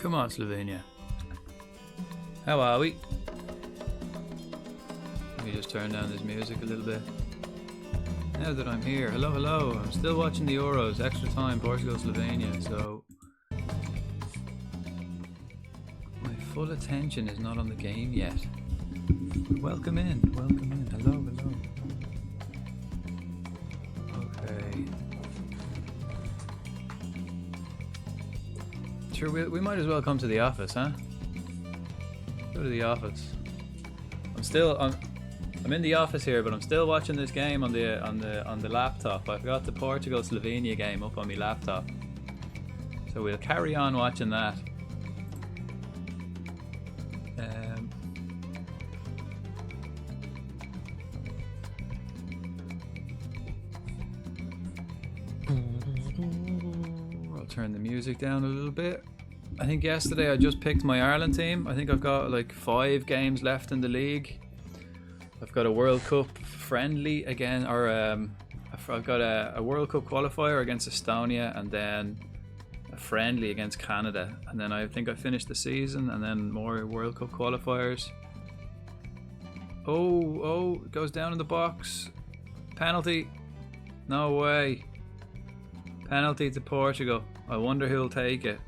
Come on, Slovenia. How are we? Let me just turn down this music a little bit. Now that I'm here, hello, hello. I'm still watching the Euros, extra time, Portugal, Slovenia, so my full attention is not on the game yet. Welcome in, hello, hello. Okay. Sure, we might as well come to the office, huh? Go to the office. I'm in the office here, but I'm still watching this game on the laptop. I've got the Portugal Slovenia game up on my laptop, so we'll carry on watching that. I'll turn the music down a little bit. I think yesterday I just picked my Ireland team. I think I've got like 5 games left in the league. I've got a World Cup friendly again, or I've got a World Cup qualifier against Estonia, and then a friendly against Canada, and then I think I finished the season, and then more World Cup qualifiers. Oh, it goes down in the box. Penalty. No way. Penalty to Portugal. I wonder who'll take it.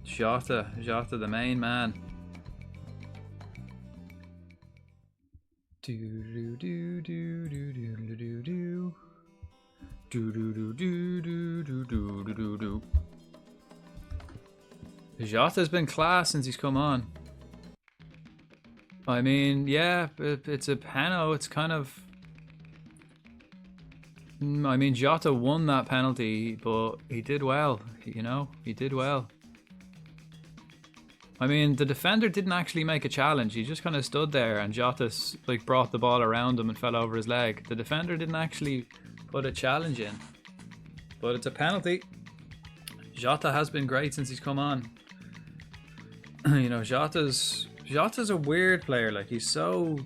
Jota the main man. Jota's been class since he's come on. I mean, yeah, it's a peno. It's kind of. I mean, Jota won that penalty, but he did well. You know, he did well. I mean, the defender didn't actually make a challenge. He just kind of stood there, and Jota like brought the ball around him and fell over his leg. The defender didn't actually put a challenge in, but it's a penalty. Jota has been great since he's come on. You know, Jota's a weird player. Like, he's so,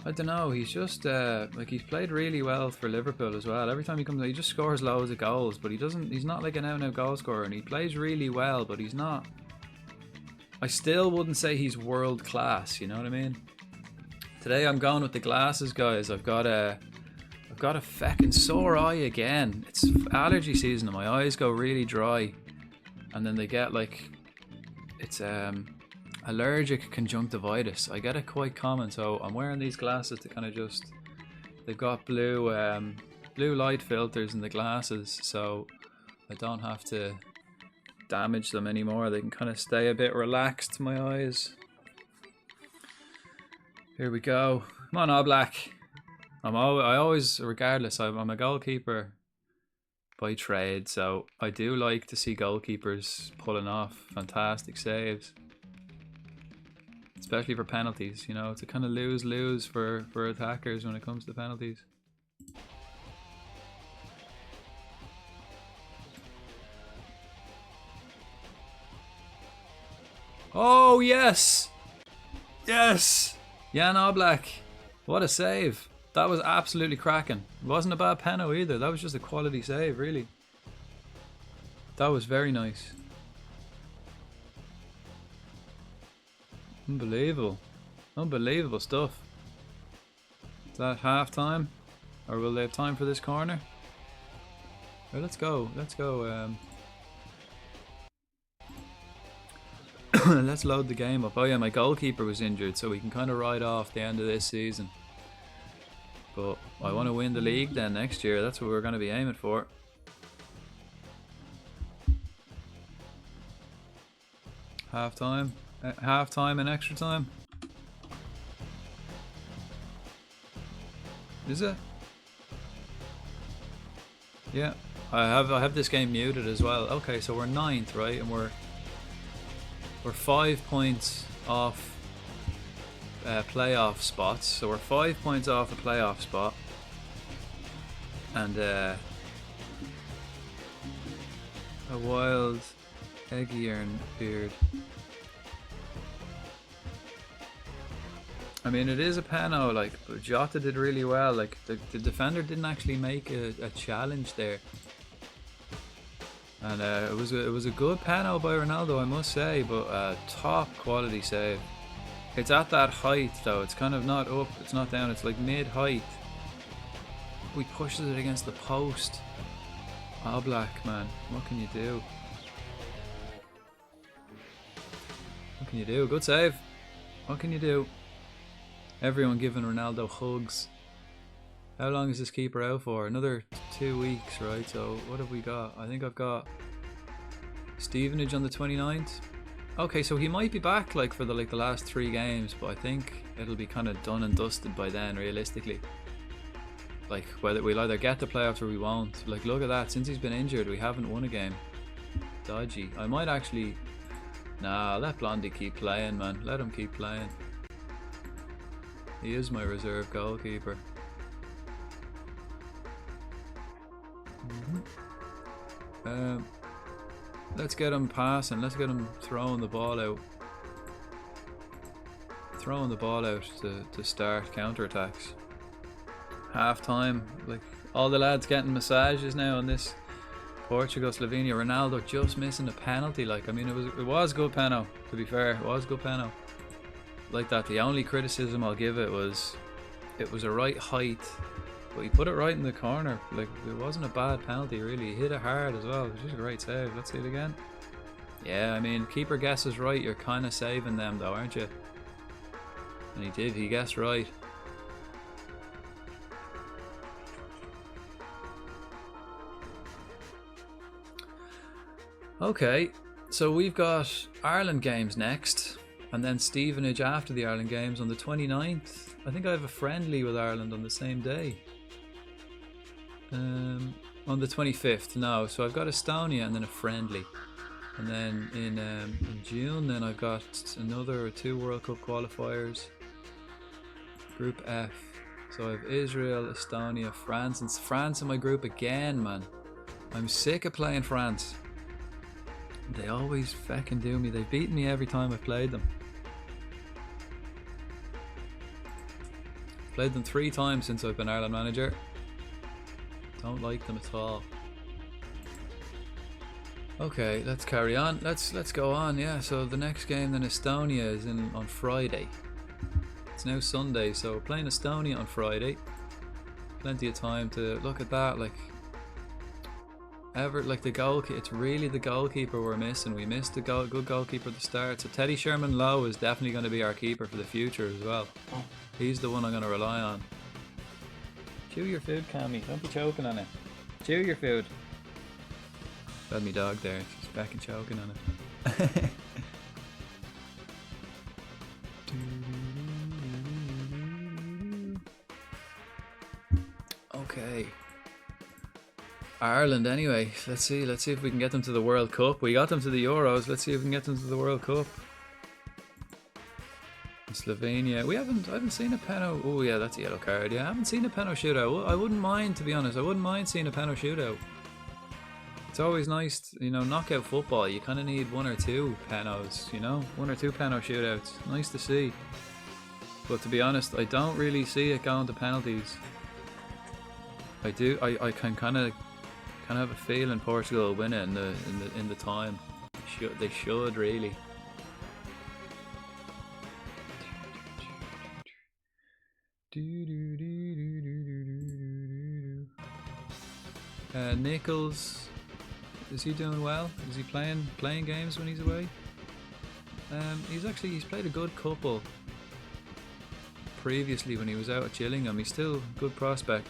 I don't know. He's just like, he's played really well for Liverpool as well. Every time he comes, he just scores loads of goals, but he's not like an out-and-out goal scorer, and he plays really well, but he's not. I still wouldn't say he's world class, you know what I mean? Today I'm going with the glasses, guys. I've got a feckin' sore eye again. It's allergy season and my eyes go really dry, and then they get like, it's allergic conjunctivitis. I get it quite common, so I'm wearing these glasses to kind of just, they've got blue light filters in the glasses, so I don't have to damage them anymore. They can kind of stay a bit relaxed, my eyes. Here we go. Come on, All Black. I always, regardless, I'm a goalkeeper by trade, so I do like to see goalkeepers pulling off fantastic saves, especially for penalties. You know, it's a kind of lose-lose for attackers when it comes to penalties. Oh, yes! Yes! Jan Oblak. What a save. That was absolutely cracking. It wasn't a bad penalty either. That was just a quality save, really. That was very nice. Unbelievable. Unbelievable stuff. Is that half time? Or will they have time for this corner? Well, let's go. Let's go. Let's load the game up. Oh yeah, my goalkeeper was injured, so we can kind of ride off the end of this season. But I want to win the league then next year. That's what we're going to be aiming for. Half time and extra time. Is it? Yeah, I have this game muted as well. Okay, so we're 9th, right? And we're 5 points off playoff spots, so we're 5 points off a playoff spot, and a wild Eggiern beard. I mean, it is a peno, like, but Jota did really well. Like, the defender didn't actually make a challenge there. And it was a good penalty by Ronaldo, I must say, but top quality save. It's at that height though. It's kind of not up. It's not down. It's like mid height. He pushes it against the post. Black man, what can you do? What can you do? Good save. What can you do? Everyone giving Ronaldo hugs. How long is this keeper out for? Another 2 weeks, right? So what have we got? I think I've got Stevenage on the 29th. Okay, so he might be back like for the last 3 games, but I think it'll be kind of done and dusted by then, realistically. Like whether we'll either get the playoffs or we won't. Like look at that, since he's been injured we haven't won a game. Dodgy. I might actually... Nah, let Blondie keep playing, man. Let him keep playing. He is my reserve goalkeeper. Let's get him passing. Let's get him throwing the ball out. Throwing the ball out to start counter-attacks. Half time. Like all the lads getting massages now on this Portugal Slovenia. Ronaldo just missing a penalty. Like I mean, it was good penalty. To be fair, it was good penalty. Like that. The only criticism I'll give it was a right height. But he put it right in the corner. Like, it wasn't a bad penalty, really. He hit it hard as well. It was just a great save. Let's see it again. Yeah, I mean, keeper guesses right. You're kind of saving them, though, aren't you? And he did. He guessed right. Okay, so we've got Ireland games next. And then Stevenage after the Ireland games on the 29th. I think I have a friendly with Ireland on the same day. On the 25th, no. So I've got Estonia and then a friendly. And then in June, then I've got another 2 World Cup qualifiers. Group F. So I have Israel, Estonia, France. And France in my group again, man. I'm sick of playing France. They always feckin' do me. They've beaten me every time I've played them. Played them 3 times since I've been Ireland manager. Don't like them at all. Okay, let's carry on. Let's go on. Yeah, so the next game then Estonia is on Friday. It's now Sunday, so we're playing Estonia on Friday. Plenty of time to look at that. Like the goalkeeper, it's really the goalkeeper we're missing. We missed a good goalkeeper at the start. So Teddy Sherman Lowe is definitely going to be our keeper for the future as well. He's the one I'm going to rely on. Chew your food, Cammy. Don't be choking on it. Chew your food. Had me dog there. She's back and choking on it. Okay. Ireland anyway. Let's see if we can get them to the World Cup. We got them to the Euros. Let's see if we can get them to the World Cup. Slovenia. I haven't seen a penalty. Oh yeah, that's a yellow card. Yeah, I haven't seen a penalty shootout. I wouldn't mind, to be honest. I wouldn't mind seeing a penalty shootout. It's always nice, you know, knockout football. You kind of need 1 or 2 penalties, you know, 1 or 2 penalty shootouts. Nice to see. But to be honest, I don't really see it going to penalties. I do. I can kind of have a feeling Portugal will win it in the time. They should really. Nichols, is he doing well? Is he playing games when he's away? He's played a good couple previously when he was out at Gillingham. He's still a good prospect.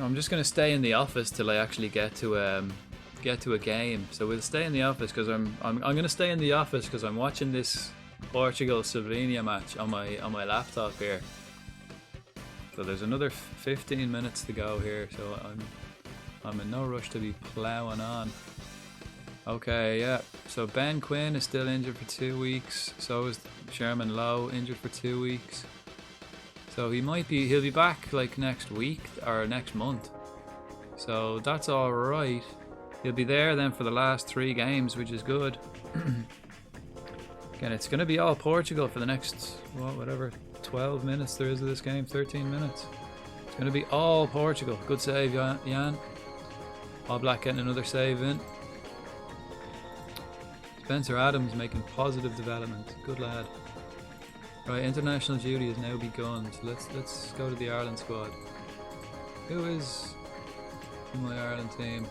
I'm just gonna stay in the office till I actually get to a game. So we'll stay in the office because I'm gonna stay in the office because I'm watching this Portugal Slovenia match on my laptop here. So there's another 15 minutes to go here. So I'm in no rush to be ploughing on. Okay, yeah. So Ben Quinn is still injured for 2 weeks. So is Sherman Lowe, injured for 2 weeks. So he'll be back like next week or next month. So that's all right. He'll be there then for the last 3 games, which is good. Again, it's going to be all Portugal for the next, whatever, 12 minutes there is of this game, 13 minutes. It's going to be all Portugal. Good save, Jan. All Black getting another save in. Spencer Adams making positive development. Good lad. Right, international duty has now begun. So let's go to the Ireland squad. Who is in my Ireland team?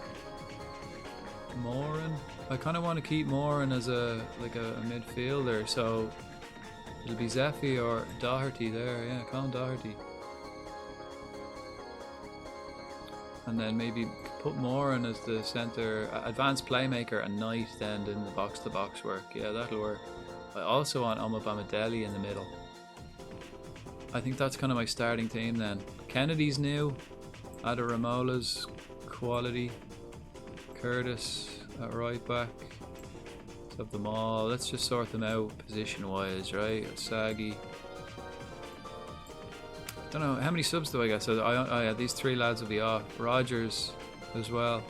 Moran. I kind of want to keep Moran as a midfielder, so it'll be Zeffy or Doherty there. Yeah, Colin Doherty. And then maybe put Moran as the centre, advanced playmaker, and Knight then in the box-to-box work. Yeah, that'll work. I also want Omobamidele in the middle. I think that's kind of my starting team then. Kennedy's new. Adaromola's quality. Curtis at right back. Let's have them all. Let's just sort them out position-wise, right? Sagi. Don't know how many subs do I get. So yeah, these three lads will be off. Rogers as well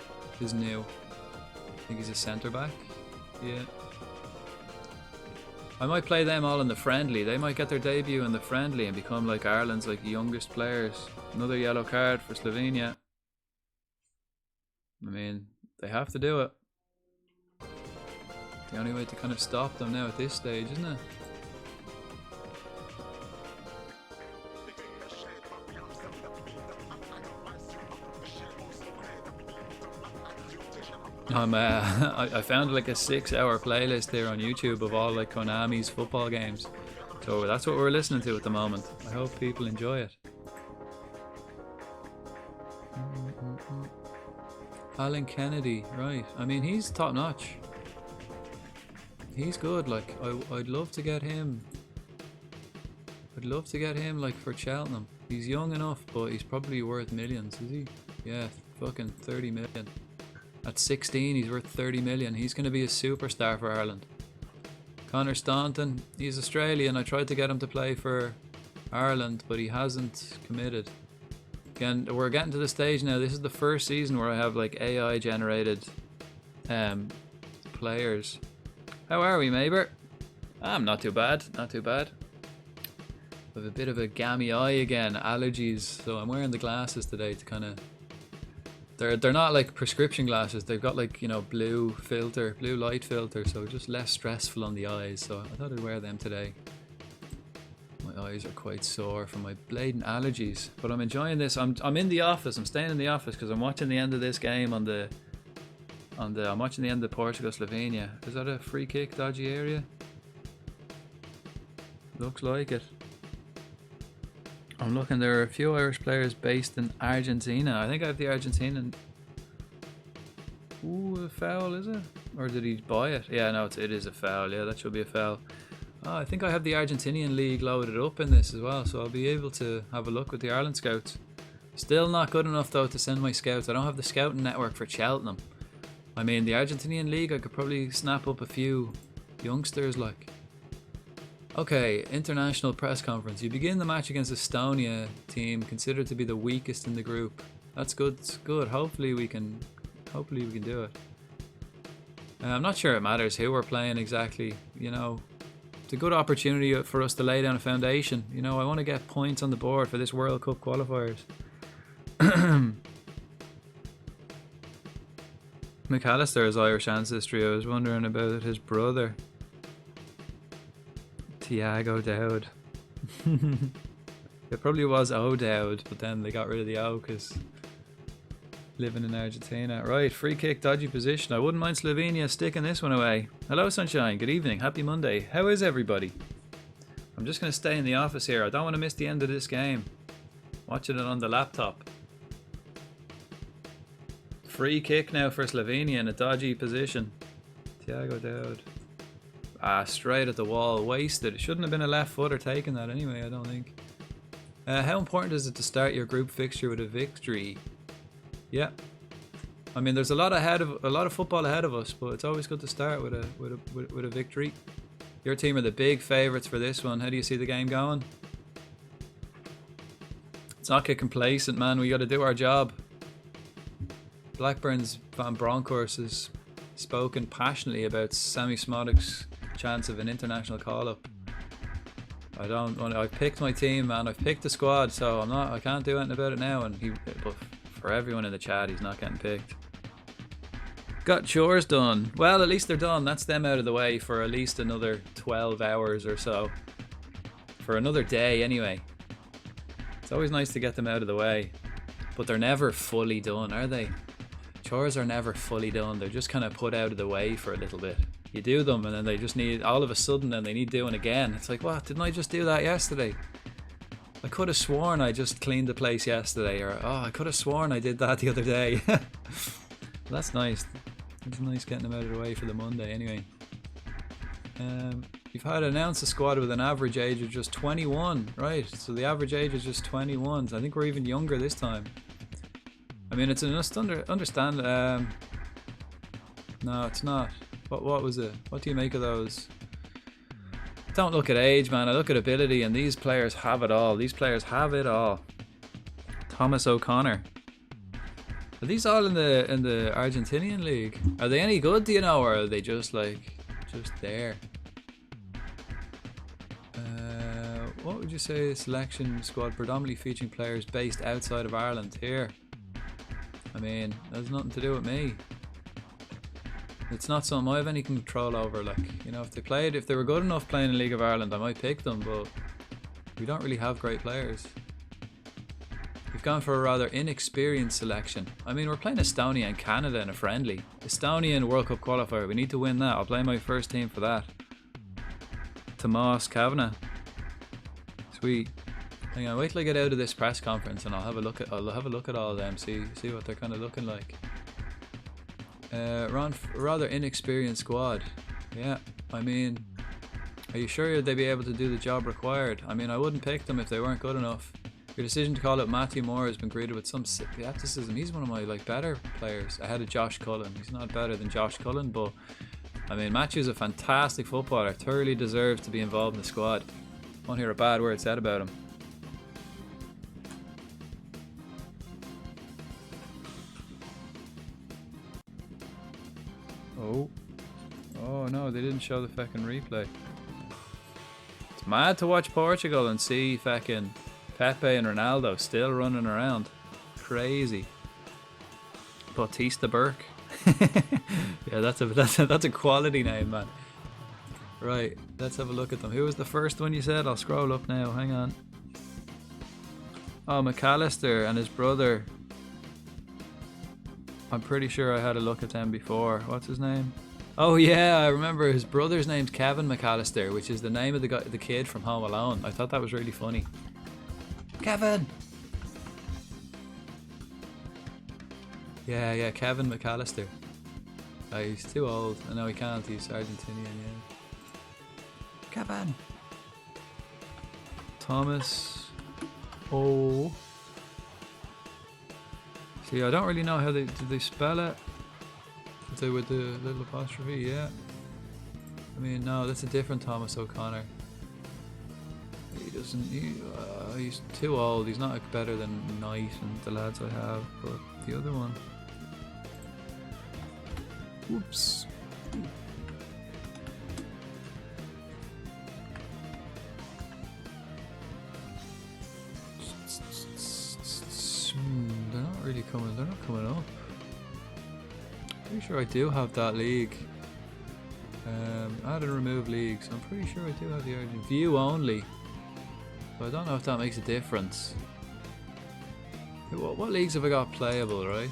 is new. I think he's a centre back. Yeah. I might play them all in the friendly. They might get their debut in the friendly and become like Ireland's like youngest players. Another yellow card for Slovenia. I mean, they have to do it. The only way to kind of stop them now at this stage, isn't it? I found like a 6-hour playlist there on YouTube of all like Konami's football games. So that's what we're listening to at the moment. I hope people enjoy it. Alan Kennedy, right. I mean, he's top notch. He's good. Like, I'd love to get him. I'd love to get him like for Cheltenham. He's young enough, but he's probably worth millions, is he? Yeah, fucking 30 million. At 16, he's worth 30 million. He's going to be a superstar for Ireland. Connor Staunton, he's Australian. I tried to get him to play for Ireland, but he hasn't committed. Again, we're getting to the stage now. This is the first season where I have like AI generated players. How are we, Mabert? I'm not too bad. Not too bad. I have a bit of a gammy eye again. Allergies. So I'm wearing the glasses today to kind of... They're not like prescription glasses. They've got like, you know, blue light filter, so just less stressful on the eyes. So I thought I'd wear them today. My eyes are quite sore from my blatant allergies, but I'm enjoying this. I'm in the office. I'm staying in the office because I'm watching the end of this game I'm watching the end of Portugal Slovenia. Is that a free kick dodgy area? Looks like it. I'm looking, there are a few Irish players based in Argentina. I think I have the Argentinian. Ooh, a foul, is it? Or did he buy it? Yeah, no, it is a foul. Yeah, that should be a foul. Oh, I think I have the Argentinian league loaded up in this as well, so I'll be able to have a look with the Ireland scouts. Still not good enough though to send my scouts. I don't have the scouting network for Cheltenham. I mean, the Argentinian league, I could probably snap up a few youngsters like. Okay, international press conference. You begin the match against Estonia, team considered to be the weakest in the group. That's good. It's good. Hopefully we can do it. I'm not sure it matters who we're playing exactly. You know, it's a good opportunity for us to lay down a foundation. You know, I want to get points on the board for this World Cup qualifiers. McAllister has Irish ancestry. I was wondering about his brother. Tiago Dowd. It probably was O'Dowd, but then they got rid of the O because living in Argentina. Right, free kick, dodgy position. I wouldn't mind Slovenia sticking this one away. Hello, Sunshine. Good evening. Happy Monday. How is everybody? I'm just going to stay in the office here. I don't want to miss the end of this game. Watching it on the laptop. Free kick now for Slovenia in a dodgy position. Tiago Dowd. Straight at the wall, wasted. It shouldn't have been a left footer taking that anyway, I don't think. How important is it to start your group fixture with a victory? Yeah, I mean there's a lot of football ahead of us, but it's always good to start with a victory. Your team are the big favourites for this one. How do you see the game going? Let's not get complacent, man. We got to do our job. Blackburn's Van Bronckhorst has spoken passionately about Sammy Smodek's chance of an international call-up. I don't want. I've picked my team, man. I've picked the squad, so I can't do anything about it now. But for everyone in the chat, he's not getting picked. Got chores done. Well, at least they're done. That's them out of the way for at least another 12 hours or so. For another day, anyway. It's always nice to get them out of the way. But they're never fully done, are they? Chores are never fully done. They're just kind of put out of the way for a little bit. You do them and then they just need, all of a sudden, then they need doing again. It's like, what? Didn't I just do that yesterday? I could have sworn I just cleaned the place yesterday. Or, oh, I could have sworn I did that the other day. That's nice. It's nice getting them out of the way for the Monday anyway. You've had to announce a squad with an average age of just 21. Right, so the average age is just 21. So I think we're even younger this time. I mean, it's an understand. No, it's not. What was it? What do you make of those? Don't look at age, man. I look at ability, and these players have it all. These players have it all. Thomas O'Connor. Are these all in the Argentinian league? Are they any good? Do you know, or are they just there? What would you say? Selection squad predominantly featuring players based outside of Ireland. Here. I mean, that's nothing to do with me. It's not something I have any control over. Like, you know, if they were good enough playing in League of Ireland, I might pick them, but we don't really have great players. We've gone for a rather inexperienced selection. I mean, we're playing Estonia and Canada in a friendly. Estonian World Cup qualifier. We need to win that. I'll play my first team for that. Tomas Kavanagh. Sweet. Hang on, wait till I get out of this press conference and I'll have a look at all of them, see what they're kind of looking like. Rather inexperienced squad. Yeah, I mean, are you sure they'd be able to do the job required? I mean, I wouldn't pick them if they weren't good enough. Your decision to call out Matthew Moore has been greeted with some skepticism. He's one of my better players ahead of Josh Cullen. He's not better than Josh Cullen, but I mean, Matthew's a fantastic footballer. Thoroughly deserves to be involved in the squad. Won't hear a bad word said about him. Oh no, they didn't show the fucking replay. It's mad to watch Portugal and see fucking Pepe and Ronaldo still running around. Crazy. Bautista Burke. Yeah, that's a quality name, man. Right, let's have a look at them. Who was the first one you said? I'll scroll up now, hang on. Oh, McAllister and his brother. I'm pretty sure I had a look at them before. What's his name? Oh yeah, I remember his brother's name's Kevin McAllister, which is the name of the kid from Home Alone. I thought that was really funny. Kevin! Yeah, Kevin McAllister. Oh, he's too old. I know he can't, he's Argentinian, yeah. Kevin! Thomas. Oh. See, I don't really know how did they spell it? With the little apostrophe, yeah. I mean, no, that's a different Thomas O'Connor. He's too old. He's not better than Knight and the lads I have, but the other one. Whoops. They're not really coming. They're not coming up. Pretty sure I do have that league. Add and remove leagues. I'm pretty sure I do have the urgent view only. But I don't know if that makes a difference. What leagues have I got playable, right?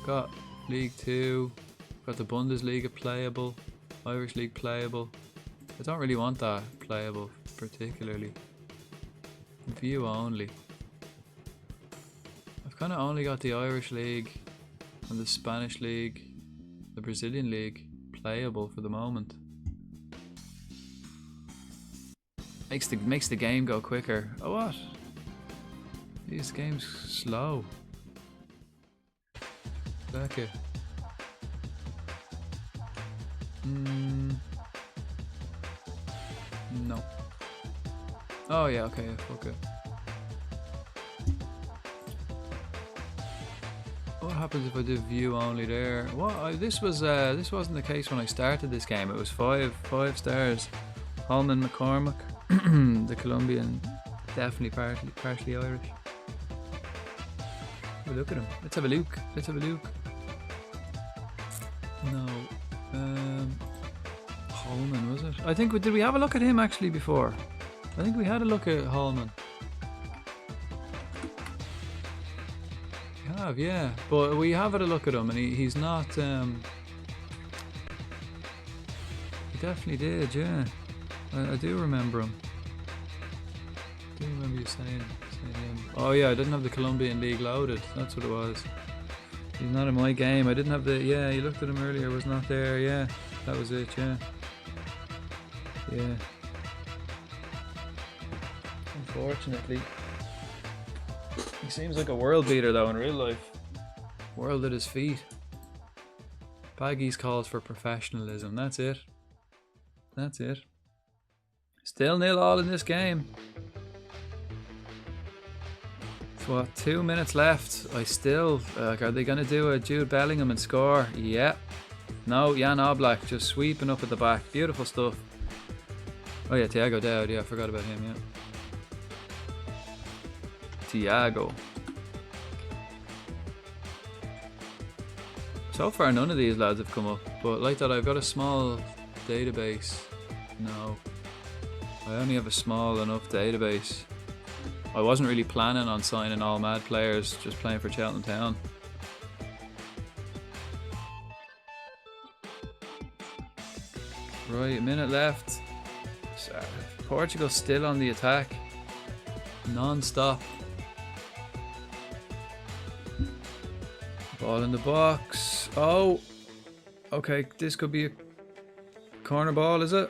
Got League 2. Got the Bundesliga playable. Irish League playable. I don't really want that playable particularly. View only. I've kind of only got the Irish League and the Spanish League, the Brazilian League playable for the moment. Makes the game go quicker. Oh what? These games slow. Becca. No. Oh yeah, okay, fuck it. What happens if I do view only there? What? This wasn't the case when I started this game. It was five stars. Holman McCormick, the Colombian, definitely partially Irish. Have a look at him. Let's have a look. No. Holman, was it? I think did we have a look at him actually before? I think we had a look at Holman. We have, yeah. But we have had a look at him and he's not he definitely did, yeah. I do remember him. I do remember you saying him. Oh yeah, I didn't have the Colombian League loaded. That's what it was. He's not in my game. I didn't have the... Yeah, you looked at him earlier. Was not there. Yeah, that was it. Yeah. Yeah. Unfortunately. He seems like a world beater though in real life. World at his feet. Baggies calls for professionalism. That's it. That's it. Still 0-0 in this game. So what, 2 minutes left. I still... are they going to do a Jude Bellingham and score? Yeah. No, Jan Oblak just sweeping up at the back. Beautiful stuff. Oh yeah, Thiago Dowd. Yeah, I forgot about him, yeah. Thiago. So far none of these lads have come up. But like that, I've got a small database. No. I only have a small enough database. I wasn't really planning on signing all mad players, just playing for Cheltenham Town. Right, a minute left. Portugal still on the attack. Non-stop. Ball in the box. Oh! Okay, this could be a corner ball, is it?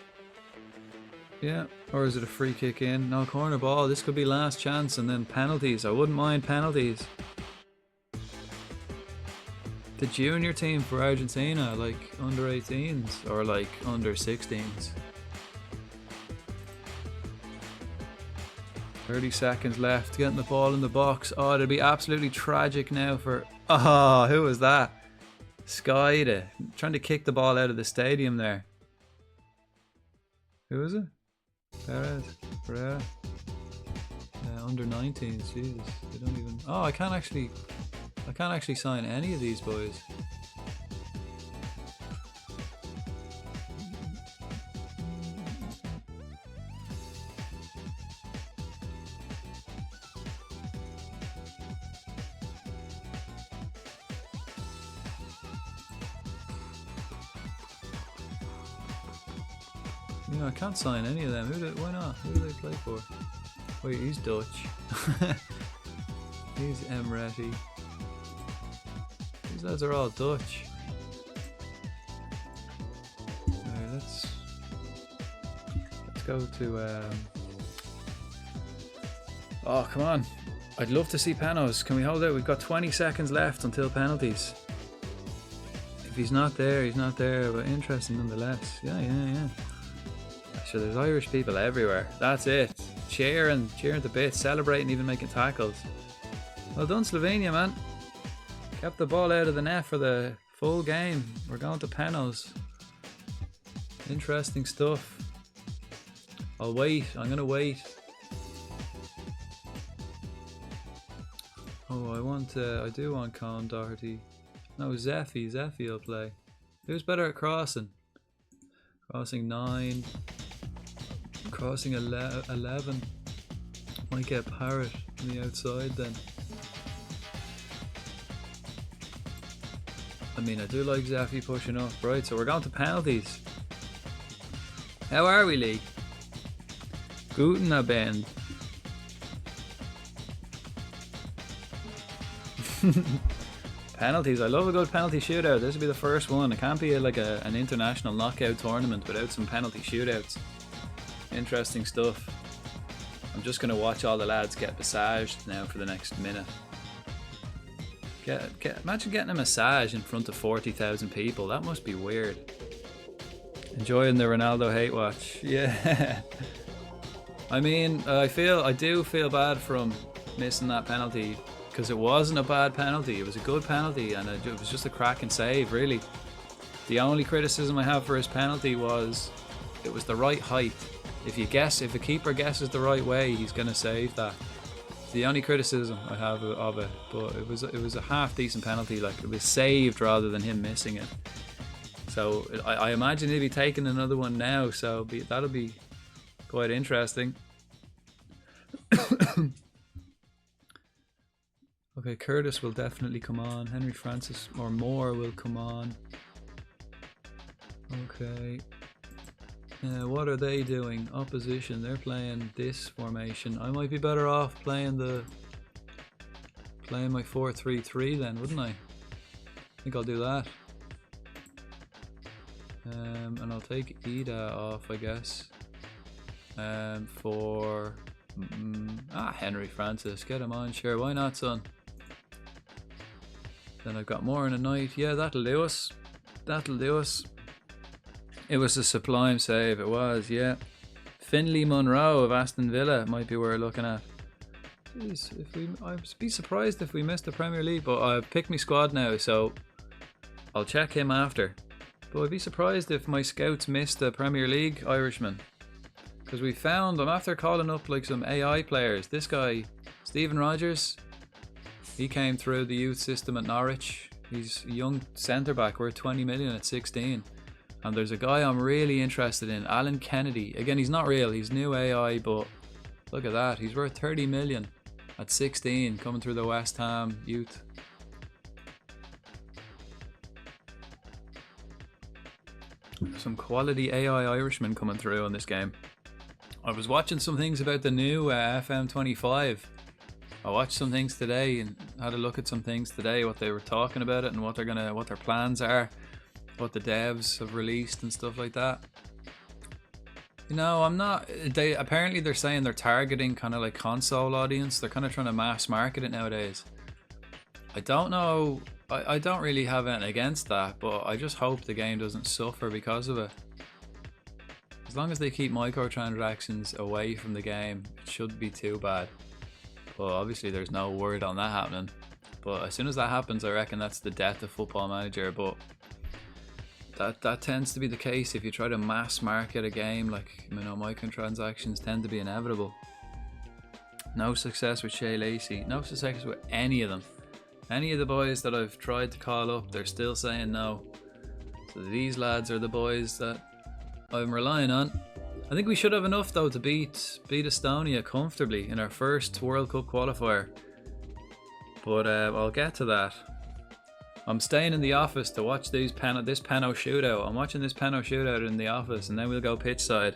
Yeah, or is it a free kick in? No, corner ball. This could be last chance and then penalties. I wouldn't mind penalties. The junior team for Argentina, like under 18s or like under 16s. 30 seconds left, getting the ball in the box. Oh, it'll be absolutely tragic now for... Oh, who was that? Skyde, trying to kick the ball out of the stadium there. Who is it? Perez, Pereira. Under 19s, Jesus, they don't even... Oh, I can't actually sign any of these boys. Yeah, I can't sign any of them. Why not? Who do they play for? Wait, he's Dutch. He's Emretti. These lads are all Dutch. Alright, let's go to oh, come on. I'd love to see Panos. Can we hold out? We've got 20 seconds left until penalties. If he's not there, he's not there, but interesting nonetheless. Yeah. So there's Irish people everywhere. That's it. Cheering to bits, celebrating, even making tackles. Well done, Slovenia, man. Kept the ball out of the net for the full game. We're going to penalties. Interesting stuff. I'll wait. I'm going to wait. Oh, I do want Colin Doherty. No, Zeffy will play. Who's better at crossing? Crossing 9. Crossing 11. Might get Parrott on the outside then. I mean, I do like Zeffy pushing up. Right, so we're going to penalties. How are we, Lee? Guten Abend. Penalties. I love a good penalty shootout. This will be the first one. It can't be like an international knockout tournament without some penalty shootouts. Interesting stuff. I'm just going to watch all the lads get massaged now for the next minute. Imagine getting a massage in front of 40,000 people. That must be weird. Enjoying the Ronaldo hate watch. Yeah. I mean, I do feel bad for him missing that penalty. because it wasn't a bad penalty. It was a good penalty, and it was just a cracking save, really. The only criticism I have for his penalty was it was the right height. If a keeper guesses the right way, he's going to save that. It's the only criticism I have of it. But it was a half decent penalty. Like, it was saved rather than him missing it. So I imagine he'll be taking another one now. So that'll be quite interesting. Okay, Curtis will definitely come on. Henry Francis or Moore will come on. Okay. What are they doing? Opposition. They're playing this formation. I might be better off playing my 4-3-3 then, wouldn't I? I think I'll do that. And I'll take Ida off, I guess. For Henry Francis. Get him on, sure. Why not, son? Then I've got Moore in a night. Yeah, that'll do us. That'll do us. It was a sublime save, it was, yeah. Finlay Munro of Aston Villa might be where we're looking at. Jeez, I'd be surprised if we missed the Premier League, but I've picked my squad now, so I'll check him after. But I'd be surprised if my scouts missed the Premier League Irishman. Because we found, I'm after calling up like some AI players. This guy, Stephen Rogers, he came through the youth system at Norwich. He's a young centre-back, worth 20 million at 16. And there's a guy I'm really interested in, Alan Kennedy. Again, he's not real, he's new AI, but look at that. He's worth 30 million at 16, coming through the West Ham youth. Some quality AI Irishmen coming through on this game. I was watching some things about the new FM25. I watched some things today and had a look at some things today, what they were talking about it and what their plans are. What the devs have released and stuff like that. You know, apparently they're saying they're targeting kind of like console audience. They're kind of trying to mass market it nowadays. I don't know. I don't really have anything against that, but I just hope the game doesn't suffer because of it. As long as they keep microtransactions away from the game, it shouldn't be too bad. Well, obviously there's no word on that happening. But as soon as that happens, I reckon that's the death of Football Manager. But that tends to be the case if you try to mass market a game. Like, you know, microtransactions tend to be inevitable. No success with Shea Lacey. No success with any of them. Any of the boys that I've tried to call up, they're still saying no. So these lads are the boys that I'm relying on. I think we should have enough though to beat Estonia comfortably in our first World Cup qualifier. But I'll get to that. I'm staying in the office to watch this Pano shootout. I'm watching this Pano shootout in the office, and then we'll go pitch side.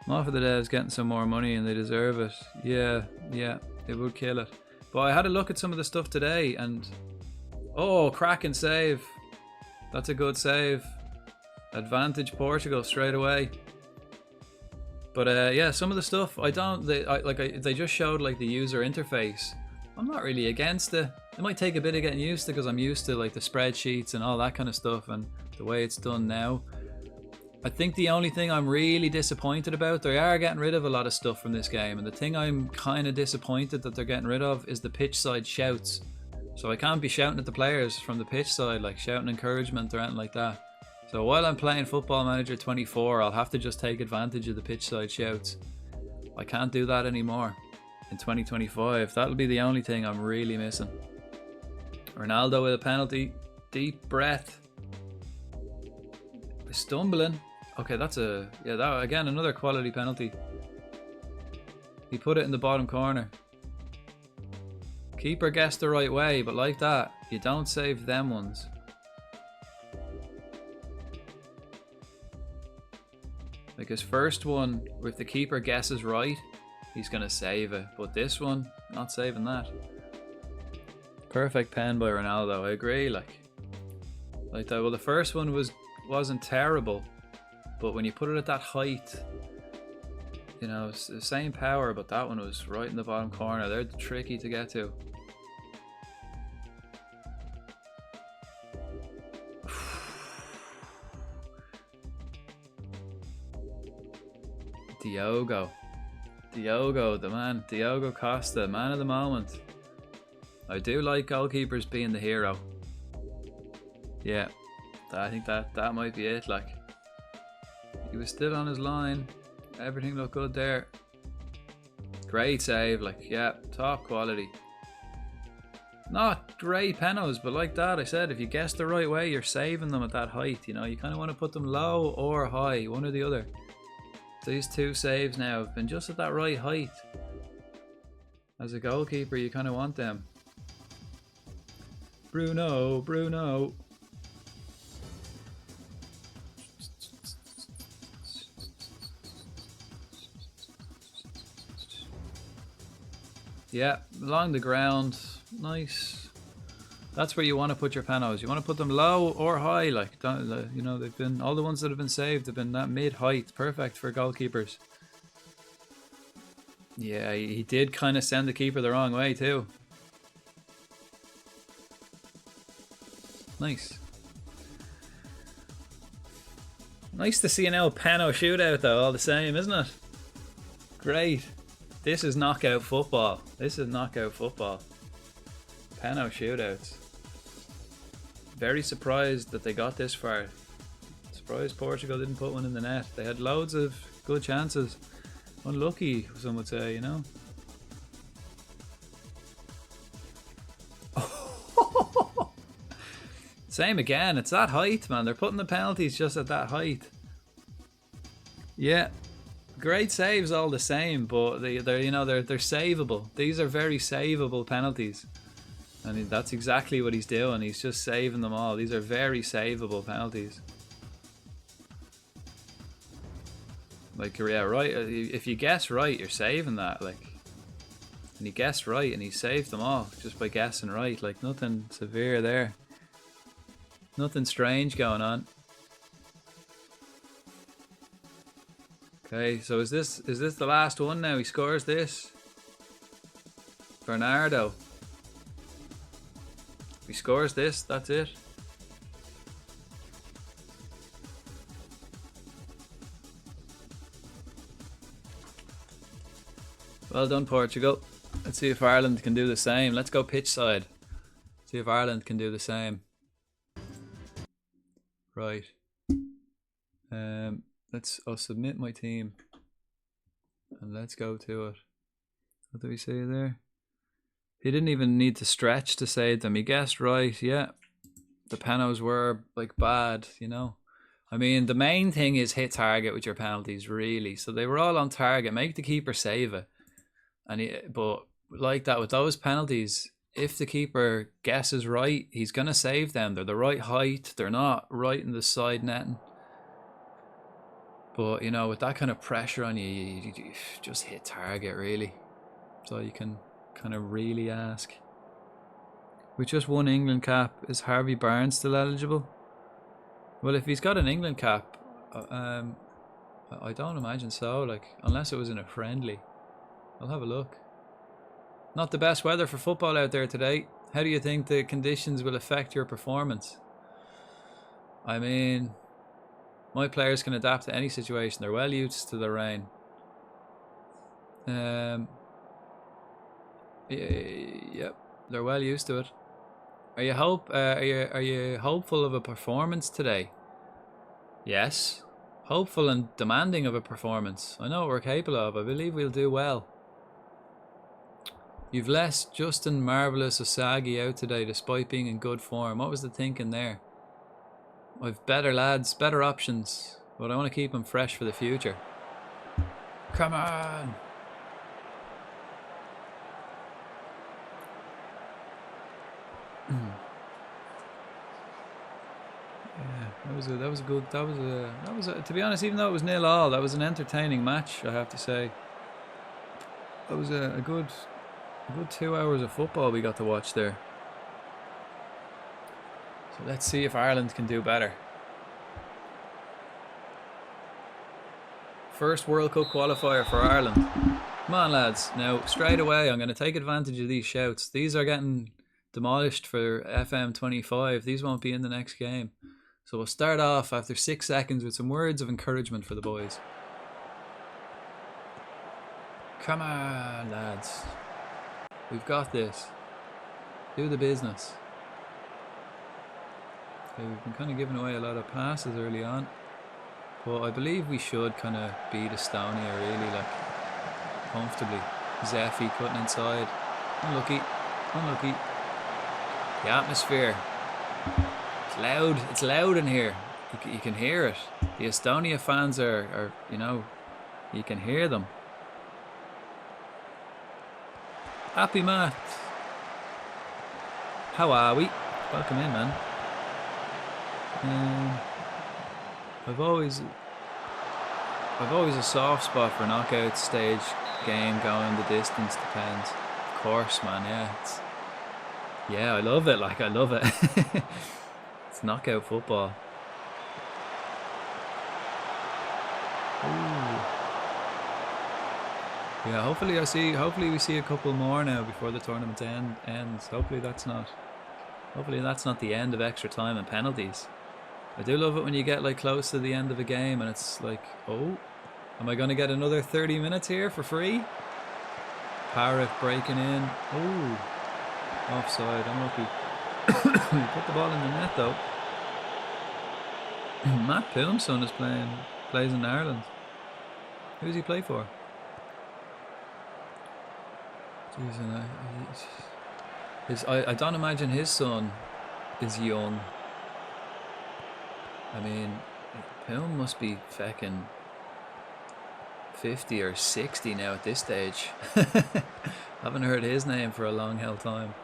More for the devs getting some more money, and they deserve it. Yeah, they would kill it. But I had a look at some of the stuff today, and oh, cracking save. That's a good save. Advantage Portugal straight away. But yeah, some of the stuff they just showed like the user interface. I'm not really against it. It might take a bit of getting used to because I'm used to like the spreadsheets and all that kind of stuff and the way it's done now. I think the only thing I'm really disappointed about, they are getting rid of a lot of stuff from this game, and the thing I'm kind of disappointed that they're getting rid of is the pitch side shouts. So I can't be shouting at the players from the pitch side, like shouting encouragement or anything like that. So while I'm playing Football Manager 24, I'll have to just take advantage of the pitch side shouts. I can't do that anymore. In 2025, that'll be the only thing I'm really missing. Ronaldo with a penalty. Deep breath. Stumbling. Okay, that again, another quality penalty. He put it in the bottom corner. Keeper guessed the right way, but like that, you don't save them ones. Like his first one, if the keeper guesses right, he's gonna save it, but this one, not saving that. Perfect pen by Ronaldo, I agree. Like that. Well, the first one wasn't terrible, but when you put it at that height, you know, it's the same power, but that one was right in the bottom corner. They're tricky to get to. Diogo, the man, Diogo Costa, man of the moment. I do like goalkeepers being the hero. Yeah, I think that might be it. Like, he was still on his line. Everything looked good there. Great save. Like, yeah, top quality. Not great penos, but like that, I said, if you guess the right way, you're saving them at that height. You know, you kind of want to put them low or high, one or the other. These two saves now have been just at that right height. As a goalkeeper, you kind of want them. Bruno. Yeah, along the ground, nice. That's where you want to put your panos. You want to put them low or high, like, you know, they've been, all the ones that have been saved have been that mid height, perfect for goalkeepers. Yeah, he did kind of send the keeper the wrong way too. Nice. Nice to see an El Pano shootout though, all the same, isn't it? Great. This is knockout football. This is knockout football. Pano shootouts. Very surprised that they got this far. Surprised Portugal didn't put one in the net. They had loads of good chances. Unlucky, some would say, you know. Same again. It's that height, man. They're putting the penalties just at that height. Yeah. Great saves all the same, but they're savable. These are very savable penalties. And that's exactly what he's doing. He's just saving them all. These are very savable penalties. Like, yeah, right. If you guess right, you're saving that. Like, and he guessed right, and he saved them all just by guessing right. Like, nothing severe there. Nothing strange going on. Okay, so is this the last one now? He scores this. Bernardo. He scores this, that's it. Well done, Portugal. Let's see if Ireland can do the same. Let's go pitch side. See if Ireland can do the same. Right. I'll submit my team. And let's go to it. What do we say there? He didn't even need to stretch to save them. He guessed right, yeah. The panos were like bad, you know. I mean, the main thing is hit target with your penalties, really. So they were all on target. Make the keeper save it. But like that, with those penalties, if the keeper guesses right, he's going to save them. They're the right height. They're not right in the side netting. But, you know, with that kind of pressure on you, you just hit target, really. So you can kind of really ask. With just one England cap, is Harvey Barnes still eligible? Well, if he's got an England cap, I don't imagine so, like, unless it was in a friendly. I'll have a look. Not the best weather for football out there today. How do you think the conditions will affect your performance? I mean, my players can adapt to any situation. They're well used to the rain. Yep, they're well used to it. Are you hopeful of a performance today? Yes. Hopeful and demanding of a performance. I know what we're capable of. I believe we'll do well. You've left Justin Marvellous Osagi out today despite being in good form. What was the thinking there? I've better lads, better options, but I want to keep him fresh for the future. Come on! Yeah, that was good. To be honest, even though it was 0-0, that was an entertaining match, I have to say. That was a good 2 hours of football we got to watch there. So let's see if Ireland can do better. First World Cup qualifier for Ireland. Come on, lads. Now, straight away, I'm going to take advantage of these shouts. These are getting demolished for FM25. These won't be in the next game. So we'll start off after 6 seconds with some words of encouragement for the boys. Come on, lads. We've got this. Do the business. Okay, we've been kind of giving away a lot of passes early on. But I believe we should kind of beat Estonia really, like, comfortably. Zeffy cutting inside. Unlucky. Unlucky. The atmosphere. It's loud. It's loud in here. You can hear it. The Estonia fans are, you know, you can hear them. Happy Matt. How are we? Welcome in, man. I've always a soft spot for knockout stage game going the distance. Depends. Of course, man. Yeah, I love it. Like, I love it. It's knockout football. Ooh. Yeah, hopefully we see a couple more now before the tournament ends. Hopefully that's not the end of extra time and penalties. I do love it when you get like close to the end of a game and it's like, oh, am I going to get another 30 minutes here for free? Parrott breaking in. Oh, offside. Unlucky. Put the ball in the net though. Matt Pilm's son plays in Ireland. Who does he play for? Jeez, I don't imagine his son is young. I mean, Pilm must be fecking 50 or 60 now at this stage. Haven't heard his name for a long hell time.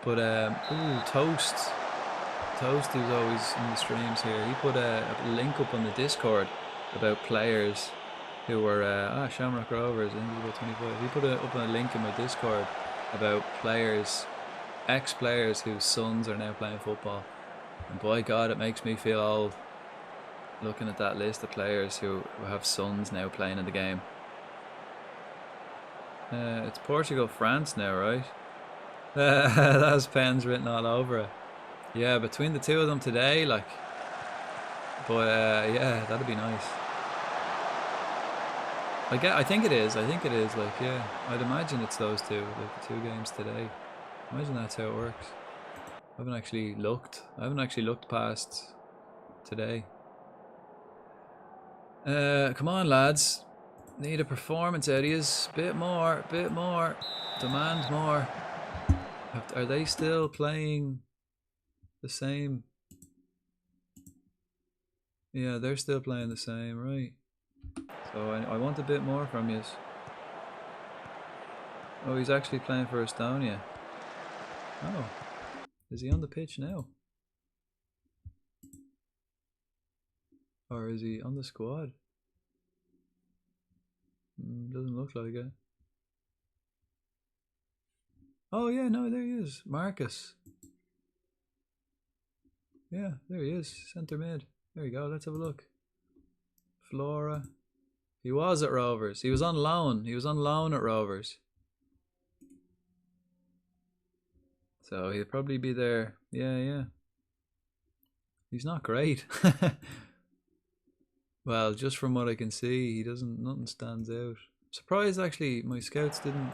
But ooh, Toast, who's always in the streams here, he put a link up on the Discord about players who were Shamrock Rovers. I think he was about 25. He put up a link in my Discord about players, ex-players whose sons are now playing football. And by God, it makes me feel old looking at that list of players who have sons now playing in the game. It's Portugal, France now, right? That has pens written all over it. Yeah, between the two of them today, like. But yeah, that'd be nice. I think it is. Like, yeah, I'd imagine it's those two, like the 2 games today. Imagine that's how it works. I haven't actually looked past today. Come on, lads. Need a performance out of yous. Bit more. Demand more. Are they still playing the same? Yeah, they're still playing the same, right? So I want a bit more from yous. Oh, he's actually playing for Estonia. Oh. Is he on the pitch now? Or is he on the squad? Doesn't look like it. Oh yeah, no, there he is. Marcus. Yeah, there he is. Centre mid. There you go, let's have a look. Flora. He was at Rovers. He was on loan. He was on loan at Rovers. So he'll probably be there. Yeah. He's not great. Well, just from what I can see, nothing stands out. Surprised actually my scouts didn't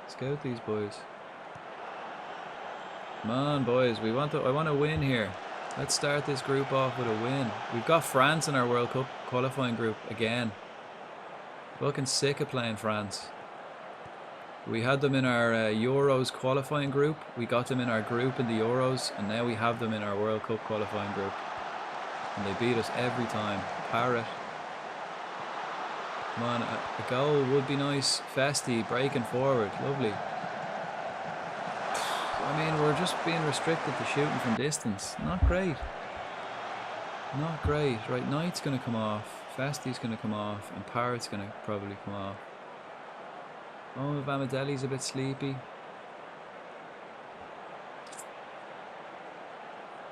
scout these boys. Come on, boys, I want to win here. Let's start this group off with a win. We've got France in our World Cup qualifying group again. Fucking sick of playing France. We had them in our Euros qualifying group. We got them in our group in the Euros, and now we have them in our World Cup qualifying group. And they beat us every time. Parrott. Come on, a goal would be nice. Festi breaking forward. Lovely. I mean, we're just being restricted to shooting from distance. Not great. Not great. Right, Knight's going to come off. Festi's going to come off. And Parrott's going to probably come off. Oh, Vamadelli's a bit sleepy.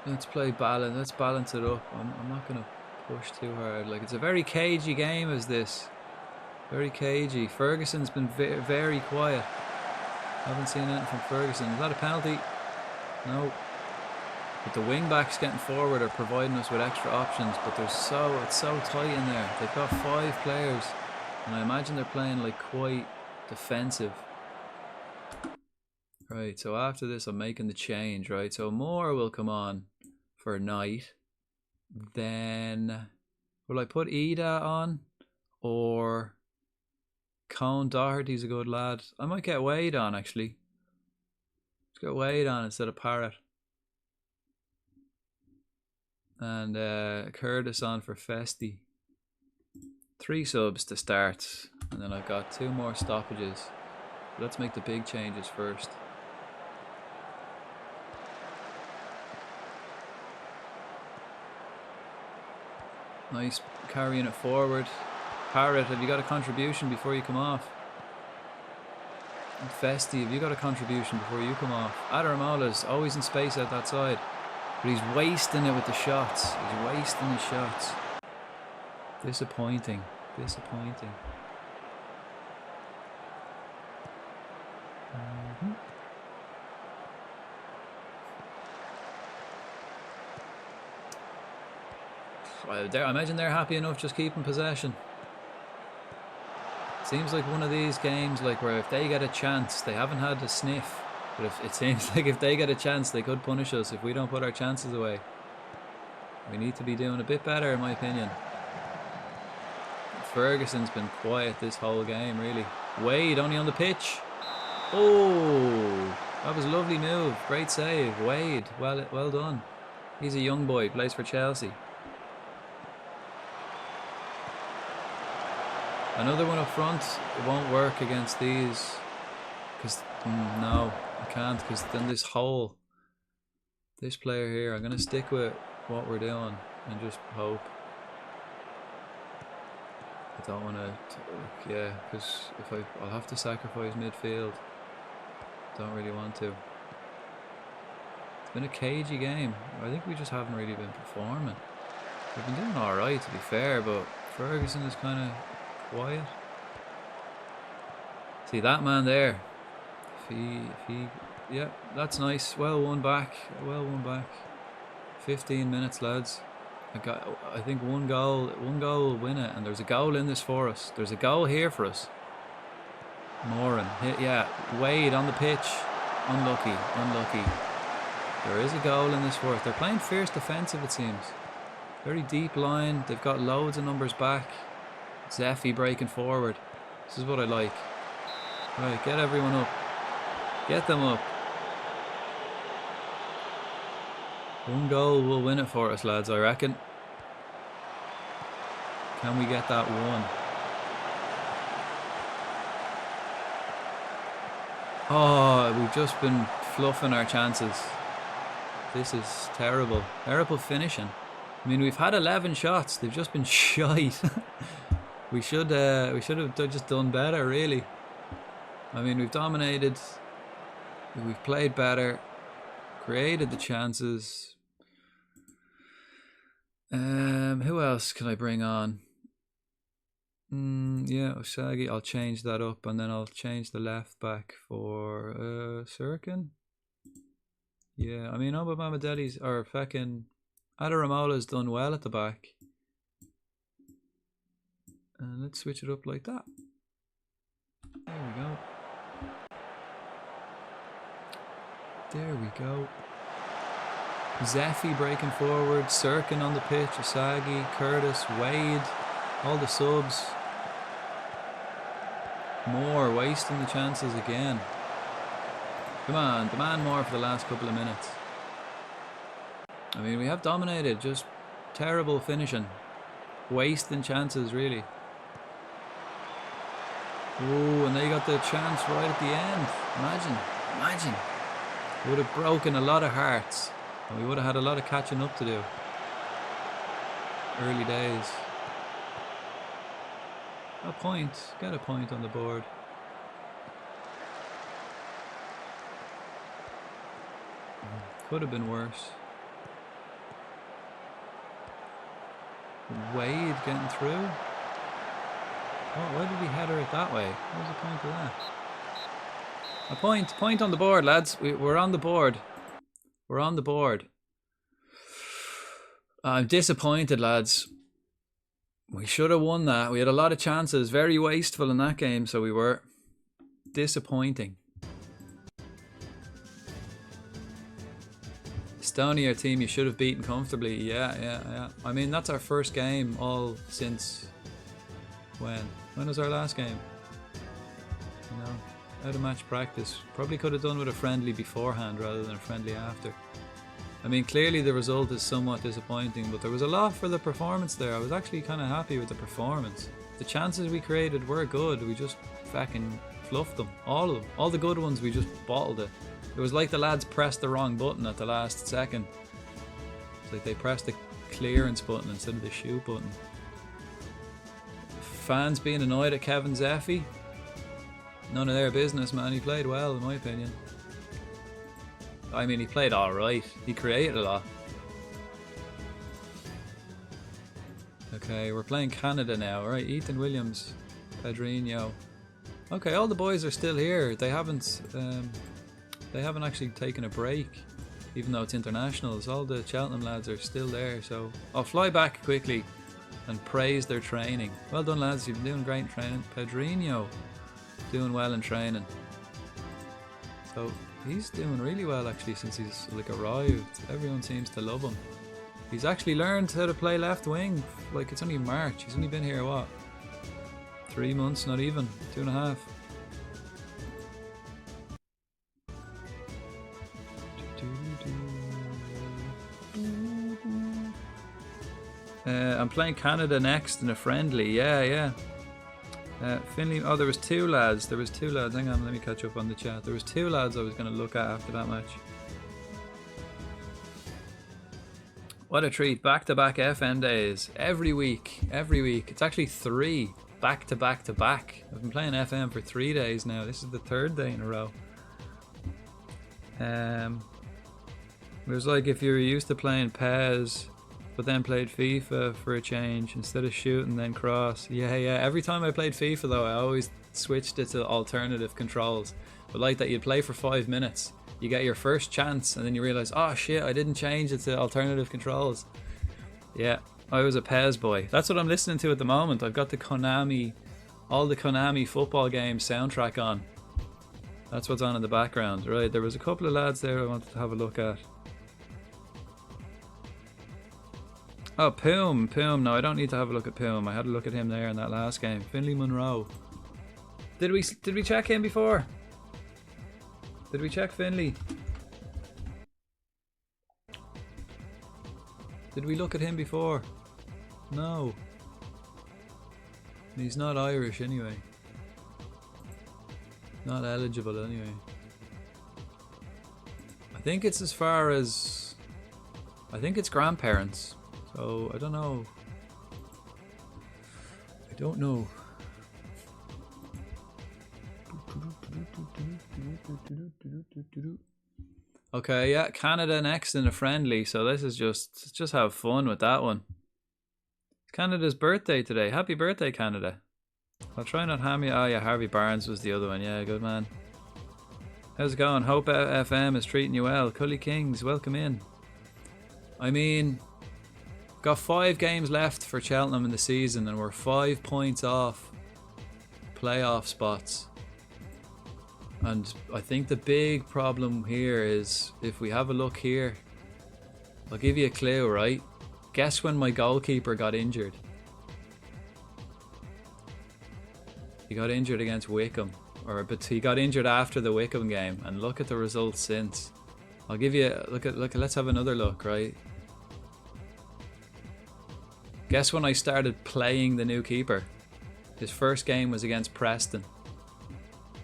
Let's balance it up. I'm not going to push too hard. Like, it's a very cagey game as this. Very cagey. Ferguson's been very quiet. Haven't seen anything from Ferguson. Is that a penalty? No. But the wing backs getting forward are providing us with extra options, but it's so tight in there. They've got 5 players, and I imagine they're playing like quite defensive. Right, so after this I'm making the change, right? So Moore will come on for Knight. Then will I put Ida on? Or Cone Doherty's a good lad. I might get Wade on actually. Let's get Wade on instead of Parrott. And Curtis on for Festy. 3 subs to start. And then I've got 2 more stoppages. Let's make the big changes first. Nice carrying it forward. Parrott, have you got a contribution before you come off? And Festy, have you got a contribution before you come off? Adaramola's always in space out that side. But he's wasting it with the shots. He's wasting his shots. Disappointing. Disappointing. I imagine they're happy enough just keeping possession. Seems like one of these games like where if they get a chance, they haven't had a sniff. But if it seems like if they get a chance, they could punish us if we don't put our chances away. We need to be doing a bit better, in my opinion. Ferguson's been quiet this whole game, really. Wade only on the pitch. Oh, that was a lovely move. Great save, Wade. Well done. He's a young boy, plays for Chelsea. Another one up front. It won't work against these. Because, no, I can't. Because then this player here, I'm going to stick with what we're doing and just hope. I don't want to, yeah, because if I'll have to sacrifice midfield. Don't really want to. It's been a cagey game. I think we just haven't really been performing. We've been doing alright, to be fair, but Ferguson is kind of quiet. See that man there? If he, yeah, that's nice. Well won back. Well won back. 15 minutes, lads. I think one goal will win it, and there's a goal in this for us. There's a goal here for us. Moran, yeah, Wade on the pitch. Unlucky. There is a goal in this for us. They're playing fierce defensive, it seems. Very deep line. They've got loads of numbers back. Zeffy breaking forward. This is what I like. Right, get everyone up. Get them up. One goal will win it for us, lads, I reckon. Can we get that one? Oh, we've just been fluffing our chances. This is terrible. Terrible finishing. I mean, we've had 11 shots. They've just been shite. we should have just done better, really. I mean, we've dominated. We've played better. Created the chances. Who else can I bring on? Yeah, Oshagi. I'll change that up, and then I'll change the left back for Sirkin. Yeah, I mean, Obamamadeli's or fucking Adaramola's done well at the back. And let's switch it up like that. There we go. There we go. Zeffy breaking forward, Sirkin on the pitch, Asagi, Curtis, Wade, all the subs. Moore wasting the chances again. Come on, demand more for the last couple of minutes. I mean, we have dominated, just terrible finishing. Wasting chances, really. Oh, and they got the chance right at the end. Imagine. Would have broken a lot of hearts. And we would have had a lot of catching up to do. Early days. A point. Get a point on the board. Could have been worse. Wade getting through. Oh, why did he header it that way? What was the point of that? A point on the board, lads. We're on the board. We're on the board. I'm disappointed, lads. We should have won that. We had a lot of chances. Very wasteful in that game, so we were. Disappointing. Estonia team you should have beaten comfortably. Yeah. I mean, that's our first game all since when? When was our last game? You know, out of match practice. Probably could have done with a friendly beforehand rather than a friendly after. I mean, clearly the result is somewhat disappointing, but there was a lot for the performance there. I was actually kind of happy with the performance. The chances we created were good. We just fucking fluffed them. All of them. All the good ones, we just bottled it. It was like the lads pressed the wrong button at the last second. It's like they pressed the clearance button instead of the shoot button. Fans being annoyed at Kevin Zeffy. None of their business, man. He played well, in my opinion. I mean, he played alright. He created a lot. Okay, we're playing Canada now. Alright, Ethan Williams, Pedrinho. Okay, all the boys are still here. They haven't actually taken a break, even though it's internationals. All the Cheltenham lads are still there, so I'll fly back quickly and praise their training. Well done, lads. You've been doing great in training. Pedrinho, doing well in training. So he's doing really well actually since he's like arrived. Everyone seems to love him. He's actually learned how to play left wing. Like, it's only March. He's only been here, what? 3 months, not even. 2.5. I'm playing Canada next in a friendly. Yeah. Finley. Oh, there was two lads. Hang on, let me catch up on the chat. There was two lads I was going to look at after that match. What a treat. Back-to-back FM days. Every week. It's actually 3 back-to-back-to-back. I've been playing FM for 3 days now. This is the 3rd day in a row. It was like if you were used to playing PES, but then played FIFA for a change instead of shooting then cross. Yeah. Every time I played FIFA though, I always switched it to alternative controls. But like that, you'd play for 5 minutes, you get your first chance, and then you realise, oh shit, I didn't change it to alternative controls. Yeah, I was a PES boy. That's what I'm listening to at the moment. I've got the Konami, all the Konami football games soundtrack on. That's what's on in the background. Right, there was a couple of lads there I wanted to have a look at. Oh, Poom. No, I don't need to have a look at Poom. I had a look at him there in that last game. Finley Munro. Did we check him before? Did we check Finley? Did we look at him before? No. He's not Irish anyway. Not eligible anyway. I think it's as far as... I think it's grandparents. So, I don't know. Okay, yeah, Canada next in a friendly. So this is just have fun with that one. It's Canada's birthday today. Happy birthday, Canada. I'll try not ham you. Oh yeah, Harvey Barnes was the other one. Yeah, good man. How's it going? Hope FM is treating you well. Cully Kings, welcome in. I mean, got 5 games left for Cheltenham in the season, and we're 5 points off playoff spots. And I think the big problem here is, if we have a look here, I'll give you a clue, right? Guess when my goalkeeper got injured. He got injured against Wickham, but he got injured after the Wickham game, and look at the results since. I'll give you look at let's have another look, right? Guess when I started playing the new keeper. His first game was against Preston.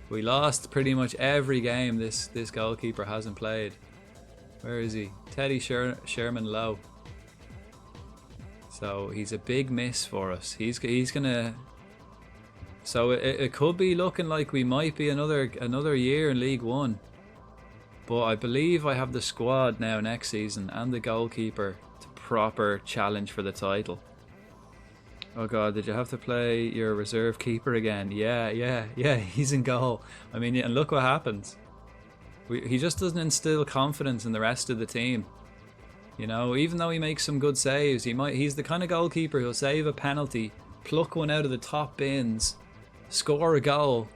We lost pretty much every game this goalkeeper hasn't played. Where is he? Teddy Sherman Lowe. So he's a big miss for us. He's gonna. So it could be looking like we might be another year in League One. But I believe I have the squad now next season and the goalkeeper to proper challenge for the title. Oh god, did you have to play your reserve keeper again? Yeah, he's in goal. I mean, and look what happens. He just doesn't instill confidence in the rest of the team. You know, even though he makes some good saves, he's the kind of goalkeeper who'll save a penalty, pluck one out of the top bins, score a goal,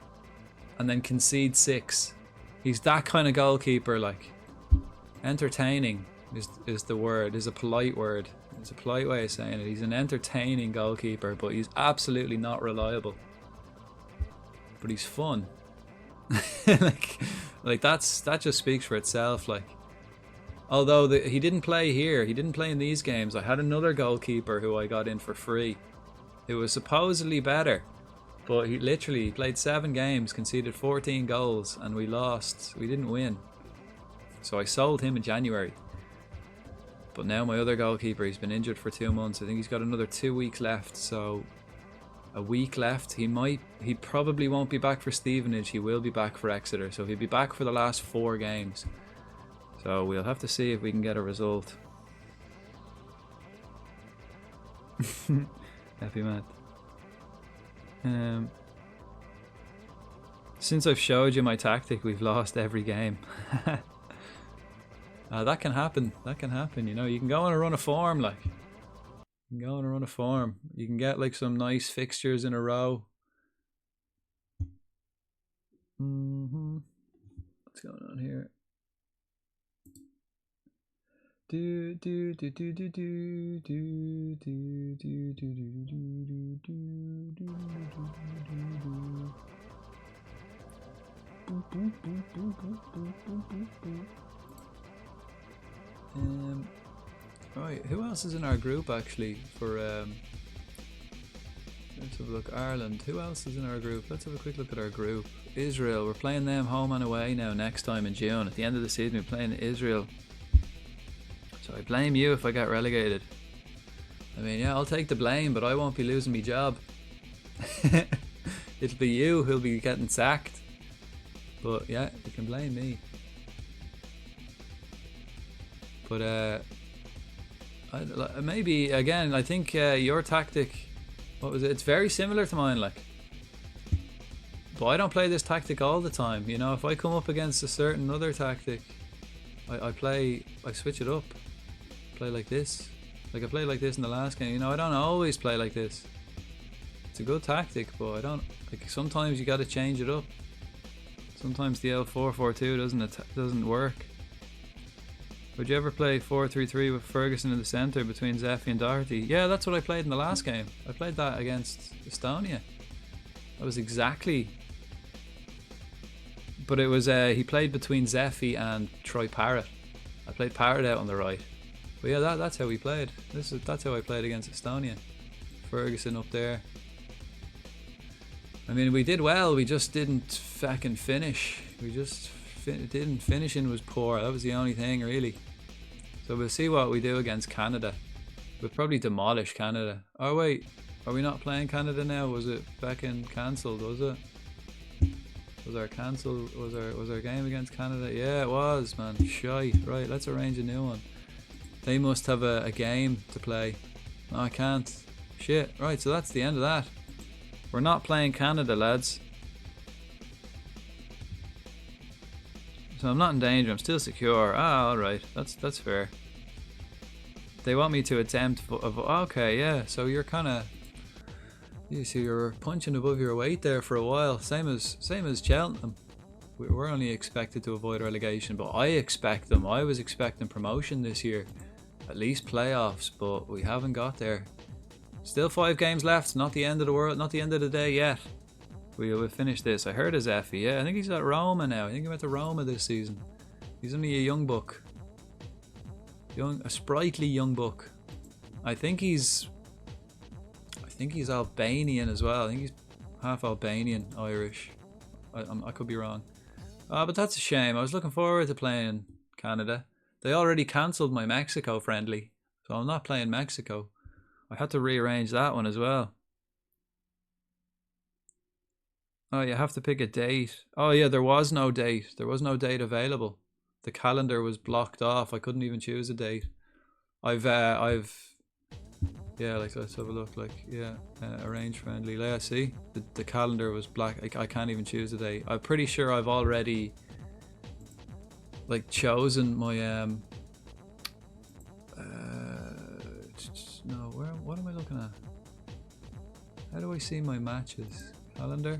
and then concede 6. He's that kind of goalkeeper, like, entertaining. is the word, is a polite word. It's a polite way of saying it. He's an entertaining goalkeeper, but he's absolutely not reliable. But he's fun. like that just speaks for itself. Like, although he didn't play here, he didn't play in these games. I had another goalkeeper who I got in for free. It was supposedly better, but he literally played 7 games, conceded 14 goals, and we lost. We didn't win. So I sold him in January. But now my other goalkeeper, he's been injured for 2 months. I think he's got another 2 weeks left. So a week left. He probably won't be back for Stevenage. He will be back for Exeter. So he'll be back for the last 4 games. So we'll have to see if we can get a result. Happy man. Since I've showed you my tactic, we've lost every game. That can happen. That can happen. You know, you can go on a run of form, like. You can go on a run of form. You can get like some nice fixtures in a row. What's going on here? Do do do do do do do do do do do do do. Right, who else is in our group actually for let's have a look. Ireland. Who else is in our group? Let's have a quick look at our group. Israel, we're playing them home and away now next time in June. At the end of the season we're playing Israel. So I blame you if I get relegated. I mean, yeah, I'll take the blame, but I won't be losing my job. It'll be you who'll be getting sacked. But yeah, you can blame me. But maybe again, I think your tactic, what was it? It's very similar to mine, like. But I don't play this tactic all the time. You know, if I come up against a certain other tactic, I switch it up. Play like this. Like I played like this in the last game. You know, I don't always play like this. It's a good tactic, but I don't like. Sometimes you got to change it up. Sometimes the L4-4-2 doesn't work. Would you ever play 4-3-3 with Ferguson in the centre between Zeffy and Doherty? Yeah, that's what I played in the last game. I played that against Estonia. That was exactly. But it was he played between Zeffy and Troy Parrott. I played Parrott out on the right. But yeah, that's how we played. That's how I played against Estonia. Ferguson up there. I mean, we did well. We just didn't fucking finish. We just didn't. Finishing was poor. That was the only thing, really. So we'll see what we do against Canada. We'll probably demolish Canada. Oh wait, are we not playing Canada now? Was it fucking cancelled? Was it? Was our game against Canada? Yeah, it was, man. Shite. Right, let's arrange a new one. They must have a game to play. No, I can't. Shit. Right, so that's the end of that. We're not playing Canada, lads. So I'm not in danger. I'm still secure. Ah, all right. That's fair. They want me to attempt. Okay, yeah. So you're kind of. So you're punching above your weight there for a while. Same as Cheltenham. We're only expected to avoid relegation, but I expect them. I was expecting promotion this year, at least playoffs, but we haven't got there. Still 5 games left. Not the end of the world. Not the end of the day yet. We'll finish this. I heard his Effie. Yeah, I think he's at Roma now. I think he went to Roma this season. He's only a young buck. A sprightly young buck. I think he's Albanian as well. I think he's half Albanian, Irish. I could be wrong. But that's a shame. I was looking forward to playing Canada. They already cancelled my Mexico friendly, so I'm not playing Mexico. I had to rearrange that one as well. Oh, you have to pick a date. Oh yeah, there was no date. There was no date available. The calendar was blocked off. I couldn't even choose a date. Yeah, like, let's have a look. Like, yeah, arrange friendly. Yeah, see, the calendar was black. I can't even choose a date. I'm pretty sure I've already like chosen my no. What am I looking at? How do I see my matches? Calendar.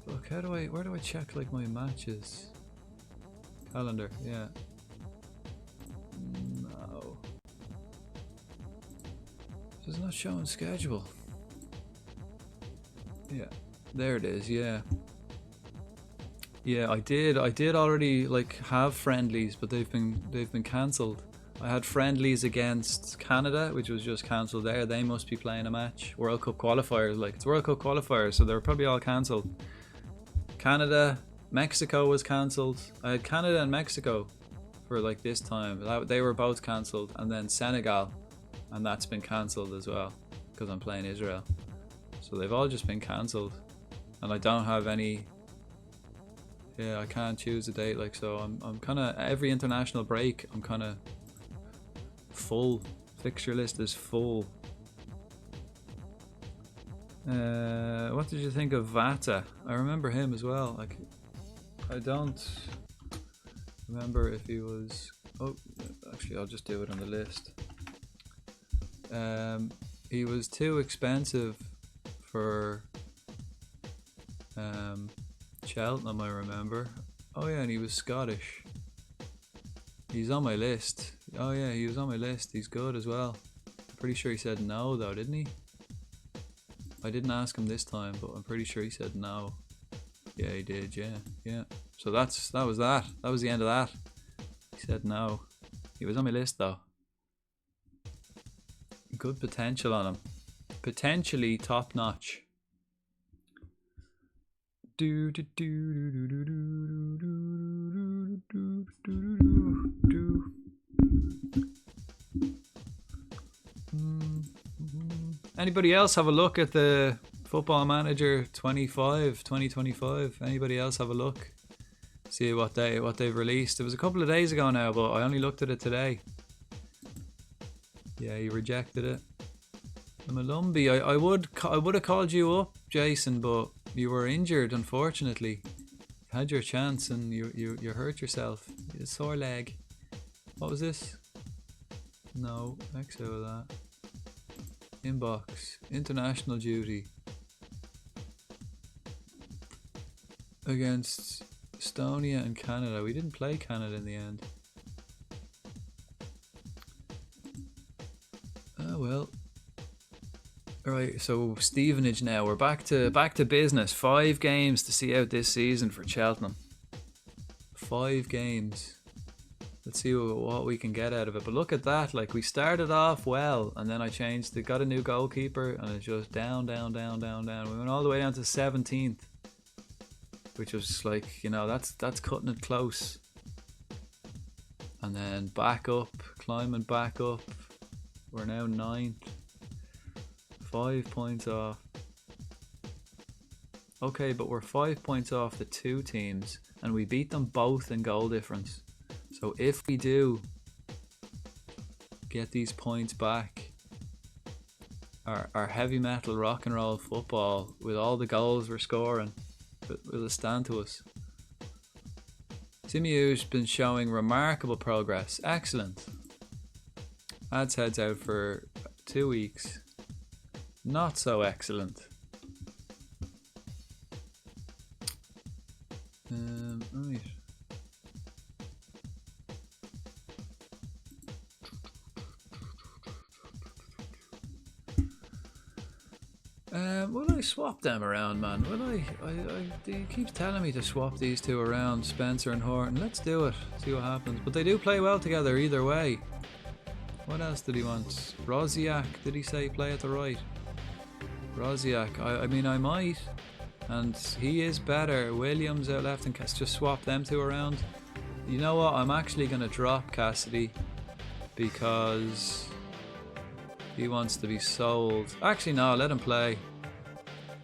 Look, where do I check like my matches? calendar, yeah. No. It's not showing schedule. Yeah, there it is, yeah. Yeah, I did already like have friendlies, but they've been cancelled. I had friendlies against Canada, which was just cancelled there. They must be playing a match. World Cup qualifiers, like it's World Cup qualifiers, so they were probably all cancelled. Canada, Mexico was cancelled. I had Canada and Mexico for like this time. They were both cancelled, and then Senegal, and that's been cancelled as well because I'm playing Israel. So they've all just been cancelled, and I don't have any. Yeah, I can't choose a date, like, so I'm kind of every international break I'm kind of full. Fixture list is full. What did you think of Vata? I remember him as well. Like, I don't remember if he was. Oh, actually, I'll just do it on the list. He was too expensive for Cheltenham, I remember. Oh yeah, and he was Scottish. He's on my list. Oh yeah, he was on my list. He's good as well. I'm pretty sure he said no though, didn't he? I didn't ask him this time, but I'm pretty sure he said no. Yeah, he did. Yeah. So that was that. That was the end of that. He said no. He was on my list though. Good potential on him. Potentially top notch. Anybody else have a look at the Football Manager 2025? Anybody else have a look? See what they've released. It was a couple of days ago now, but I only looked at it today. Yeah, he rejected it. The Malumbi, I would have called you up, Jason, but you were injured, unfortunately. You had your chance and you hurt yourself. You had a sore leg. What was this? No, exit of that. Inbox. International duty. Against Estonia and Canada. We didn't play Canada in the end. Oh well. Right, so Stevenage now. We're back to business. 5 games to see out this season for Cheltenham. 5 games. Let's see what we can get out of it. But look at that, like we started off well, and then I changed. Got a new goalkeeper, and it's just down. We went all the way down to 17th, which was like, you know, that's cutting it close. And then back up, climbing back up. We're now 9th. 5 points off. Okay, but we're 5 points off the 2 teams, and we beat them both in goal difference. So if we do get these points back, our heavy metal rock and roll football with all the goals we're scoring will stand to us. Simu's been showing remarkable progress. Excellent. Ad's heads out for 2 weeks. Not so excellent. Right. Will I swap them around, man? Will I? He keeps telling me to swap these 2 around, Spencer and Horton. Let's do it. See what happens. But they do play well together either way. What else did he want? Roziak, did he say play at the right? Roziak, I mean I might, and he is better. Williams out left, and just swap them 2 around. You know what? I'm actually going to drop Cassidy because he wants to be sold. Actually, no, let him play.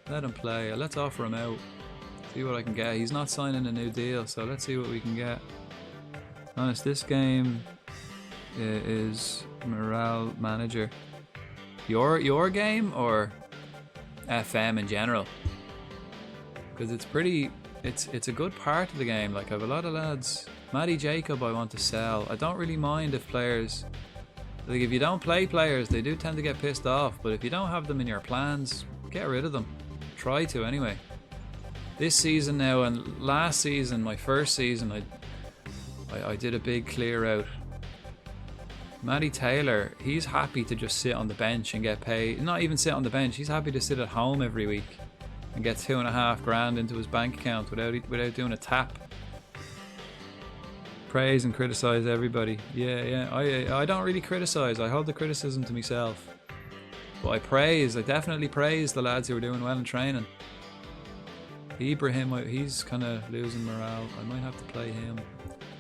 Let him play. Let's offer him out. See what I can get. He's not signing a new deal, so let's see what we can get. Honest, this game is morale manager. Your game or FM in general? Because it's a good part of the game. Like I have a lot of lads. Matty Jacob I want to sell. I don't really mind if players, like if you don't play players, they do tend to get pissed off, but if you don't have them in your plans, get rid of them. Try to anyway. This season now and last season, my first season, I did a big clear out. Matty Taylor, he's happy to just sit on the bench and get paid. Not even sit on the bench, he's happy to sit at home every week and get 2.5 grand into his bank account without doing a tap. Praise and criticize everybody. Yeah. I don't really criticize. I hold the criticism to myself. But I definitely praise the lads who are doing well in training. Ibrahim, he's kind of losing morale. I might have to play him.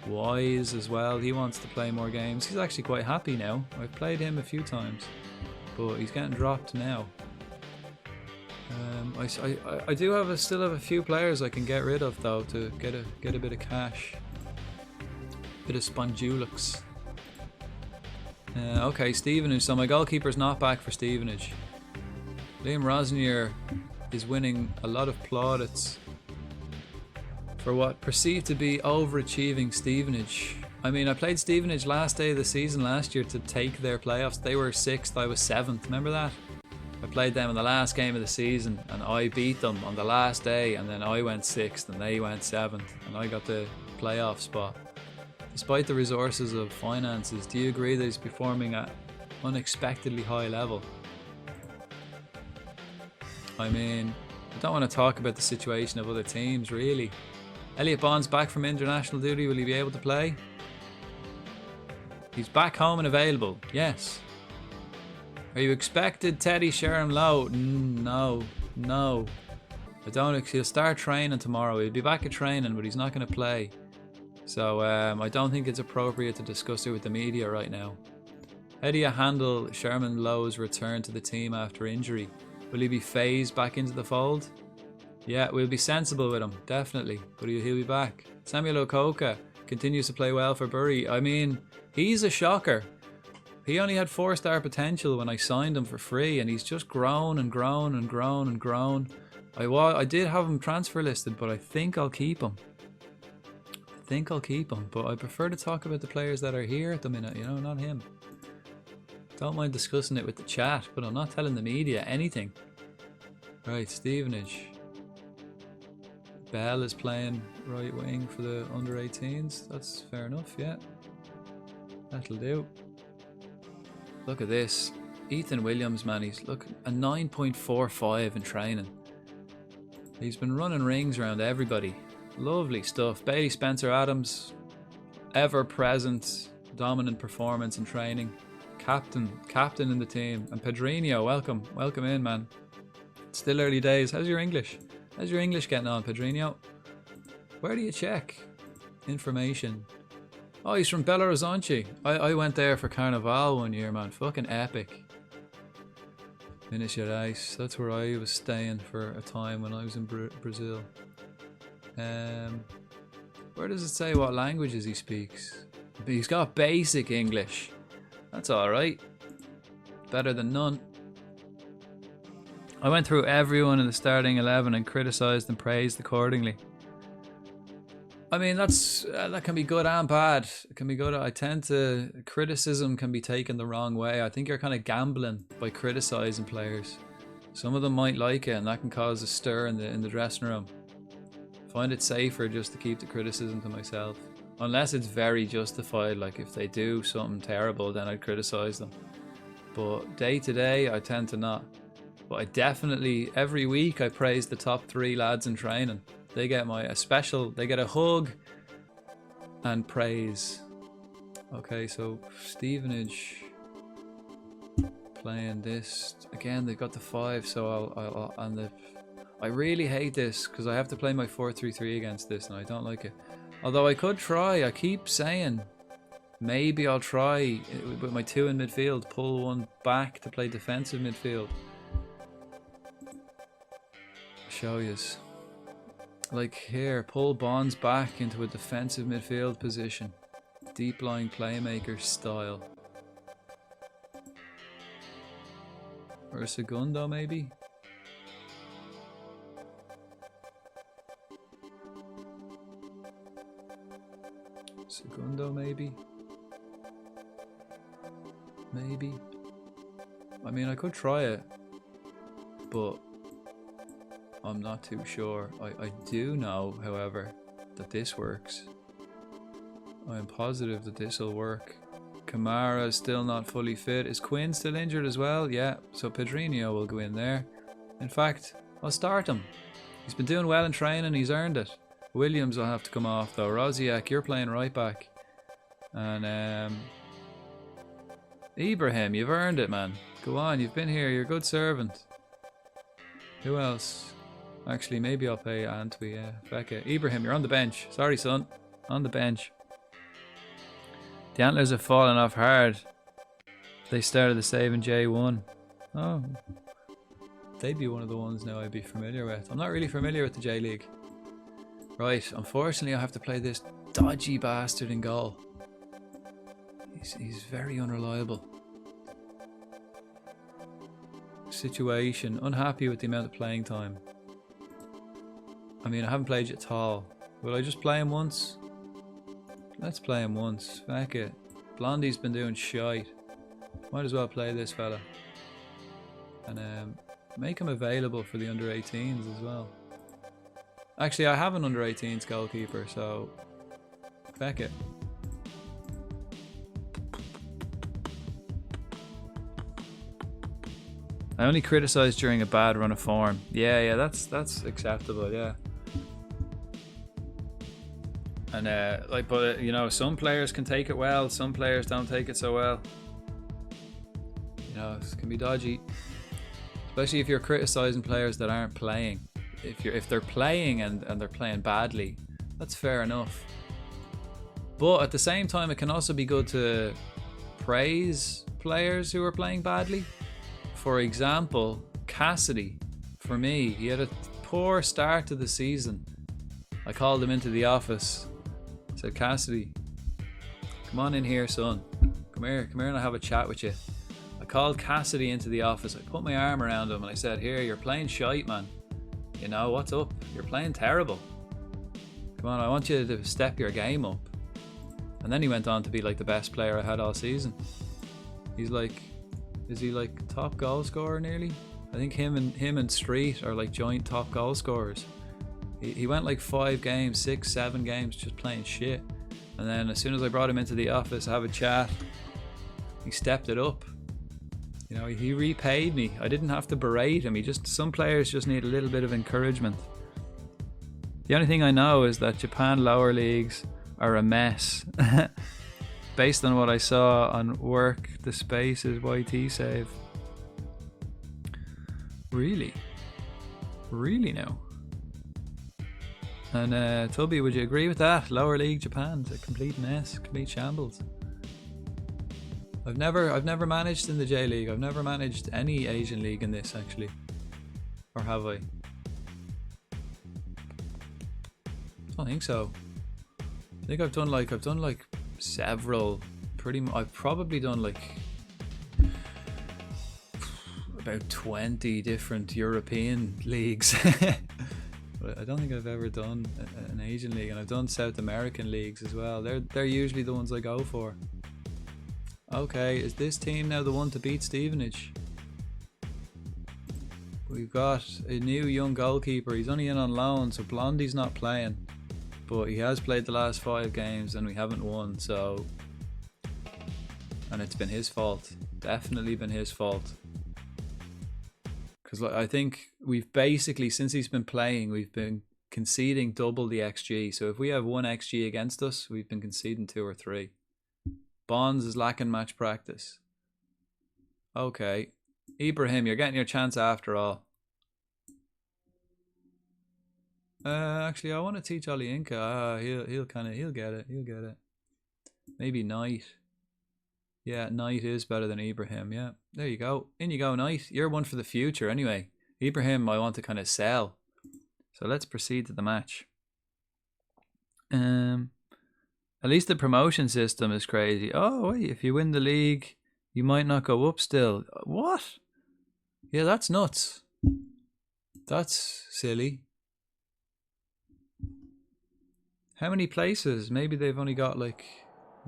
Wise as well, he wants to play more games. He's actually quite happy now. I've played him a few times, but he's getting dropped now. I do still have a few players I can get rid of though to get a bit of cash, bit of spondulux. Okay, Stevenage. So my goalkeeper's not back for Stevenage. Liam Rosnier is winning a lot of plaudits for what perceived to be overachieving Stevenage. I mean, I played Stevenage last day of the season last year to take their playoffs. They were 6th, I was 7th. Remember that? I played them in the last game of the season and I beat them on the last day, and then I went 6th and they went 7th and I got the playoff spot. Despite the resources of finances, do you agree that he's performing at unexpectedly high level? I mean, I don't want to talk about the situation of other teams really. Elliot Bond's back from international duty. Will he be able to play? He's back home and available. Yes. Are you expected Teddy Sheringham Lowe? No. I don't. He'll start training tomorrow. He'll be back at training, but he's not going to play. So I don't think it's appropriate to discuss it with the media right now. How do you handle Sherman Lowe's return to the team after injury? Will he be phased back into the fold? Yeah, we'll be sensible with him, definitely, but he'll be back. Samuel Okoka continues to play well for Bury. I mean, he's a shocker. He only had 4-star potential when I signed him for free, and he's just grown and grown and grown and grown. I did have him transfer listed, but I think I'll keep him. But I prefer to talk about the players that are here at the minute, you know, not him. Don't mind discussing it with the chat, but I'm not telling the media anything. Right, Stevenage. Bell is playing right wing for the under 18s. That's fair enough, yeah. That'll do. Look at this. Ethan Williams, man, he's a 9.45 in training. He's been running rings around everybody. Lovely stuff. Bailey Spencer-Adams, ever present, dominant performance in training. Captain in the team. And Pedrinho, welcome in, man. It's still early days. How's your English getting on, Pedrinho? Where do you check information? Oh, he's from Belo Horizonte. I went there for Carnival one year, man. Fucking epic. Minas Gerais. That's where I was staying for a time when I was in Brazil. Where does it say what languages he speaks? He's got basic English. That's alright. Better than none. I went through everyone in the starting 11 and criticised and praised accordingly. I mean, that can be good and bad. It can be good. Criticism can be taken the wrong way. I think you're kind of gambling by criticising players. Some of them might like it, and that can cause a stir in the dressing room. Find it safer just to keep the criticism to myself. Unless it's very justified, like if they do something terrible, then I'd criticise them. But day to day, I tend to not. But I definitely, every week, I praise the top 3 lads in training. They get they get a hug and praise. Okay, so Stevenage playing this again. They've got the 5, so I really hate this because I have to play my 4-3-3 against this, and I don't like it. Although I could try. I keep saying maybe I'll try with my 2 in midfield, pull one back to play defensive midfield. Show yous. Like here, pull Bonds back into a defensive midfield position. Deep line playmaker style. Or a Segundo maybe? Segundo maybe? Maybe? I mean, I could try it, but I'm not too sure. I do know, however, that this works. I'm positive that this will work. Kamara is still not fully fit. Is Quinn still injured as well? Yeah, so Pedrinho will go in there. In fact, I'll start him. He's been doing well in training, he's earned it. Williams will have to come off though. Rosiak, you're playing right back. And Ibrahim, you've earned it, man. Go on, you've been here, you're a good servant. Who else? Actually, maybe I'll play Antwi, yeah. Becca. Ibrahim, you're on the bench. Sorry, son. On the bench. The Antlers have fallen off hard. They started the save in J1. Oh. They'd be one of the ones now I'd be familiar with. I'm not really familiar with the J League. Right, unfortunately I have to play this dodgy bastard in goal. He's very unreliable. Situation. Unhappy with the amount of playing time. I mean, I haven't played you at all. Will I just play him once? Let's play him once. Fuck it. Blondie's been doing shite. Might as well play this fella. And make him available for the under 18s as well. Actually, I have an under 18s goalkeeper, so fuck it. I only criticise during a bad run of form. Yeah, that's acceptable. Yeah. And but you know, some players can take it well, some players don't take it so well. You know, it can be dodgy, especially if you're criticising players that aren't playing. If they're playing and they're playing badly, that's fair enough. But at the same time, it can also be good to praise players who are playing badly. For example, Cassidy, for me, he had a poor start to the season. I called him into the office. I said, Cassidy, come on in here, son. Come here and I'll have a chat with you. I called Cassidy into the office. I put my arm around him and I said, here, you're playing shite, man. You know, what's up? You're playing terrible. Come on, I want you to step your game up. And then he went on to be like the best player I had all season. He's like, is he like top goal scorer nearly? I think him and Street are like joint top goal scorers. He went like 5 games, 6, 7 games just playing shit. And then as soon as I brought him into the office to have a chat, he stepped it up. You know, he repaid me. I didn't have to berate him. Some players just need a little bit of encouragement. The only thing I know is that Japan lower leagues are a mess. Based on what I saw on Work the Space's YT save. Really? Really now? And Tubby, would you agree with that? Lower league Japan's a complete mess, complete shambles. I've never managed in the J League. I've never managed any Asian league in this actually. Or have I? I don't think so. I think I've done like several I've probably done like about 20 different European leagues. But I don't think I've ever done an Asian league, and I've done South American leagues as well. They're usually the ones I go for. Okay, is this team now the one to beat Stevenage? We've got a new young goalkeeper. He's only in on loan, so Blondie's not playing. But he has played the last 5 games and we haven't won, so... And it's been his fault. Definitely been his fault. Because I think we've basically, since he's been playing, we've been conceding double the XG. So if we have 1 XG against us, we've been conceding 2 or 3. Bonds is lacking match practice. Okay. Ibrahim, you're getting your chance after all. Actually, I want to teach Olayinka. He'll get it. Maybe Knight. Yeah, Knight is better than Ibrahim. Yeah, there you go. In you go, Knight. You're one for the future anyway. Ibrahim, I want to kind of sell. So let's proceed to the match. At least the promotion system is crazy. Oh, wait, if you win the league, you might not go up still. What? Yeah, that's nuts. That's silly. How many places? Maybe they've only got like,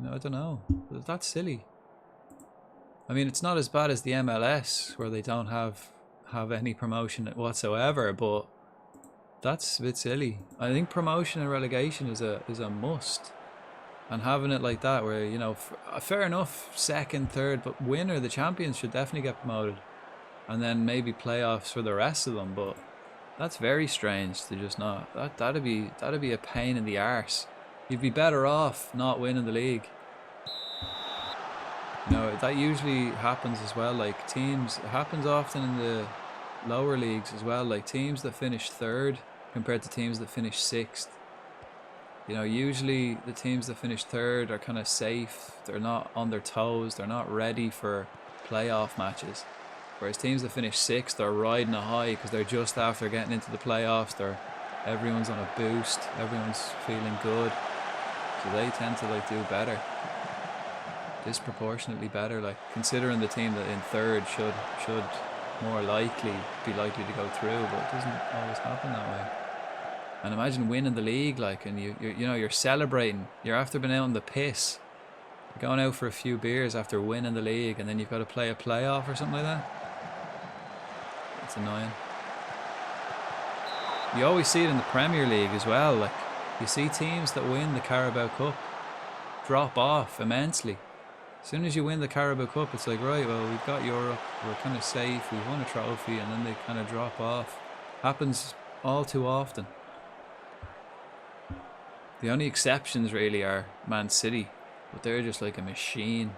I don't know. That's silly. I mean, it's not as bad as the MLS where they don't have any promotion whatsoever, but that's a bit silly. I think promotion and relegation is a must. And having it like that, where, you know, fair enough, second, third, but winner, the champions should definitely get promoted. And then maybe playoffs for the rest of them, but that's very strange to just not. That'd be a pain in the arse. You'd be better off not winning the league. You know, that usually happens as well. Like teams, it happens often in the lower leagues as well. Like teams that finish third compared to teams that finish sixth. You know, usually the teams that finish third are kind of safe. They're not on their toes. They're not ready for playoff matches. Whereas teams that finish sixth are riding a high because they're just after getting into the playoffs. Everyone's on a boost. Everyone's feeling good. So they tend to like do better. Disproportionately better. Like considering the team that in third should more likely be likely to go through, but it doesn't always happen that way. And imagine winning the league, like, and you're celebrating. You're after being out on the piss, you're going out for a few beers after winning the league, and then you've got to play a playoff or something like that. It's annoying. You always see it in the Premier League as well. Like you see teams that win the Carabao Cup drop off immensely. As soon as you win the Carabao Cup, it's like, right, well, we've got Europe, we're kind of safe, we've won a trophy, and then they kind of drop off. Happens all too often. The only exceptions really are Man City, but they're just like a machine.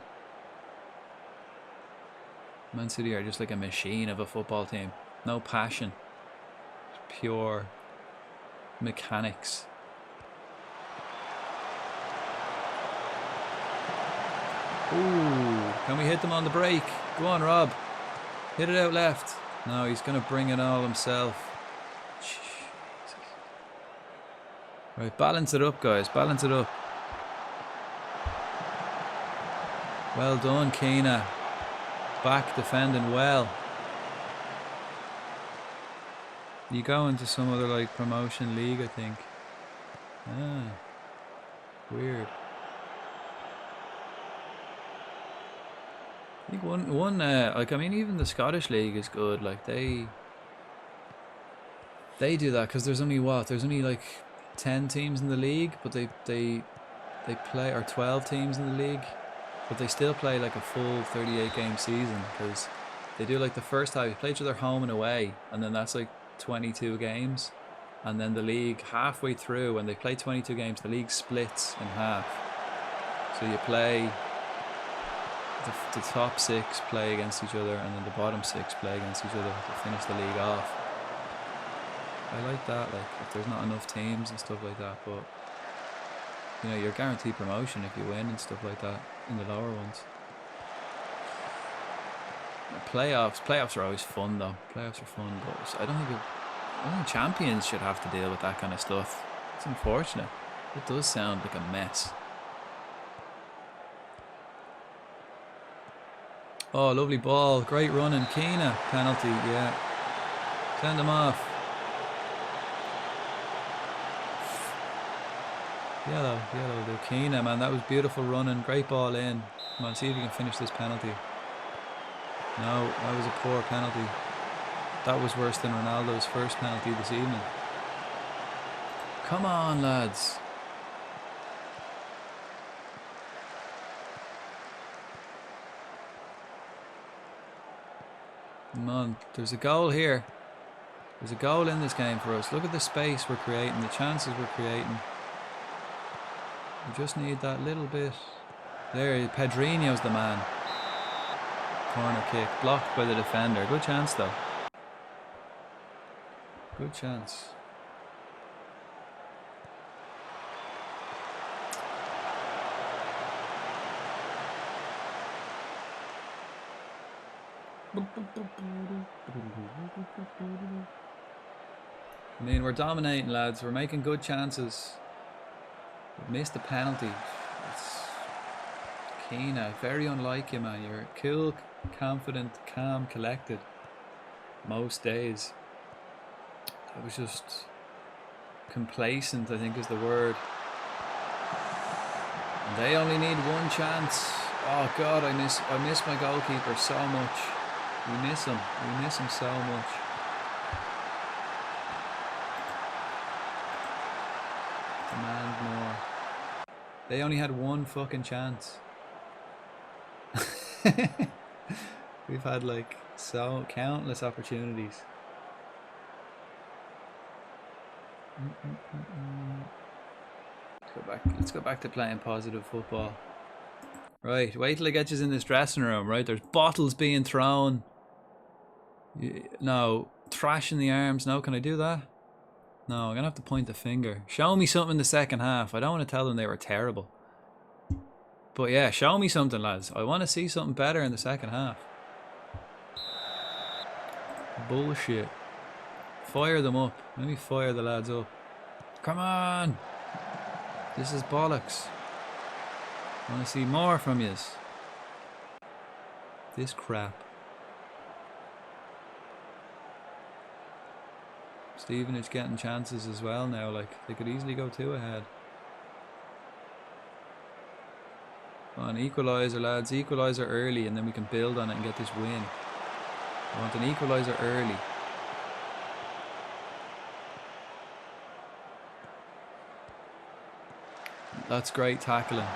Man City are just like a machine of a football team. No passion. Just pure mechanics. Ooh, can we hit them on the break? Go on, Rob. Hit it out left. No, he's going to bring it all himself. Right, balance it up, guys. Balance it up. Well done, Keena. Back defending well. You go into some other like promotion league, I think. Ah, weird. I think one like, I mean, even the Scottish league is good. Like they do that because there's only like 10 teams in the league, but they play, or 12 teams in the league, but they still play like a full 38 game season because they do like the first half, you play each other home and away, and then that's like 22 games, and then the league halfway through, when they play 22 games, the league splits in half. So you play the top 6 play against each other, and then the bottom 6 play against each other to finish the league off. I like that, like if there's not enough teams and stuff like that, but you know, you're guaranteed promotion if you win and stuff like that in the lower ones. Playoffs are always fun though. Playoffs are fun, but I don't think champions should have to deal with that kind of stuff. It's unfortunate. It does sound like a mess. Oh, lovely ball, great running. Keena, penalty, yeah. Send him off. Yellow, the Keena, man, that was beautiful running, great ball in. Come on, see if you can finish this penalty. No, that was a poor penalty. That was worse than Ronaldo's first penalty this evening. Come on, lads. Come on, there's a goal here. There's a goal in this game for us. Look at the space we're creating, the chances we're creating. We just need that little bit. There, Pedrinho's the man. Corner kick, blocked by the defender. Good chance though. Good chance. I mean, we're dominating, lads. We're making good chances. We missed the penalty. It's Keena, very unlike you, man. You're cool, confident, calm, collected most days. That was just complacent, I think is the word. And they only need one chance. Oh God, I miss my goalkeeper so much. We miss him so much. Demand more. They only had one fucking chance. We've had like so countless opportunities. Let's go back to playing positive football. Right, wait till I get you in this dressing room, right? There's bottles being thrown. No, thrashing the arms. No, can I do that? No, I'm gonna have to point the finger. Show me something in the second half. I don't want to tell them they were terrible. But yeah, show me something, lads. I want to see something better in the second half. Bullshit. Fire them up. Let me fire the lads up. Come on! This is bollocks. I want to see more from yous. This crap. Stevenage getting chances as well now. Like, they could easily go 2 ahead. An equaliser, lads. Equaliser early, and then we can build on it and get this win. I want an equaliser early. That's great tackling.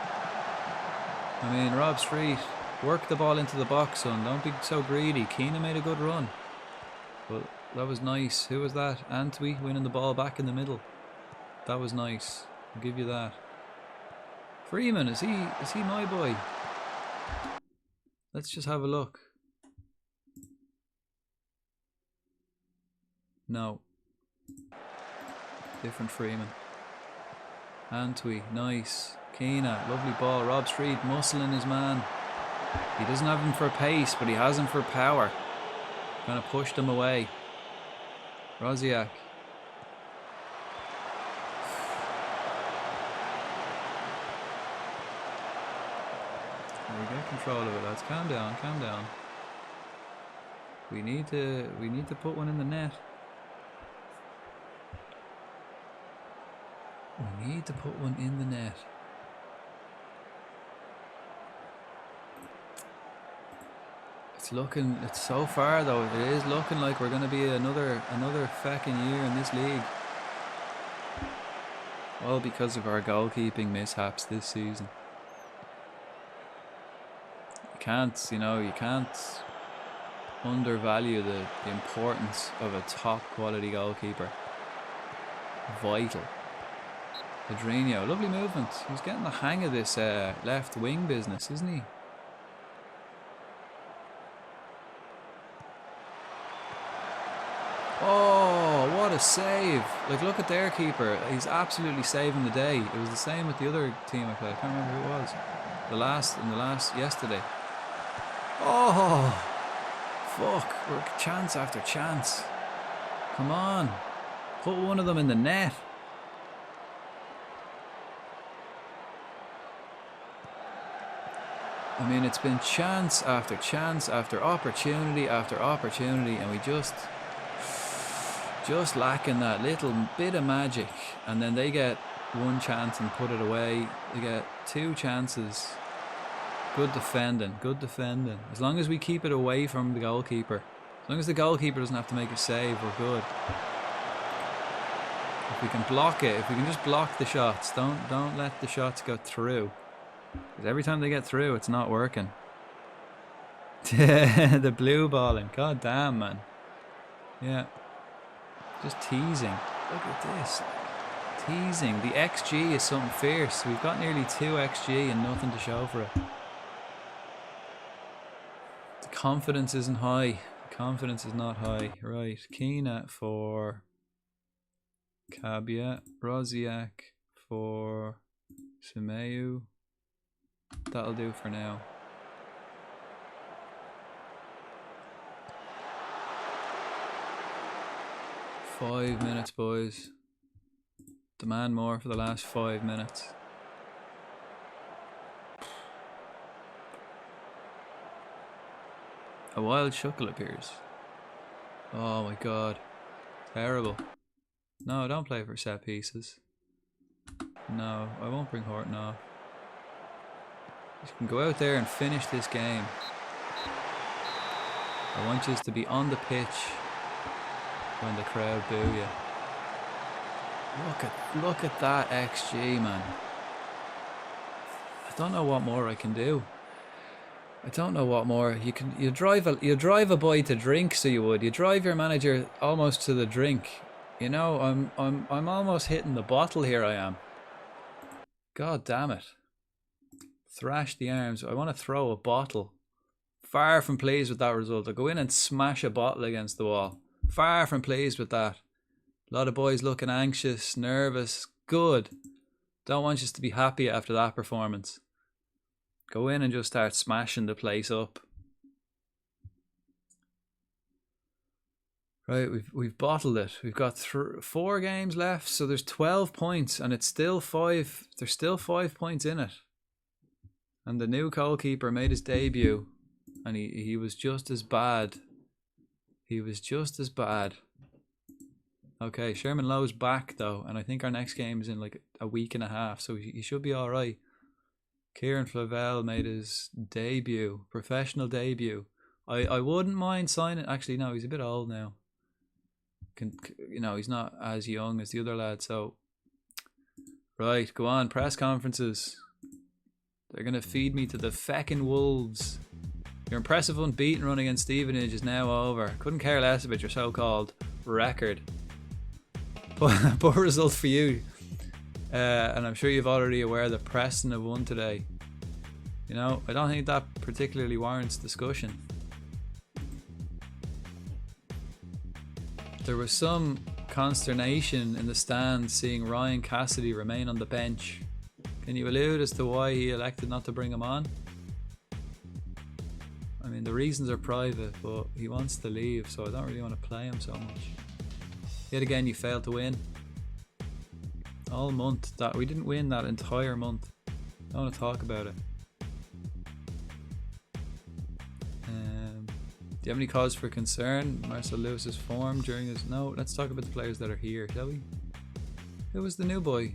I mean, Rob Street, work the ball into the box, son. Don't be so greedy. Keena made a good run. But that was nice. Who was that? Antwi winning the ball back in the middle. That was nice. I'll give you that. Freeman, is he my boy? Let's just have a look. No. Different Freeman. Antwi, nice. Keena, lovely ball. Rob Street, muscling his man. He doesn't have him for pace, but he has him for power. Kind of pushed him away. Rosiak. We get control of it, lads. Calm down, calm down. We need to put one in the net. We need to put one in the net. It's so far though, it is looking like we're going to be another fucking year in this league. All because of our goalkeeping mishaps this season. You can't undervalue the importance of a top quality goalkeeper. Vital. Pedrinho, lovely movement. He's getting the hang of this left wing business, isn't he? Oh, what a save. Like, look at their keeper. He's absolutely saving the day. It was the same with the other team I played. I can't remember who it was. Yesterday. Oh, fuck. We're chance after chance. Come on. Put one of them in the net. I mean, it's been chance after chance after opportunity, and we just lacking that little bit of magic. And then they get one chance and put it away. They get 2 chances. Good defending, good defending. As long as we keep it away from the goalkeeper, as long as the goalkeeper doesn't have to make a save, we're good. If we can block it, if we can just block the shots, don't let the shots go through. Because every time they get through, it's not working. The blue balling. God damn, man. Yeah. Just teasing. Look at this. Teasing. The XG is something fierce. We've got nearly 2 XG and nothing to show for it. The confidence isn't high. The confidence is not high. Right. Keena for Kabia. Rosiak for Simeu. That'll do for now. Five minutes, boys. Demand more for the last 5 minutes. A wild chuckle appears. Oh my god. Terrible. No, don't play for set pieces. No, I won't bring Horton off. You can go out there and finish this game. I want you to be on the pitch when the crowd boo you. Look at that XG, man. I don't know what more I can do. I don't know what more you drive a boy to drink, so you would. You drive your manager almost to the drink. You know, I'm almost hitting the bottle here. I am. God damn it. Thrash the arms. I want to throw a bottle. Far from pleased with that result. I'll go in and smash a bottle against the wall. Far from pleased with that. A lot of boys looking anxious, nervous. Good. Don't want you to be happy after that performance. Go in and just start smashing the place up. Right, we've bottled it. We've got 4 games left, so there's 12 points, and it's still 5. There's still 5 points in it. And the new goalkeeper made his debut, and he was just as bad. He was just as bad. Okay, Sherman Lowe's back though, and I think our next game is in like a week and a half, so he should be all right. Kieran Flavel made his debut, professional debut. I wouldn't mind signing. Actually, no, he's a bit old now. He's not as young as the other lad. So, right, go on. Press conferences. They're gonna feed me to the feckin' wolves. Your impressive unbeaten run against Stevenage is now over. Couldn't care less about your so-called record. Poor result for you. And I'm sure you've already aware that Preston have won today. You know, I don't think that particularly warrants discussion. There was some consternation in the stands seeing Ryan Cassidy remain on the bench. Can you allude as to why he elected not to bring him on? I mean, the reasons are private, but he wants to leave, so I don't really want to play him so much. Yet again, you failed to win. All month. That we didn't win that entire month. I don't want to talk about it. Do you have any cause for concern? Marcel Lewis's form during his... No, let's talk about the players that are here, shall we? Who was the new boy?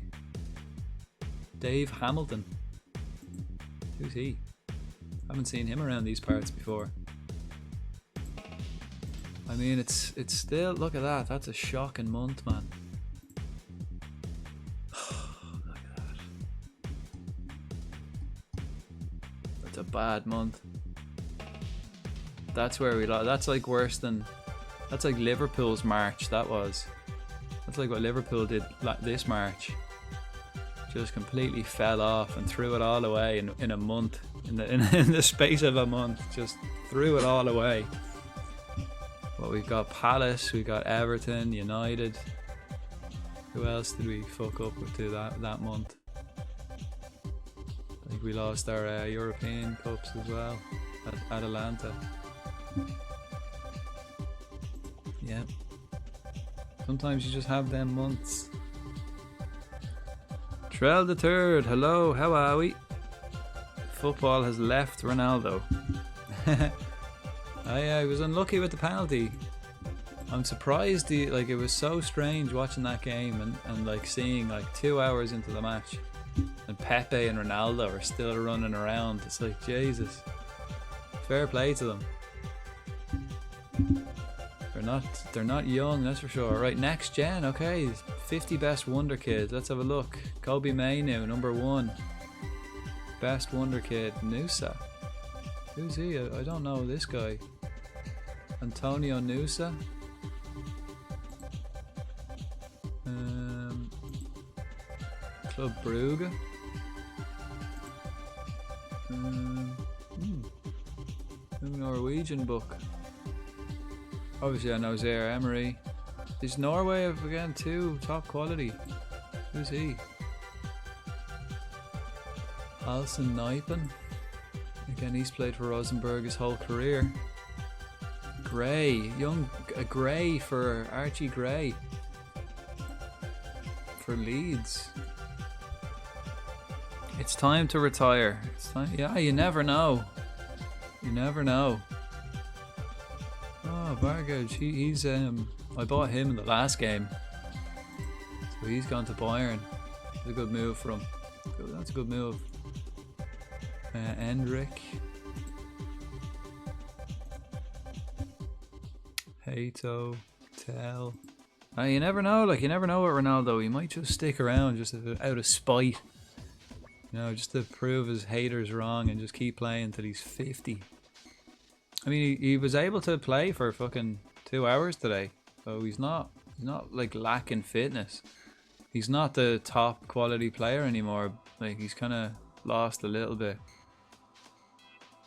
Dave Hamilton. Who's he? Haven't seen him around these parts before. I mean, it's still... Look at that. That's a shocking month, man. Look at that. That's a bad month. That's where we lost. That's like worse than... That's like Liverpool's March, that was. That's like what Liverpool did this March. Just completely fell off and threw it all away in a month. In the space of a month. Just threw it all away. Well, we've got Palace, we got Everton, United. Who else did we fuck up with that month? I think we lost our European Cups as well. At Atalanta. Yeah. Sometimes you just have them months. Trell the Third, hello, how are we? Football has left Ronaldo. I was unlucky with the penalty. I'm surprised it was so strange watching that game and like seeing like 2 hours into the match and Pepe and Ronaldo are still running around. It's like, Jesus. Fair play to them. They're not young, that's for sure. Right, next gen, okay. 50 best wonder kids. Let's have a look. Kobe Mainu, number 1. Best wonder kid, Nusa. Who's he? I don't know this guy. Antonio Nusa. Club Brugge. Norwegian book. Obviously I know Zaire Emery. Is Norway again too top quality? Who's he? Alson Nijpen. Again, he's played for Rosenborg his whole career. Gray, Gray for Archie Gray for Leeds. It's time to retire. It's time. Yeah, you never know. You never know. Oh, Bargage, he's I bought him in the last game, so he's gone to Bayern. It's a good move for him. That's a good move. Endrick. Hato, Tell. You never know. Like, you never know with Ronaldo. He might just stick around just out of spite. You know, just to prove his haters wrong and just keep playing till he's 50. I mean, he was able to play for fucking 2 hours today, so he's not like lacking fitness. He's not the top quality player anymore. Like, he's kind of lost a little bit,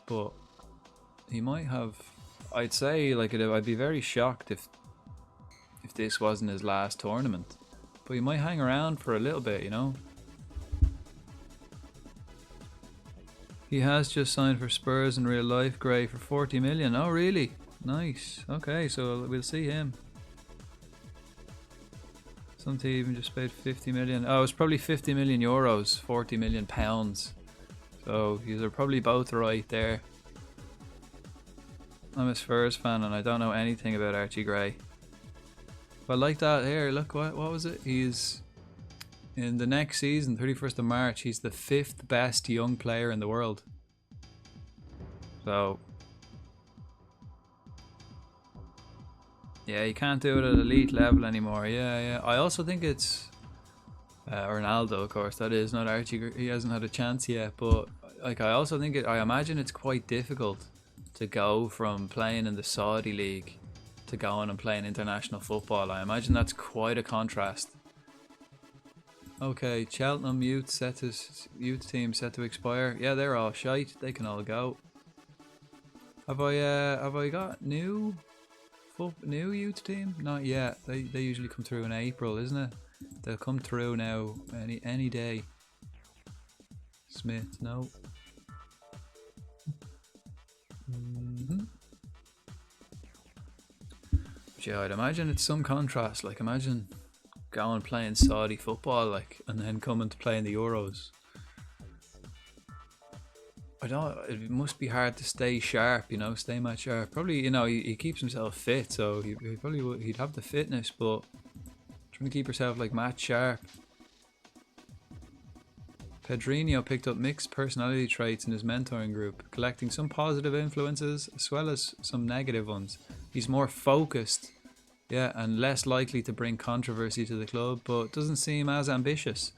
but he might have. I'd say, like, I'd be very shocked if this wasn't his last tournament, but he might hang around for a little bit, you know. He has just signed for Spurs in real life, Gray, for 40 million. Oh, really? Nice. Okay, so we'll see him. Some team just paid 50 million. Oh, it's probably 50 million euros, 40 million pounds. So these are probably both right there. I'm a Spurs fan and I don't know anything about Archie Gray. But like that here, look, what was it? He's in the next season, 31st of March, he's the 5th best young player in the world. So yeah, you can't do it at elite level anymore. Yeah. I also think it's Ronaldo, of course. That is not Archie. He hasn't had a chance yet. But like, I also think I imagine it's quite difficult to go from playing in the Saudi league to going and playing international football. I imagine that's quite a contrast. Okay, Cheltenham youth team set to expire. Yeah, they're all shite. They can all go. Have I got new youth team? Not yet. They usually come through in April, isn't it? They'll come through now any day. Smith, no. Yeah, I'd imagine it's some contrast. Like, imagine going playing Saudi football, like, and then coming to play in the Euros. It must be hard to stay sharp, you know, stay match sharp. Probably, you know, he keeps himself fit, so he'd have the fitness, but trying to keep yourself like match sharp. Pedrinho picked up mixed personality traits in his mentoring group, collecting some positive influences as well as some negative ones. He's more focused, yeah, and less likely to bring controversy to the club, but doesn't seem as ambitious.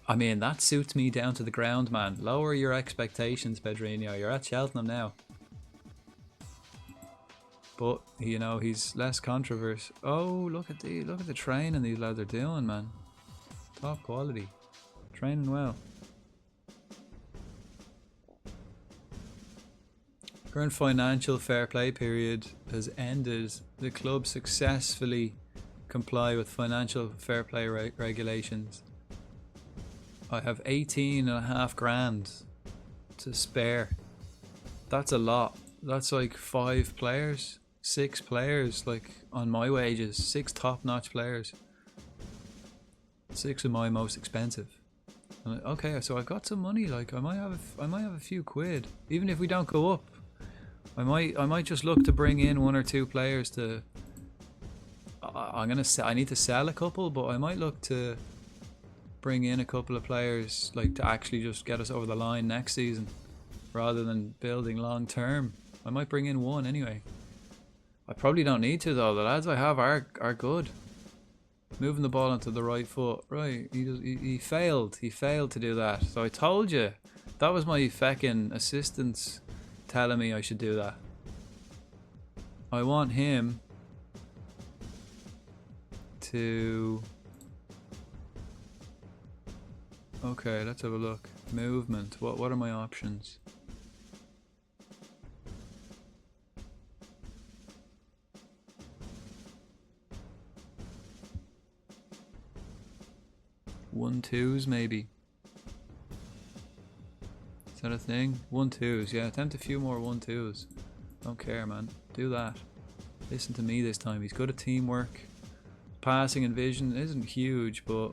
I mean, that suits me down to the ground, man. Lower your expectations, Pedrinho. You're at Cheltenham now. But, you know, he's less controversial. Oh, look at the training these lads are doing, man. Top quality. Training well. Current financial fair play period has ended. The club successfully comply with financial fair play regulations. I have 18.5 grand to spare. That's a lot. That's like 5 players, 6 players, like on my wages, 6 top-notch players. 6 of my most expensive. And okay, so I've got some money. Like, I might have a few quid, even if we don't go up. I might just look to bring in 1 or 2 players to. I need to sell a couple, but I might look to bring in a couple of players, like, to actually just get us over the line next season, rather than building long term. I might bring in 1 anyway. I probably don't need to though. The lads I have are good. Moving the ball onto the right foot. Right, he failed. He failed to do that. So I told you, that was my feckin' assistants telling me I should do that. I want him to. Okay, let's have a look. Movement. What are my options? One twos maybe. Is that a thing? 1-2s, yeah. Attempt a few more 1-2s. Don't care, man. Do that. Listen to me this time. He's good at teamwork. Passing and vision isn't huge, but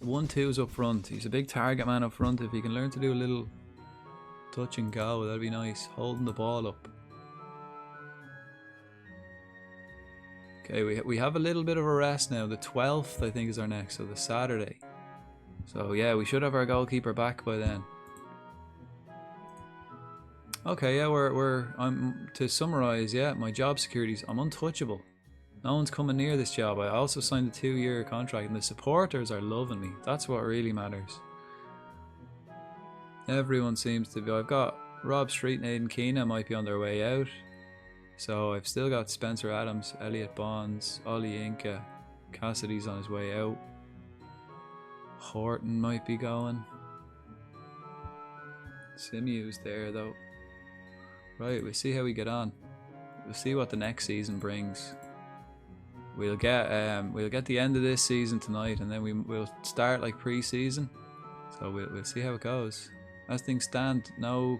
1-2s up front. He's a big target man up front. If he can learn to do a little touch and go, that'd be nice. Holding the ball up. Okay, we have a little bit of a rest now. The 12th, I think, is our next, so the Saturday. So yeah, we should have our goalkeeper back by then. Okay, yeah, I'm to summarize, yeah, my job securities, I'm untouchable. No one's coming near this job. I also signed a 2-year contract and the supporters are loving me. That's what really matters. Everyone seems to be. I've got Rob Street and Aidan Keena might be on their way out. So I've still got Spencer Adams, Elliot Bonds, Ollie Inca, Cassidy's on his way out. Horton might be going. Simu's there though. Right, we'll see how we get on. We'll see what the next season brings. We'll get the end of this season tonight, and then we'll start like pre-season. So we'll see how it goes. As things stand, no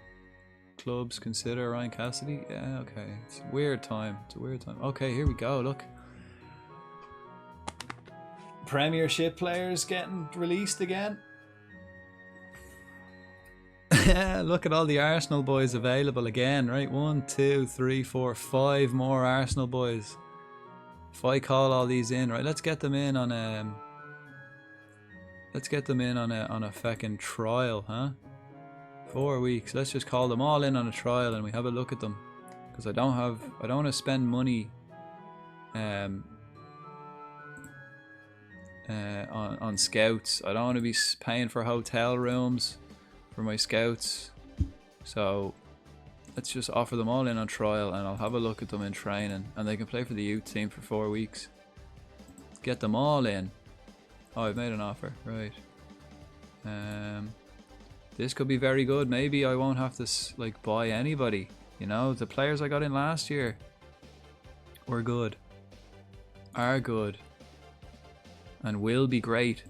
clubs consider Ryan Cassidy. Yeah, okay. It's a weird time. It's a weird time. Okay, here we go. Look. Premiership players getting released again. Look at all the Arsenal boys available again, right? 1, 2, 3, 4, 5 more Arsenal boys. If I call all these in, right? Let's get them in on a fucking trial, huh? 4 weeks. Let's just call them all in on a trial and we have a look at them, because I don't want to spend money on scouts. I don't want to be paying for hotel rooms for my scouts. So let's just offer them all in on trial and I'll have a look at them in training and they can play for the youth team for 4 weeks. Get them all in. Oh, I've made an offer, right. This could be very good. Maybe I won't have to like buy anybody. You know, the players I got in last year were good, are good, and will be great.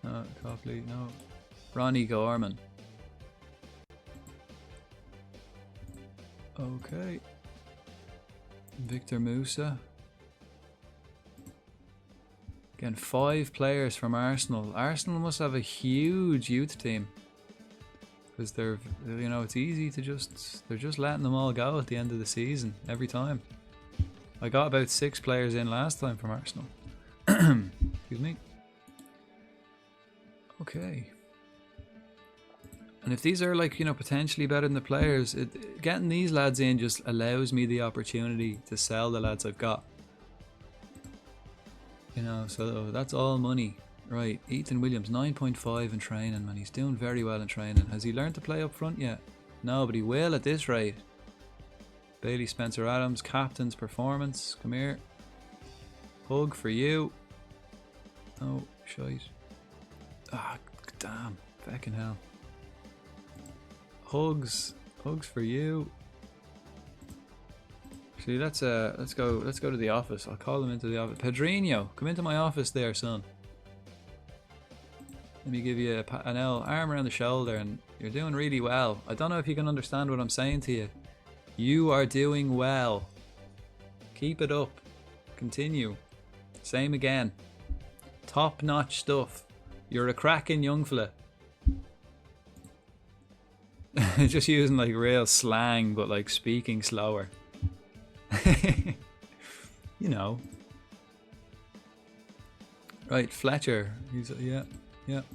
No, Copley, no. Ronnie Gorman. Okay. Victor Musa. Again, 5 players from Arsenal. Arsenal must have a huge youth team, because they're, you know, it's easy to they're just letting them all go at the end of the season every time. I got about 6 players in last time from Arsenal. Excuse me. Okay. And if these are, like, you know, potentially better than the players, getting these lads in just allows me the opportunity to sell the lads I've got. You know, so that's all money. Right, Ethan Williams, 9.5 in training, man. He's doing very well in training. Has he learned to play up front yet? No, but he will at this rate. Bailey Spencer Adams, captain's performance. Come here. Hug for you. Oh, shite. Ah, damn. Fucking hell. Hugs for you. See, let's go to the office. I'll call him into the office. Pedrinho, come into my office there, son. Let me give you an arm around the shoulder, and you're doing really well. I don't know if you can understand what I'm saying to you. You are doing well. Keep it up. Continue. Same again. Top-notch stuff. You're a cracking young fella. Just using like real slang, but like speaking slower. You know. Right, Fletcher. He's yeah.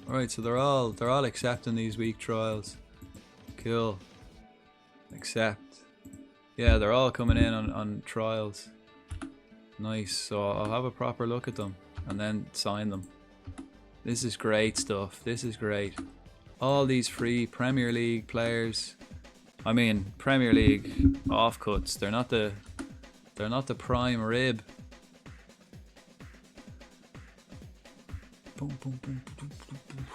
Alright, so they're all accepting these week trials. Cool. Accept. Yeah, they're all coming in on trials. Nice. So I'll have a proper look at them and then sign them. This is great stuff. This is great. All these free Premier League players. I mean, Premier League offcuts. They're not the prime rib. Boom, boom, boom, boom, boom, boom.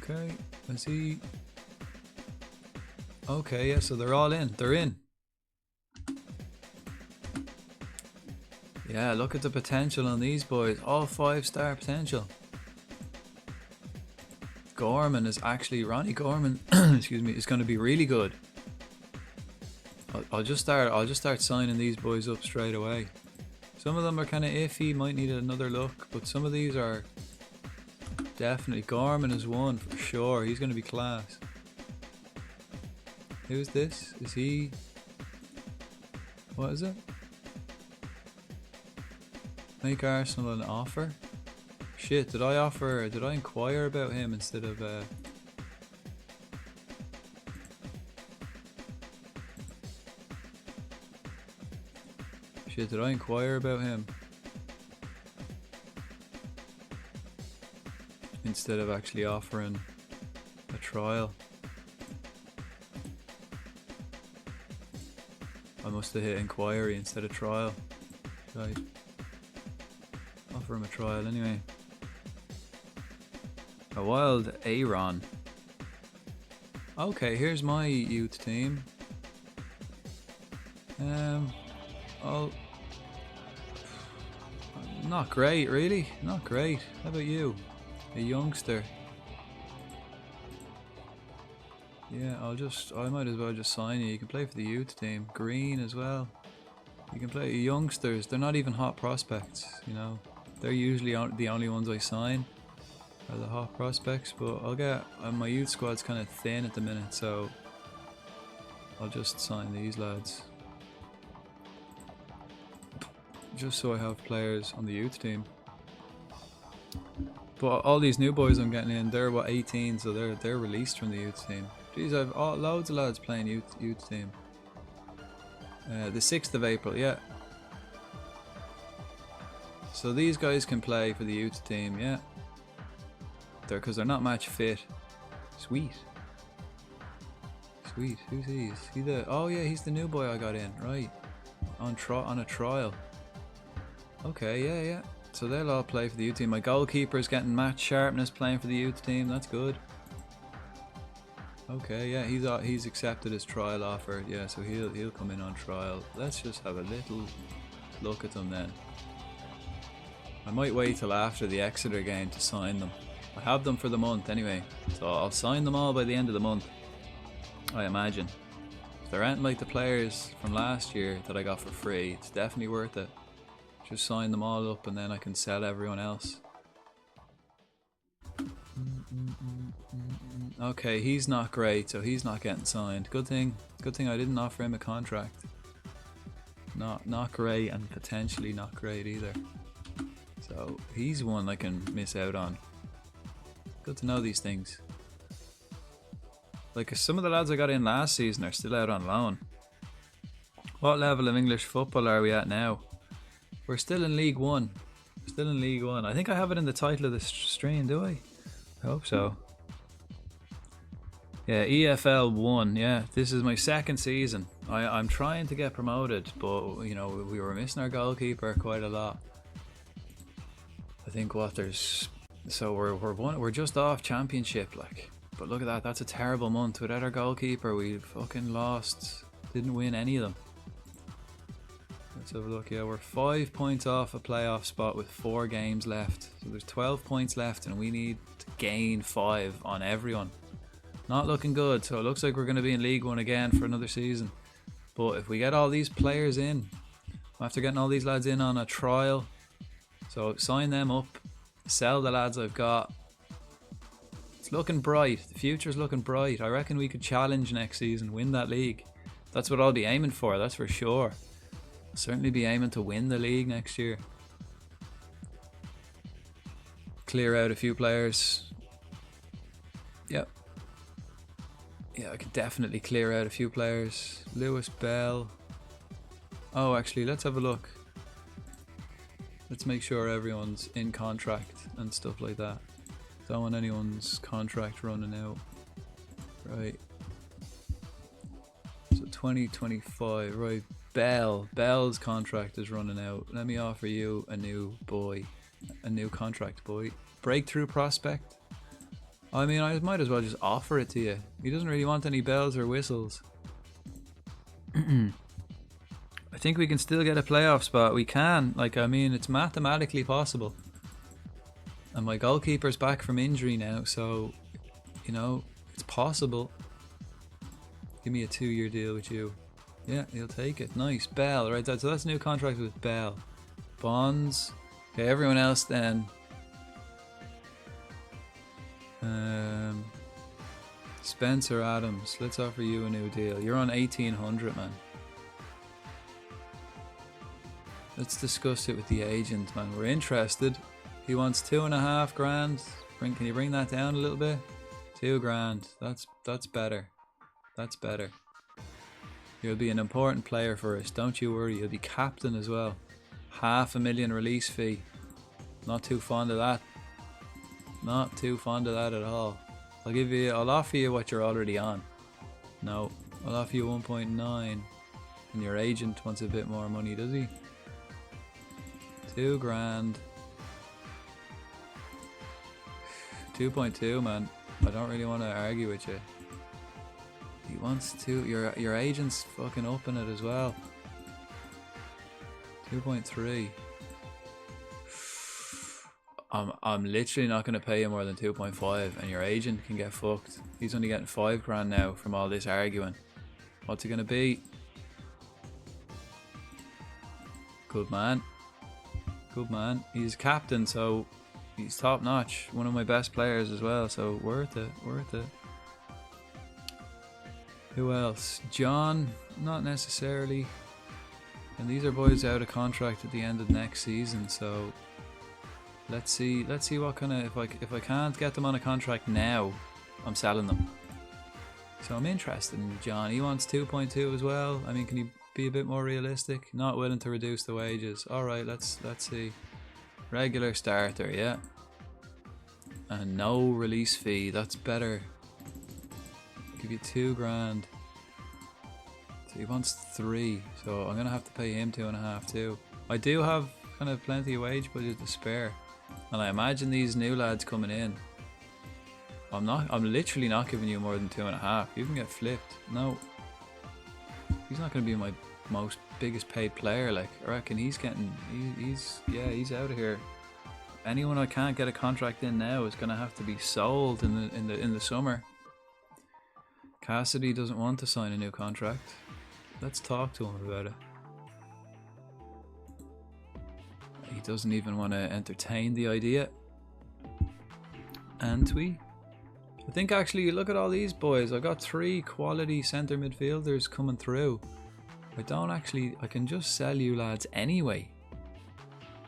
Okay, let's see. Okay, yeah, so they're all in. They're in. Yeah, look at the potential on these boys. All 5-star potential. Gorman is actually, Ronnie Gorman, excuse me, is going to be really good. I'll just start signing these boys up straight away. Some of them are kind of iffy, might need another look, but some of these are Definitely. Gorman is one for sure. He's going to be class. Who's this? Is he... What is it? Make Arsenal an offer? Shit, did I inquire about him instead of... Shit, did I inquire about him? Instead of actually offering a trial. I must have hit inquiry instead of trial. Right. Offer him a trial anyway. A wild Aaron. Okay, here's my youth team. Oh, not great, really. Not great. How about you? A youngster. Yeah, I might as well just sign you. You can play for the youth team. Green as well. You can play youngsters. They're not even hot prospects, you know. They're usually the only ones I sign are the hot prospects, but I'll get... my youth squad's kind of thin at the minute, so I'll just sign these lads. Just so I have players on the youth team. But all these new boys I'm getting in, they're what, 18, so they're released from the youth team. Jeez, I've loads of lads playing youth team. The 6th of April, yeah. So these guys can play for the youth team, yeah. Because they're not match fit. Sweet. Sweet. Who's he? Is he the... Oh yeah, he's the new boy I got in, right. On a trial. Okay, yeah. So they'll all play for the youth team. My goalkeeper's getting match sharpness playing for the youth team. That's good. Okay, yeah, he's accepted his trial offer. Yeah, so he'll come in on trial. Let's just have a little look at them then. I might wait till after the Exeter game to sign them. I have them for the month anyway, so I'll sign them all by the end of the month, I imagine. If they're anything like the players from last year that I got for free, it's definitely worth it. Just sign them all up and then I can sell everyone else. Okay, he's not great, so he's not getting signed. Good thing I didn't offer him a contract. Not great, and potentially not great either. So he's one I can miss out on. Good to know these things. Like, some of the lads I got in last season are still out on loan. What level of English football are we at now? We're still in League One. Still in League One. I think I have it in the title of the stream, do I? I hope so. Yeah, EFL 1. Yeah, this is my second season. I'm trying to get promoted, but you know, we were missing our goalkeeper quite a lot. I think so we're just off championship, like. But look at that. That's a terrible month without our goalkeeper. We fucking lost. Didn't win any of them. Let's have a look. Yeah, we're 5 points off a playoff spot with 4 games left. So there's 12 points left, and we need to gain 5 on everyone. Not looking good. So it looks like we're going to be in League One again for another season. But if we get all these players in, after getting all these lads in on a trial, so sign them up, sell the lads I've got. It's looking bright. The future's looking bright. I reckon we could challenge next season, win that league. That's what I'll be aiming for, that's for sure. I'll certainly be aiming to win the league next year. Clear out a few players. Yep. Yeah, I could definitely clear out a few players. Lewis Bell. Oh, actually, let's have a look. Let's make sure everyone's in contract and stuff like that. Don't want anyone's contract running out. Right. So 2025, right. Bell's contract is running out. Let me offer you a new contract, boy. Breakthrough prospect. I mean, I might as well just offer it to you. He doesn't really want any bells or whistles. I think we can still get a playoff spot. We can. Like, I mean, it's mathematically possible. And my goalkeeper's back from injury now, so, you know, it's possible. Give me a 2-year deal with you. Yeah, he'll take it. Nice. Bell, right? So that's a new contract with Bell. Bonds. Okay, everyone else then. Spencer Adams, let's offer you a new deal. You're on 1800, man. Let's discuss it with the agent, man. We're interested. He wants 2.5 grand. Can you bring that down a little bit? 2 grand. That's better. That's better. You'll be an important player for us. Don't you worry. You'll be captain as well. 500,000 release fee. Not too fond of that. Not too fond of that at all. I'll offer you what you're already on. No, I'll offer you 1.9. And your agent wants a bit more money, does he? 2 grand. 2.2, man. I don't really want to argue with you. He wants to. Your agent's fucking upping it as well. 2.3. I'm literally not going to pay you more than 2.5, and your agent can get fucked. He's only getting 5 grand now from all this arguing. What's it going to be? Good man. Good man. He's captain, so he's top notch. One of my best players as well, so worth it. Worth it. Who else? John, not necessarily. And these are boys out of contract at the end of next season, so let's see what kind of, if I can't get them on a contract now, I'm selling them. So I'm interested in John. He wants 2.2 as well. I mean, can you be a bit more realistic? Not willing to reduce the wages. All right, let's see. Regular starter, yeah. And no release fee. That's better. Give you 2 grand. So he wants 3, so I'm gonna have to pay him 2.5 too. I do have kind of plenty of wage budget to spare, and I imagine these new lads coming in. I'm literally not giving you more than 2.5. You can get flipped. No, he's not gonna be my most biggest paid player. Like, I reckon he's out of here. Anyone I can't get a contract in now is gonna have to be sold in the summer. Cassidy doesn't want to sign a new contract. Let's talk to him about it. He doesn't even want to entertain the idea. Antwi. I think actually, look at all these boys. I got 3 quality centre midfielders coming through. I can just sell you lads anyway.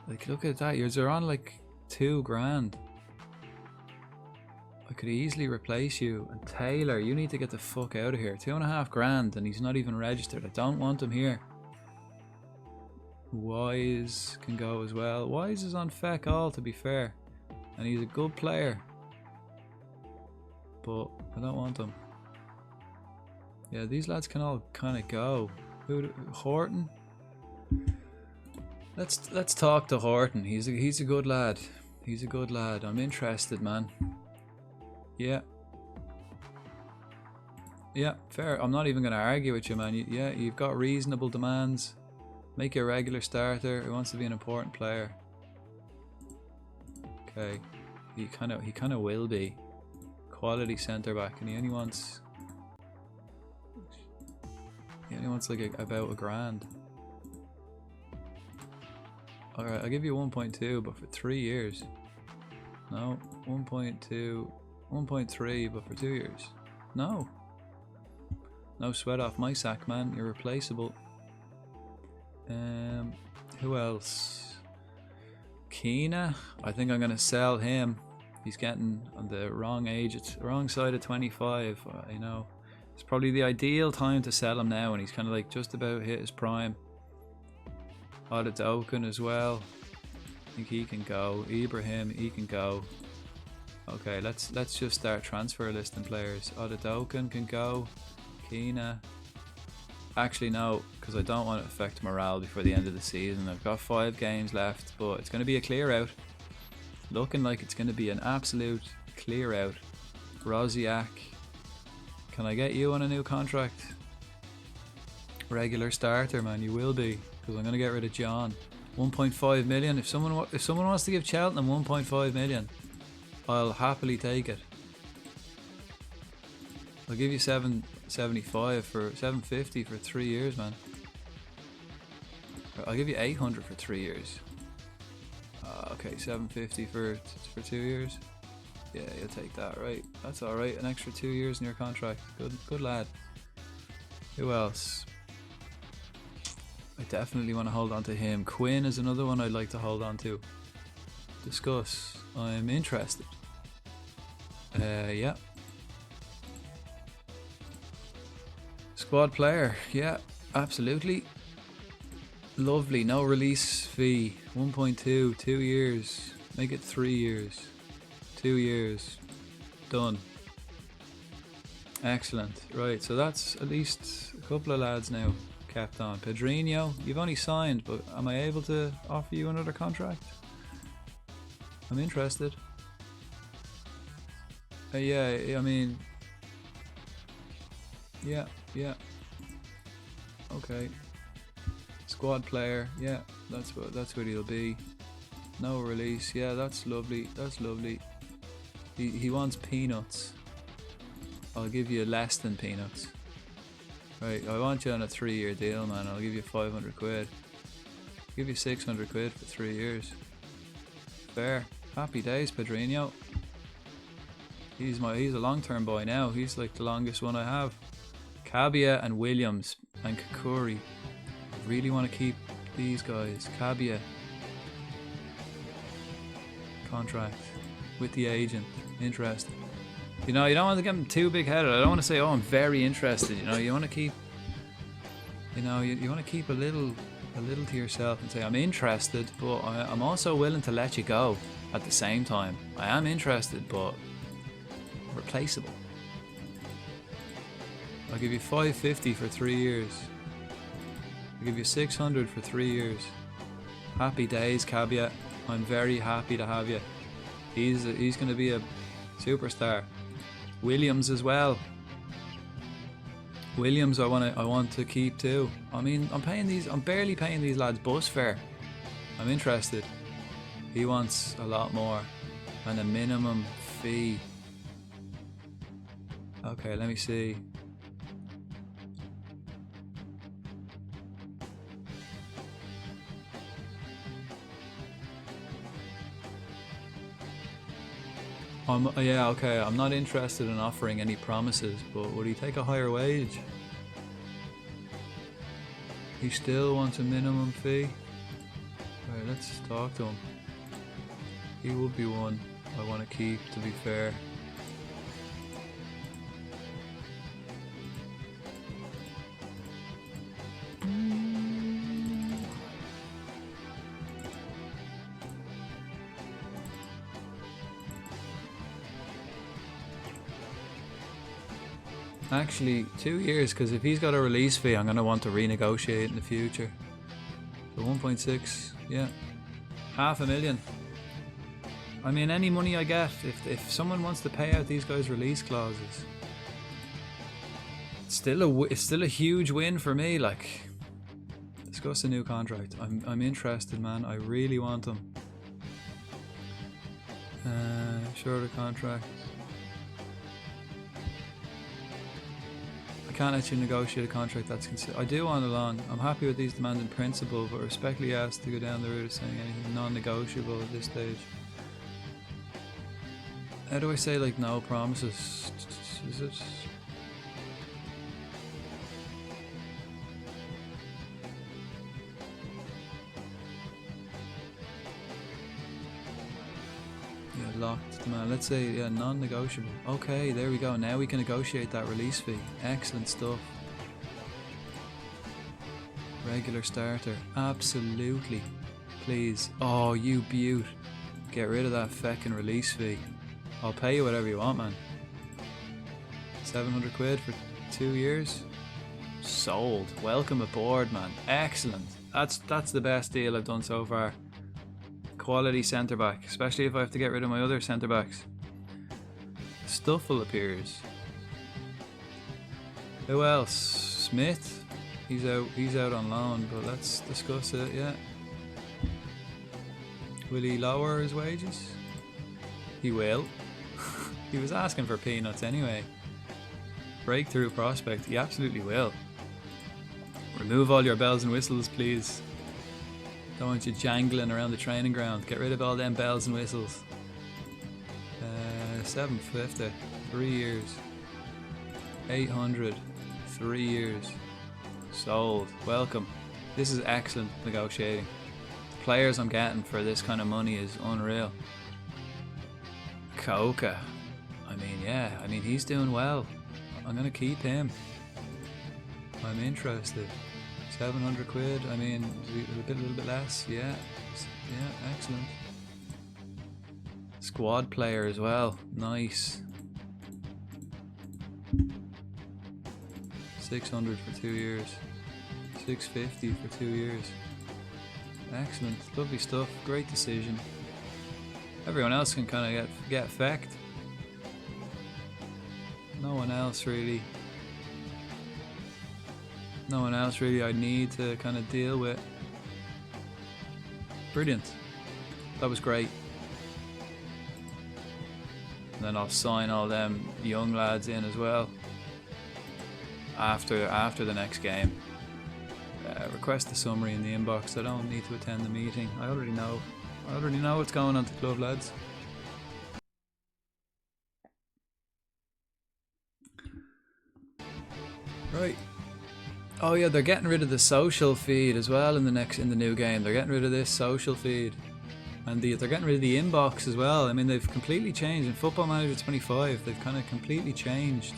Like, look at that. You're on like 2 grand. I could easily replace you. And Taylor, you need to get the fuck out of here. 2.5 grand, and he's not even registered. I don't want him here. Wise can go as well. Wise is on feck all, to be fair, and he's a good player, but I don't want him. Yeah, these lads can all kind of go. Horton. Let's talk to Horton. He's a good lad. He's a good lad. I'm interested, man. Yeah. Yeah, fair. I'm not even going to argue with you, man. You've got reasonable demands. Make you a regular starter who wants to be an important player. Okay. He kind of will be. Quality centre back, and he only wants like about $1 grand. Alright, I'll give you 1.2, but for 3 years. No, 1.2, 1.3, but for 2 years. No. No sweat off my sack, man. You're replaceable. Who else? Keena. I think I'm gonna sell him. He's getting on the wrong age. It's the wrong side of 25. You know, it's probably the ideal time to sell him now, and he's kind of like just about hit his prime. Odedoken as well. I think he can go. Ibrahim, he can go. Okay, let's just start transfer listing players. Odedoken can go. Keena. Actually, no, because I don't want to affect morale before the end of the season. I've got 5 games left, but it's going to be a clear out. Looking like it's going to be an absolute clear out. Roziak. Can I get you on a new contract? Regular starter, man. You will be, because I'm going to get rid of John. 1.5 million. If someone wants to give Cheltenham 1.5 million, I'll happily take it. I'll give you 775 for 750 for 3 years, man. I'll give you 800 for 3 years. Okay, 750 for 2 years. Yeah, you'll take that, right? That's all right. An extra 2 years in your contract. Good lad. Who else? I definitely want to hold on to him. Quinn is another one I'd like to hold on to. Discuss. I'm interested. Yeah. Squad player. Yeah, absolutely. Lovely. No release fee. 1.2. 2 years. Make it 3 years. 2 years. Done. Excellent. Right, so that's at least a couple of lads now kept on. Pedrinho, you've only signed, but am I able to offer you another contract? I'm interested. Yeah, I mean... Yeah. Okay. Squad player, yeah, that's what he'll be. No release, yeah, that's lovely. He wants peanuts. I'll give you less than peanuts. Right, I want you on a 3-year deal, man. I'll give you 500 quid. I'll give you 600 quid for 3 years. Fair. Happy days, Pedrinho. He's a long-term boy now. He's like the longest one I have. Cabia and Williams and Kakuri. I really want to keep these guys. Cabia. Contract with the agent. Interested. You know, you don't want to get them too big-headed. I don't want to say, oh, I'm very interested. You know, you want to keep, you want to keep a little to yourself and say, I'm interested, but I'm also willing to let you go at the same time. I am interested, but replaceable. I'll give you 550 for 3 years. I'll give you 600 for 3 years. Happy days, Cabia. I'm very happy to have you. He's going to be a superstar. Williams as well. Williams I want to keep too. I mean, I'm barely paying these lads bus fare. I'm interested. He wants a lot more and a minimum fee. Okay, let me see. Yeah, okay, I'm not interested in offering any promises, but would he take a higher wage? He still wants a minimum fee? Alright, let's talk to him. He would be one I want to keep, to be fair. Actually, 2 years, because if he's got a release fee, I'm going to want to renegotiate in the future. So 1.6, yeah. 500,000. I mean, any money I get, if someone wants to pay out these guys' release clauses, it's still a huge win for me. Like, discuss a new contract. I'm interested, man. I really want them. Shorter contract. I can't let you negotiate a contract that's considered. I do want it long. I'm happy with these demands in principle, but respectfully asked to go down the route of saying anything non-negotiable at this stage. How do I say, like, no promises? Is it? Yeah, locked demand. Let's say, yeah, non-negotiable. Okay, there we go. Now we can negotiate that release fee. Excellent stuff. Regular starter. Absolutely. Please. Oh, you beaut. Get rid of that feckin' release fee. I'll pay you whatever you want, man. 700 quid for 2 years. Sold. Welcome aboard, man. Excellent. That's the best deal I've done so far. Quality centre back, especially if I have to get rid of my other centre backs. Stuffle appears. Who else? Smith. He's out on loan, but let's discuss it. Yeah. Will he lower his wages? He will. He was asking for peanuts anyway. Breakthrough prospect. He absolutely will. Remove all your bells and whistles, please. Don't want you jangling around the training ground. Get rid of all them bells and whistles. 750, 3 years. 800, 3 years. Sold. Welcome. This is excellent negotiating. The players I'm getting for this kind of money is unreal. Coca. I mean, yeah. I mean, he's doing well. I'm going to keep him. I'm interested. 700 quid. I mean, a little bit less. Yeah. Yeah, excellent. Squad player as well. Nice. 600 for 2 years. 650 for 2 years. Excellent. Lovely stuff. Great decision. Everyone else can kind of get effect. No one else really. No one else really I need to kind of deal with. Brilliant. That was great. And then I'll sign all them young lads in as well. After the next game. Request the summary in the inbox. I don't need to attend the meeting. I already know what's going on to club, lads. Right. Oh yeah, they're getting rid of the social feed as well in the new game. They're getting rid of this social feed. And they're getting rid of the inbox as well. I mean, they've completely changed. In Football Manager 25, they've kind of completely changed.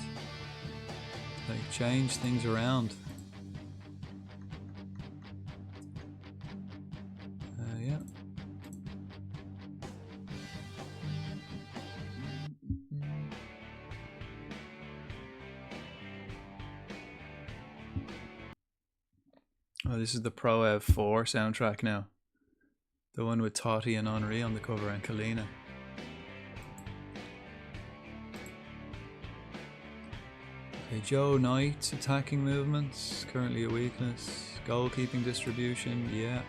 They've changed things around. Yeah. Oh, this is the Pro Ev 4 soundtrack now. The one with Totti and Henri on the cover and Kalina. Okay, Joe Knight's attacking movements, currently a weakness. Goalkeeping distribution, yeah.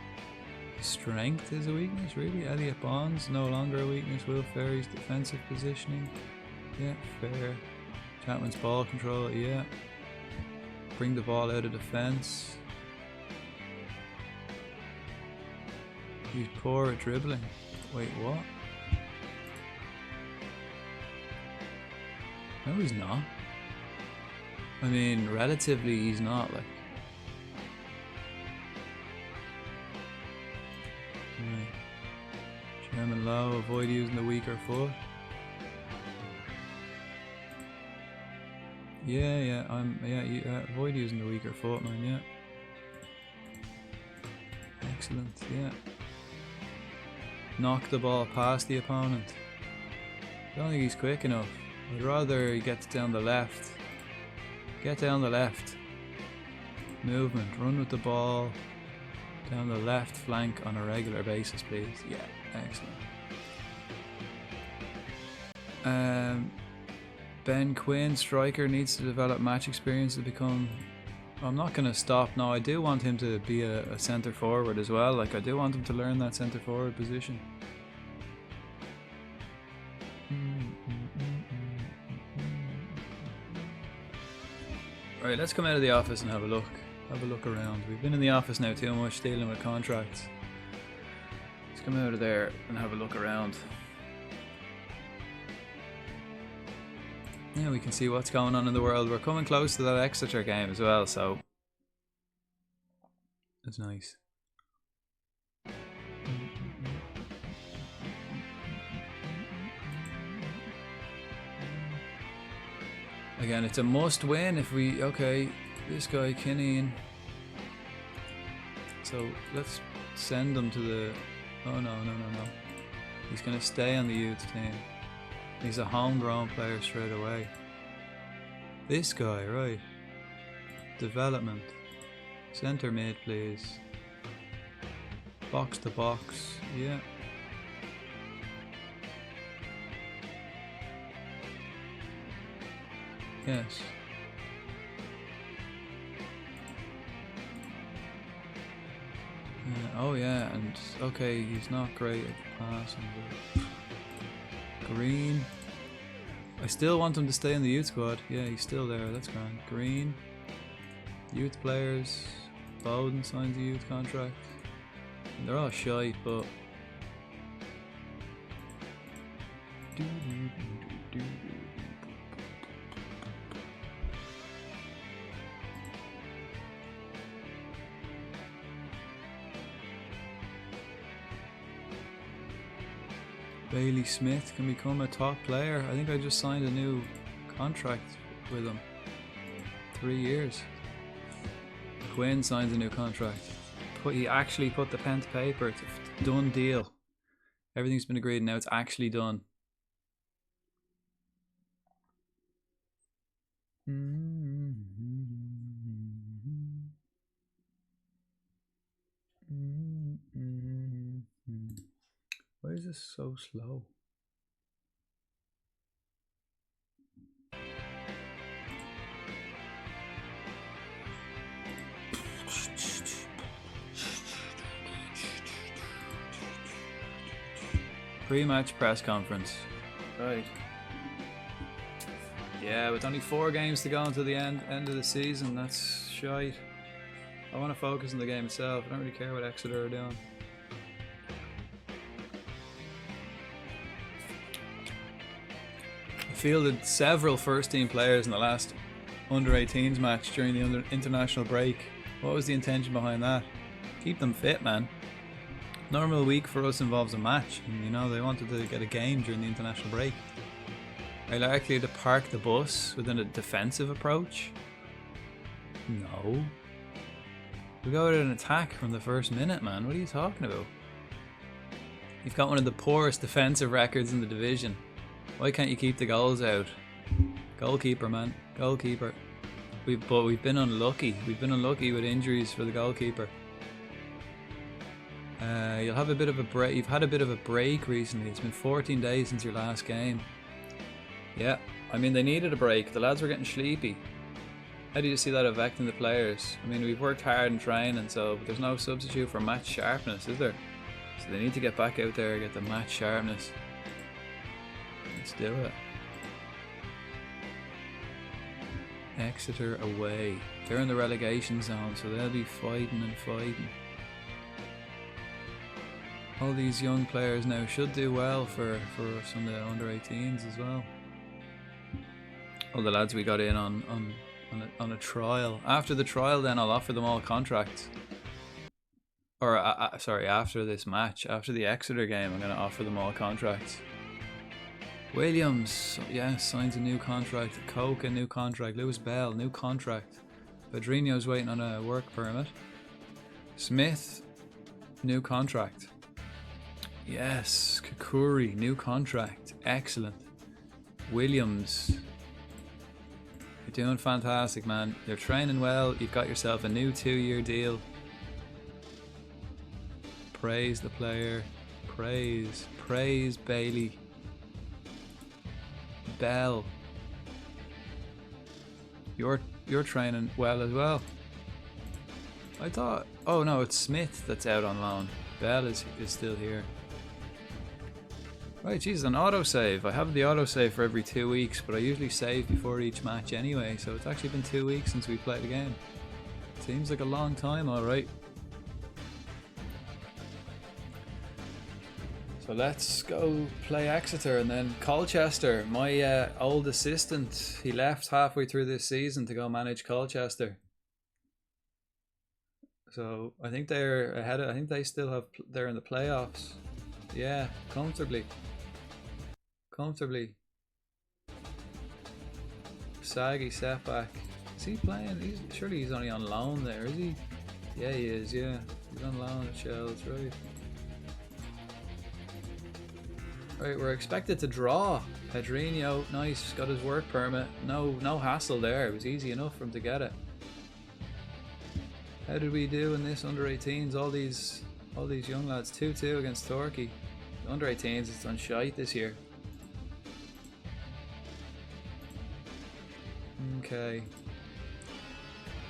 Strength is a weakness, really. Elliot Bonds, no longer a weakness. Will Ferry's defensive positioning, yeah, fair. Chapman's ball control, yeah. Bring the ball out of defence. He's poor at dribbling. Wait, what? No, he's not. I mean, relatively, he's not, like. Right. Chairman Lowe, avoid using the weaker foot. Yeah, avoid using the weaker foot, man, yeah. Excellent, yeah. Knock the ball past the opponent. I don't think he's quick enough. I'd rather he gets down the left. Get down the left. Movement. Run with the ball down the left flank on a regular basis, please. Yeah, excellent. Ben Quinn, striker, needs to develop match experience to become... I'm not going to stop. No, I do want him to be a centre forward as well. Like, I do want him to learn that centre forward position. Right, let's come out of the office and have a look. Have a look around. We've been in the office now too much, dealing with contracts. Let's come out of there and have a look around. Yeah, we can see what's going on in the world. We're coming close to that Exeter game as well, so that's nice. Again, it's a must win if we... Okay, this guy, Kinnean. So let's send him to the... Oh, no. He's going to stay on the youth team. He's a homegrown player straight away. This guy, right. Development. Centre mid, please. Box to box, yeah. Yes. Oh yeah, and okay, he's not great at passing, but... Green. I still want him to stay in the youth squad. Yeah, he's still there. That's grand. Green. Youth players. Bowden signs a youth contract. And they're all shite, but... Bailey Smith can become a top player. I think I just signed a new contract with him. 3 years. Quinn signs a new contract. He actually put the pen to paper. It's a done deal. Everything's been agreed, now it's actually done. Why is this so slow? Pre-match press conference. Right. Yeah, with only 4 games to go until the end of the season, that's shite. I want to focus on the game itself. I don't really care what Exeter are doing. I fielded several first team players in the last under-18s match during the international break. What was the intention behind that? Keep them fit, man. Normal week for us involves a match, and you know they wanted to get a game during the international break. Are you likely to park the bus within a defensive approach? No. We go with an attack from the first minute, man. What are you talking about? You've got one of the poorest defensive records in the division. Why can't you keep the goals out? Goalkeeper, man. Goalkeeper. But we've been unlucky. We've been unlucky with injuries for the goalkeeper. You'll have a bit of a break. You've had a bit of a break recently. It's been 14 days since your last game. Yeah, I mean they needed a break. The lads were getting sleepy. How do you see that affecting the players? I mean, we've worked hard in training, so there's no substitute for match sharpness, is there? So they need to get back out there and get the match sharpness. Let's do it. Exeter away. They're in the relegation zone, so they'll be fighting and fighting. All these young players now should do well for some of the under-18s as well. All the lads we got in on a trial. After the trial, then I'll offer them all contracts. Or sorry, after this match, after the Exeter game, I'm going to offer them all contracts. Williams, yeah, signs a new contract. Coke, a new contract. Lewis Bell, new contract. Pedrinho's waiting on a work permit. Smith, new contract. Yes, Kakuri, new contract. Excellent. Williams, you're doing fantastic, man. You're training well. You've got yourself a new 2-year deal. Praise the player. Praise Bailey. Bell. You're training well as well. I thought, oh no, it's Smith that's out on loan. Bell is still here. Right, geez, an autosave. I have the autosave for every 2 weeks, but I usually save before each match anyway, so it's actually been 2 weeks since we played the game. Seems like a long time, alright. So let's go play Exeter and then Colchester. My old assistant, he left halfway through this season to go manage Colchester. So I think they're ahead of, I think they still have, they're in the playoffs. Yeah, comfortably. Saggy setback. Is he playing? Surely he's only on loan there, is he? Yeah, he is, yeah. He's on loan at Shells, right. Right, we're expected to draw. Pedrinho, nice, got his work permit. No hassle there. It was easy enough for him to get it. How did we do in this under 18s? All these young lads. 2-2 against Torquay. The under 18s has done shite this year. Okay.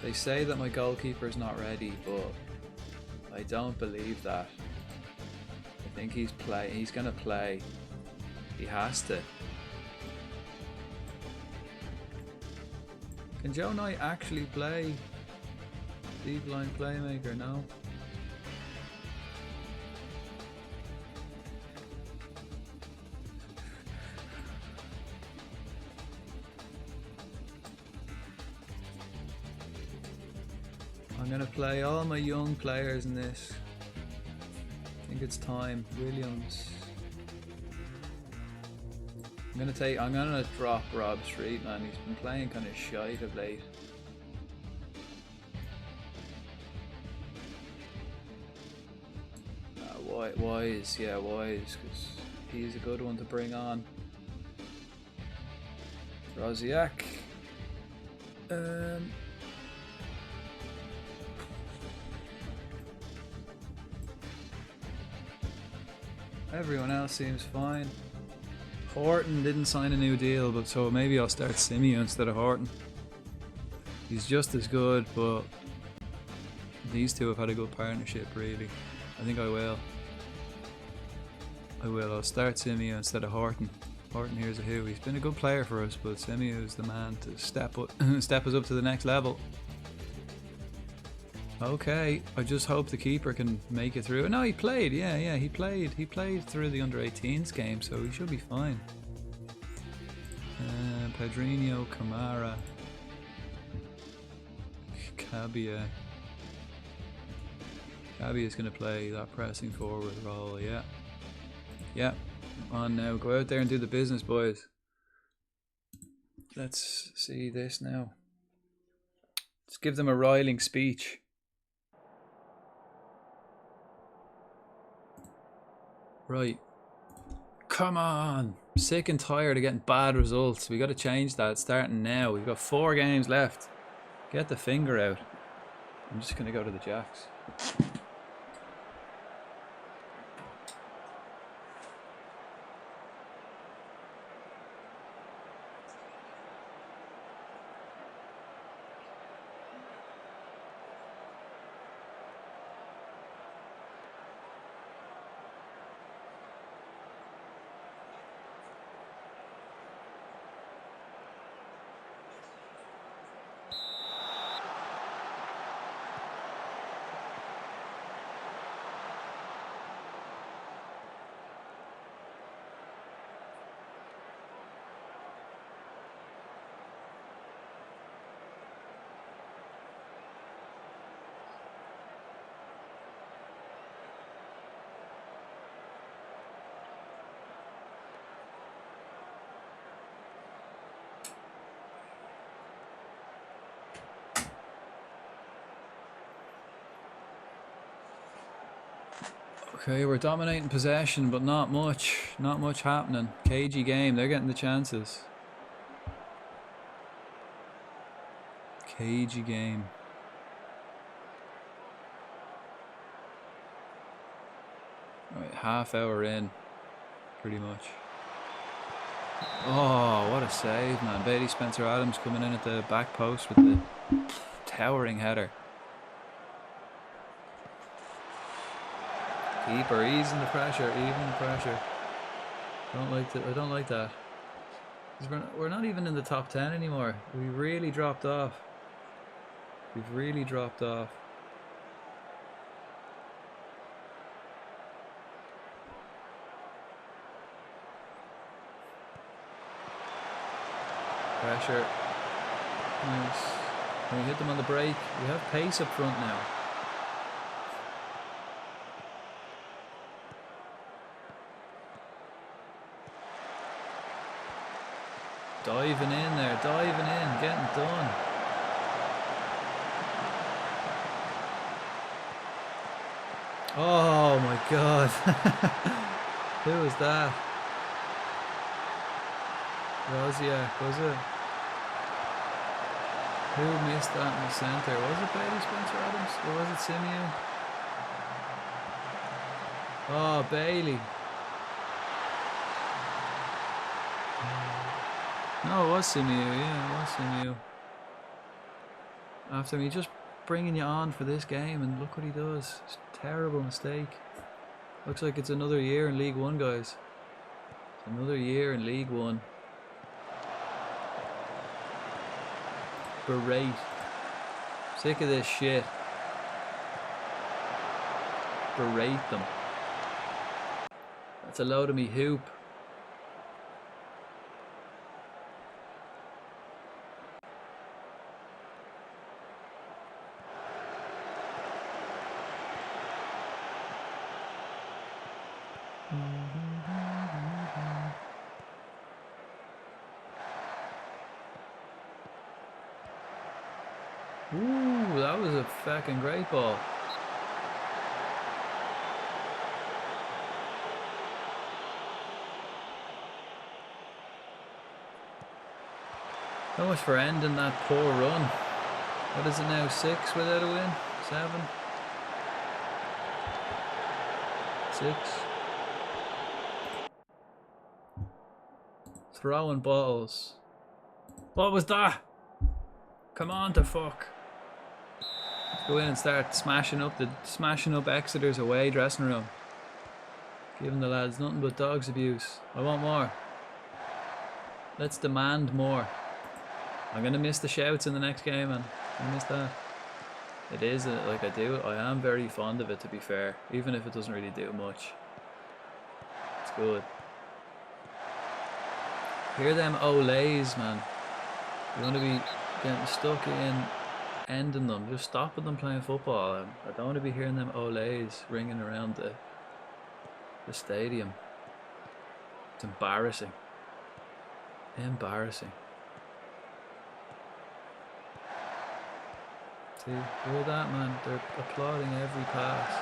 They say that my goalkeeper is not ready, but I don't believe that. I think he's gonna play. He has to. Can Joe Knight actually play deep line playmaker? No. I'm going to play all my young players in this. I think it's time. Williams. I'm gonna drop Rob Street, man. He's been playing kind of shite of late. Wise, because he's a good one to bring on. Roziak. Everyone else seems fine. Horton didn't sign a new deal, but so maybe I'll start Simeo instead of Horton. He's just as good, but these two have had a good partnership, really. I think I will. I'll start Simeo instead of Horton. Horton here's a who. He's been a good player for us, but Simeo is the man to step us up to the next level. Okay, I just hope the keeper can make it through. No, he played. Yeah, he played. He played through the under-18s game, so he should be fine. Pedrinho, Kamara, Cabia. Cabia's going to play that pressing forward role. Yeah. On now, go out there and do the business, boys. Let's see this now. Let's give them a riling speech. Right. Come on. Sick and tired of getting bad results. We got to change that starting now. We've got 4 games left. Get the finger out. I'm just going to go to the Jacks. Okay, we're dominating possession, but not much happening. Cagey game, they're getting the chances. Cagey game. Right, half hour in, pretty much. Oh, what a save, man. Bailey Spencer-Adams coming in at the back post with the towering header. Keeper, easing the pressure, even the pressure. I don't like that. We're not even in the top 10 anymore. We really dropped off. We've really dropped off. Pressure. Nice. Can we hit them on the break? We have pace up front now. Diving in there, getting done. Oh my god. Who was that? Roziak, was it? Who missed that in the centre? Was it Bailey Spencer-Adams or was it Simeo? Oh, Bailey. No, it was Simeo, yeah, it was Simeo. After me just bringing you on for this game, and look what he does. It's a terrible mistake. Looks like it's another year in League One, guys. It's another year in League One. Berate. Sick of this shit. Berate them. That's a load of me hoop. Ooh, that was a fucking great ball. So much for ending that poor run. What is it now? 6 without a win? 7? 6? Throwing balls. What was that? Come on to fuck. Let's go in and start smashing up Exeter's away dressing room. Giving the lads nothing but dogs abuse. I want more. Let's demand more. I'm gonna miss the shouts in the next game, man. I miss that. It is like I am very fond of it, to be fair, even if it doesn't really do much. It's good. Hear them olays, man. You want to be getting stuck in ending them, just stopping them playing football. I don't want to be hearing them olays ringing around the stadium. It's embarrassing. Embarrassing. See, hear that, man? They're applauding every pass.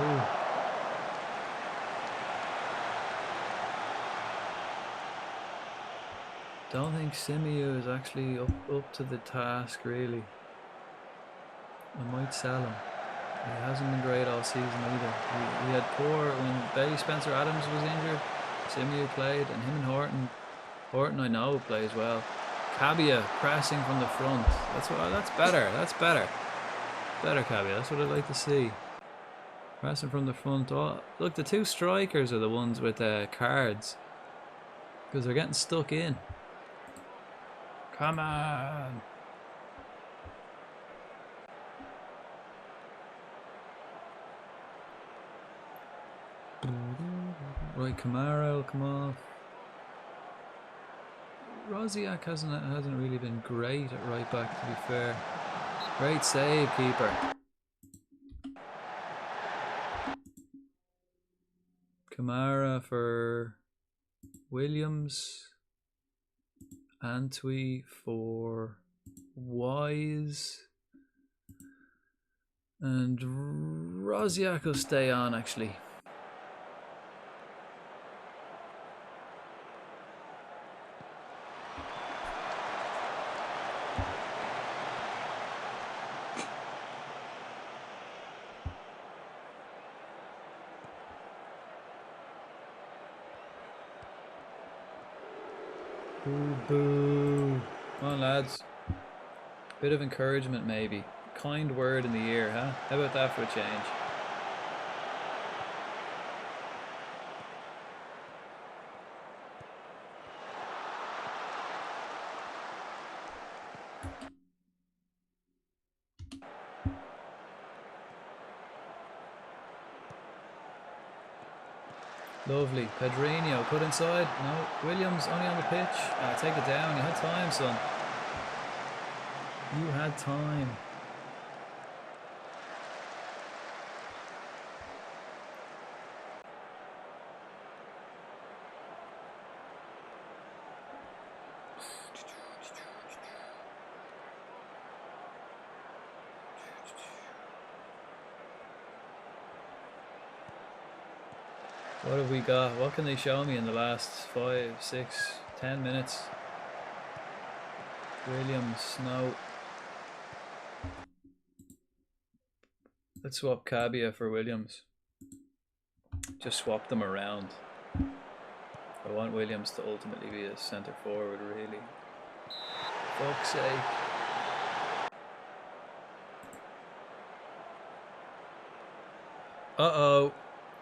Ooh. Don't think Simiu is actually up to the task, really. I might sell him. He hasn't been great all season either. We had poor when Bailey Spencer Adams was injured. Simiu played, and him and Horton I know plays well. Cabia pressing from the front. That's better. That's better. Better Cabia. That's what I'd like to see. Pressing from the front. Oh, look, the two strikers are the ones with cards, because they're getting stuck in. Come on. Right, Kamara will come off. Rosiak hasn't really been great at right back, to be fair. Great save, keeper. Kamara for Williams. Antwi for Wise. And Rosiak will stay on, actually. Boo boo. Come on, lads. Bit of encouragement, maybe. Kind word in the ear, huh? How about that for a change? Lovely. Pedrinho put inside. No. Williams only on the pitch. Take it down. You had time, son. You had time. What have we got? What can they show me in the last 5, 6, 10 minutes? Williams, no. Let's swap Cabia for Williams. Just swap them around. I want Williams to ultimately be a centre forward, really. Fuck's sake. Uh-oh.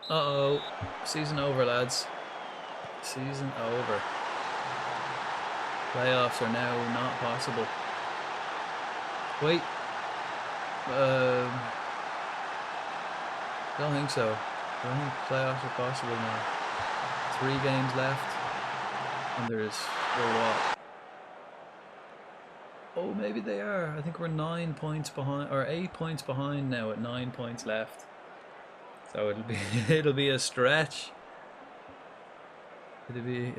Uh-oh. Season over, lads. Season over. Playoffs are now not possible. Wait. Don't think so. I don't think playoffs are possible now. 3 games left. And there's, what? Oh, maybe they are. I think we're 9 points behind, or 8 points behind now at 9 points left. So it'll be it'll be a stretch. It'll be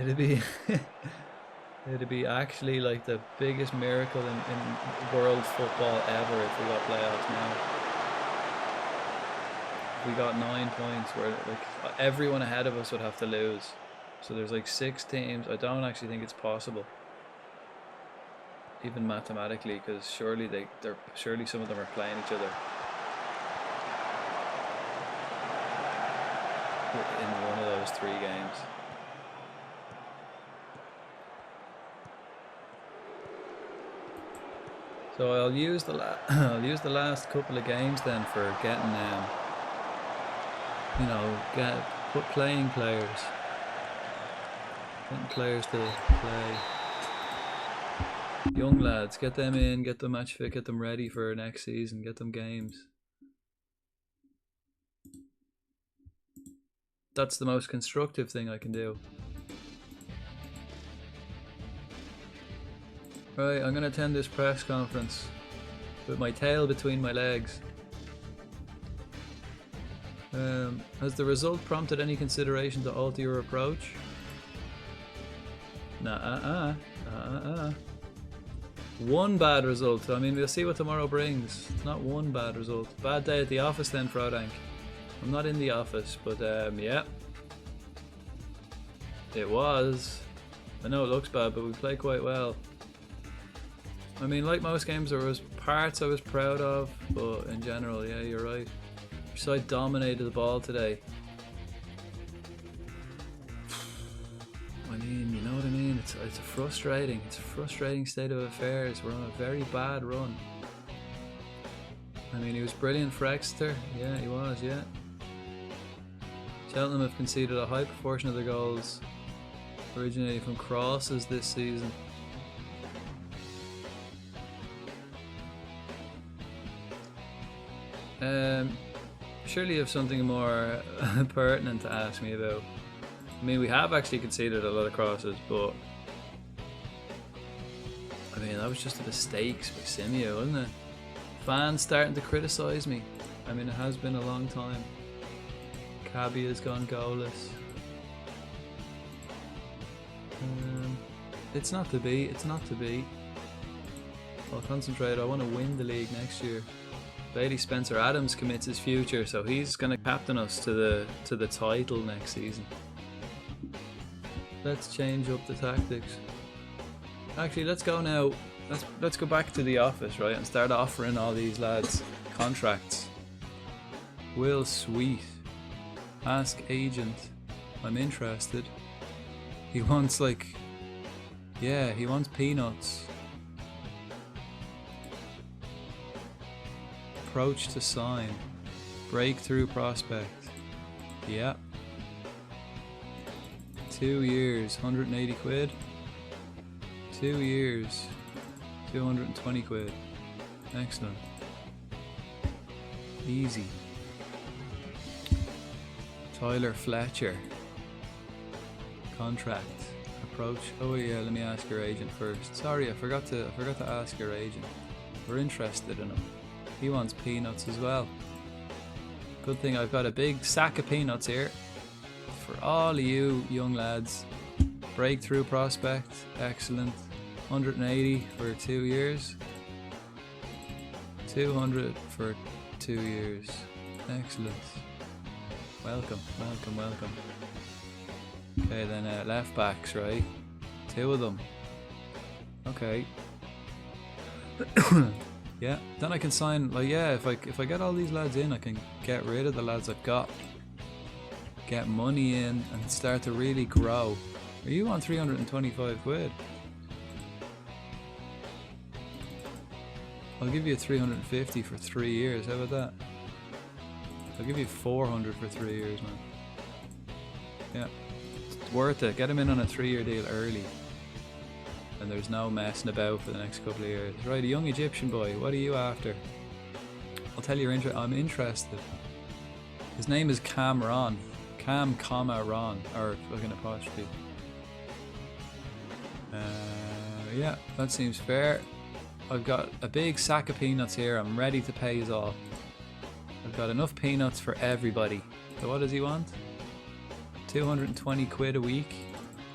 it'll be actually like the biggest miracle in world football ever if we got playoffs now. If we got 9 points, where like everyone ahead of us would have to lose. So there's like 6 teams. I don't actually think it's possible, even mathematically, because surely surely some of them are playing each other in one of those 3 games. So I'll use the I'll use the last couple of games then for getting you know, playing players, getting players to play. Young lads, get them in, get them match fit, get them ready for next season, get them games. That's the most constructive thing I can do. Right, I'm going to attend this press conference with my tail between my legs. Has the result prompted any consideration to alter your approach? Nah, One bad result. I mean, we'll see what tomorrow brings. It's not one bad result. Bad day at the office then, Frodank. I'm not in the office, but yeah. It was. I know it looks bad, but we played quite well. I mean, like most games, there was parts I was proud of, but in general, yeah, you're right. Your side dominated the ball today. I mean, you know what I mean? It's a frustrating state of affairs. We're on a very bad run. I mean, he was brilliant for Exeter. Yeah, he was, yeah. Cheltenham have conceded a high proportion of their goals originating from crosses this season. Surely you have something more pertinent to ask me about. I mean, we have actually conceded a lot of crosses, but I mean, that was just the mistakes by Simeo, wasn't it? Fans starting to criticise me. I mean, it has been a long time. Cabby has gone goalless. It's not to be. It's not to be. I'll concentrate. I want to win the league next year. Bailey Spencer Adams commits his future, so he's going to captain us to the title next season. Let's change up the tactics. Actually, let's go now. Let's go back to the office, right, and start offering all these lads contracts. Will Sweet, ask agent. I'm interested. He wants he wants peanuts. Approach to sign. Breakthrough prospect. Yeah. 2 years, 180 quid. 2 years, 220 quid. Excellent. Easy. Tyler Fletcher. Contract. Approach. Oh yeah, let me ask your agent first. Sorry, I forgot to ask your agent. We're interested in him. He wants peanuts as well. Good thing I've got a big sack of peanuts here for all of you young lads. Breakthrough prospect, excellent. 180 for 2 years. 200 for 2 years. Excellent. Welcome, welcome, welcome. Okay, then left backs, right? 2 of them. Okay. Yeah, then I can sign, if I get all these lads in, I can get rid of the lads I've got. Get money in and start to really grow. Are you on 325 quid? I'll give you 350 for 3 years, how about that? I'll give you 400 for 3 years, man. Yeah, it's worth it. Get him in on a 3-year deal early. And there's no messing about for the next couple of years. Right, a young Egyptian boy, what are you after? I'll tell you I'm interested. His name is Cameron. Cam, Ron, or fucking apostrophe. Yeah, that seems fair. I've got a big sack of peanuts here. I'm ready to pay you all. I've got enough peanuts for everybody. So what does he want? 220 quid a week.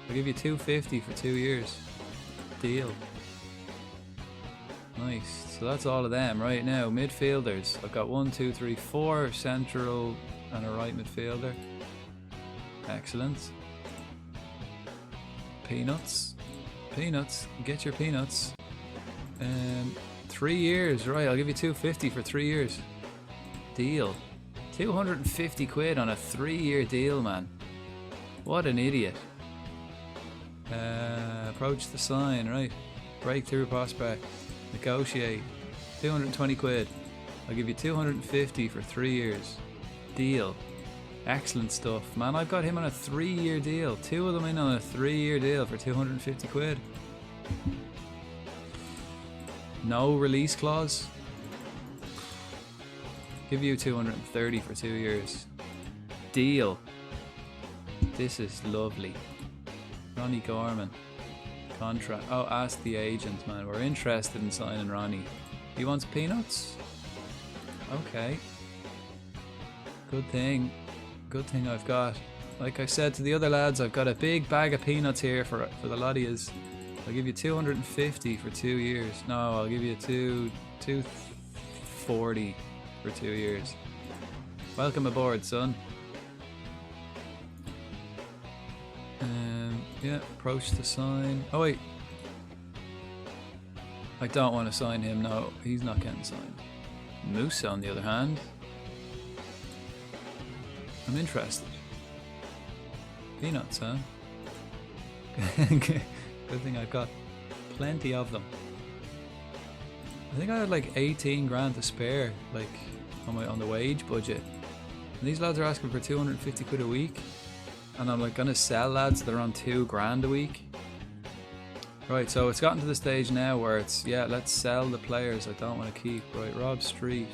I'll give you 250 for 2 years. Deal. Nice. So that's all of them right now. Midfielders. I've got 1, 2, 3, 4 central and a right midfielder. Excellent. Peanuts. Peanuts. Get your peanuts. 3 years. Right, I'll give you 250 for 3 years. Deal. 250 quid on a 3-year deal, man. What an idiot. Approach the sign, right. Breakthrough prospect. Negotiate. 220 quid. I'll give you 250 for 3 years. Deal. Excellent stuff. Man, I've got him on a 3-year deal. 2 of them in on a 3-year deal for 250 quid. No release clause. Give you 230 for 2 years. Deal. This is lovely. Ronnie Gorman. Contract. Oh, ask the agent, man. We're interested in signing Ronnie. He wants peanuts? Okay. Good thing. Good thing I've got. Like I said to the other lads, I've got a big bag of peanuts here for the lot of yous. I'll give you 250 for 2 years. No, I'll give you 240 for 2 years. Welcome aboard, son. Yeah, approach the sign. Oh wait, I don't want to sign him. No, he's not getting signed. Moose, on the other hand, I'm interested. Peanuts, huh? Good thing I've got plenty of them. I think I had like 18 grand to spare, like on the wage budget. And these lads are asking for 250 quid a week. And I'm like gonna sell lads that are on 2 grand a week. Right, so it's gotten to the stage now where it's, yeah, let's sell the players I don't want to keep. Right, Rob Street.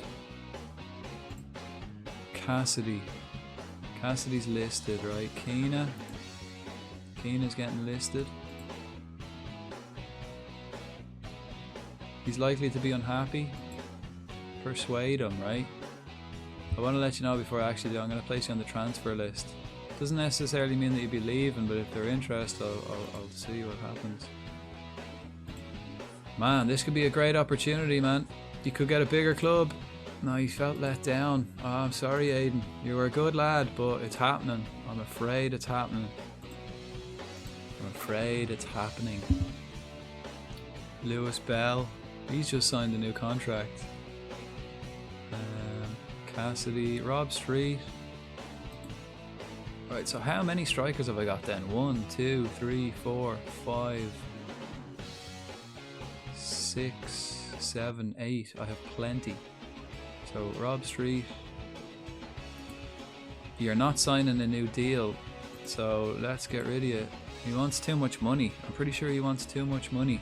Cassidy. Cassidy's listed, right? Keena's getting listed. He's likely to be unhappy. Persuade him, right? I want to let you know before I actually do, I'm going to place you on the transfer list. Doesn't necessarily mean that you'll be leaving, but if they're interested, I'll see what happens. Man, this could be a great opportunity, man. You could get a bigger club. No, you felt let down. Oh, I'm sorry, Aidan. You were a good lad, but it's happening. I'm afraid it's happening. I'm afraid it's happening. Lewis Bell. He's just signed a new contract. Cassidy. Rob Street. Right, so how many strikers have I got then? 1, 2, 3, 4, 5, 6, 7, 8. I have plenty. So Rob Street, you're not signing a new deal, so let's get rid of you. He wants too much money. I'm pretty sure he wants too much money.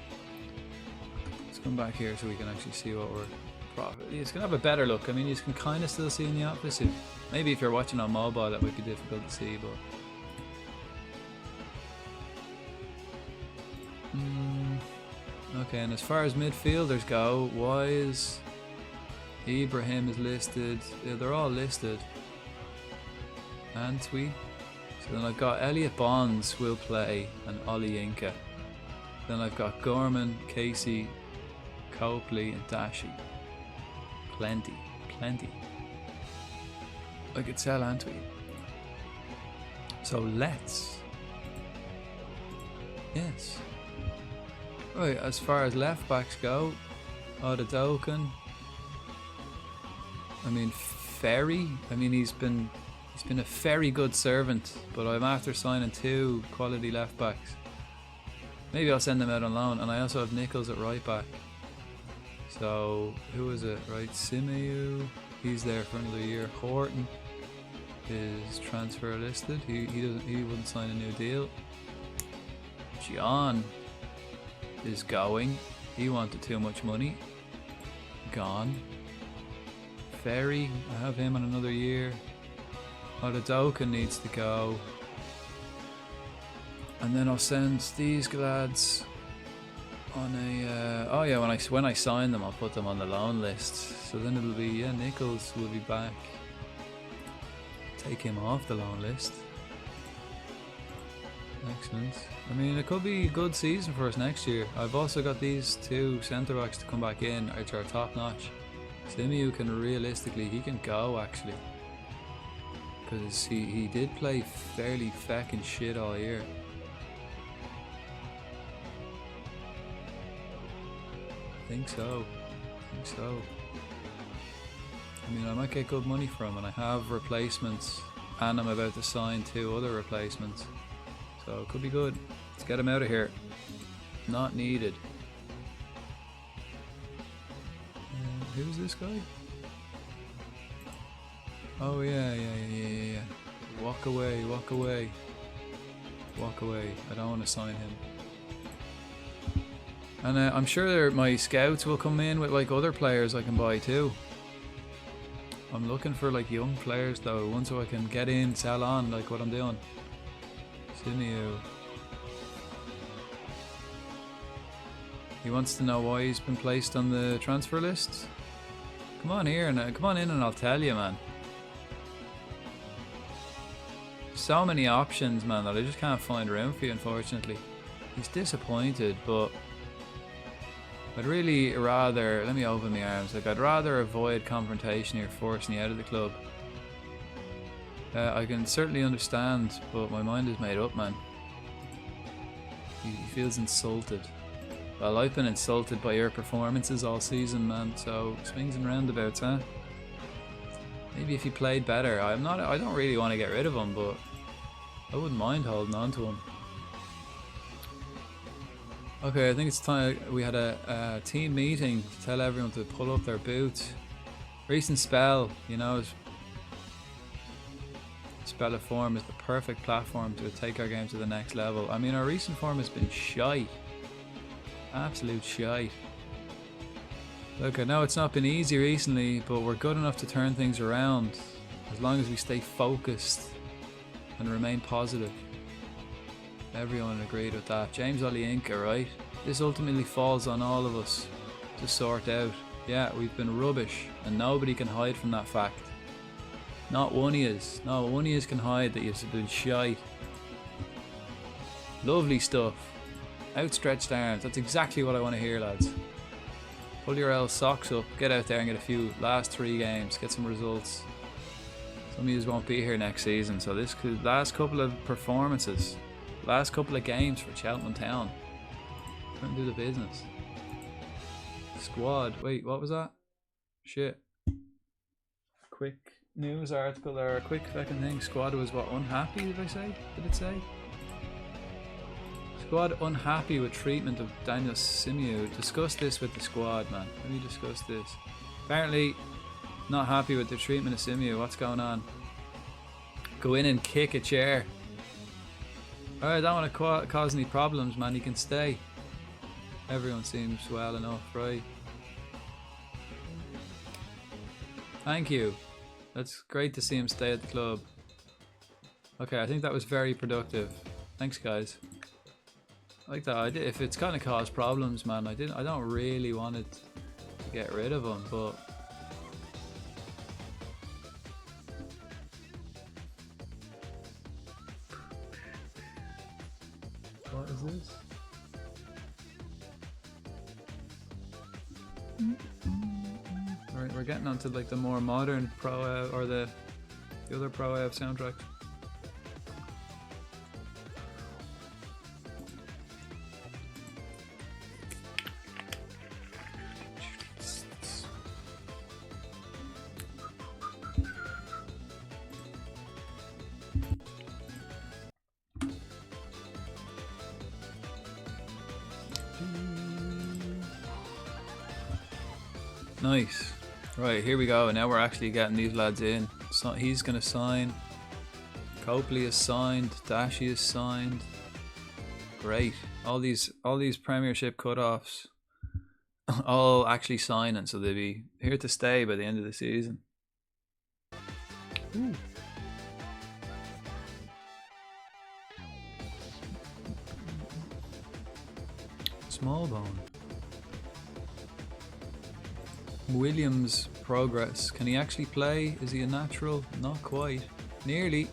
Let's come back here so we can actually see what we're profit. You can have a better look. I mean, you can kind of still see in the office. Maybe if you're watching on mobile, that might be difficult to see, but okay. And as far as midfielders go, Wise, Ibrahim is listed. Yeah, they're all listed. Antwi. So then I've got Elliot Bonds will play and Ollie Inca. Then I've got Gorman, Casey, Copley and Dashi. Plenty. I could sell Antwi. So let's. Yes. Right, as far as left backs go, Odedoken. I mean, Ferry. I mean, he's been a very good servant, but I'm after signing 2 quality left backs. Maybe I'll send them out on loan, and I also have Nichols at right back. So who is it? Right, Simeu. He's there for another year. Horton is transfer listed. He wouldn't sign a new deal. John is going. He wanted too much money. Gone. Ferry, I have him on another year. Odedoken needs to go. And then I'll send these lads. on a oh yeah, when I sign them I'll put them on the loan list, so then it'll be, yeah, Nichols will be back. Take him off the loan list. Excellent. I mean, it could be a good season for us next year. I've also got these two centre backs to come back in, which are top notch. Simiu can realistically, he can go actually, because he did play fairly feckin' shit all year. I think so. I mean, I might get good money for him, and I have replacements, and I'm about to sign 2 other replacements, so it could be good. Let's get him out of here. Not needed. Who's this guy? Oh yeah. Walk away. I don't want to sign him. And I'm sure my scouts will come in with like other players I can buy too. I'm looking for like young players though, ones who I can get in, sell on, like what I'm doing. Simiu. He wants to know why he's been placed on the transfer list. Come on here and come on in and I'll tell you, man. So many options, man, that I just can't find room for you, unfortunately. He's disappointed, but I'd really rather, let me open my arms, like I'd rather avoid confrontation here, forcing you out of the club. I can certainly understand, but my mind is made up, man. He feels insulted. Well, I've been insulted by your performances all season, man, so swings and roundabouts, huh? Maybe if he played better. I don't really want to get rid of him, but I wouldn't mind holding on to him. Okay, I think it's time. We had a team meeting to tell everyone to pull up their boots. Recent spell, you know, spell of form is the perfect platform to take our game to the next level. I mean, our recent form has been shite. Absolute shite. Look, I know it's not been easy recently, but we're good enough to turn things around as long as we stay focused and remain positive. Everyone agreed with that. James Olienka, right? This ultimately falls on all of us to sort out. Yeah, we've been rubbish, and nobody can hide from that fact. Not one of yous. No, one of yous can hide that you've been shite. Lovely stuff. Outstretched arms. That's exactly what I want to hear, lads. Pull your L socks up. Get out there and get a few last 3 games. Get some results. Some of yous won't be here next season, so this could, last couple of performances, last couple of games for Cheltenham Town. Trying to do the business. Squad. Wait, what was that? Shit. Quick news article or a quick fucking thing. Squad was what, unhappy, did I say? Did it say? Squad unhappy with treatment of Daniel Simiu. Discuss this with the squad, man. Let me discuss this. Apparently, not happy with the treatment of Simiu. What's going on? Go in and kick a chair. Alright, I don't want to cause any problems, man. You can stay. Everyone seems well enough, right? Thank you. That's great to see him stay at the club. Okay, I think that was very productive. Thanks, guys. I like that. If it's gonna cause problems, man, I don't really want it to get rid of him, but what is this? Alright, we're getting onto like the more modern Pro or the other Pro soundtrack. Nice. Right, here we go. Now we're actually getting these lads in. So he's gonna sign. Copley is signed. Dashi is signed. Great. All these Premiership cut-offs, all actually signing, so they'll be here to stay by the end of the season. Ooh. small bone. Williams progress. Can he actually play? Is he a natural? Not quite. Nearly.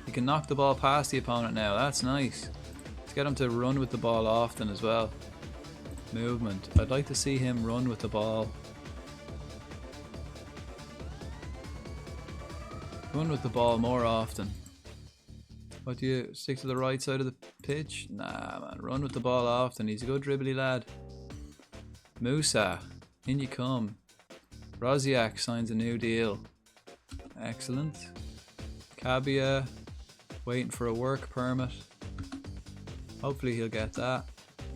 He can knock the ball past the opponent now. That's nice. Let's get him to run with the ball often as well. Movement. I'd like to see him run with the ball. Run with the ball more often. What do you stick to the right side of the pitch? Nah, man. Run with the ball often. He's a good dribbly lad. Musa. In you come. Roziak signs a new deal. Excellent. Cabia. Waiting for a work permit. Hopefully he'll get that.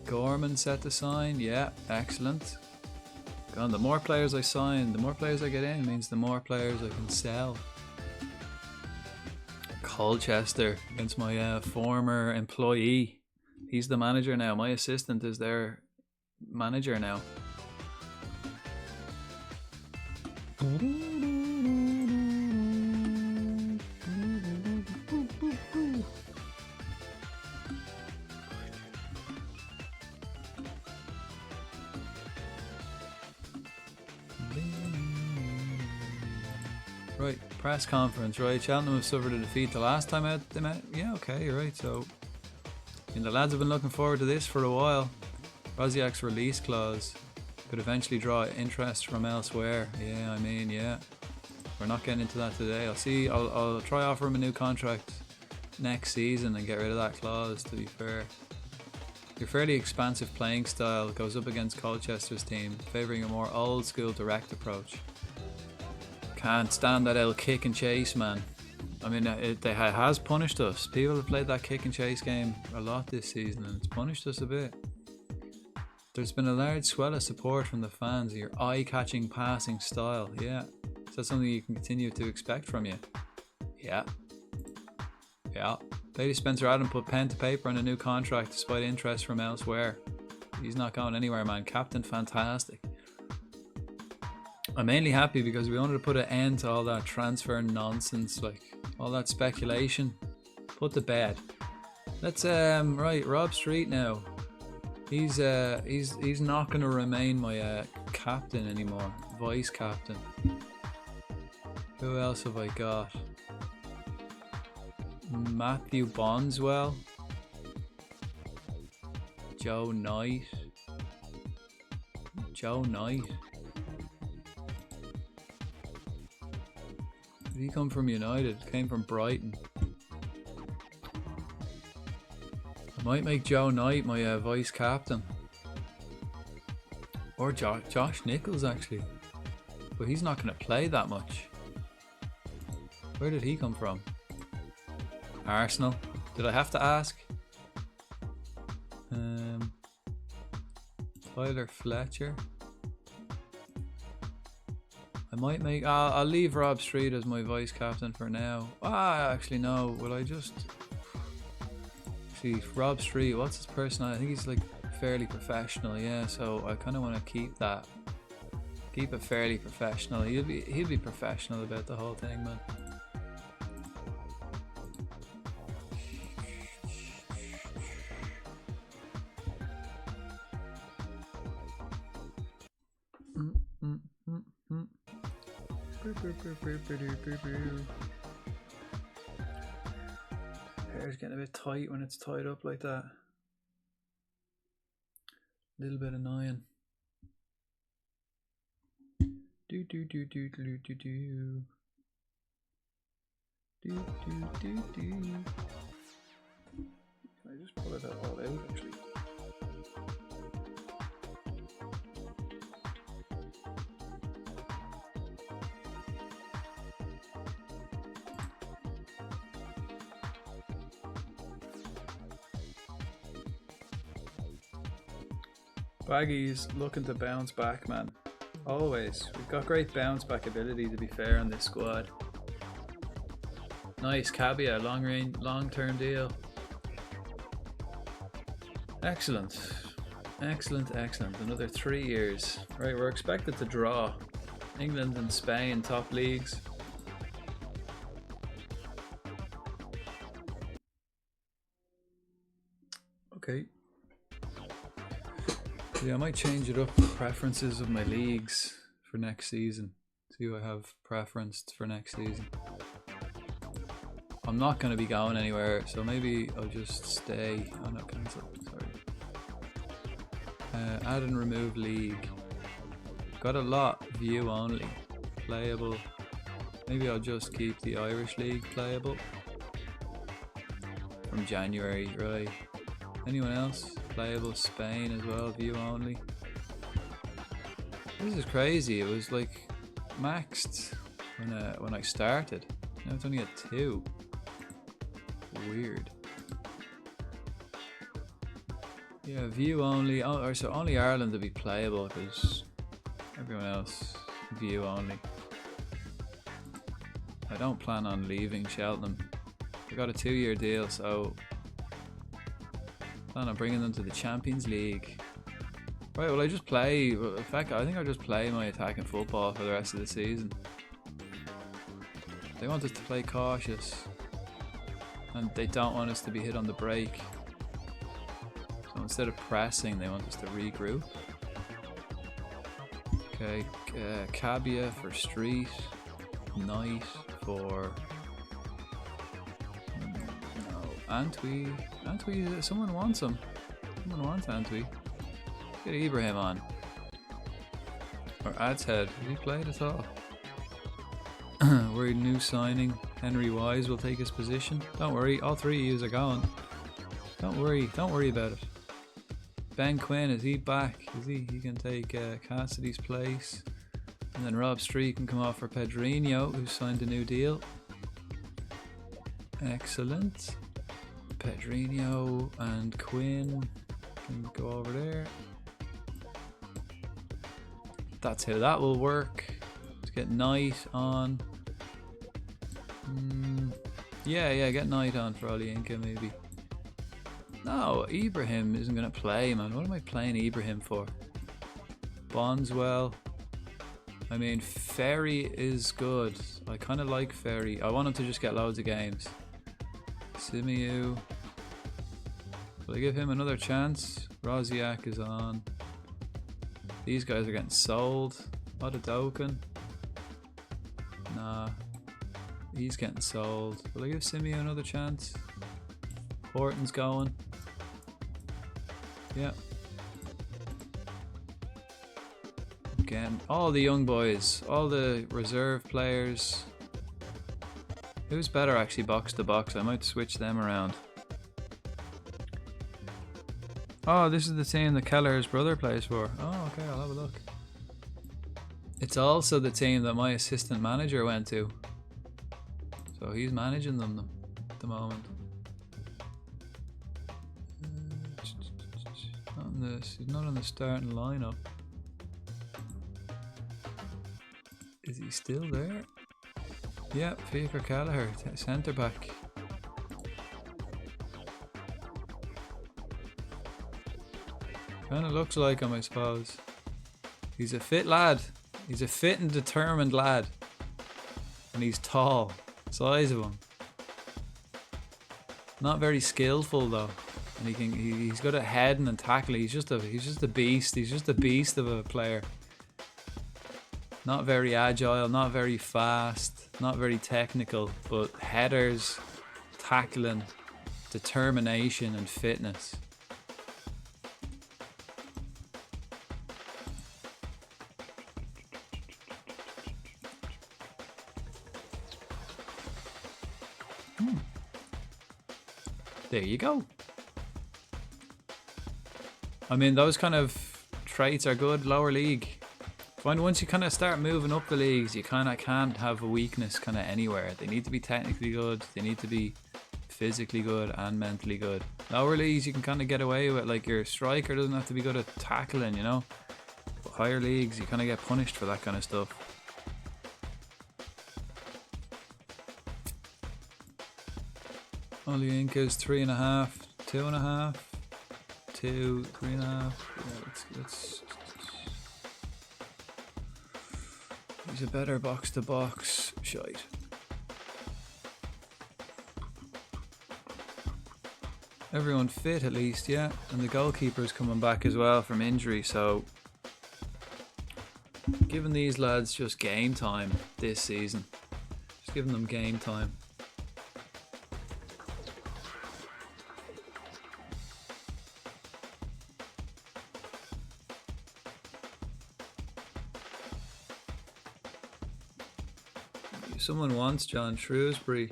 Gorman set to sign. Yeah, excellent. God, the more players I sign, the more players I get in means the more players I can sell. Colchester against my former employee. He's the manager now. My assistant is their manager now. Right, press conference, right? Cheltenham have suffered a defeat the last time out. They met. Yeah, okay, you're right. So, the lads have been looking forward to this for a while. Roziak's release clause could eventually draw interest from elsewhere. Yeah, I mean, yeah. We're not getting into that today. I'll try offer him a new contract next season and get rid of that clause, to be fair. Your fairly expansive playing style goes up against Colchester's team, favouring a more old school direct approach. Can't stand that old kick and chase, man. I mean, it has punished us. People have played that kick and chase game a lot this season and it's punished us a bit. There's been a large swell of support from the fans of your eye-catching passing style. Yeah. Is that something you can continue to expect from you? Yeah. Yeah. Lady Spencer Adam put pen to paper on a new contract despite interest from elsewhere. He's not going anywhere, man. Captain fantastic. I'm mainly happy because we wanted to put an end to all that transfer nonsense, like all that speculation. Put to bed. Let's right, Rob Street now. He's not going to remain my captain anymore. Vice captain. Who else have I got? Matthew Bondswell. Joe Knight. Joe Knight. Did he come from United? Came from Brighton. I might make Joe Knight my vice captain. Or Josh Nichols, actually. But he's not going to play that much. Where did he come from? Arsenal. Did I have to ask? Tyler Fletcher. I might make... I'll leave Rob Street as my vice captain for now. Actually no. Will I just... See, Rob Street, what's his personality? I think he's like fairly professional, yeah, so I kind of want to keep that. Keep it fairly professional. He'll be professional about the whole thing, man. Hair's getting a bit tight when it's tied up like that. A little bit annoying. Do do do do do do do. Do do do do. Can I just pull it all out actually? Baggy's looking to bounce back, man. Always. We've got great bounce back ability, to be fair, on this squad. Nice, Cabia, long-term deal. Excellent. Excellent, excellent. Another 3 years. Right, we're expected to draw. England and Spain, top leagues. Okay. Yeah, I might change it up. Preferences of my leagues for next season. See who I have preferenced for next season. I'm not going to be going anywhere, so maybe I'll just stay. Oh no, cancel. Sorry. Add and remove league. Got a lot. View only. Playable. Maybe I'll just keep the Irish League playable. From January, right. Anyone else? Playable. Spain as well. View only. This is crazy. It was like maxed when I started. Now it's only at 2. Weird. Yeah, view only. Oh, so only Ireland will be playable because everyone else view only. I don't plan on leaving Cheltenham. I got a 2-year deal, so I plan on bringing them to the Champions League. Right, well I just play. Well, in fact, I think I'll just play my attacking football for the rest of the season. They want us to play cautious. And they don't want us to be hit on the break. So instead of pressing, they want us to regroup. Okay, Cabia for street, night for no Antwi. Antwi, someone wants him. Someone wants Antwi. Get Ibrahim on. Or Adshead. Has he played at all? We're a new signing. Henry Wise will take his position. Don't worry, all 3 of yous are going. Don't worry about it. Ben Quinn, is he back? Is he can take Cassidy's place. And then Rob Street can come off for Pedrinho, who signed a new deal. Excellent. Pedrinho and Quinn can go over there. That's how that will work. Let's get Knight on. Yeah, get Knight on for Olienka maybe. No, Ibrahim isn't going to play, man. What am I playing Ibrahim for? Bondswell. I mean, Ferry is good. I kind of like Ferry. I want him to just get loads of games. Simiu. Will I give him another chance? Roziak is on. These guys are getting sold. Odadokin. Nah. He's getting sold. Will I give Simiu another chance? Horton's going. Yeah. Again, all the young boys, all the reserve players. Who's better actually box to box? I might switch them around. Oh, this is the team that Kelleher's brother plays for. Oh, okay, I'll have a look. It's also the team that my assistant manager went to. So he's managing them at the moment. He's not on the starting lineup. Is he still there? Yeah, Fiacre Kelleher, centre back. Kinda looks like him, I suppose. He's a fit lad. He's a fit and determined lad. And he's tall. Size of him. Not very skillful though. And he's good at heading and tackling. He's just a beast. He's just a beast of a player. Not very agile, not very fast, not very technical, but headers, tackling, determination and fitness. There you go. I mean, those kind of traits are good lower league. Find once you kind of start moving up the leagues, you kind of can't have a weakness kind of anywhere. They need to be technically good, they need to be physically good and mentally good. Lower leagues you can kind of get away with, like your striker doesn't have to be good at tackling, you know. But higher leagues you kind of get punished for that kind of stuff. Olienka's 3.5, 2.5, 2, 3.5. Yeah, let's. He's a better box to box. Shite. Everyone fit at least, yeah. And the goalkeeper's coming back as well from injury, so giving these lads just game time this season. Just giving them game time. If someone wants John Shrewsbury,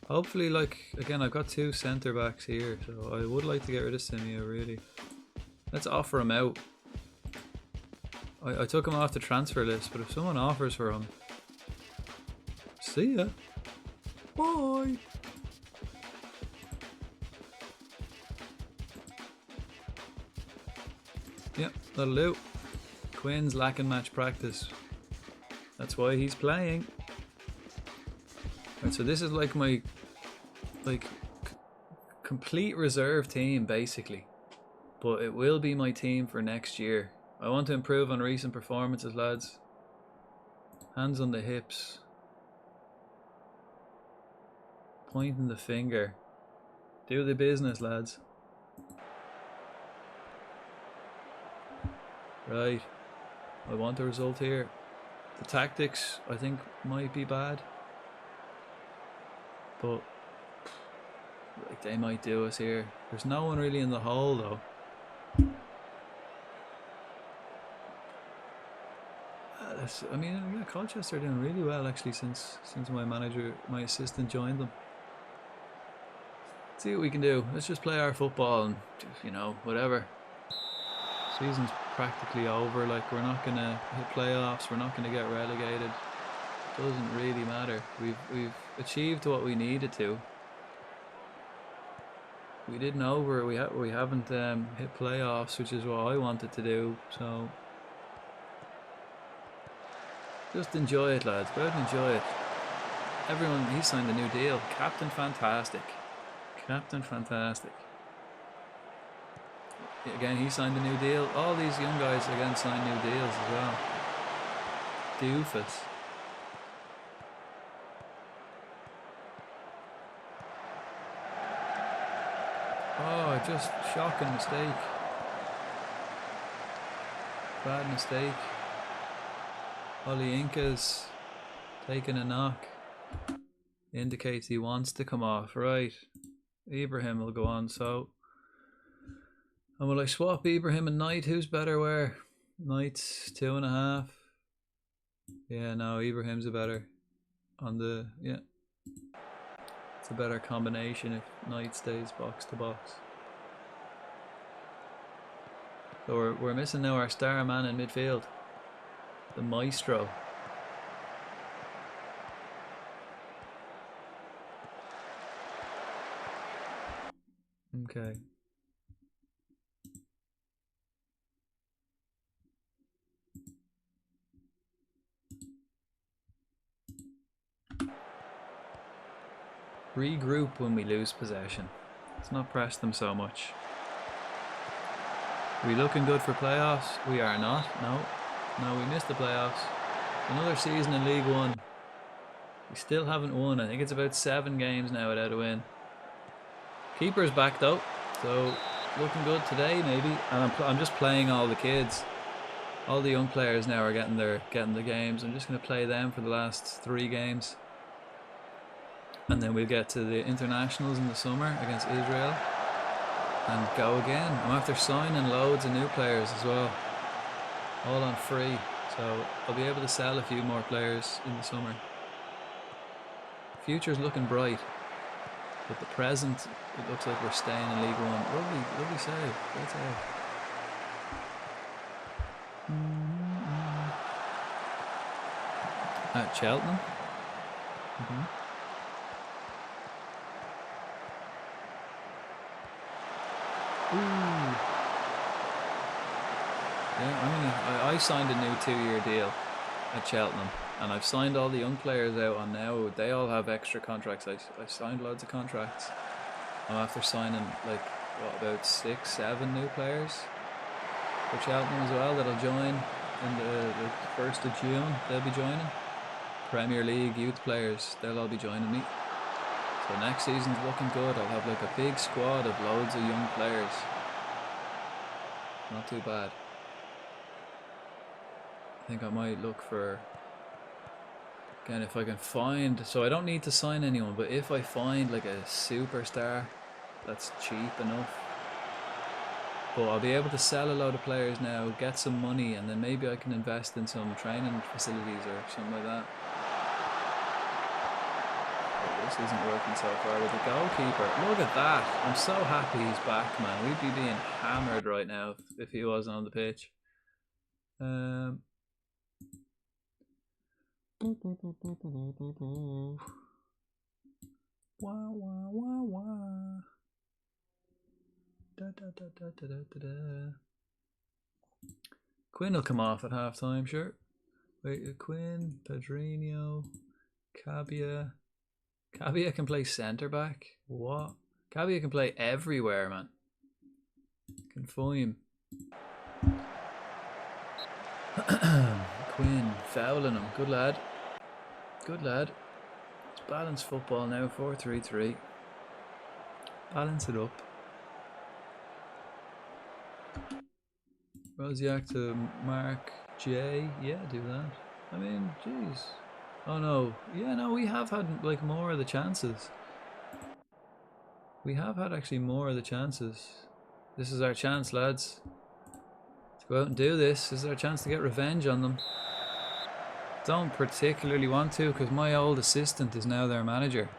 hopefully, like, again, I've got 2 centre backs here, so I would like to get rid of Simeo, really. Let's offer him out. I took him off the transfer list, but if someone offers for him, see ya. Bye. Yep, that'll do. Quinn's lacking match practice. That's why he's playing. Right, so this is like my complete reserve team basically, but it will be my team for next year. I want to improve on recent performances, lads. Hands on the hips, pointing the finger. Do the business, lads. Right, I want a result here. The tactics I think might be bad, but like they might do us here. There's no one really in the hole though. I mean, yeah, Colchester are doing really well actually since my assistant joined them. Let's see what we can do. Let's just play our football and, you know, whatever. Season's practically over. Like, we're not gonna hit playoffs. We're not gonna get relegated. Doesn't really matter. We've achieved what we needed to. We didn't over. We haven't hit playoffs, which is what I wanted to do. So just enjoy it, lads. Go out and enjoy it. Everyone, he signed a new deal. Captain Fantastic. Captain Fantastic. Again, he signed a new deal. All these young guys again signed new deals as well. Doofus. Oh, just shocking mistake. Bad mistake. Ollie Inca's taking a knock. Indicates he wants to come off. Right. Ibrahim will go on. So, and will I swap Ibrahim and Knight? Who's better where? Knight's 2.5. Yeah, no, Ibrahim's a better on the, yeah. It's a better combination if Knight stays box to box. So we're missing now our star man in midfield. The maestro. Okay. Regroup when we lose possession. Let's not press them so much. Are we looking good for playoffs? We are not. No, we missed the playoffs. Another season in League One. We still haven't won. I think it's about 7 games now without a win. Keeper's back though, so looking good today maybe. And I'm just playing all the kids. All the young players now are getting the games. I'm just going to play them for the last 3 games. And then we'll get to the internationals in the summer against Israel and go again. I'm after signing loads of new players as well, all on free, so I'll be able to sell a few more players in the summer. Future's looking bright, but the present, it looks like we're staying in League One. Lovely save, great save. At Cheltenham. Ooh. Yeah, I signed a new 2-year deal at Cheltenham, and I've signed all the young players out on now. They all have extra contracts. I signed loads of contracts. I'm after signing like about 6-7 new players for Cheltenham as well that'll join in the 1st of June. They'll be joining. Premier League youth players, they'll all be joining me. So So next season's looking good. I'll have like a big squad of loads of young players. Not too bad. I think I might look for, again, if I can find, so I don't need to sign anyone, but if I find like a superstar that's cheap enough, but I'll be able to sell a load of players now, get some money, and then maybe I can invest in some training facilities or something like that. But this isn't working so far with the goalkeeper. Look at that. I'm so happy he's back, man. We'd be being hammered right now if he wasn't on the pitch. Wah, wah, wah, wah. Da, da, da, da, da, da, da. Quinn will come off at half time, sure. Wait, Quinn, Pedrinho, Cabia. Cabia can play centre back. What? Cabia can play everywhere, man. Can find him. Quinn fouling him. Good lad. Good lad. It's balanced football now. 4-3-3. Balance it up. Rosiak to Mark J. Yeah, do that. I mean, jeez. Oh no. Yeah, no, we have had like more of the chances. We have had actually more of the chances. This is our chance, lads. Let's go out and do this. This is our chance to get revenge on them. Don't particularly want to because my old assistant is now their manager.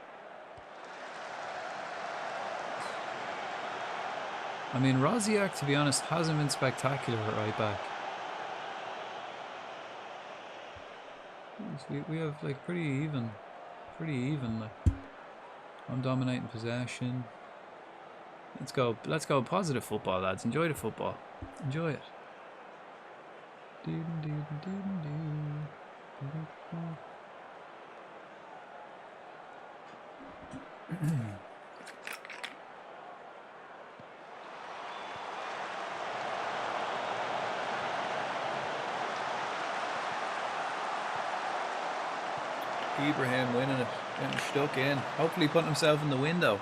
I mean, Rosiak, to be honest, hasn't been spectacular at right back. We have like pretty even like. I'm dominating possession. Let's go positive football, lads. Enjoy the football. Enjoy it. Ibrahim winning it, getting stuck in. Hopefully putting himself in the window.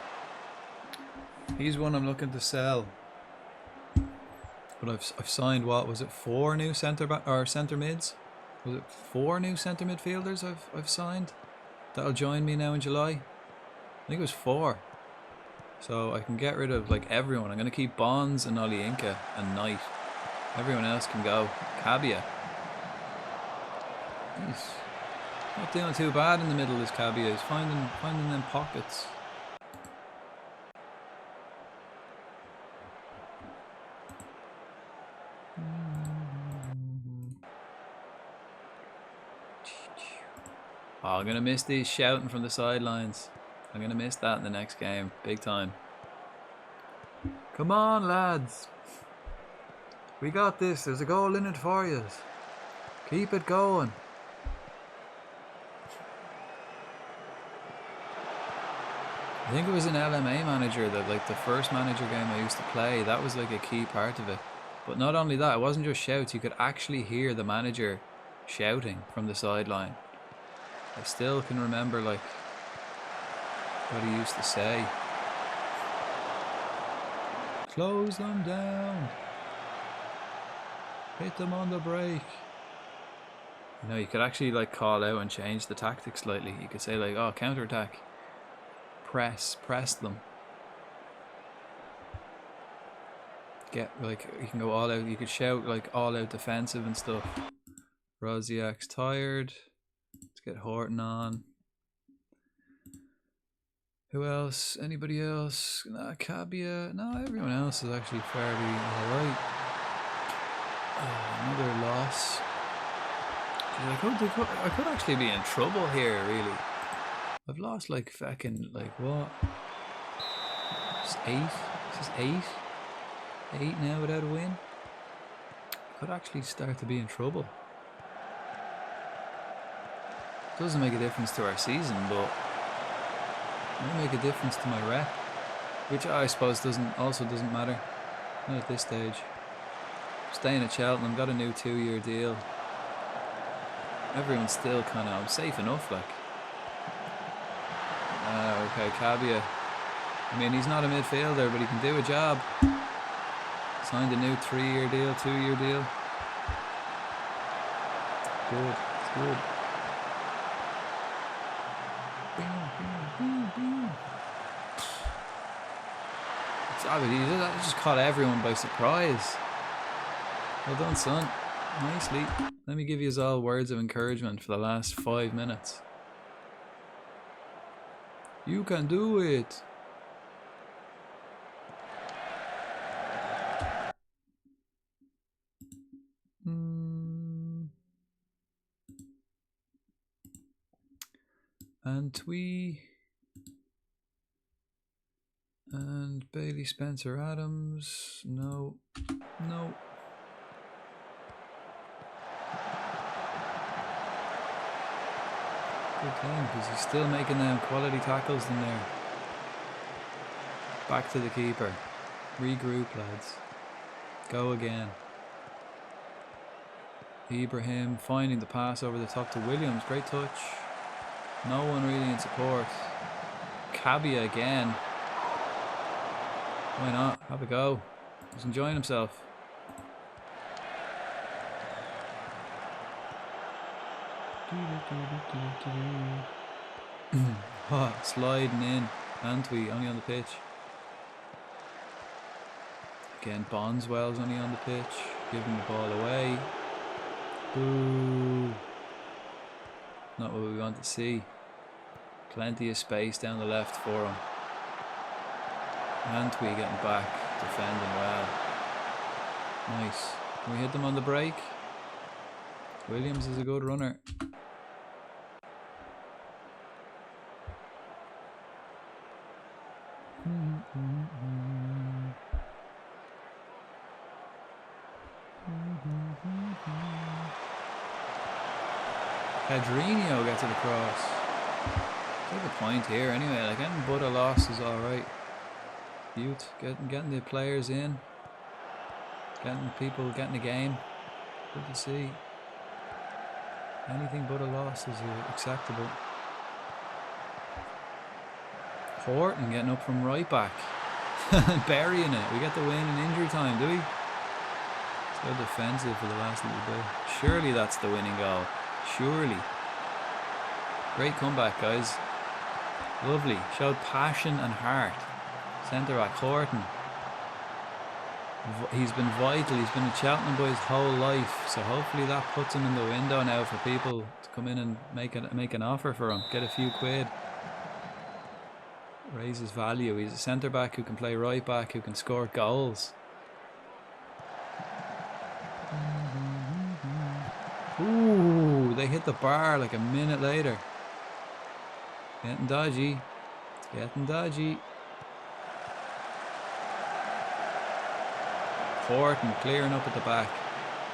He's one I'm looking to sell. But I've signed, what was it, 4 new centre mids? Was it 4 new centre midfielders I've signed? That'll join me now in July. I think it was 4. So I can get rid of like everyone. I'm gonna keep Bonds and Oliinka and Knight. Everyone else can go. Cabia. He's not doing too bad in the middle, this Cabia. He's finding them pockets. Oh, I'm going to miss these shouting from the sidelines. I'm going to miss that in the next game. Big time. Come on, lads. We got this. There's a goal in it for you. Keep it going. I think it was an LMA manager that, like, the first manager game I used to play, that was like a key part of it. But not only that, it wasn't just shouts. You could actually hear the manager shouting from the sideline. I still can remember like what he used to say. Close them down. Hit them on the break. You know, you could actually like call out and change the tactics slightly. You could say like, oh, counter-attack. Press them. Get like, you can go all out. You could shout like all out defensive and stuff. Rosiak's tired. Let's get Horton on. Who else? Anybody else? Nah, Cabia. No, everyone else is actually fairly alright. Another loss. I could actually be in trouble here, really. I've lost like fucking, like what? It's 8? This is 8? 8 now without a win? I could actually start to be in trouble. Doesn't make a difference to our season, but it might make a difference to my rep, which I suppose doesn't matter. Not at this stage. Staying at Cheltenham, got a new 2-year deal. Everyone's still kind of, I'm safe enough, like. Okay, Cabia. I mean, he's not a midfielder, but he can do a job. Signed a new 3-year deal, 2-year deal. Good, it's good. That just caught everyone by surprise. Well done, son. Nicely. Let me give you all words of encouragement for the last 5 minutes. You can do it. And Twee. And Bailey Spencer Adams. No. No. Good game, because he's still making them quality tackles in there. Back to the keeper. Regroup, lads. Go again. Ibrahim finding the pass over the top to Williams. Great touch. No one really in support. Cabia again. Why not? Have a go. He's enjoying himself. Oh, sliding in. Antwi only on the pitch. Again, Bonswell's only on the pitch. Giving the ball away. Boo. Not what we want to see. Plenty of space down the left for him. Antwi getting back. Defending well. Nice. Can we hit them on the break? Williams is a good runner. Pedrinho gets it across. Take a point here anyway. Like getting but a loss is alright. Youth, getting the players in. Getting people getting the game. Good to see. Anything but a loss is acceptable. Horton getting up from right back. Burying it. We get the win in injury time, do we? So defensive for the last little bit. Surely that's the winning goal. Surely. Great comeback, guys. Lovely. Showed passion and heart. Centre back Horton. He's been vital. He's been a Cheltenham boy his whole life. So hopefully that puts him in the window now for people to come in and make an offer for him. Get a few quid. Raise his value. He's a centre back who can play right back, who can score goals. Ooh, they hit the bar like a minute later. Getting dodgy. It's getting dodgy. Horton clearing up at the back.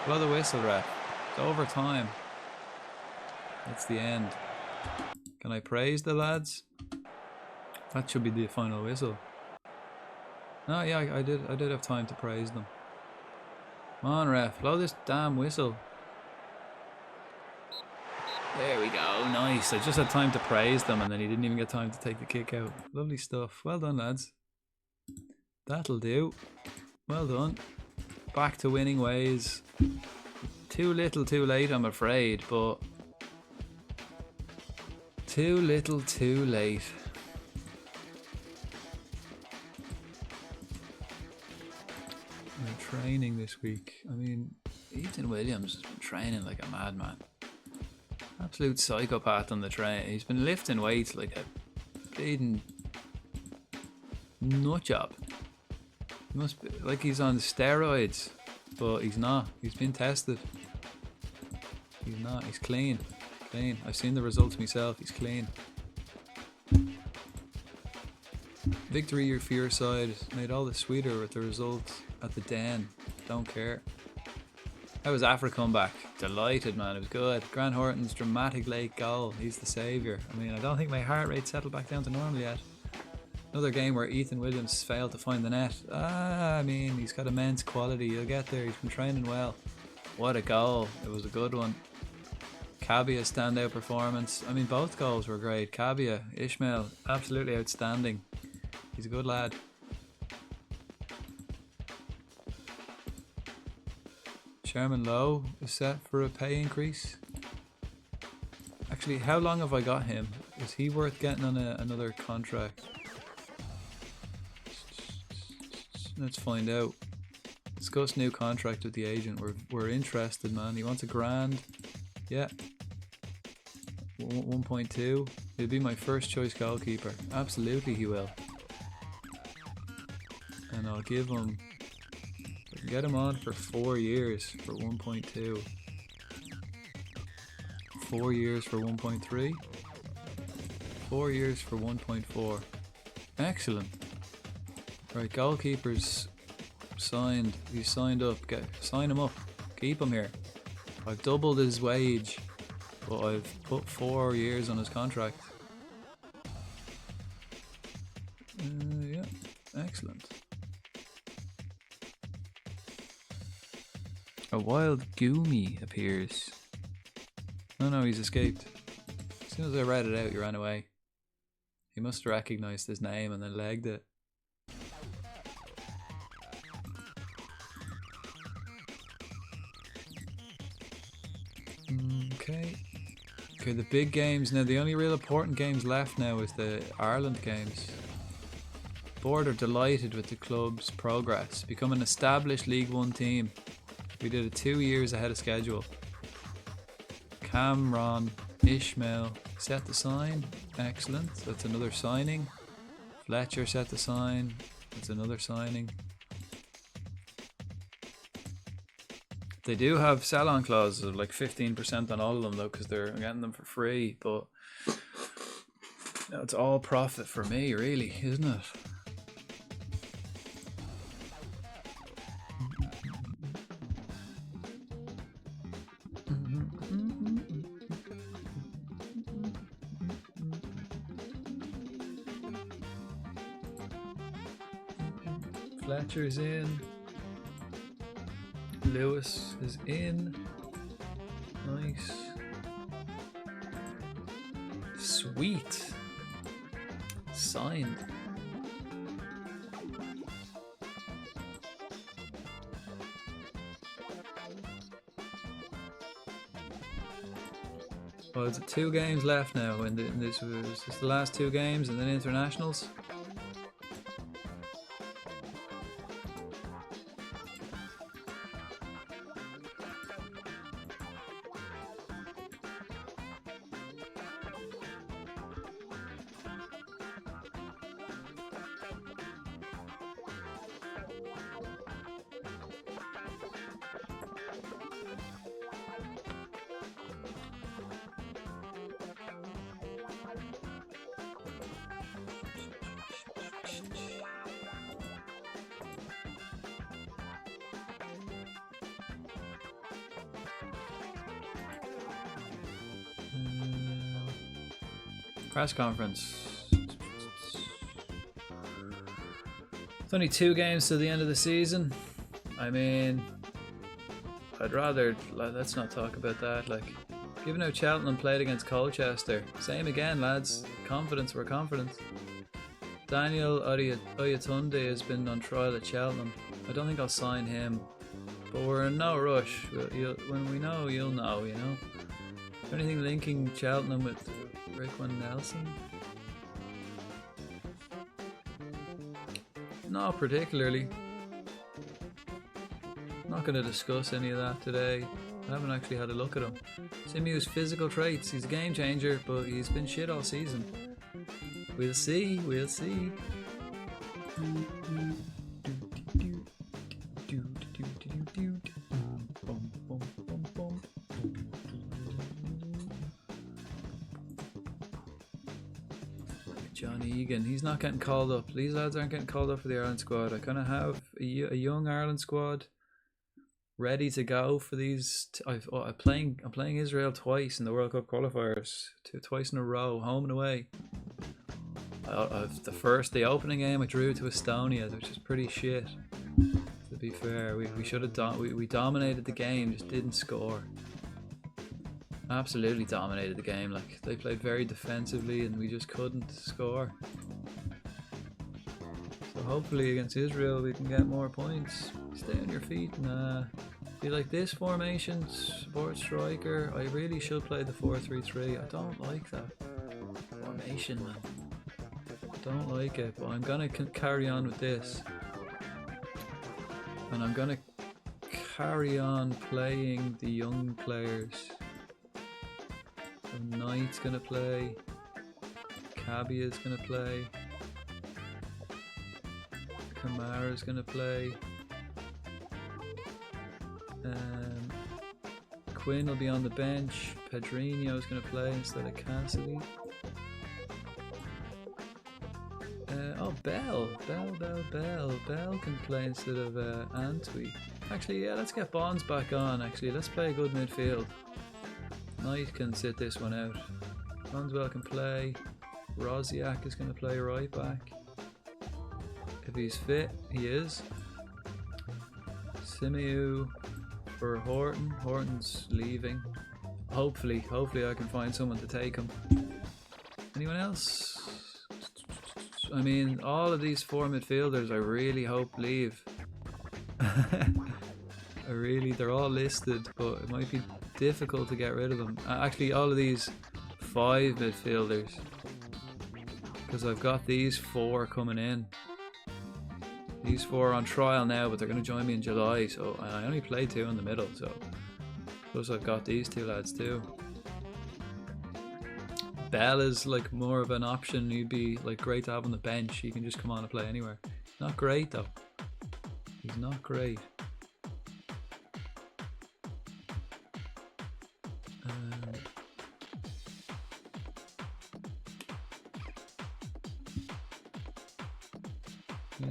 Blow the whistle, ref. It's overtime. That's the end. Can I praise the lads? That should be the final whistle. No, yeah, I did have time to praise them. Come on, ref. Blow this damn whistle. There we go, nice. I just had time to praise them and then he didn't even get time to take the kick out. Lovely stuff. Well done, lads. That'll do. Well done. Back to winning ways. Too little, too late, I'm afraid, but too little, too late. We're training this week. I mean, Ethan Williams has been training like a madman. Absolute psychopath on the train. He's been lifting weights like a bleeding nut job. He must be like he's on steroids, but he's not. He's been tested. He's not. He's clean. Clean. I've seen the results myself. He's clean. Victory for your side. Made all the sweeter with the results at the Den. Don't care. How was Afra comeback? Delighted, man. It was good. Grant Horton's dramatic late goal. He's the saviour. I mean, I don't think my heart rate settled back down to normal yet. Another game where Ethan Williams failed to find the net. I mean, he's got immense quality. He'll get there. He's been training well. What a goal. It was a good one. Cabia, standout performance. I mean, both goals were great. Cabia, Ishmael, absolutely outstanding. He's a good lad. Chairman Lowe is set for a pay increase. Actually, how long have I got him? Is he worth getting on another contract? Let's find out. Discuss new contract with the agent. We're interested, man. He wants $1,000. Yeah. 1.2. He'll be my first choice goalkeeper. Absolutely he will. And I'll give him... I can get him on for 4 years for 1.2. 4 years for 1.3. 4 years for 1.4. Excellent. Right, goalkeepers signed. He's signed up. Sign him up. Keep him here. I've doubled his wage, but I've put 4 years on his contract. Yeah, excellent. A wild Goomy appears. Oh no, he's escaped. As soon as I read it out, he ran away. He must have recognised his name and then legged it. Okay, the big games now. The only real important games left now is the Ireland games. Board are delighted with the club's progress, become an established League One team. We did it 2 years ahead of schedule. Cameron, Ishmael set to sign. Excellent. That's another signing. Fletcher set to sign. That's another signing. They do have sell-on clauses of like 15% on all of them though, because they're getting them for free. But it's all profit for me, really, isn't it? Fletcher's in. Lewis is in. Nice. Sweet. Signed. Well, it's 2 games left now, and this was just the last 2 games, and then internationals. Press conference. It's only 2 games to the end of the season. I mean, I'd rather, let's not talk about that. Like, given how Cheltenham played against Colchester, same again, lads. Confidence, we're confident. Daniel Oyatunde has been on trial at Cheltenham. I don't think I'll sign him, but we're in no rush. When we know, you'll know, you know. Anything linking Cheltenham with Rickman Nelson? Not particularly. Not going to discuss any of that today. I haven't actually had a look at him. Simu's physical traits. He's a game changer, but he's been shit all season. We'll see. We'll see. Johnny Egan, he's not getting called up. These lads aren't getting called up for the Ireland squad. I kind of have a young Ireland squad ready to go for these. I'm playing Israel twice in the World Cup qualifiers, twice in a row, home and away. The opening game I drew to Estonia, which is pretty shit. To be fair, we should have we dominated the game, just didn't score. Absolutely dominated the game. Like, they played very defensively and we just couldn't score. So hopefully against Israel we can get more points. Stay on your feet and be like this formation, support striker. I really should play the 4-3-3. I don't like that formation, man. I don't like it, but I'm gonna carry on with this. And I'm gonna carry on playing the young players. So Knight's gonna play, Kabia's gonna play, Kamara's gonna play, Quinn will be on the bench, Pedrinho's gonna play instead of Cassidy. Oh, Bell can play instead of Antwi. Actually, yeah, let's get Bonds back on. Actually, let's play a good midfield. Knight can sit this one out. Bonswell can play. Rosiak is going to play right back. If he's fit, he is. Simiu for Horton. Horton's leaving. Hopefully I can find someone to take him. Anyone else? I mean, all of these four midfielders I really hope leave. They're all listed, but it might be difficult to get rid of them. Actually, all of these 5 midfielders, because I've got these 4 coming in. These 4 are on trial now, but they're going to join me in July, so I only play 2 in the middle, so plus I've got these 2 lads too. Bell is like more of an option. He'd be like great to have on the bench. He can just come on and play anywhere. Not great though. He's not great.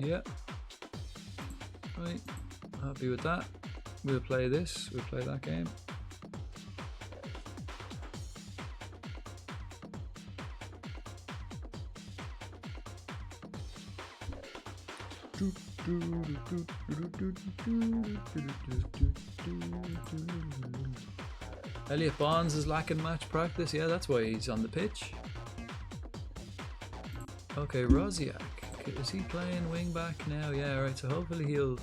Yeah. Right. Happy with that. We'll play this. We'll play that game. Elliot Bonds is lacking match practice. Yeah, that's why he's on the pitch. Okay, Rosiak. Is he playing wing back now? Yeah, right. So hopefully he'll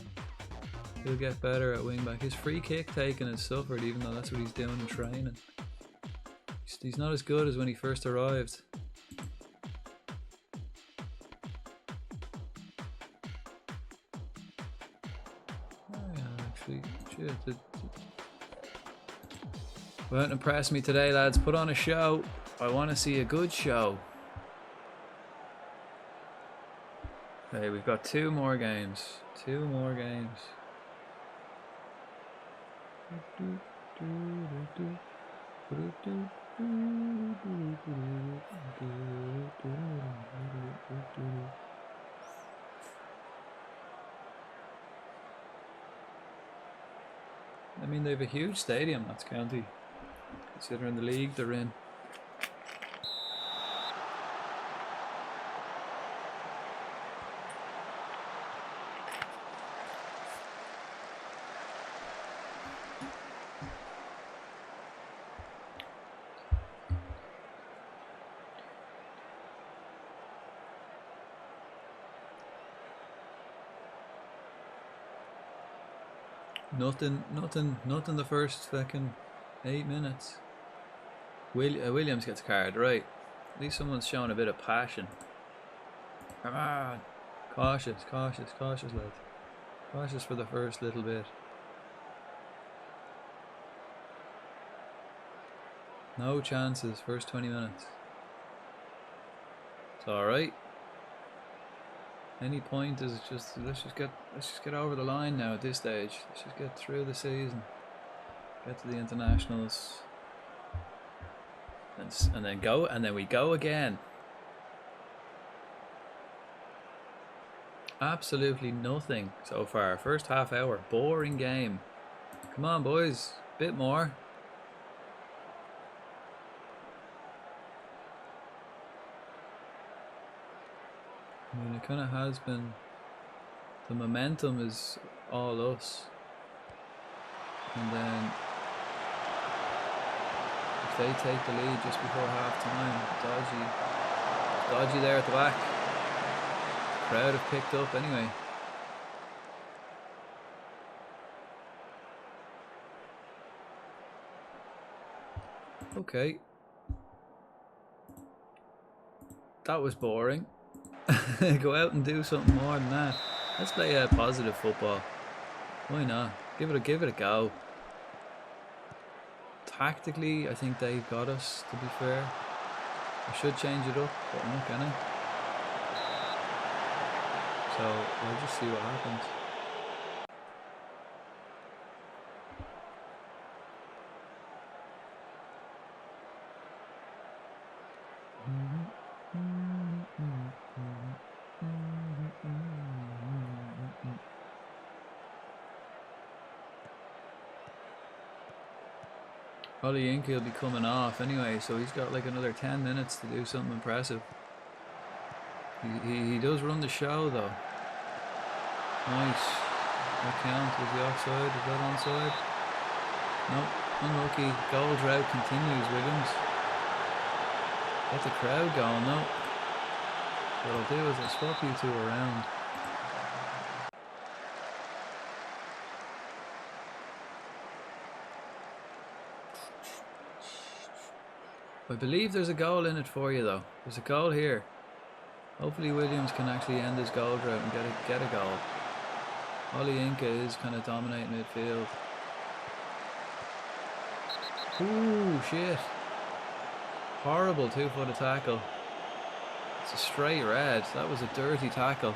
get better at wing back. His free kick taking has suffered, even though that's what he's doing in training. He's not as good as when he first arrived. Shit. Won't impress me today, lads. Put on a show. I want to see a good show. Okay, we've got 2 more games. 2 more games. I mean, they have a huge stadium, Notts County, considering the league they're in. Nothing the first fucking 8 minutes. Williams gets a card, right. At least someone's showing a bit of passion. Come on. Cautious, lads. Cautious for the first little bit. No chances, first 20 minutes. It's alright. Any point is just let's just get over the line now at this stage. Let's just get through the season, get to the internationals, and then we go again. Absolutely nothing so far. First half hour, boring game. Come on, boys, bit more. I mean, it kind of has been. The momentum is all us, and then They take the lead just before half time. Dodgy there at the back. Crowd have picked up anyway. Okay. That was boring. Go out and do something more than that. Let's play a positive football. Why not? Give it a go. Tactically, I think they've got us, to be fair. I should change it up, but I'm not gonna. So I'll just see what happens. Ollie Inky will be coming off anyway, so he's got like another 10 minutes to do something impressive. He does run the show though. Nice. That count. Was he offside? Is that onside? Nope. Unlucky. Goal drought continues, Williams. Get the crowd going though. What I'll do is I'll swap you two around. I believe there's a goal in it for you though. There's a goal here. Hopefully Williams can actually end his goal drought and get a goal. Ollie Inca is kind of dominating midfield. Ooh, shit. Horrible 2-footed tackle. It's a straight red. That was a dirty tackle.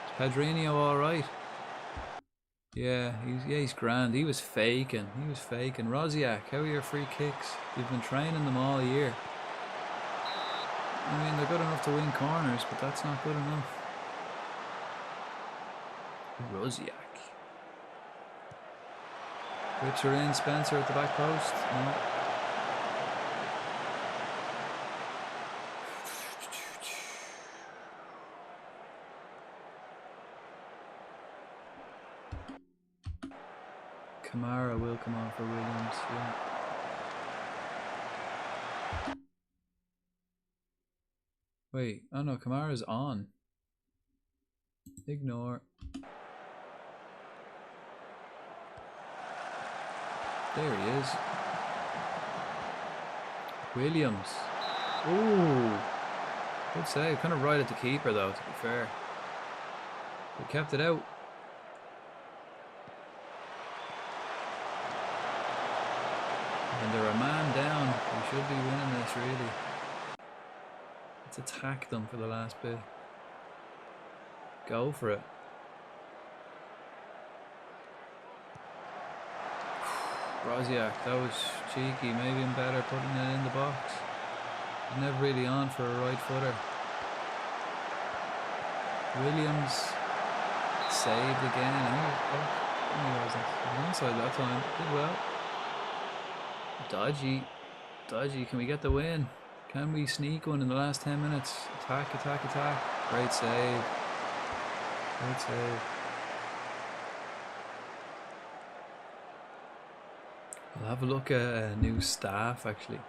Is Pedrinho alright? Yeah, he's grand. He was faking. Rosiak, how are your free kicks? You've been training them all year. I mean, they're good enough to win corners, but that's not good enough. Rosiak. Whips her in. Spencer at the back post. No. Kamara will come on for Williams, yeah. Wait, oh no, Kamara's on. Ignore. There he is. Williams. Ooh. Good save. Kind of right at the keeper though, to be fair. But kept it out. And they're a man down. We should be winning this, really. Let's attack them for the last bit. Go for it. Rosiak, that was cheeky. Maybe I'm better putting it in the box. He's never really on for a right footer. Williams saved again. He wasn't onside that time. Did well. Dodgy. Can we get the win? Can we sneak one in the last 10 minutes? Attack. Great save. I'll have a look at new staff actually.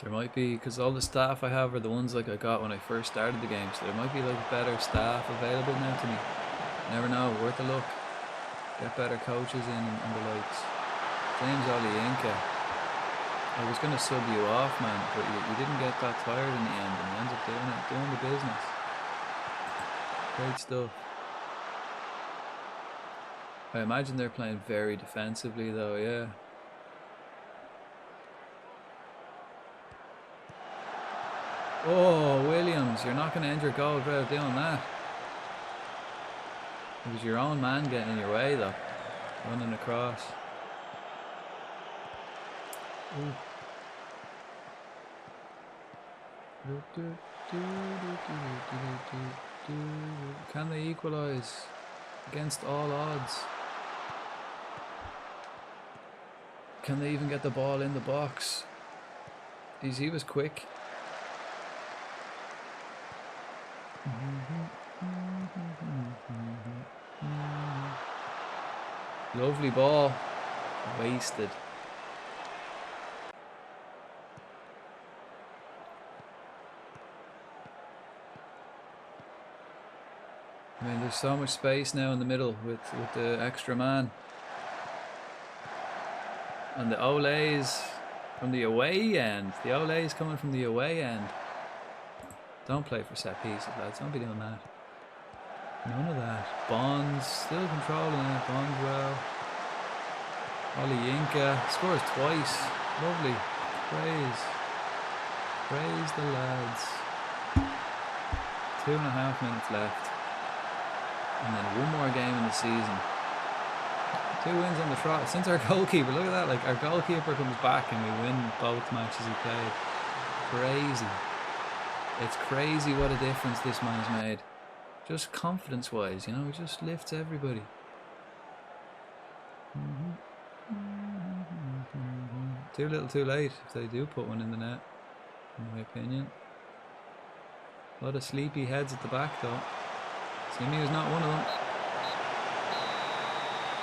There might be, because all the staff I have are the ones like I got when I first started the game, so there might be like better staff available now to me. Never know, worth a look. Get better coaches in and the likes. James Olienka. I was going to sub you off, man, but you didn't get that tired in the end and you ended up doing the business. Great stuff. I imagine they're playing very defensively though, yeah. Oh, Williams, you're not going to end your goal without doing that. It was your own man getting in your way though. Running across. Ooh. Can they equalise against all odds? Can they even get the ball in the box? He was quick. Lovely ball. Wasted. I mean, there's so much space now in the middle with the extra man. And the Ole's from the away end. The Ole's coming from the away end. Don't play for set pieces, lads. Don't be doing that. None of that. Bonds still controlling it. Bonds well. Oliyinka scores twice. Lovely. Praise the lads. 2.5 minutes left. And then one more game in the season. 2 wins on the trot. Since our goalkeeper, look at that, like our goalkeeper comes back and we win both matches he played. Crazy. It's crazy what a difference this man's made. Just confidence wise, you know, he just lifts everybody. Too little too late if they do put one in the net, in my opinion. A lot of sleepy heads at the back though. Simi was not one of them.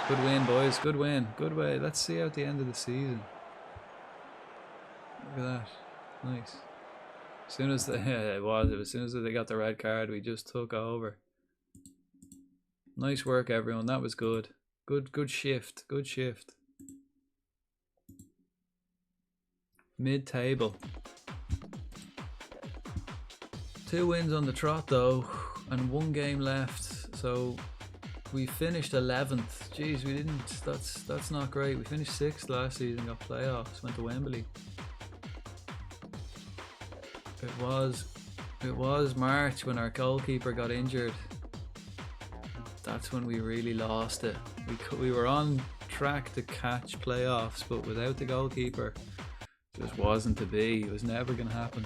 Good win, boys. Good win. Good way. Let's see out the end of the season. Look at that. Nice. As soon as as soon as they got the red card, we just took over. Nice work, everyone. That was good. Good shift. Good shift. Mid-table. 2 wins on the trot though, and 1 game left. So we finished 11th. Jeez, we didn't. That's not great. We finished 6th last season. Got playoffs. Went to Wembley. It was March when our goalkeeper got injured. That's when we really lost it. We were on track to catch playoffs, but without the goalkeeper, it just wasn't to be. It was never going to happen.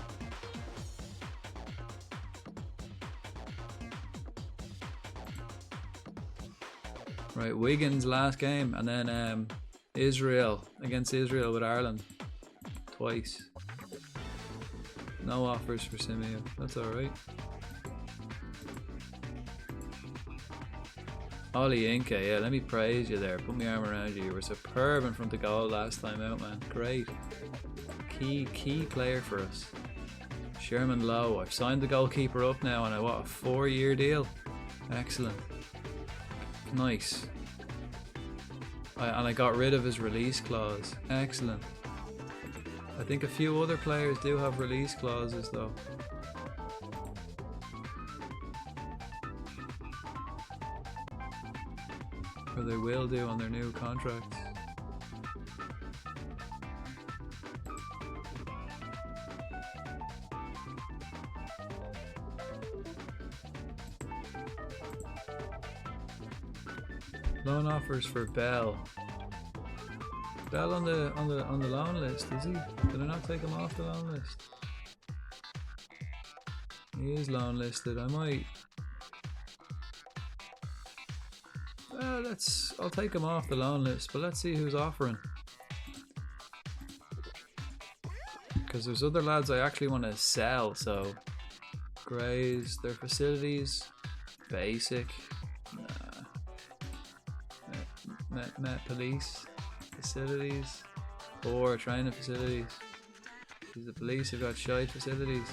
Right, Wigan's last game, and then Israel against Israel with Ireland twice. No offers for Simeon. That's alright. Oliyinka, yeah, let me praise you there. Put my arm around you. You were superb in front of goal last time out, man. Great. Key player for us. Sherman Lowe. I've signed the goalkeeper up now on a 4-year deal. Excellent. Nice. And I got rid of his release clause. Excellent. I think a few other players do have release clauses though. Or they will do on their new contracts. Loan offers for Bell. Bell on the loan list, is he? Did I not take him off the loan list? He is loan listed. I might. I'll take him off the loan list, but let's see who's offering. Because there's other lads I actually want to sell. So Grays, their facilities, basic. Met police facilities, or training facilities. The police have got shite facilities.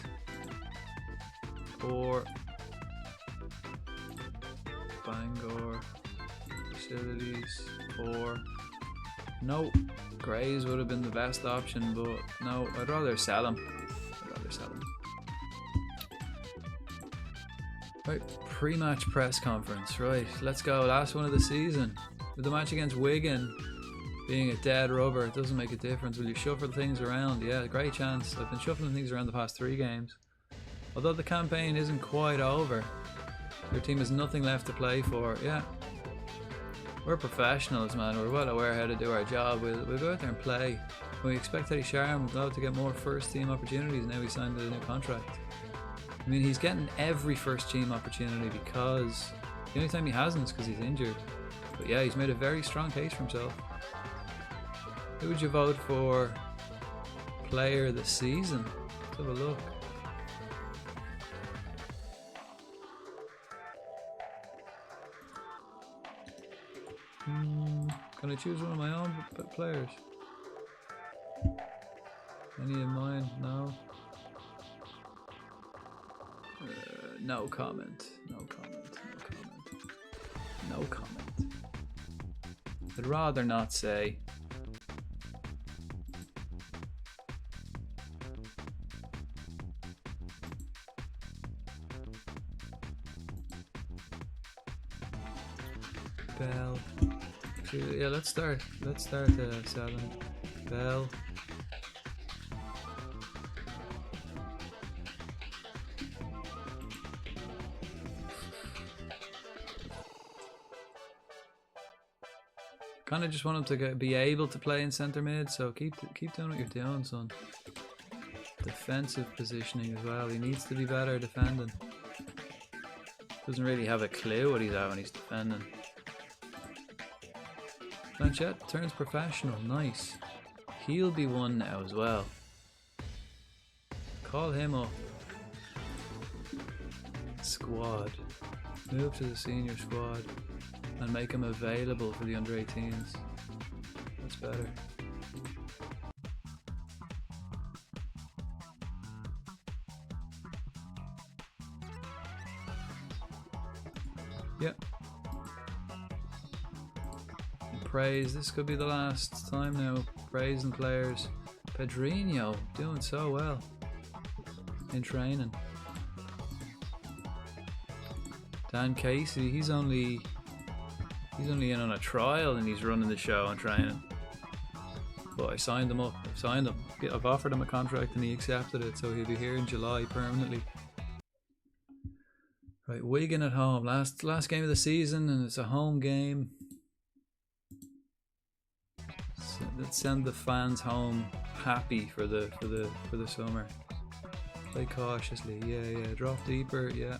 Or Bangor facilities. Or no, Grays would have been the best option, but no, I'd rather sell him. Right, pre-match press conference. Right, let's go. Last one of the season. With the match against Wigan being a dead rubber, it doesn't make a difference. Will you shuffle things around? Yeah, great chance. I've been shuffling things around the past 3 games. Although the campaign isn't quite over, your team has nothing left to play for. Yeah, we're professionals, man. We're well aware how to do our job. We'll go out there and play. We expect Eddie Sharm to get more first team opportunities now he signed a new contract. I mean, he's getting every first team opportunity because the only time he hasn't is because he's injured. But yeah, he's made a very strong case for himself. Who would you vote for player of the season? Let's have a look. Can I choose one of my own players? Any of mine? No. No comment. No comment. No comment. No comment. I'd rather not say. Bell. Yeah, let's start selling. Bell. Kind of just want him to be able to play in centre mid, so keep doing what you're doing, son. Defensive positioning as well. He needs to be better defending. Doesn't really have a clue what he's at when he's defending. Blanchett turns professional. Nice. He'll be one now as well. Call him up. Squad. Move to the senior squad and make him available for the under 18s. That's better. Yep. Praise. This could be the last time now. Praising players. Pedrinho doing so well in training. Dan Casey, he's only in on a trial and he's running the show and training. But I signed him up. I've offered him a contract and he accepted it, so he'll be here in July permanently. Right, Wigan at home. Last game of the season, and it's a home game. So let's send the fans home happy for the summer. Play cautiously. Yeah. Drop deeper. Yeah.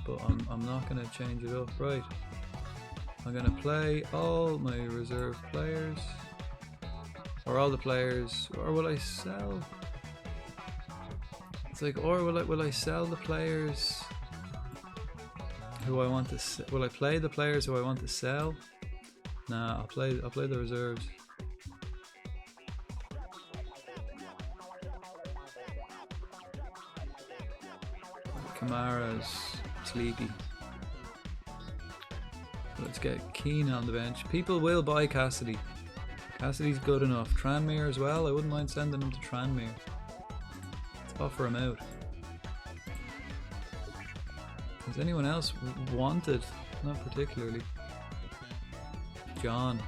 But I'm not going to change it up. Right. I'm going to play all my reserve players. Or all the players. Or will I sell? It's like, or will I sell the players who I want to will I play the players who I want to sell? Nah, I'll play the reserves. Kamara's sleepy. Let's get Keane on the bench. People will buy Cassidy. Cassidy's good enough. Tranmere as well. I wouldn't mind sending him to Tranmere. Let's offer him out. Has anyone else wanted? Not particularly. John.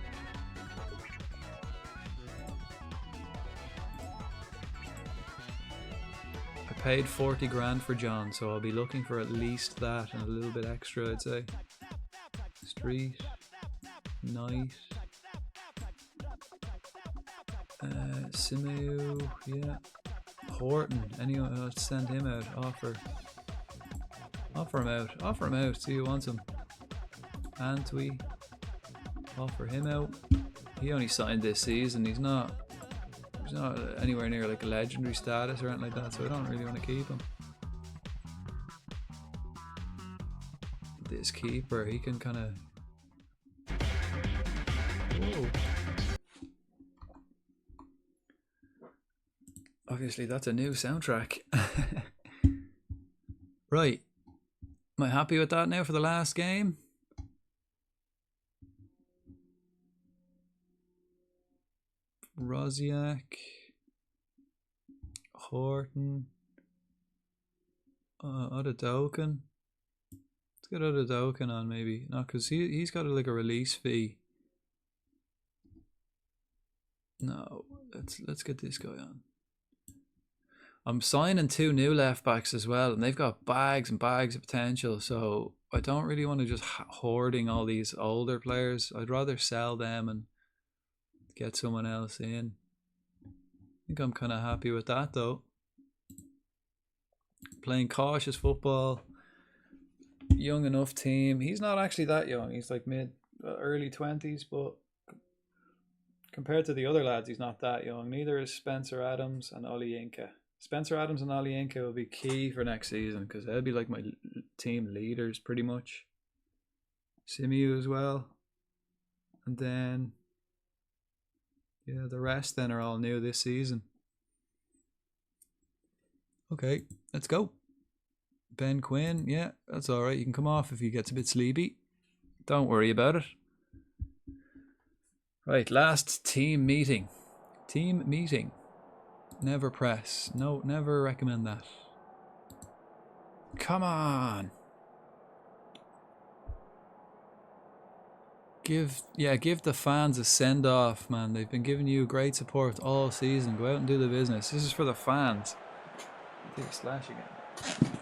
I paid 40 grand for John, so I'll be looking for at least that and a little bit extra, I'd say. Street. Knight. Simeu, yeah. Horton, anyone, let's send him out. Offer him out, see who wants him. Antwi, offer him out. He only signed this season, he's not anywhere near like a legendary status or anything like that, so I don't really want to keep him. This keeper, he can kind of... Whoa. Obviously that's a new soundtrack. Right. Am I happy with that now for the last game? Rosiak. Horton. Odedoken. Let's get Odedoken on maybe. No, because he's got like a release fee. No, let's get this guy on. I'm signing 2 new left backs as well, and they've got bags and bags of potential, so I don't really want to just hoarding all these older players. I'd rather sell them and get someone else in. I think I'm kind of happy with that though. Playing cautious football. Young enough team. He's not actually that young. He's like early 20s, but compared to the other lads, he's not that young. Neither is Spencer Adams and Ollie Inca. Spencer Adams and Ollie Inca will be key for next season because they'll be like my team leaders pretty much. Simeu as well. And then, yeah, the rest then are all new this season. Okay, let's go. Ben Quinn, yeah, that's alright. You can come off if he gets a bit sleepy. Don't worry about it. Right, last team meeting. Team meeting. Never press. No, never recommend that. Come on. Give the fans a send off, man. They've been giving you great support all season. Go out and do the business. This is for the fans. Take a slash again.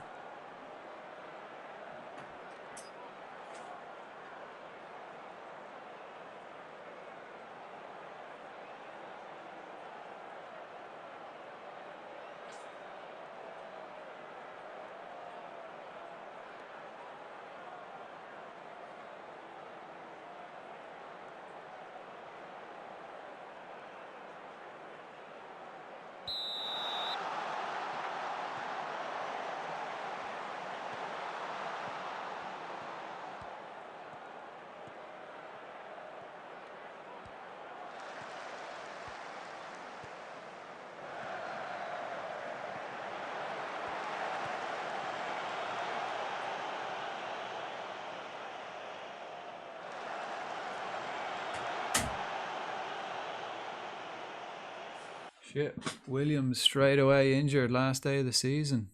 Shit. Williams straight away injured last day of the season.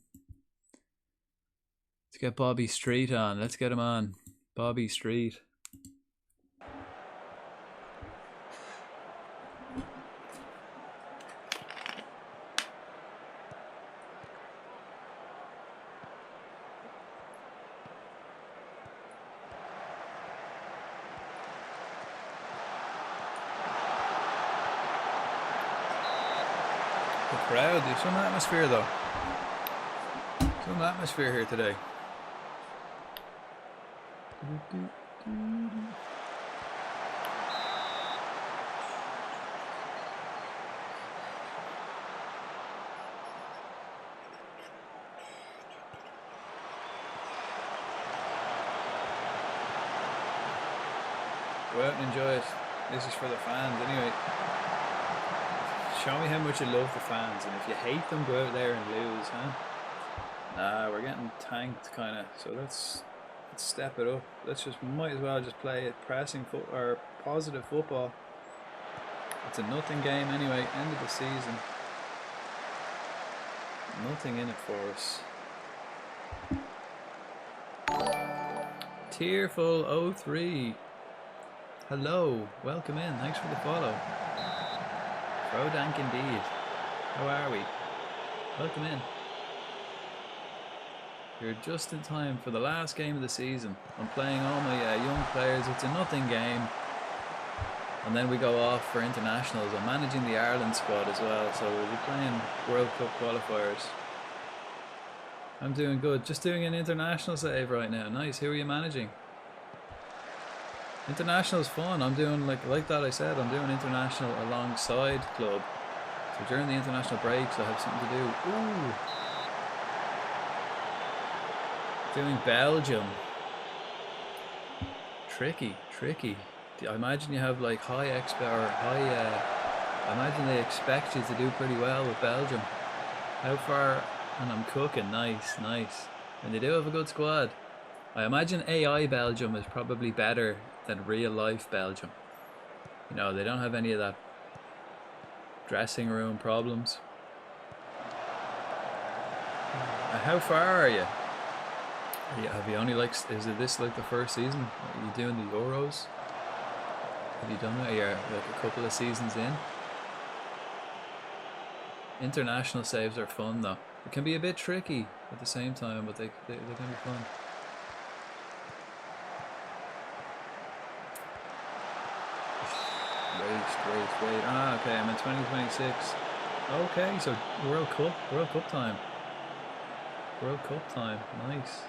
Let's get Bobby Street on. Let's get him on. Bobby Street. Crowd, there's some atmosphere though. Some atmosphere here today. Go out and enjoy it. This is for the fans anyway. Show me how much you love the fans, and if you hate them, go out there and lose, huh? Nah, we're getting tanked, kind of. So let's step it up. Might as well just play it pressing or positive football. It's a nothing game anyway. End of the season. Nothing in it for us. Tearful 03. Hello, welcome in. Thanks for the follow. Rodank indeed. How are we? Welcome in. You're just in time for the last game of the season. I'm playing all my young players. It's a nothing game. And then we go off for internationals. I'm managing the Ireland squad as well, so we'll be playing World Cup qualifiers. I'm doing good. Just doing an international save right now. Nice. Who are you managing? International's fun. I'm doing like that I said, I'm doing international alongside club. So during the international breaks I have something to do. Ooh. Doing Belgium. Tricky. I imagine you have like I imagine they expect you to do pretty well with Belgium. How far? And I'm cooking. Nice. And they do have a good squad. I imagine AI Belgium is probably better than real life Belgium. You know, they don't have any of that dressing room problems. How far are you? Have you only is this like the first season? Are you doing the Euros? Have you done it? You're like a couple of seasons in. International saves are fun though. It can be a bit tricky at the same time, but they can be fun. Wait. Ah, okay, I'm in 2026. Okay, so World Cup time. Nice.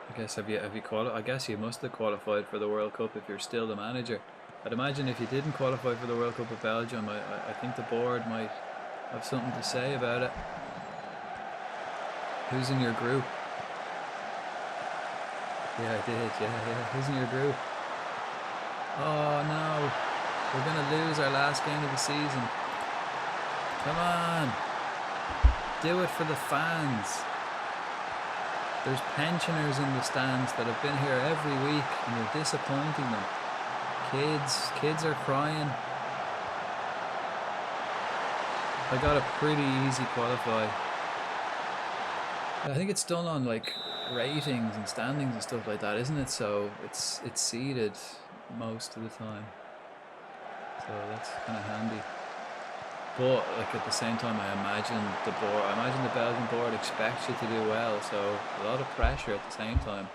I guess have you qualified? I guess you must have qualified for the World Cup if you're still the manager. I'd imagine if you didn't qualify for the World Cup with Belgium, I think the board might have something to say about it. Who's in your group? Yeah, I did. Yeah. Who's in your group? Oh no, we're gonna lose our last game of the season. Come on, do it for the fans. There's pensioners in the stands that have been here every week and you're disappointing them. Kids are crying. I got a pretty easy qualify. I think it's done on like ratings and standings and stuff like that, isn't it? So it's seeded most of the time. So that's kind of handy. But like at the same time, I imagine the Belgian board expects you to do well, so a lot of pressure at the same time.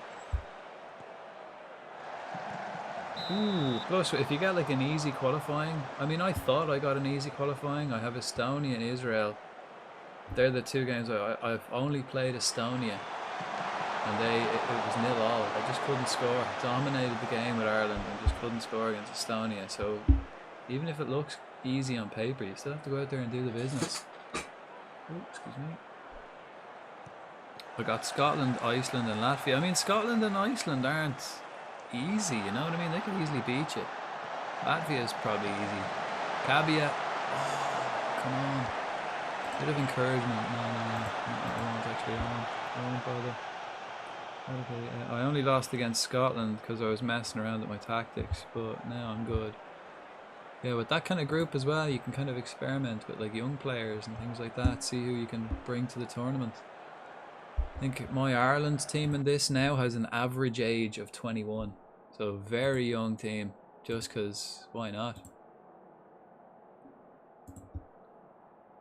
Ooh, plus if you get like an easy qualifying, I mean, I thought I got an easy qualifying. I have Estonia and Israel. They're the two games I've only played Estonia, and it was 0-0. I just couldn't score. Dominated the game with Ireland and just couldn't score against Estonia. So even if it looks easy on paper, you still have to go out there and do the business. Oh, excuse me. I got Scotland, Iceland and Latvia. I mean, Scotland and Iceland aren't easy, you know what I mean? They could easily beat you. Latvia is probably easy. Kabia. Oh, come on. Bit of encouragement. No, I won't actually. I won't bother. Okay, I only lost against Scotland because I was messing around with my tactics, but now I'm good. Yeah, with that kind of group as well, you can kind of experiment with like young players and things like that, see who you can bring to the tournament. I think my Ireland team in this now has an average age of 21, so very young team, just because why not?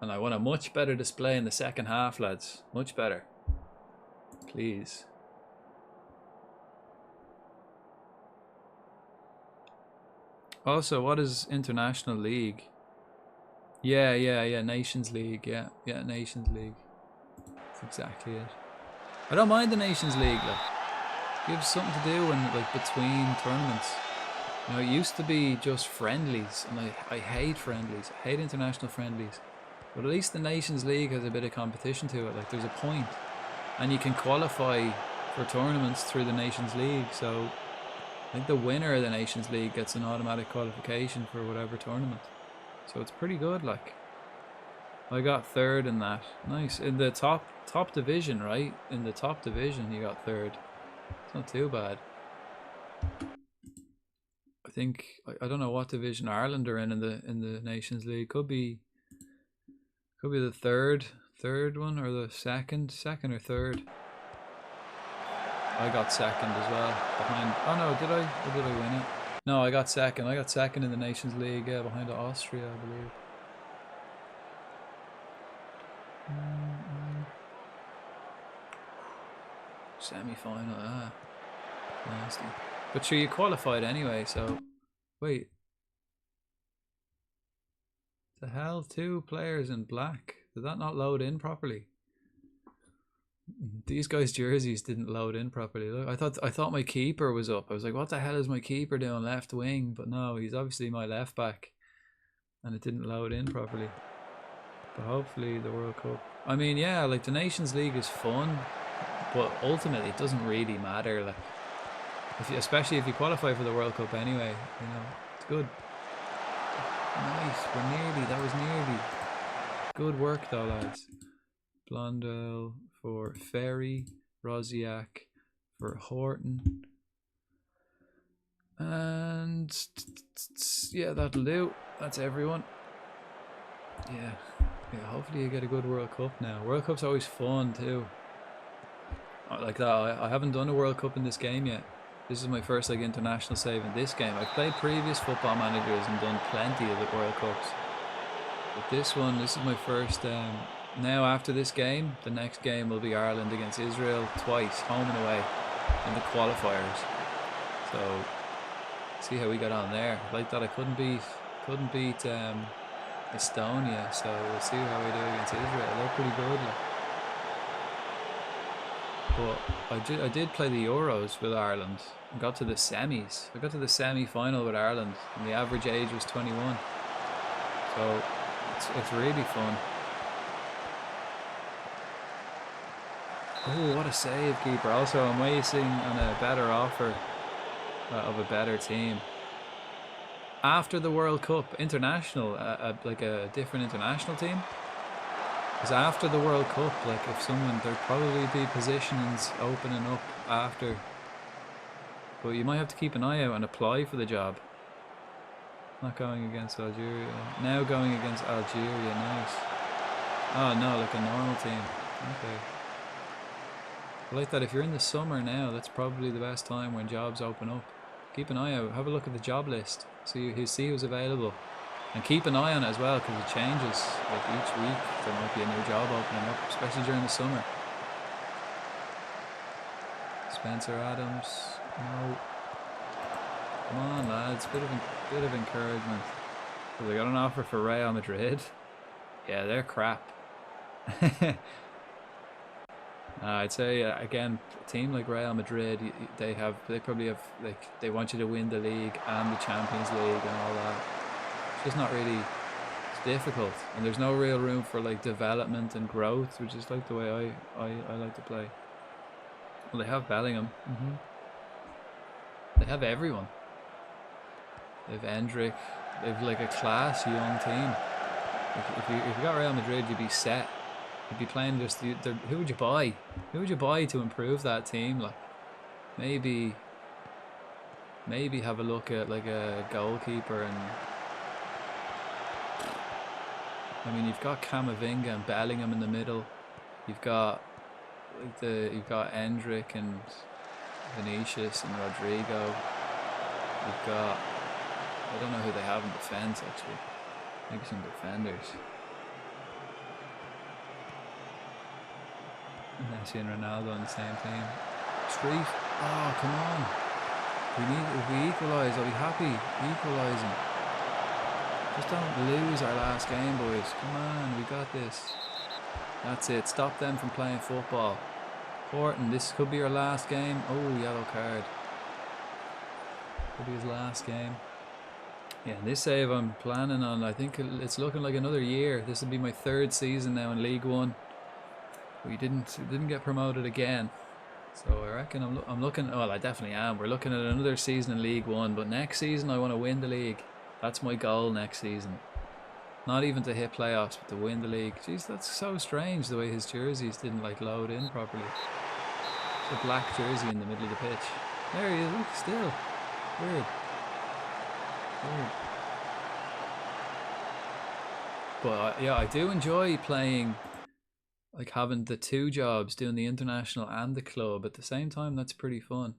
And I want a much better display in the second half, lads. Much better. Please. Also, what is International League? Yeah, Nations League. Yeah, Nations League. That's exactly it. I don't mind the Nations League, like. Gives something to do when, like, between tournaments. You know, it used to be just friendlies, and I hate friendlies. I hate international friendlies. But at least the Nations League has a bit of competition to it. Like, there's a point, and you can qualify for tournaments through the Nations League. So I think the winner of the Nations League gets an automatic qualification for whatever tournament. So it's pretty good. Like, I got third in that. Nice. In the top division, right? In the top division, you got third. It's not too bad. I think I don't know what division Ireland are in the Nations League. Could be the third one, or the second or third. I got second as well. Behind. Oh no, did I? Or did I win it? No, I got second. I got second in the Nations League. Yeah, behind Austria, I believe. Semi-final. Ah, nasty. But sure, you qualified anyway. So, wait. The hell, 2 players in black. Did that not load in properly? These guys' jerseys didn't load in properly. Look, I thought my keeper was up. I was like, what the hell is my keeper doing left wing? But no, he's obviously my left back, and it didn't load in properly. But hopefully the World Cup. I mean, yeah, like the Nations League is fun, but ultimately it doesn't really matter. Like, especially if you qualify for the World Cup anyway, you know, it's good. Nice, that was nearly. Good work though, lads. Blondell for Ferry, Rosiak for Horton. And yeah, that'll do. That's everyone. Yeah, hopefully you get a good World Cup now. World Cup's always fun too. Like that, I haven't done a World Cup in this game yet. This is my first like international save in this game. I've played previous football managers and done plenty of the World Cups. But this is my first. Now after this game, the next game will be Ireland against Israel twice, home and away, in the qualifiers. So see how we got on there. Like that, I couldn't beat Estonia. So we'll see how we do against Israel. They're pretty good. But I did play the Euros with Ireland and got to the semis. I got to the semi-final with Ireland, and the average age was 21. So it's really fun. Oh, what a save, keeper. Also, I'm waiting on a better offer of a better team. After the World Cup, international, like a different international team, Because after the World Cup, like if someone, there'd probably be positions opening up after. But you might have to keep an eye out and apply for the job. Not going against Algeria. Now going against Algeria, nice. Oh no, like a normal team. Okay. I like that. If you're in the summer now, that's probably the best time when jobs open up. Keep an eye out. Have a look at the job list. See who's available. And keep an eye on it as well, because it changes. Like each week there might be a new job opening up, especially during the summer. Spencer Adams. No. Come on, lads. Bit of encouragement. So they got an offer for Real Madrid. Yeah, they're crap. I'd say again, a team like Real Madrid, they probably have, like, they want you to win the league and the Champions League and all that. It's just not really. It's difficult, and there's no real room for like development and growth, which is like the way I like to play. Well, they have Bellingham. They have everyone. They have Endrick. They've like a class young team. If you got Real Madrid, you'd be set. You'd be playing just who would you buy? Who would you buy to improve that team? Like maybe have a look at like a goalkeeper. And I mean, you've got Camavinga and Bellingham in the middle. You've got Endrick and Vinicius and Rodrigo. You've got, I don't know who they have in defence actually. Maybe some defenders. Messi and Ronaldo on the same team. Street. Oh, come on. If we equalise, I'll be happy. Equalising. Just don't lose our last game, boys. Come on, we got this. That's it. Stop them from playing football. Important. This could be our last game. Oh, yellow card. Could be his last game. Yeah, and this save I'm planning on, I think it's looking like another year. This will be my 3rd season now in League One. We didn't get promoted again. So I reckon I'm looking, well, I definitely am. We're looking at another season in League One, but next season I want to win the league. That's my goal next season. Not even to hit playoffs, but to win the league. Jeez, that's so strange the way his jerseys didn't like load in properly. It's a black jersey in the middle of the pitch. There he is, look, still. Weird. But yeah, I do enjoy playing, like having the 2 jobs, doing the international and the club at the same time. That's pretty fun.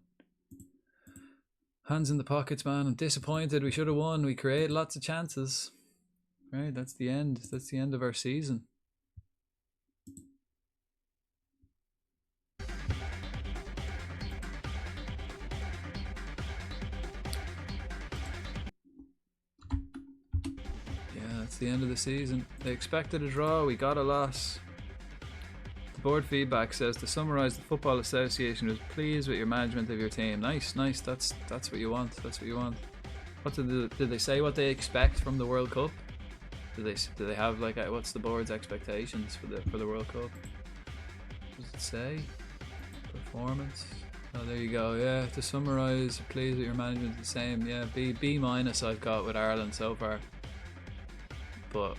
Hands in the pockets, man. I'm disappointed. We should have won. We created lots of chances. Right, that's the end. That's the end of our season. That's the end of the season. They expected a draw, we got a loss. The board feedback says, to summarise, the Football Association was pleased with your management of your team. Nice. That's what you want. That's what you want. What did they say? What they expect from the World Cup? Do they have like what's the board's expectations for the World Cup? Does it say performance? Oh, there you go. Yeah, to summarise, pleased with your management. The same. Yeah, B minus I've got with Ireland so far. But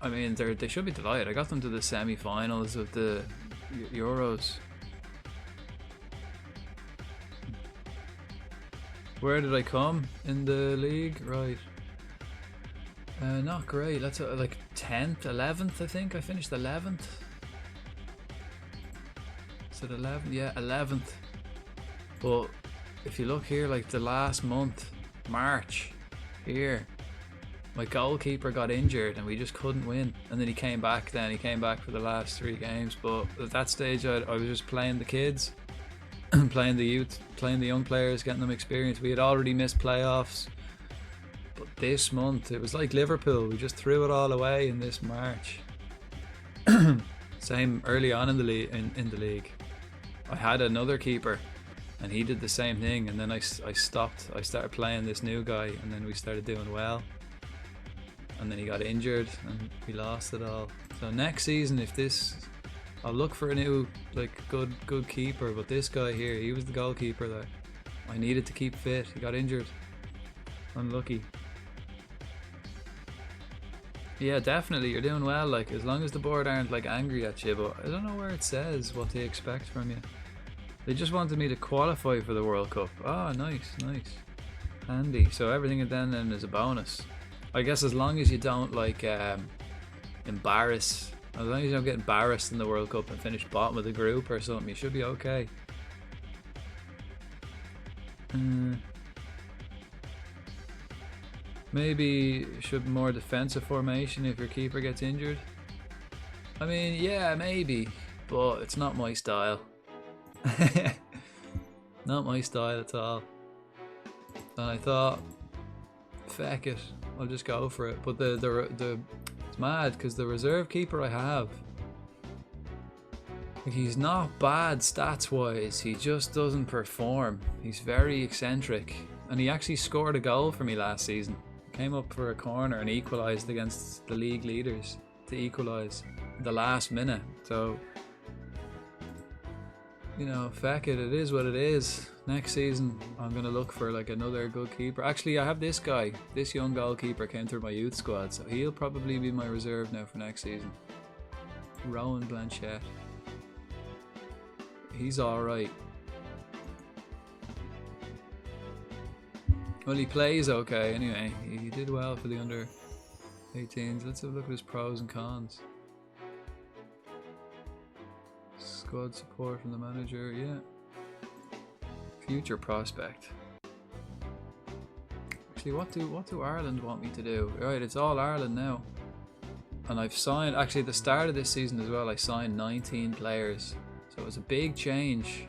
I mean, they should be delighted. I got them to the semi-finals of the Euros. Where did I come in the league? Right. Not great. That's like 10th, 11th. I think I finished 11th. Is it 11th? Yeah, 11th. But if you look here, like the last month, March, here. My goalkeeper got injured and we just couldn't win. And then he came back He came back for the last 3 games. But at that stage, I was just playing the kids. Playing the youth. Playing the young players. Getting them experience. We had already missed playoffs. But this month, it was like Liverpool. We just threw it all away in this March. Same early on in the league. I had another keeper. And he did the same thing. And then I stopped. I started playing this new guy. And then we started doing well. And then he got injured and we lost it all. So next season, I'll look for a new good keeper. But this guy here, he was the goalkeeper that I needed to keep fit. He got injured. Unlucky. Yeah, definitely, you're doing well. Like, as long as the board aren't like angry at you, but I don't know where it says what they expect from you. They just wanted me to qualify for the World Cup. Oh, nice, nice, handy. So everything then is a bonus. I guess as long as you don't like embarrass, as long as you don't get embarrassed in the World Cup and finish bottom of the group or something, you should be okay. Maybe should more defensive formation if your keeper gets injured. I mean, yeah, maybe, but it's not my style. Not my style at all. And I thought, feck it, I'll just go for it. But the it's mad because the reserve keeper I have, he's not bad stats wise. He just doesn't perform. He's very eccentric, and he actually scored a goal for me last season. Came up for a corner and equalised against the league leaders to equalise the last minute. So, you know, feck it, it is what it is. Next season, I'm going to look for like another good keeper. Actually, I have this guy, this young goalkeeper came through my youth squad, so he'll probably be my reserve now for next season. Rowan Blanchett. He's alright. Well, he plays okay anyway. He did well for the under 18s. Let's have a look at his pros and cons. Squad support from the manager, yeah. Future prospect. Actually, what do Ireland want me to do? Right, it's all Ireland now. And I've signed, actually at the start of this season as well, I signed 19 players. So it was a big change.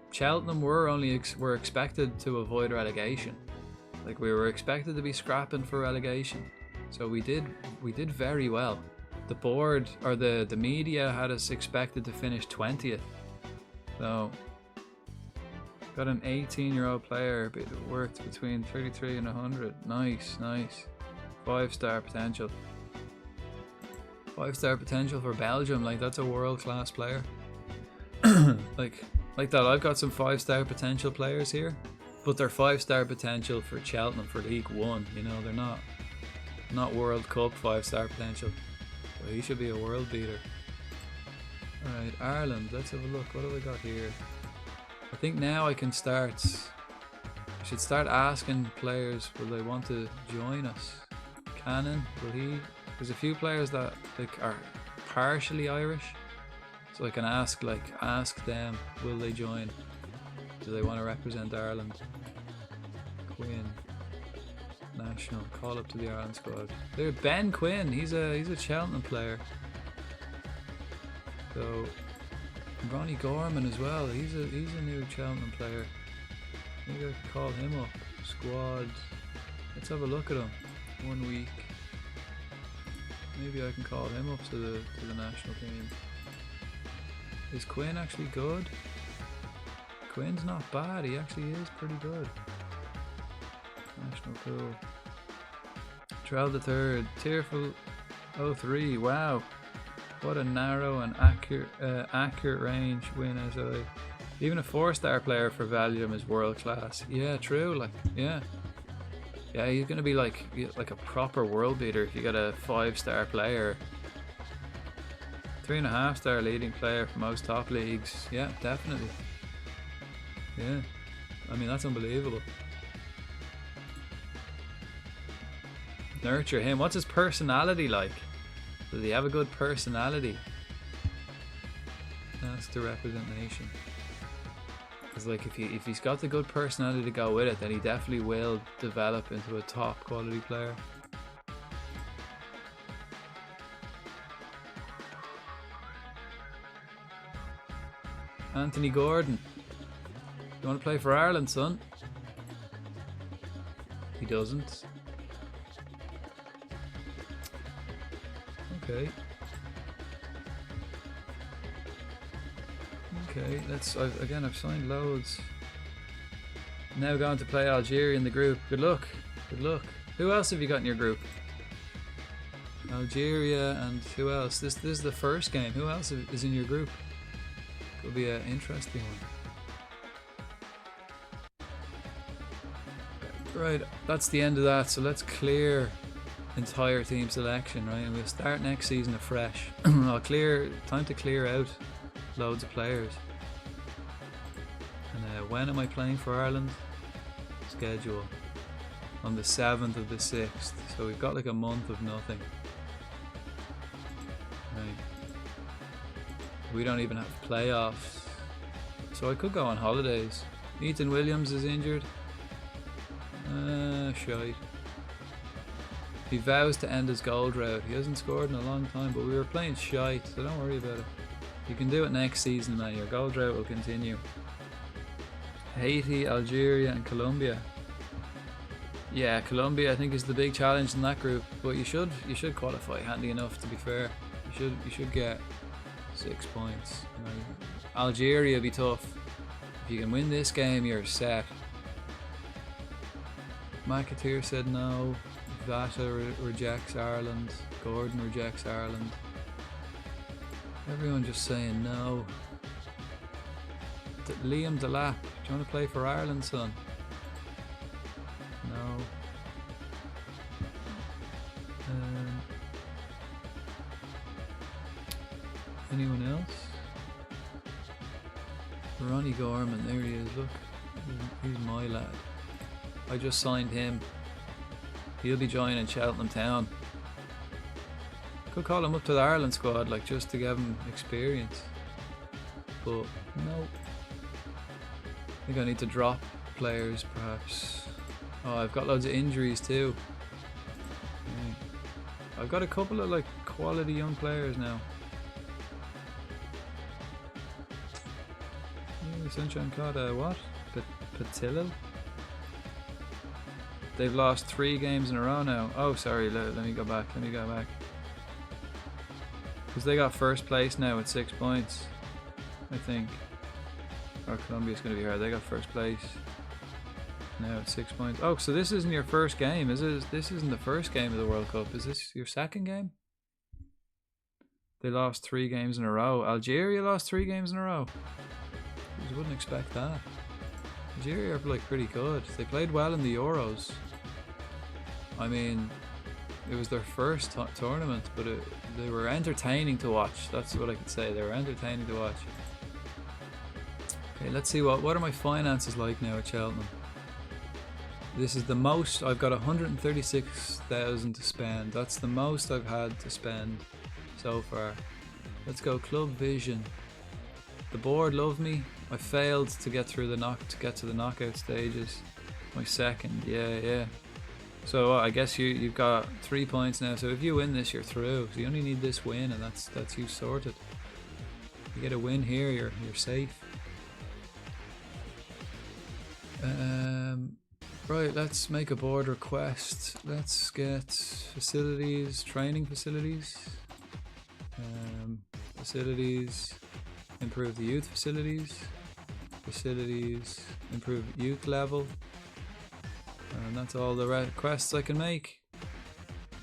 Cheltenham were expected to avoid relegation. Like, we were expected to be scrapping for relegation. So we did very well. The board, or the media, had us expected to finish 20th. So got an 18-year-old player, but it worked between 33 and 100. Nice, nice. 5-star potential. 5-star potential for Belgium. Like, that's a world-class player. like that. I've got some 5-star potential players here, but they're 5-star potential for Cheltenham for League One. You know, they're not World Cup 5-star potential. So he should be a world beater. Alright, Ireland, let's have a look. What have I got here? I think now I should start asking players, will they want to join us? Cannon, there's a few players that like are partially Irish, so I can ask them, will they join? Do they want to represent Ireland? Quinn, national, call up to the Ireland squad. There, Ben Quinn, he's a Cheltenham player. So Ronnie Gorman as well, he's a new Cheltenham player. Maybe I could call him up. Squad, let's have a look at him. 1 week. Maybe I can call him up to the national team. Is Quinn actually good? Quinn's not bad, he actually is pretty good. National pool. Trail the third. Tearful 03. Wow. What a narrow and accurate range win SI. Even a 4-star player for Valium is world class. Yeah, true. Like, yeah. Yeah, he's gonna be like a proper world beater if you got a 5-star player. 3.5-star leading player for most top leagues. Yeah, definitely. Yeah. I mean, that's unbelievable. Nurture him. What's his personality like? Does he have a good personality? Ask to represent nation. Because like if he's got the good personality to go with it, then he definitely will develop into a top quality player. Anthony Gordon. You want to play for Ireland, son? He doesn't. Okay. Okay, I've signed loads. Now going to play Algeria in the group. Good luck. Good luck. Who else have you got in your group? Algeria and who else? This is the first game. Who else is in your group? Could be an interesting one. Right, that's the end of that. So let's clear entire team selection, right? And we'll start next season afresh. Time to clear out loads of players. And when am I playing for Ireland? Schedule. On the 7th of the 6th. So we've got like a month of nothing. Right. We don't even have playoffs. So I could go on holidays. Ethan Williams is injured. Shite. He vows to end his goal drought. He hasn't scored in a long time, but we were playing shite, so don't worry about it. You can do it next season, man. Your goal drought will continue. Haiti, Algeria, and Colombia. Yeah, Colombia I think is the big challenge in that group, but you should qualify handy enough, to be fair. You should get 6 points. You know, Algeria will be tough. If you can win this game, you're set. McAteer said no. Vata rejects Ireland. Gordon rejects Ireland. Everyone just saying no. Liam Delap, do you want to play for Ireland, son? No. Anyone else? Ronnie Gorman, there he is, look. He's my lad. I just signed him. He'll be joining Cheltenham Town. Could call him up to the Ireland squad, like, just to give him experience. But no. I think I need to drop players, perhaps. Oh, I've got loads of injuries too. Right. I've got a couple of like quality young players now. Sunshine caught what? Patillo? They've lost 3 games in a row now. Oh, sorry. Let me go back. Because they got first place now with 6 points, I think. Or Colombia's going to be hard. They got first place now at 6 points. Oh, so this isn't your first game, is it? This isn't the first game of the World Cup. Is this your second game? They lost 3 games in a row. Algeria lost 3 games in a row. You wouldn't expect that. Algeria are like pretty good. They played well in the Euros. I mean, it was their first tournament, but they were entertaining to watch. That's what I could say. They were entertaining to watch. Okay, let's see what are my finances like now at Cheltenham. This is the most. I've got 136,000 to spend. That's the most I've had to spend so far. Let's go Club Vision. The board love me. I failed to get through the knockout stages. My second, yeah. So I guess you've got 3 points now. So if you win this, you're through. So you only need this win, and that's you sorted. You get a win here, you're safe. Right, let's make a board request. Let's get facilities, training facilities. Facilities, improve the youth facilities. Facilities, improve youth level. And that's all the requests I can make.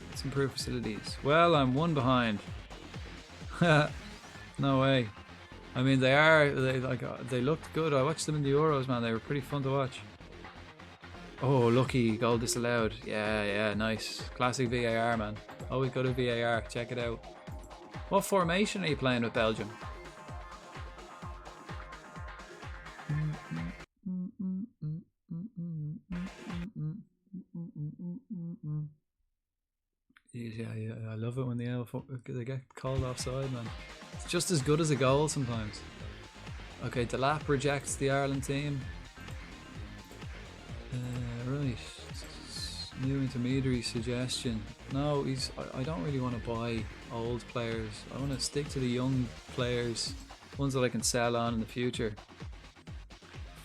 Let's improve facilities. Well, I'm 1 behind. No way. I mean, they looked good. I watched them in the Euros, man. They were pretty fun to watch. Oh, lucky goal disallowed. Yeah, nice. Classic VAR, man. Always go to VAR. Check it out. What formation are you playing with Belgium? Yeah, I love it when they get called offside, man. It's just as good as a goal sometimes. Okay, Delap rejects the Ireland team. Right. New intermediary suggestion. No, I don't really want to buy old players. I want to stick to the young players, ones that I can sell on in the future.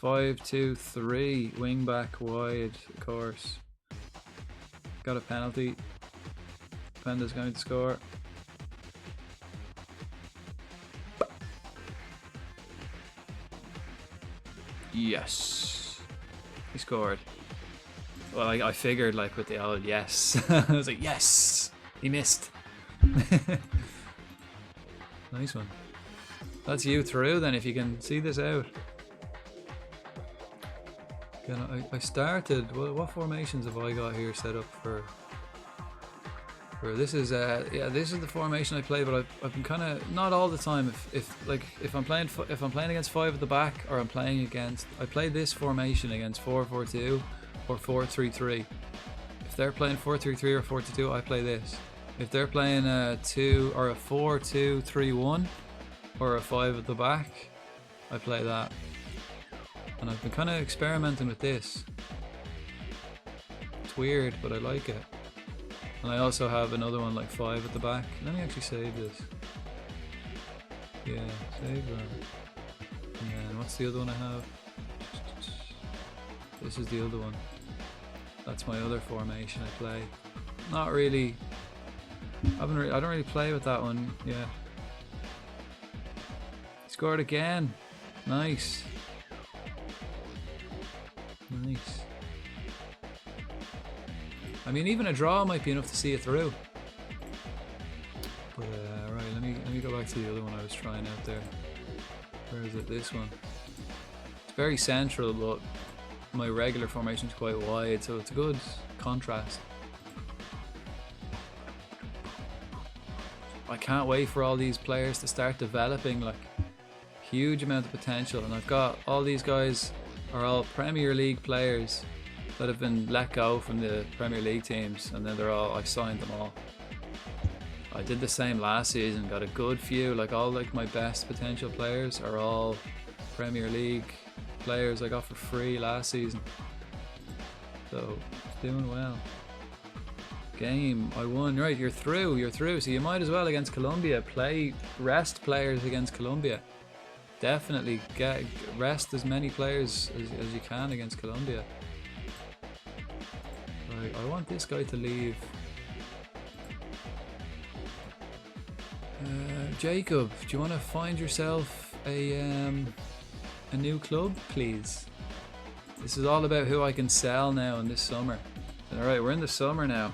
5-2-3, wing back wide, of course. Got a penalty. Penda's going to score. Yes, he scored. Well, I figured, like, with the old yes. I was like, yes, he missed. Nice one. That's you through then, if you can see this out. I started. What formations have I got here set up for? Or this is yeah, this is the formation I play, but I've been kind of not all the time. If I'm playing against 5 at the back, or I play this formation against 4-4-2 or 4-3-3. If they're playing 4-3-3 or 4-2, I play this. If they're playing a 2 or a 4-2-3-1 or a 5 at the back, I play that. And I've been kind of experimenting with this. It's weird, but I like it. And I also have another one like 5 at the back. Let me actually save this. Yeah, save that. And then what's the other one I have? This is the other one. That's my other formation I play. Not really. I don't really play with that one. Yeah. Scored again. Nice. Nice. I mean, even a draw might be enough to see it through. But right, let me go back to the other one I was trying out there. Where is it? This one. It's very central, but my regular formation is quite wide, so it's a good contrast. I can't wait for all these players to start developing, like huge amount of potential, and I've got all these guys are all Premier League players that have been let go from the Premier League teams, and then I signed them all. I did the same last season, got a good few, like my best potential players are all Premier League players I got for free last season. So, it's doing well. Game, I won. Right, you're through, so you might as well against Colombia rest players against Colombia. Definitely rest as many players as you can against Colombia. Right, I want this guy to leave. Jacob, do you want to find yourself a new club, please? This is all about who I can sell now in this summer. Alright, we're in the summer now.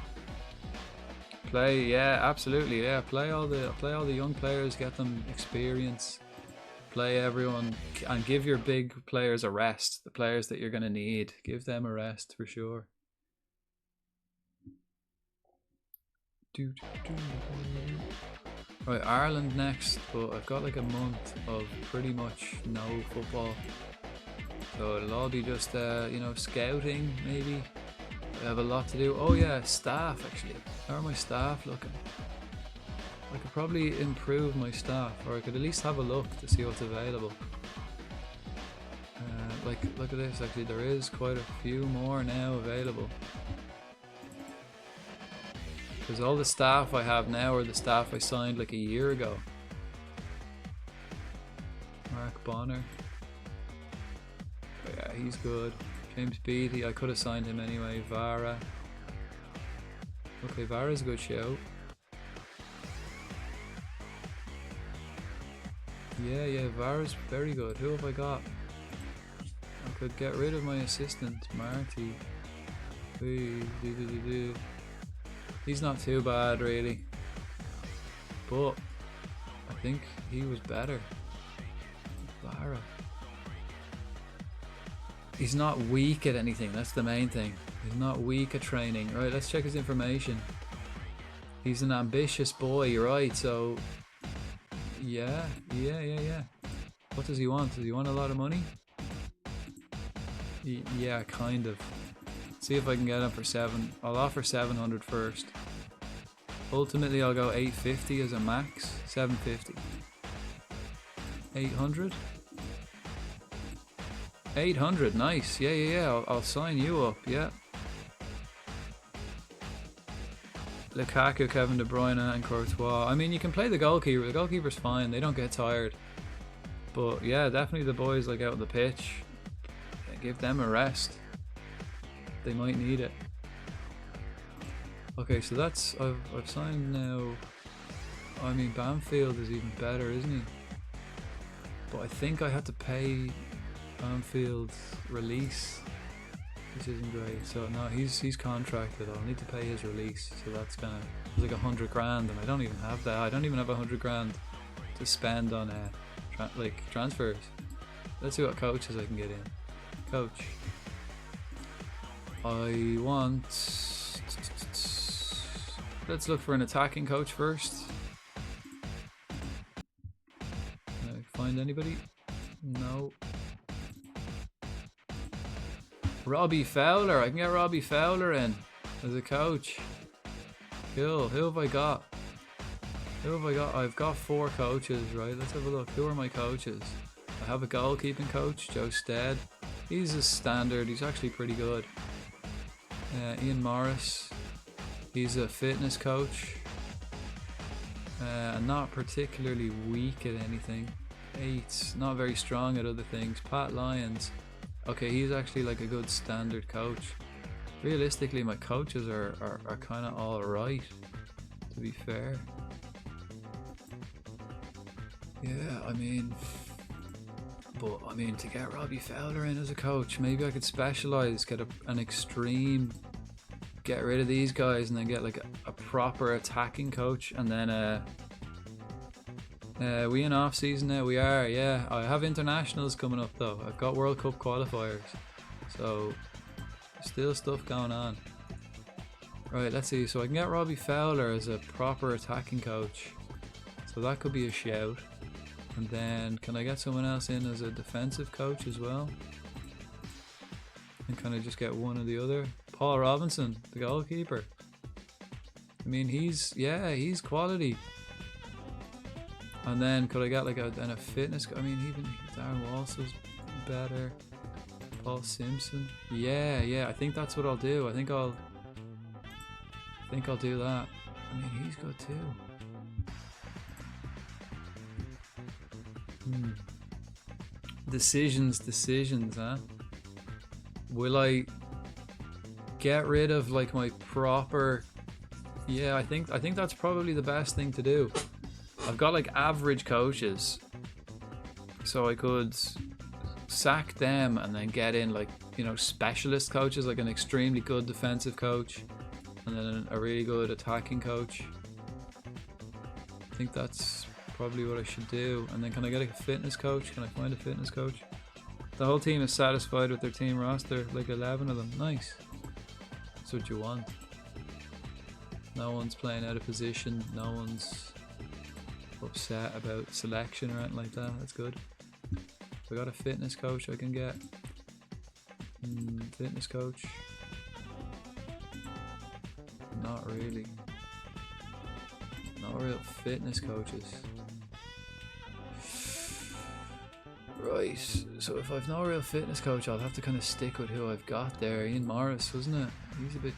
Play, yeah, absolutely, yeah. Play all the young players, get them experience. Play everyone, and give your big players a rest. The players that you're going to need, give them a rest for sure. Right, Ireland next, but I've got like a month of pretty much no football, so it'll all be just you know, scouting maybe. I have a lot to do. Oh yeah, staff actually. How are my staff looking? I could probably improve my staff, or I could at least have a look to see what's available. Like, look at this, actually there is quite a few more now available. Because all the staff I have now are the staff I signed like a year ago. Mark Bonner. Oh yeah, he's good. James Beattie, I could have signed him anyway. Vara. Okay, Vara's a good show. Yeah, Vara's very good. Who have I got? I could get rid of my assistant, Marty. He's not too bad really, but I think he was better. Vara. He's not weak at anything, that's the main thing. He's not weak at training. Right, let's check his information. He's an ambitious boy, you're right, so yeah. What does he want? Does he want a lot of money? Yeah, kind of. See if I can get him for 7. I'll offer 700 first. Ultimately I'll go 850 as a max. 750. 800? 800, nice. Yeah. I'll sign you up, yeah. Lukaku, Kevin De Bruyne and Courtois. I mean, you can play the goalkeeper. The goalkeeper's fine. They don't get tired. But yeah, definitely the boys like out on the pitch. Yeah, give them a rest. They might need it. Okay, so that's I've signed now. I mean, Bamfield is even better, isn't he? But I think I had to pay Bamfield's release, which isn't great. So no, he's contracted. I'll need to pay his release. So that's kind of like 100 grand, and I don't even have that. I don't even have 100 grand to spend on transfers. Let's see what coaches I can get in. Coach. I want let's look for an attacking coach first. Can I find anybody? No. Robbie Fowler. I can get Robbie Fowler in as a coach. Cool. Who have I got? Who have I got? I've got 4 coaches, right? Let's have a look. Who are my coaches? I have a goalkeeping coach, Joe Stead. He's a standard. He's actually pretty good. Ian Morris. He's a fitness coach. Not particularly weak at anything. 8. Not very strong at other things. Pat Lyons. Okay, he's actually like a good standard coach. Realistically, my coaches are kind of alright, to be fair. Yeah, I mean, to get Robbie Fowler in as a coach, maybe I could specialise, get an extreme, get rid of these guys, and then get like a proper attacking coach, and then we in off season now. We are, yeah. I have internationals coming up though. I've got World Cup qualifiers, so still stuff going on. Right, let's see. So I can get Robbie Fowler as a proper attacking coach, so that could be a shout. And then can I get someone else in as a defensive coach as well? And can I just get one or the other? Paul Robinson, the goalkeeper. I mean, he's quality. And then could I get like a fitness? I mean, even Darren Walsh is better. Paul Simpson. Yeah. I think that's what I'll do. I think I'll do that. I mean, he's good too. Decisions, huh? Will I get rid of like my proper? Yeah, I think that's probably the best thing to do. I've got like average coaches, so I could sack them and then get in like, you know, specialist coaches, like an extremely good defensive coach and then a really good attacking coach. I think that's probably what I should do. And then can I get a fitness coach? Can I find a fitness coach? The whole team is satisfied with their team roster, like 11 of them. Nice. That's what you want. No one's playing out of position. No one's upset about selection or anything like that. That's good. I got a fitness coach I can get. Fitness coach. Not really. No real fitness coaches. Right, so if I've no real fitness coach, I'll have to kind of stick with who I've got there. Ian Morris, wasn't it? He's a bit,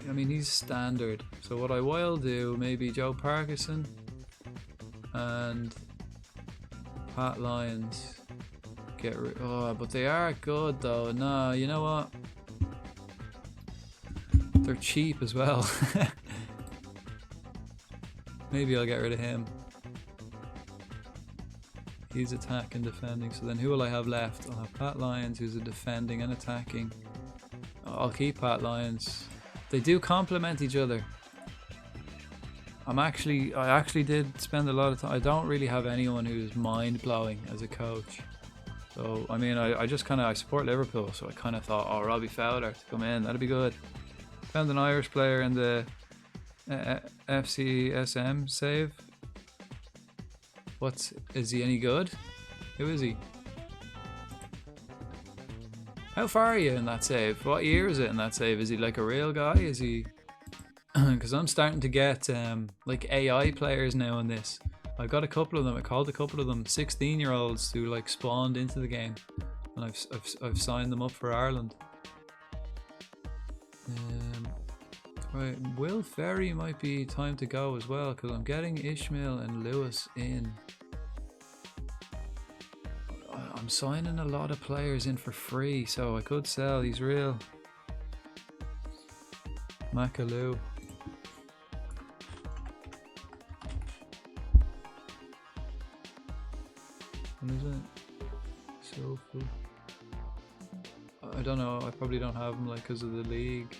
I mean, he's standard. So what I will do, maybe Joe Parkinson and Pat Lyons. But they are good though. No, you know what? They're cheap as well. Maybe I'll get rid of him. He's attacking, defending. So then who will I have left? I'll have Pat Lyons, who's a defending and attacking. I'll keep Pat Lyons. They do complement each other. I actually did spend a lot of time. I don't really have anyone who's mind-blowing as a coach. So, I mean, I support Liverpool, so I kind of thought, oh, Robbie Fowler to come in, that'd be good. Found an Irish player in the FCSM save. Is he any good? Who is he? How far are you in that save? What year is it in that save? Is he like a real guy? Is he? Because I'm starting to get like AI players now in this. I've got a couple of them. I called a couple of them 16-year-olds who like spawned into the game, and I've signed them up for Ireland. Right, Will Ferry might be time to go as well, because I'm getting Ishmael and Lewis in. I'm signing a lot of players in for free, so I could sell. He's real. Macaloo. What is it? Sofu. I don't know. I probably don't have him like because of the league.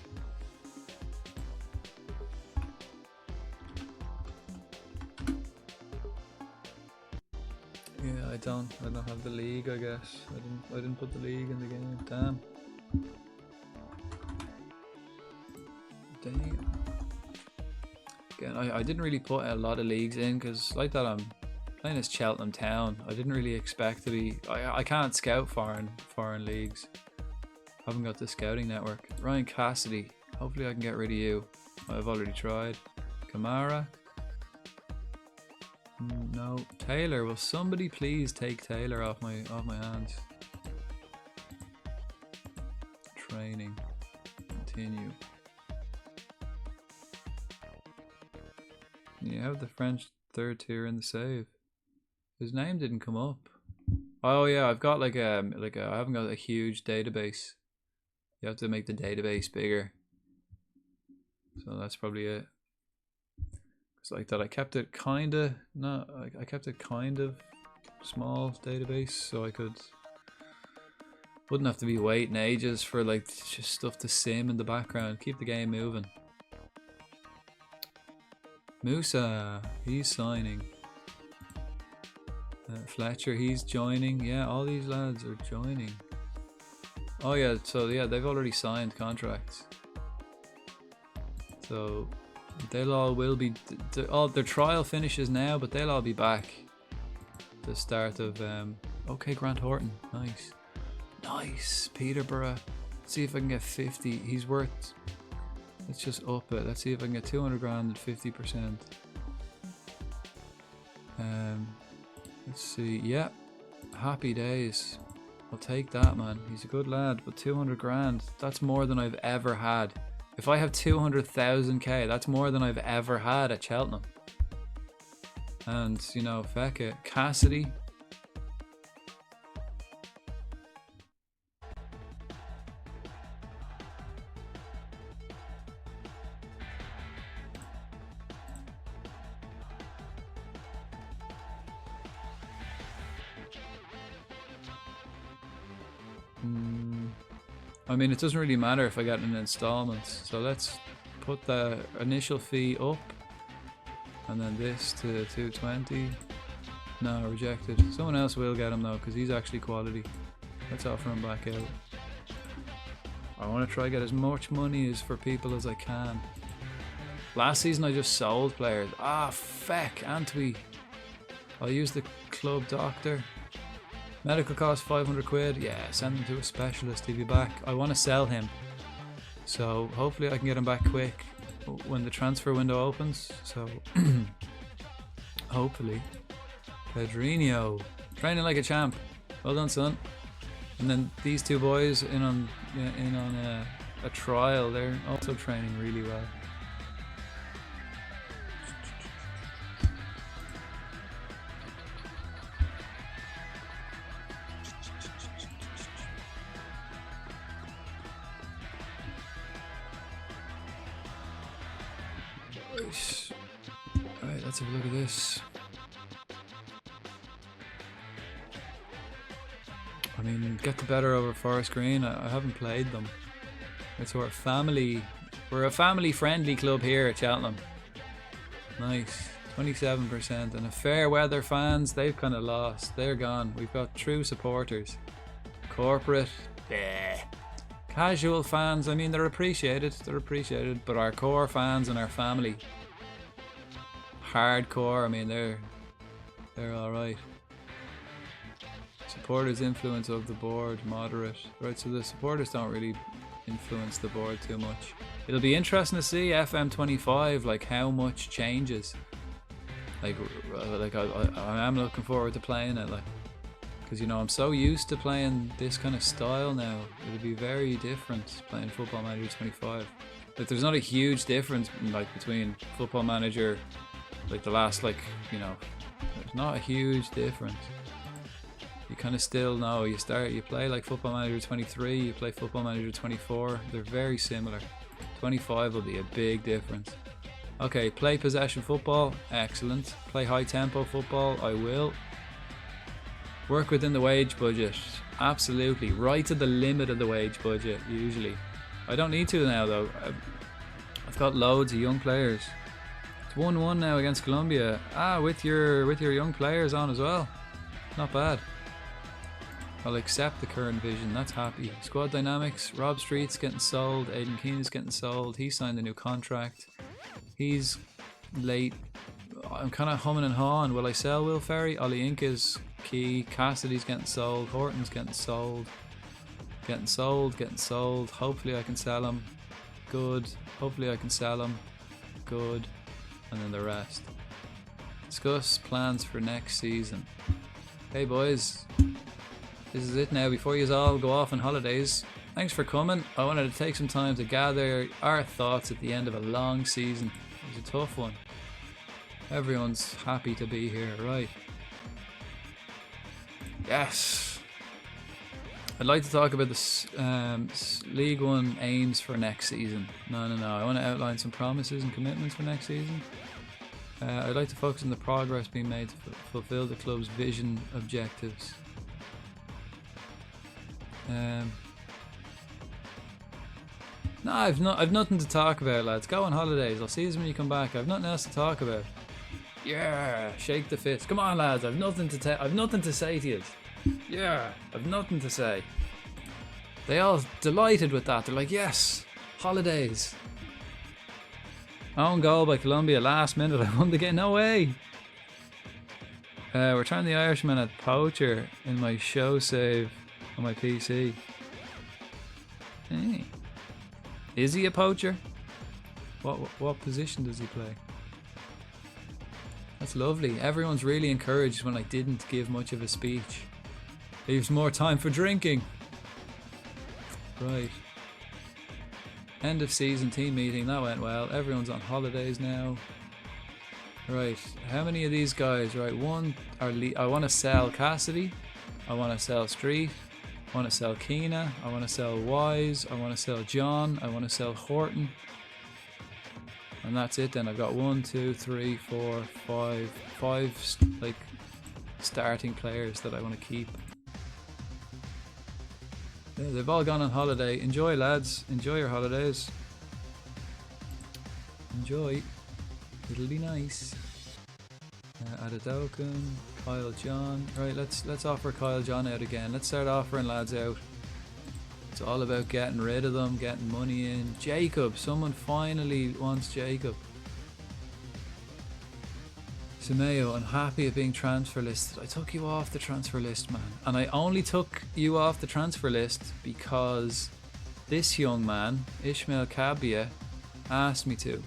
Yeah, I don't have the league, I guess. I didn't put the league in the game. Damn. Again, I didn't really put a lot of leagues in because like that I'm playing as Cheltenham Town. I didn't really expect to be. I can't scout foreign leagues. Haven't got the scouting network. Ryan Cassidy. Hopefully I can get rid of you. I've already tried. Kamara. No. Taylor. Will somebody please take Taylor off my hands? Training. Continue. You have the French third tier in the save. His name didn't come up. Oh yeah, I've got I haven't got a huge database. You have to make the database bigger. So that's probably it. It's like that. I kept it kinda I kept it kind of small database so I wouldn't have to be waiting ages for like just stuff to sim in the background. Keep the game moving. Musa, he's signing. Fletcher, he's joining. Yeah, all these lads are joining. Oh yeah, so yeah, they've already signed contracts. So they'll all will be. All their trial finishes now, but they'll all be back. The start of okay, Grant Horton, nice, nice. Peterborough. Let's see if I can get 50. He's worth. Let's just up it. Let's see if I can get 200 grand at 50%. Let's see. Yeah, happy days. I'll take that, man. He's a good lad, but 200 grand. That's more than I've ever had. If I have 200,000k, that's more than I've ever had at Cheltenham. And you know, feck it. Cassidy. I mean, it doesn't really matter if I get it in installments. So let's put the initial fee up. And then this to 220. No, rejected. Someone else will get him though, because he's actually quality. Let's offer him back out. I want to try to get as much money as for people as I can. Last season I just sold players. Ah, feck, Antwi. I'll use the club doctor. Medical cost 500 quid. Yeah, send him to a specialist. He'll be back. I want to sell him. So hopefully I can get him back quick when the transfer window opens. So hopefully. Pedrinho. Training like a champ. Well done, son. And then these two boys in on a trial. They're also training really well. Alright, let's have a look at this. I mean, get the better over Forest Green. I haven't played them. It's our family. We're a family-friendly club here at Cheltenham. Nice, 27%. And the fair weather fans, they've kind of lost. They're gone. We've got true supporters. Corporate, yeah. Casual fans, I mean, they're appreciated. They're appreciated. But our core fans and our family, hardcore. I mean, they're all right. Supporters' influence of the board, moderate. Right, so the supporters don't really influence the board too much. It'll be interesting to see FM25, like how much changes. Like I am looking forward to playing it, like, because you know I'm so used to playing this kind of style now. It'll be very different playing Football Manager 25. Like there's not a huge difference like between Football Manager, like the last, like, you know, there's not a huge difference. You kind of still know, you play like Football Manager 23, you play Football Manager 24, they're very similar. 25 will be a big difference. Okay, play possession football, excellent. Play high tempo football, I will. Work within the wage budget, absolutely. Right to the limit of the wage budget, usually. I don't need to now though. I've got loads of young players. It's 1-1 now against Colombia. Ah, with your young players on as well. Not bad. I'll accept the current vision, that's happy. Squad dynamics, Rob Street's getting sold, Aidan Keane is getting sold, he signed a new contract. He's late. I'm kind of humming and hawing. Will I sell Will Ferry? Ollie Inc is key. Cassidy's getting sold. Horton's getting sold. Getting sold. Hopefully I can sell him. Good. Hopefully I can sell him. Good. And then the rest. Discuss plans for next season. Hey boys, this is it now before you all go off on holidays. Thanks for coming. I wanted to take some time to gather our thoughts at the end of a long season. It was a tough one. Everyone's happy to be here, right? Yes. I'd like to talk about the League One aims for next season. No. I want to outline some promises and commitments for next season. I'd like to focus on the progress being made to fulfill the club's vision objectives. No, I've nothing to talk about, lads. Go on holidays. I'll see you when you come back. I've nothing else to talk about. Yeah, shake the fist. Come on, lads. I've nothing to say to you. Yeah, I've nothing to say. They all delighted with that. They're like, yes, holidays. Own goal by Colombia last minute. I won the game. No way. We're trying the Irishman at poacher in my show save on my PC. Hey. Is he a poacher? What position does he play? That's lovely. Everyone's really encouraged when I didn't give much of a speech. Leaves more time for drinking. Right. End of season team meeting. That went well. Everyone's on holidays now. Right. How many of these guys? Right. One are I want to sell Cassidy. I want to sell Street. I want to sell Keena. I want to sell Wise. I want to sell John. I want to sell Horton. And that's it then. I've got 1, 2, 3, 4, 5 like starting players that I want to keep. Yeah, they've all gone on holiday. Enjoy, lads. Enjoy your holidays. Enjoy. It'll be nice. Adadokan, Kyle John. Right, let's offer Kyle John out again. Let's start offering lads out. It's all about getting rid of them, getting money in. Jacob, someone finally wants Jacob. Simeo, unhappy at being transfer listed. I took you off the transfer list, man. And I only took you off the transfer list because this young man, Ishmael Kabia, asked me to.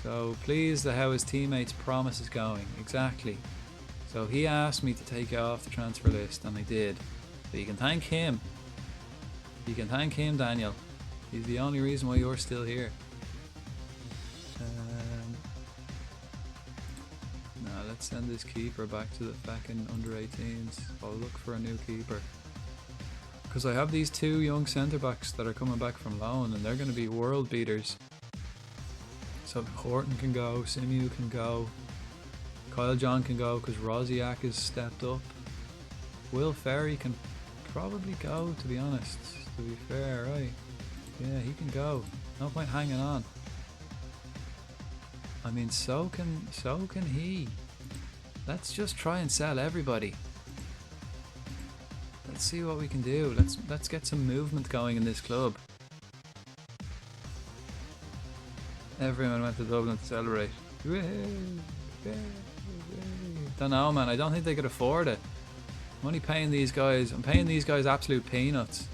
So pleased at how his teammates' promise is going. Exactly. So he asked me to take you off the transfer list, and I did. So you can thank him. You can thank him, Daniel. He's the only reason why you're still here. Let's send this keeper back in under 18s. I'll look for a new keeper. Because I have these two young centre backs that are coming back from loan, and they're going to be world beaters. So Horton can go, Simeon can go, Kyle John can go because Rosiak has stepped up. Will Ferry can probably go, to be honest. To be fair, right? Yeah, he can go. No point hanging on. I mean, so can he. Let's just try and sell everybody. Let's see what we can do. Let's get some movement going in this club. Everyone went to Dublin to celebrate. Don't know, man. I don't think they could afford it. I'm only paying these guys. I'm paying these guys absolute peanuts.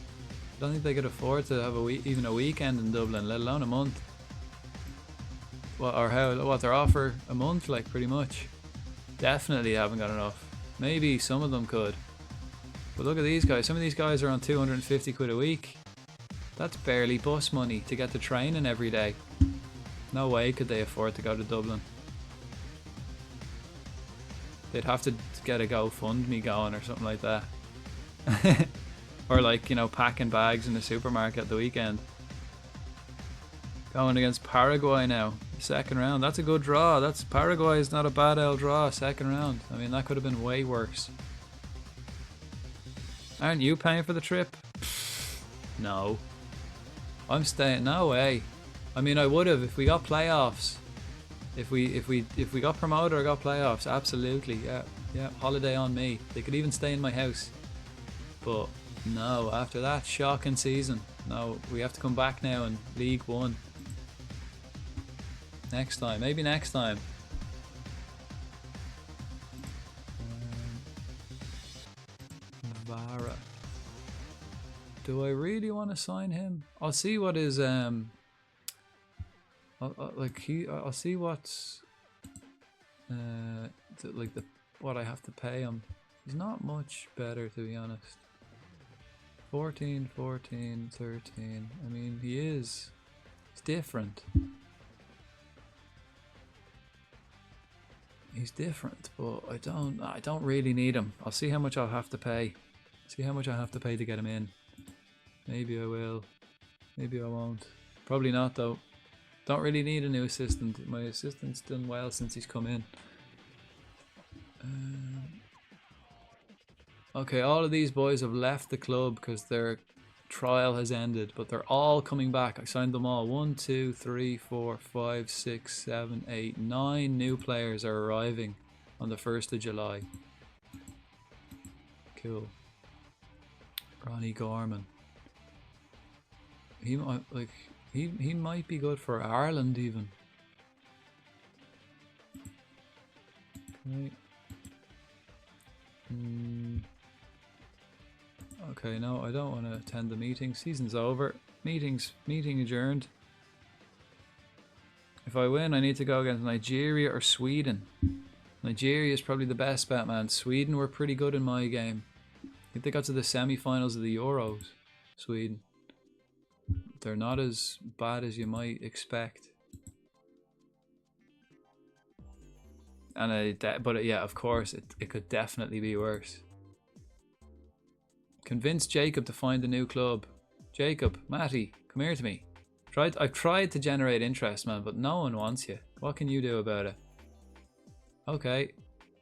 I don't think they could afford to have even a weekend in Dublin, let alone a month. What their offer a month, like, pretty much. Definitely haven't got enough. Maybe some of them could. But look at these guys. Some of these guys are on 250 quid a week. That's barely bus money to get to training every day. No way could they afford to go to Dublin. They'd have to get a GoFundMe going or something like that. Or like, you know, packing bags in the supermarket at the weekend. Going against Paraguay now. Second round. That's a good draw. Paraguay is not a bad old draw. Second round. I mean, that could have been way worse. Aren't you paying for the trip? No. I'm staying. No way. I mean, I would have if we got playoffs. If we got promoted or got playoffs, absolutely. Yeah. Holiday on me. They could even stay in my house. But no, after that shocking season. No, we have to come back now in League One. Next time. Maybe next time. Vara. Do I really want to sign him? I'll see what is I'll see what's what I have to pay him. He's not much better, to be honest. 14, 14, 13. I mean, he's different. He's different, but I don't really need him. I'll see how much I'll have to pay. See how much I have to pay to get him in. Maybe I will. Maybe I won't. Probably not though. Don't really need a new assistant. My assistant's done well since he's come in. Okay, all of these boys have left the club because their trial has ended, but they're all coming back. I signed them all. 1, 2, 3, 4, 5, 6, 7, 8, 9 new players are arriving on the 1st of July. Cool. Ronnie Gorman. He might he might be good for Ireland even. Okay. Okay, no, I don't want to attend the meeting. Season's over. Meeting adjourned. If I win, I need to go against Nigeria or Sweden. Nigeria is probably the best bet, man. Sweden were pretty good in my game. I think they got to the semi-finals of the Euros. Sweden. They're not as bad as you might expect. And but yeah, of course, it could definitely be worse. Convince Jacob to find a new club. Jacob, Matty, come here to me. I've tried to generate interest, man, but no one wants you. What can you do about it? Okay,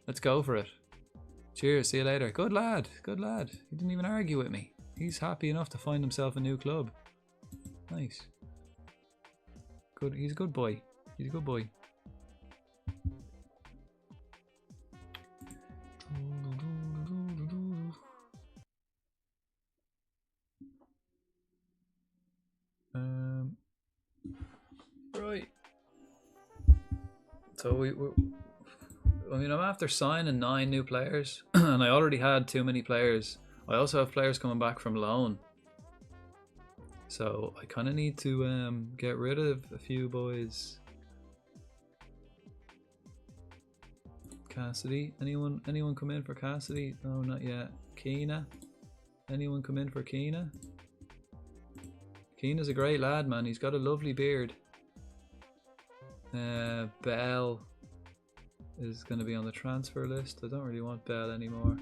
let's go for it. Cheers, see you later. Good lad, good lad. He didn't even argue with me. He's happy enough to find himself a new club. Nice. Good, he's a good boy. He's a good boy. Right. So I mean, I'm after signing 9 new players, and I already had too many players. I also have players coming back from loan, so I kind of need to get rid of a few boys. Cassidy, anyone come in for Cassidy? No, not yet. Keena, anyone come in for Keena? Keena's a great lad, man. He's got a lovely beard. Bell is going to be on the transfer list. I don't really want Bell anymore.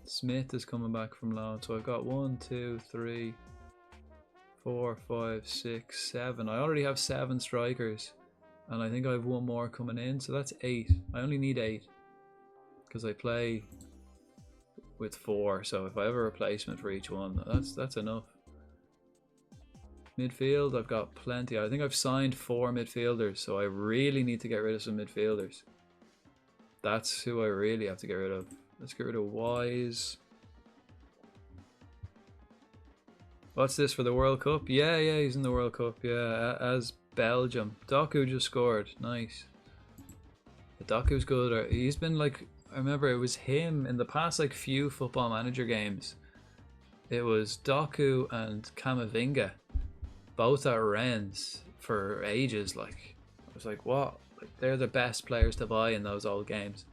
Smith is coming back from loan. So I've got 1, 2, 3, 4, 5, 6, 7. I already have 7 strikers. And I think I have 1 more coming in. So that's 8. I only need 8. Because I play with 4. So if I have a replacement for each one, that's enough. Midfield, I've got plenty. I think I've signed 4 midfielders, so I really need to get rid of some midfielders. That's who I really have to get rid of. Let's get rid of Wise. What's this for the World Cup? Yeah, he's in the World Cup. Yeah, as Belgium. Doku just scored. Nice. Doku's good. He's been like, I remember it was him in the past like few Football Manager games. It was Doku and Camavinga. Both at Rennes for ages. Like, I was like, what? Like, they're the best players to buy in those old games.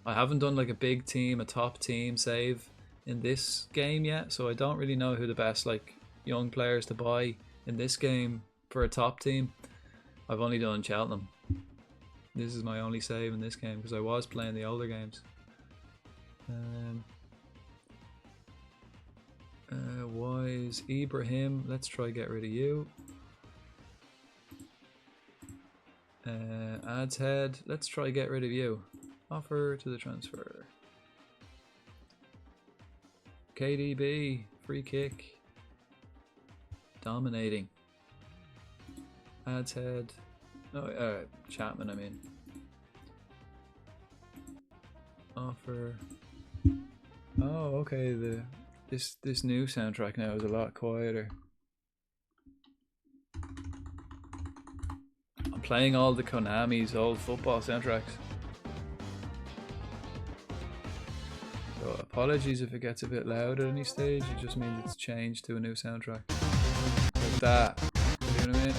I haven't done like a big team, a top team save in this game yet, so I don't really know who the best like young players to buy in this game for a top team. I've only done Cheltenham. This is my only save in this game because I was playing the older games. Wise Ibrahim, let's try get rid of you. Ads head, let's try get rid of you. Offer to the transfer. KDB, free kick. Dominating. Ads head. Oh, Chapman, I mean. Offer. Oh, okay, this new soundtrack now is a lot quieter. playing all the Konami's old football soundtracks. So apologies if it gets a bit loud at any stage, it just means it's changed to a new soundtrack. Like that. You know what I mean?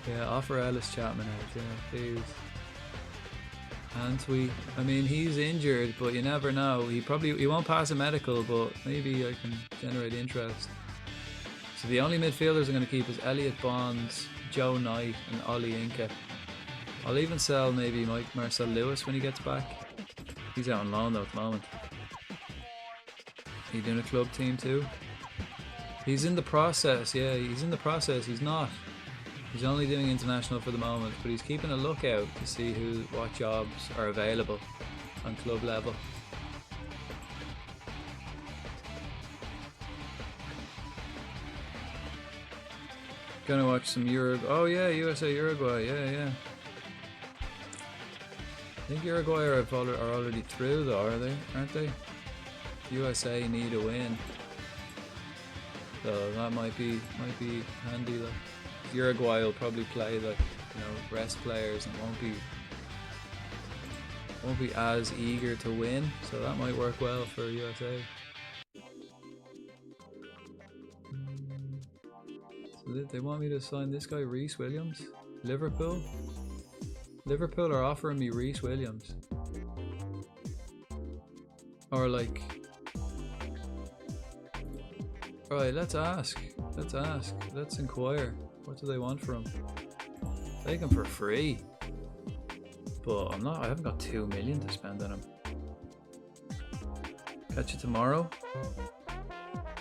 Yeah, offer Ellis Chapman out, yeah, please. Antwi, I mean, he's injured, but you never know. He won't pass a medical, but maybe I can generate interest. So the only midfielders I'm going to keep is Elliot Bonds, Joe Knight, and Ollie Inca. I'll even sell maybe Marcel Lewis when he gets back. He's out on loan though at the moment. He doing a club team too? He's in the process, yeah, he's in the process. He's not. He's only doing international for the moment, but he's keeping a lookout to see what jobs are available on club level. Gonna watch some Uruguay. Oh yeah, USA Uruguay. Yeah. I think Uruguay are already through though, aren't they? USA need a win, so that might be handy though. Uruguay will probably play rest players and won't be as eager to win, so that might work well for USA. So they want me to sign this guy Reece Williams. Liverpool are offering me Reece Williams, or like, right, let's inquire. What do they want from him? Take him for free. But I haven't got 2 million to spend on him. Catch you tomorrow?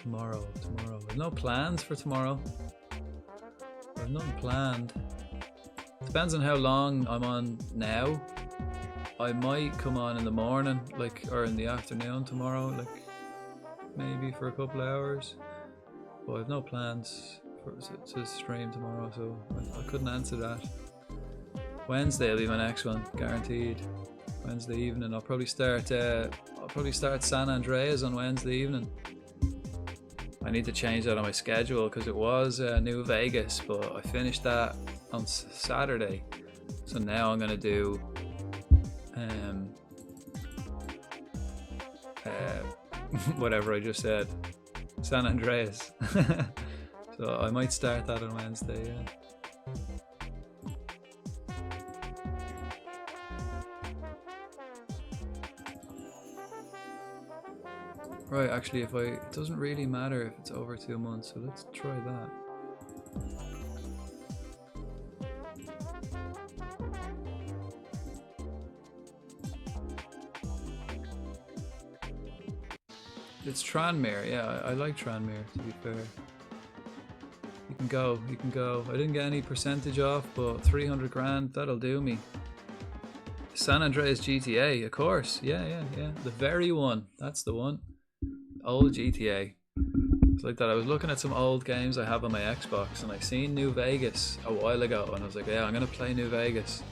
Tomorrow. There's no plans for tomorrow. There's nothing planned. Depends on how long I'm on now. I might come on in the morning, or in the afternoon tomorrow, maybe for a couple of hours. But I have no plans to stream tomorrow, so I couldn't answer that. Wednesday will be my next one, guaranteed. Wednesday evening. I'll probably start San Andreas on Wednesday evening. I need to change that on my schedule because it was New Vegas, but I finished that on Saturday. So now I'm gonna do whatever I just said, San Andreas. So I might start that on Wednesday, yeah. Right, actually, it doesn't really matter if it's over 2 months, so let's try that. It's Tranmere, yeah, I like Tranmere, to be fair. You can go. I didn't get any percentage off, but 300 grand, that'll do me. San Andreas GTA, of course, yeah. The very one, that's the one. Old GTA. It's like that. I was looking at some old games I have on my Xbox, and I seen New Vegas a while ago, and I was like, yeah, I'm gonna play New Vegas.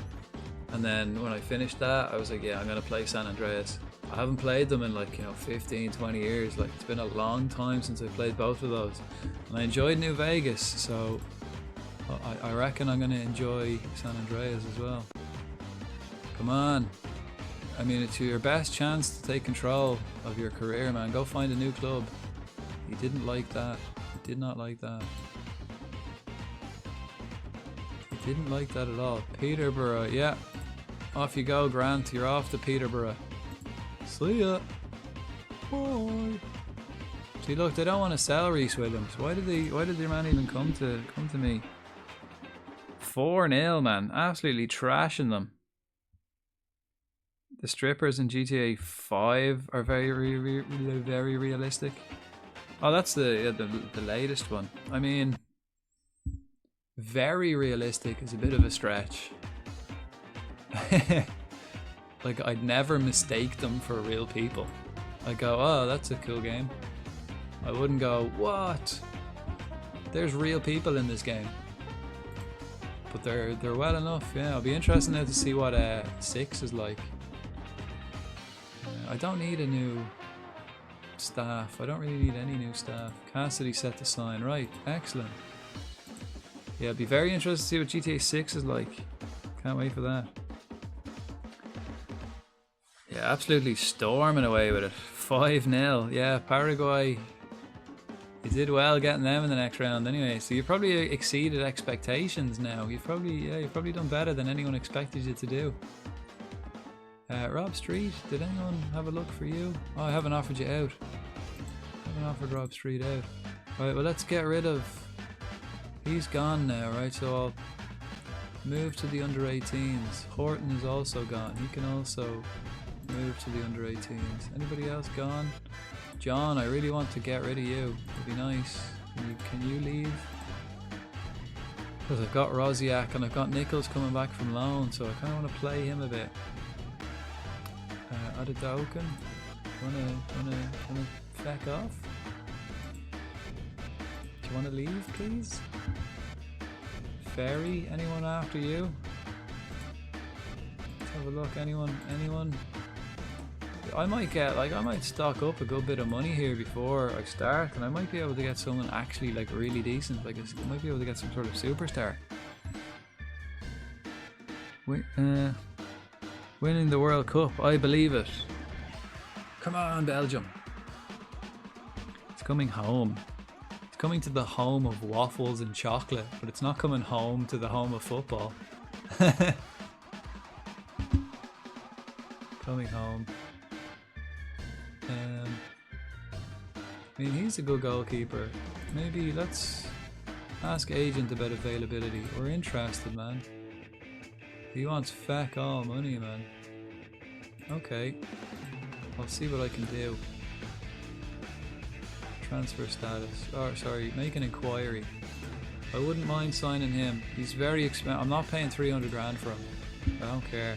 And then when I finished that, I was like, yeah, I'm gonna play San Andreas. I haven't played them in 15, 20 years. It's been a long time since I played both of those. And I enjoyed New Vegas, so I reckon I'm gonna enjoy San Andreas as well. Come on. I mean, it's your best chance to take control of your career, man. Go find a new club. He didn't like that. He did not like that. He didn't like that at all. Peterborough, yeah. Off you go, Grant. You're off to Peterborough. See ya. Bye. See, look, they don't want to sell Reece Williams. Why did your man even come to me? 4-0, man. Absolutely trashing them. The strippers in GTA 5 are very realistic. Oh, that's the latest one. I mean, very realistic is a bit of a stretch. I'd never mistake them for real people. I'd go, oh, that's a cool game. I wouldn't go, what? There's real people in this game. But they're well enough, yeah. I'll be interested now to see what 6 is like. I don't need a new staff. I don't really need any new staff. Cassidy set to sign. Right, excellent. Yeah, it'd be very interesting to see what GTA 6 is like. Can't wait for that. Yeah, absolutely storming away with it. 5-0. Yeah, Paraguay. You did well getting them in the next round anyway. So you probably exceeded expectations now. You've probably done better than anyone expected you to do. Rob Street, did anyone have a look for you? Oh, I haven't offered you out. I haven't offered Rob Street out. Right, well, let's get rid of... He's gone now, right? So I'll move to the under 18s. Horton is also gone. He can also move to the under 18s. Anybody else gone? John, I really want to get rid of you. It'd be nice. Can you leave? Because I've got Rosiak and I've got Nichols coming back from loan, so I kind of want to play him a bit. Adedokan, wanna feck off? Do you want to leave, please? Ferry, anyone after you? Let's have a look. Anyone? I might stock up a good bit of money here before I start, and I might be able to get someone actually like really decent. Like I might be able to get some sort of superstar. Winning the World Cup, I believe it. Come on, Belgium. It's coming home. It's coming to the home of waffles and chocolate, but it's not coming home to the home of football. Coming home. I mean, he's a good goalkeeper. Maybe let's ask agent about availability. We're interested, man. He wants feck all money, man. Okay. I'll see what I can do. Transfer status. Oh, sorry, make an inquiry. I wouldn't mind signing him. He's very expensive. I'm not paying 300 grand for him. I don't care.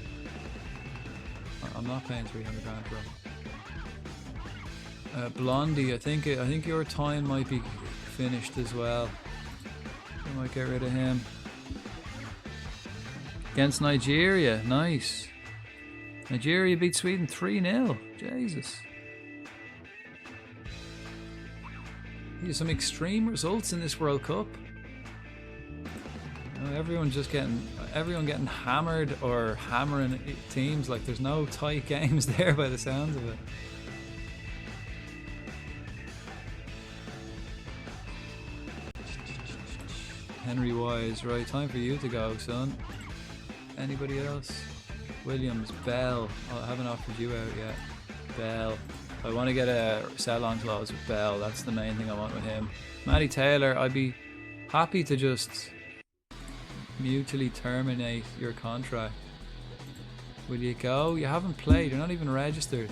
I'm not paying 300 grand for him. Blondie, I think your time might be finished as well. I might get rid of him. Against Nigeria, nice. Nigeria beat Sweden 3-0. Jesus. There's some extreme results in this World Cup. You know, everyone getting hammered or hammering teams. Like there's no tight games there by the sounds of it. Henry Wise, right, time for you to go, son. Anybody else? Williams, Bell. Oh, I haven't offered you out yet. Bell. I want to get a sell-on clause with Bell. That's the main thing I want with him. Matty Taylor, I'd be happy to just mutually terminate your contract. Will you go? You haven't played. You're not even registered.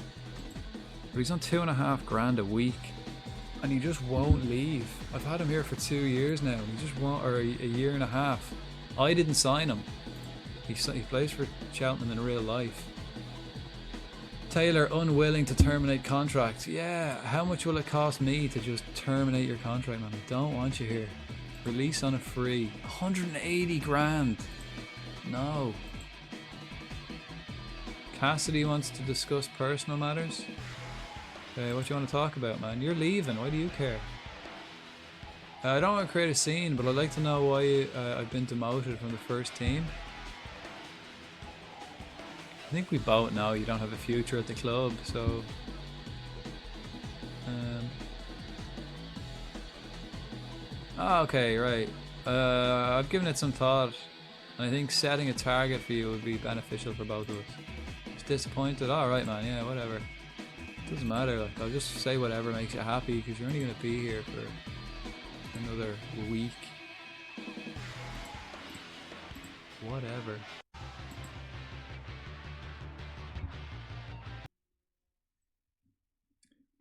But he's on $2.5 grand a week. And he just won't leave. I've had him here for 2 years now. He just won't, or a year and a half. I didn't sign him. He plays for Cheltenham in real life. Taylor unwilling to terminate contract. Yeah, how much will it cost me to just terminate your contract, man? I don't want you here. Release on a free. 180 grand. No. Cassidy wants to discuss personal matters. Okay, what do you want to talk about, man? You're leaving. Why do you care? I don't want to create a scene, but I'd like to know why I've been demoted from the first team. I think we both know you don't have a future at the club, so... Oh, okay, right. I've given it some thought. I think setting a target for you would be beneficial for both of us. Just disappointed? Alright, man, yeah, whatever. Doesn't matter, like, I'll just say whatever makes you happy, because you're only going to be here for another week. Whatever.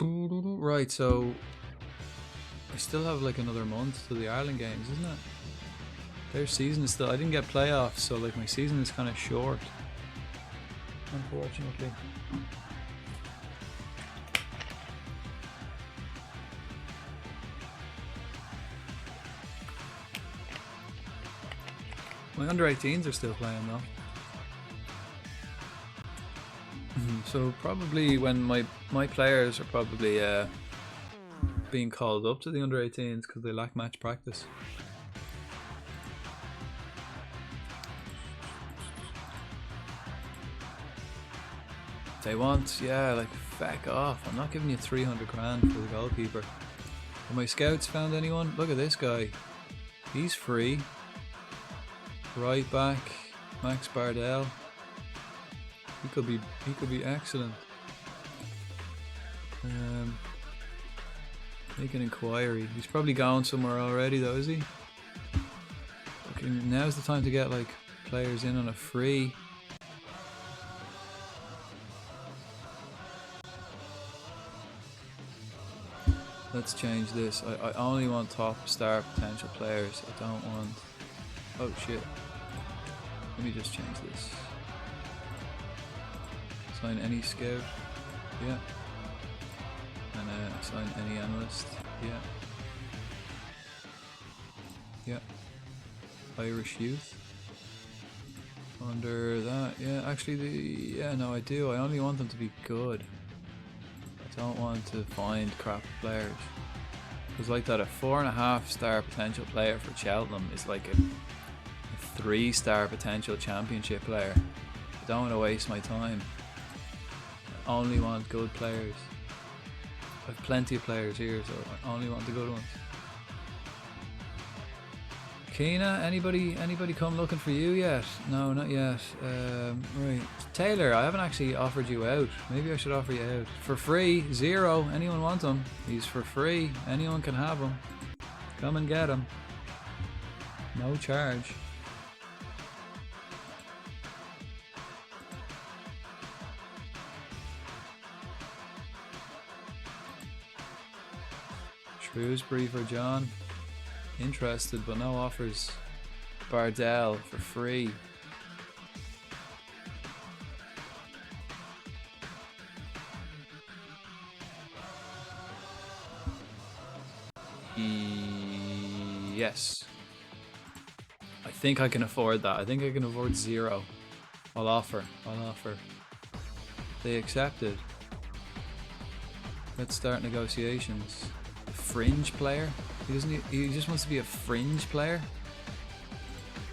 Right, so I still have like another month to the Ireland games, isn't it? Their season is still... I didn't get playoffs, so like my season is kind of short, unfortunately. My under 18s are still playing though. So probably when my players are probably being called up to the under 18s because they lack match practice. They want, yeah, like, feck off. I'm not giving you 300 grand for the goalkeeper. Have my scouts found anyone? Look at this guy. He's free. Right back, Max Bardell. He could be excellent. Make an inquiry. He's probably gone somewhere already though, is he? Okay, now's the time to get like players in on a free. Let's change this. I only want top star potential players. I don't want... Oh shit. Let me just change this. Assign any scout. Yeah. And assign any analyst. Yeah. Yeah. Irish youth. Under that. Yeah, actually yeah, no I do. I only want them to be good. I don't want to find crap players. Because like that, a 4.5 star potential player for Cheltenham is like a 3-star potential championship player. I don't want to waste my time. I only want good players. I have plenty of players here, so I only want the good ones. Keena, anybody come looking for you yet? No, not yet. Right, Taylor, I haven't actually offered you out. Maybe I should offer you out for free. 0. Anyone want him? He's for free. Anyone can have him. Come and get him. No charge. Shrewsbury for John. Interested, but no offers. Bardell for free. Yes. I think I can afford that. I think I can afford 0. I'll offer. They accepted. Let's start negotiations. Fringe player? He just wants to be a fringe player.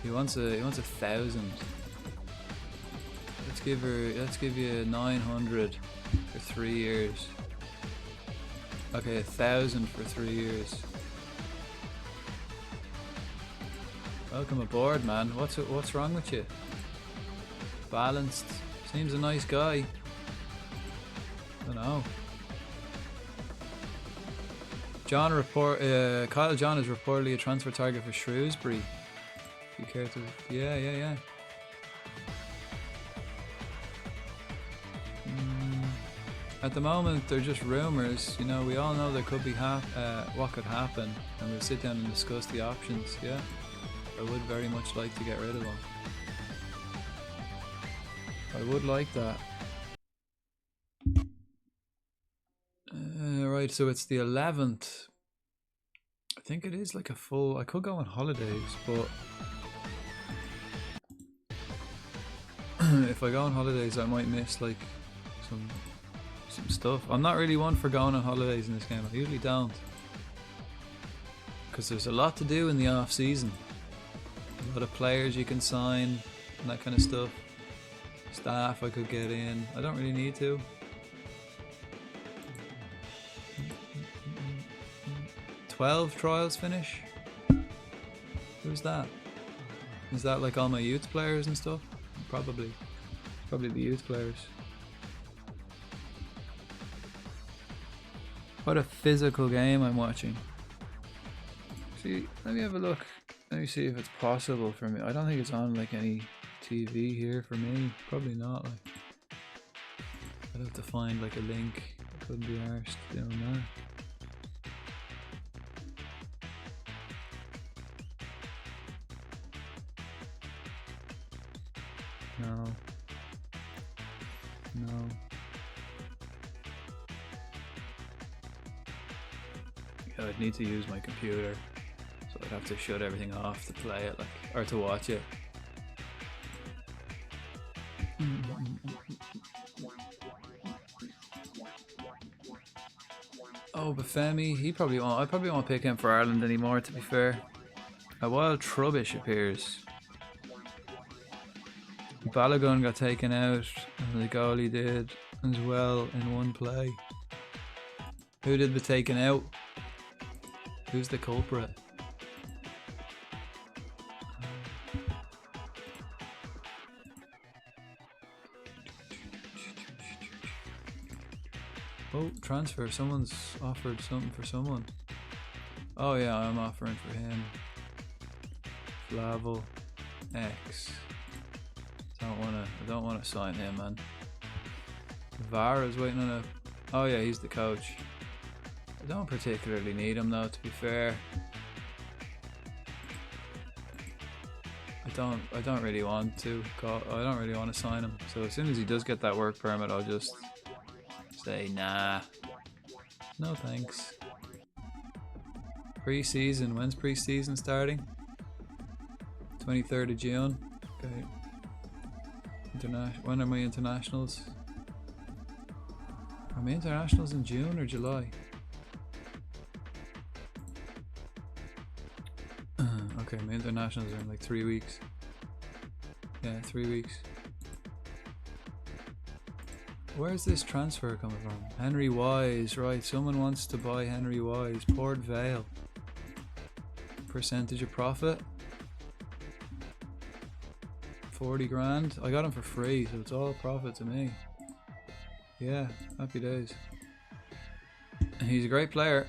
He wants 1,000. Let's give you 900 for 3 years. Okay, 1,000 for 3 years. Welcome aboard, man. What's wrong with you? Balanced. Seems a nice guy. I don't know. Kyle John is reportedly a transfer target for Shrewsbury. If you care to... Yeah. At the moment, they're just rumours. You know, we all know there could be what could happen, and we'll sit down and discuss the options. Yeah, I would very much like to get rid of them. I would like that. Right, so it's the 11th. I think it is like a full... I could go on holidays, but if I go on holidays, I might miss like some stuff. I'm not really one for going on holidays in this game. I usually don't, because there's a lot to do in the off season. A lot of players you can sign and that kind of stuff. Staff I could get in. I don't really need to. "12 trials finish." Who's that? Is that like all my youth players and stuff? Probably the youth players. What a physical game I'm watching. See, let me have a look. Let me see if it's possible for me. I don't think it's on like any TV here for me. Probably not. Like, I'd have to find like a link. Couldn't be arsed doing that. No. Yeah, I'd need to use my computer, so I'd have to shut everything off to play it, like, or to watch it. Oh, Bafemi, he probably won't. I probably won't pick him for Ireland anymore, to be fair. A wild Trubbish appears. Balogun got taken out, and the goalie did as well in one play. Who did the taken out? Who's the culprit? Oh, transfer. Someone's offered something for someone. Oh yeah, I'm offering for him. Flavel X. I don't wanna sign him, man. Vara's waiting on a. Oh yeah, he's the coach. I don't particularly need him though, to be fair. I don't really want to. I don't really want to sign him. So as soon as he does get that work permit, I'll just say nah. No thanks. Pre-season. When's pre-season starting? 23rd of June. Okay. When are my internationals? Are my internationals in June or July? Okay, my internationals are in like 3 weeks. Yeah, 3 weeks. Where's this transfer coming from? Henry Wise, right, someone wants to buy Henry Wise. Port Vale. Percentage of profit? 40 grand. I got him for free, so it's all profit to me. Yeah, happy days. He's a great player.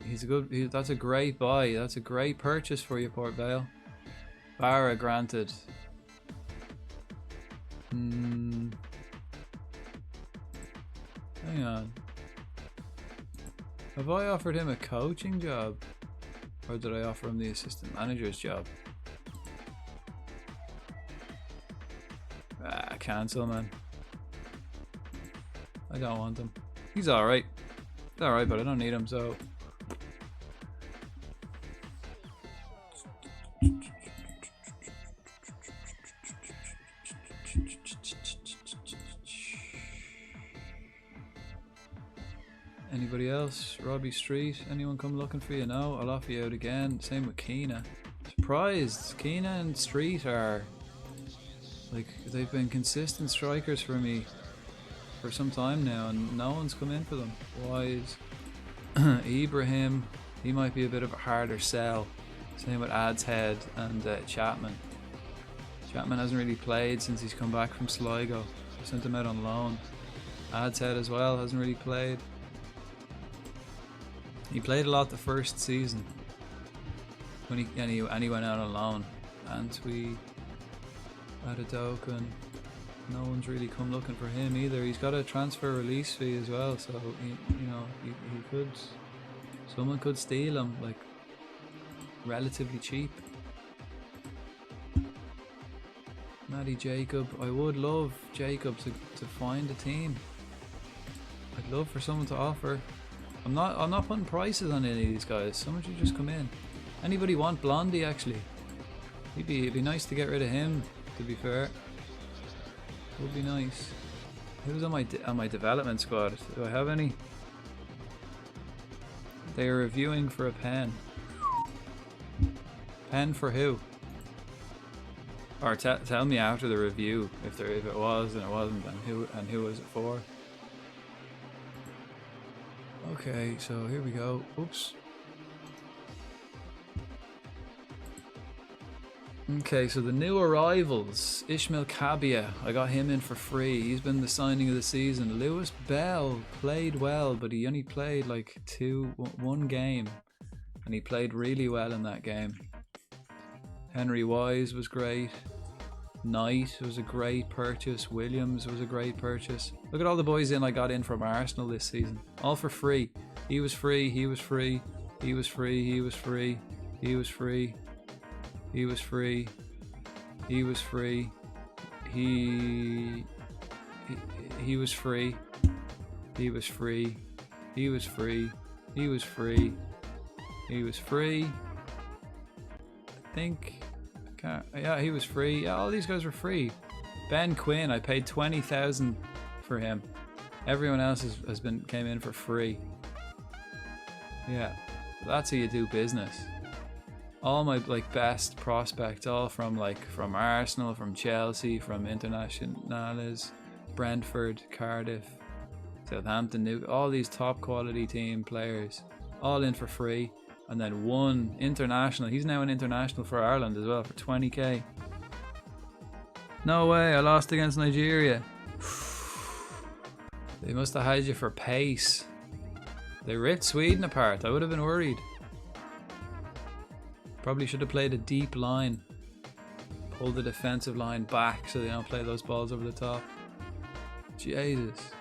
That's a great buy. That's a great purchase for you, Port Vale. Barra granted. Hang on. Have I offered him a coaching job? Or did I offer him the assistant manager's job? Cancel, man. I don't want him. He's alright. He's alright, but I don't need him, so... Anybody else? Robbie Street? Anyone come looking for you? No, I'll offer you out again. Same with Keena. Surprised. Keena and Street are... like, they've been consistent strikers for me for some time now, and no one's come in for them. Wise. Ibrahim, he might be a bit of a harder sell. Same with Adshead and Chapman. Chapman hasn't really played since he's come back from Sligo. I sent him out on loan. Adshead as well hasn't really played. He played a lot the first season when he went out on loan. And we Adadokan, no one's really come looking for him either. He's got a transfer release fee as well, so he could, someone could steal him like relatively cheap. Matty Jacob, I would love Jacob to find a team. I'd love for someone to offer. I'm not putting prices on any of these guys. Someone should just come in. Anybody want Blondie actually? It'd be nice to get rid of him, to be fair. Would be nice. Who's on my development squad? Do I have any? They are reviewing for a pen. Pen for who? Or tell me after the review if it was and it wasn't, and who was it for? Okay, so here we go. Oops. Okay, so the new arrivals. Ishmael Kabia, I got him in for free. He's been the signing of the season. Lewis Bell played well, but he only played like one game, and he played really well in that game. Henry Wise was great. Knight was a great purchase. Williams was a great purchase. Look at all the boys I got in from Arsenal this season. All for free. He was free, he was free, he was free, he was free, he was free. He was free. He was free. He was free. He was free. He was free. He was free. He was free. I think. Yeah, he was free. Yeah, all these guys were free. Ben Quinn, I paid 20,000 for him. Everyone else came in for free. Yeah, that's how you do business. All my like best prospects, all from Arsenal, from Chelsea, from Internationales, Brentford, Cardiff, Southampton, all these top quality team players, all in for free, and then one international. He's now an international for Ireland as well for 20k. No way, I lost against Nigeria. They must have had you for pace. They ripped Sweden apart. I would have been worried. Probably should have played a deep line. Pull the defensive line back so they don't play those balls over the top. Jesus.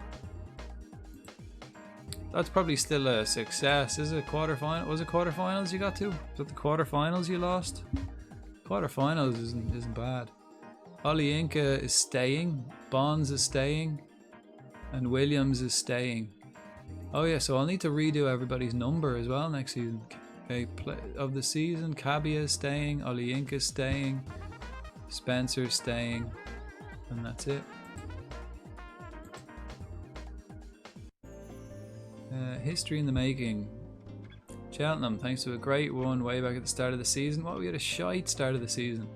That's probably still a success. Is it a quarterfinal? Was it quarterfinals you got to? Was it the quarterfinals you lost? Quarterfinals isn't bad. Oli Inca is staying. Bonds is staying. And Williams is staying. Oh yeah, so I'll need to redo everybody's number as well next season. Okay, of the season, Cabia is staying, Oli Inca is staying, Spencer's staying, and that's it. History in the making. Cheltenham, thanks to a great run way back at the start of the season. Well, we had a shite start of the season.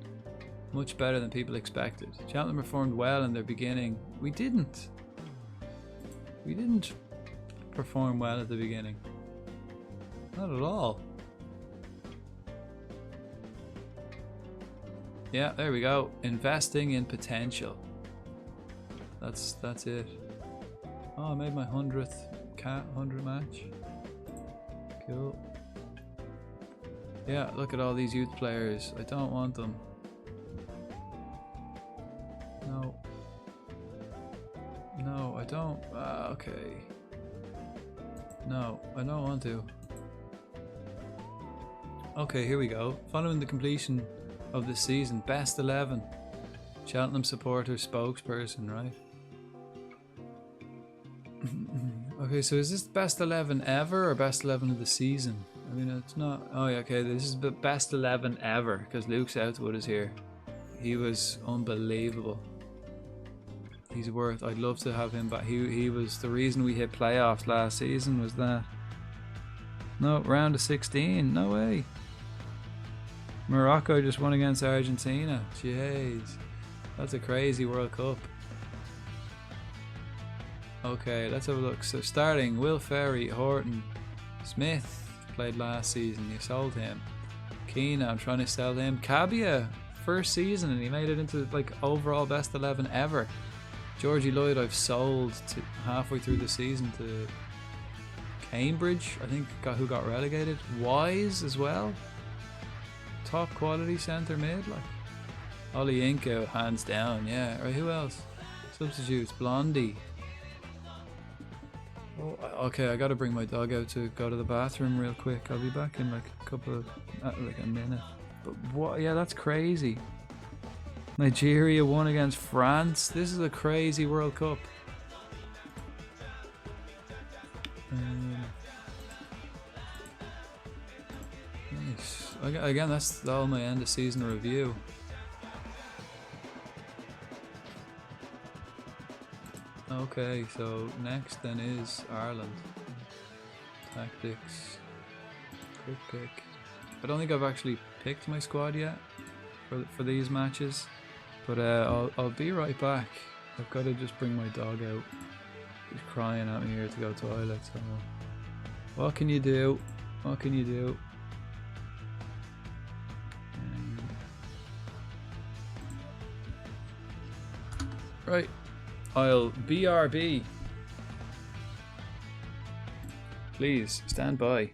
Much better than people expected. Cheltenham performed well in their beginning. We didn't perform well at the beginning. Not at all. Yeah, there we go. Investing in potential. That's it. Oh, I made my 100th 100 match. Cool. Yeah, look at all these youth players. I don't want them. No. No, I don't. Okay. No, I don't want to. Okay, here we go. Following the completion of the season, best 11. Cheltenham supporter spokesperson, right? Okay, so is this best 11 ever or best 11 of the season? I mean, it's not. Oh yeah, okay, this is the best 11 ever because Luke Southwood is here. He was unbelievable. He's worth. I'd love to have him back. He was the reason we hit playoffs last season. Was that? No, round of 16. No way. Morocco just won against Argentina. Jeez, that's a crazy World Cup. Okay, let's have a look. So starting, Will Ferry, Horton, Smith played last season. You sold him. Keane, I'm trying to sell him. Cabia, first season, and he made it into like overall best 11 ever. Georgie Lloyd, I've sold to halfway through the season to Cambridge, I think, who got relegated. Wise as well. Top quality centre mid, like Oli Inca, hands down. Yeah. Right, who else? Substitutes, Blondie. Oh, okay, I gotta bring my dog out to go to the bathroom real quick. I'll be back in like a couple of, like a minute. But what? Yeah, that's crazy. Nigeria won against France. This is a crazy World Cup. Nice. Again, that's all my end of season review. Okay, so next then is Ireland. Tactics. Quick pick. I don't think I've actually picked my squad yet for these matches, but I'll be right back. I've got to just bring my dog out. He's crying at me here to go to the toilet. So what can you do? What can you do? Right. I'll BRB. Please stand by.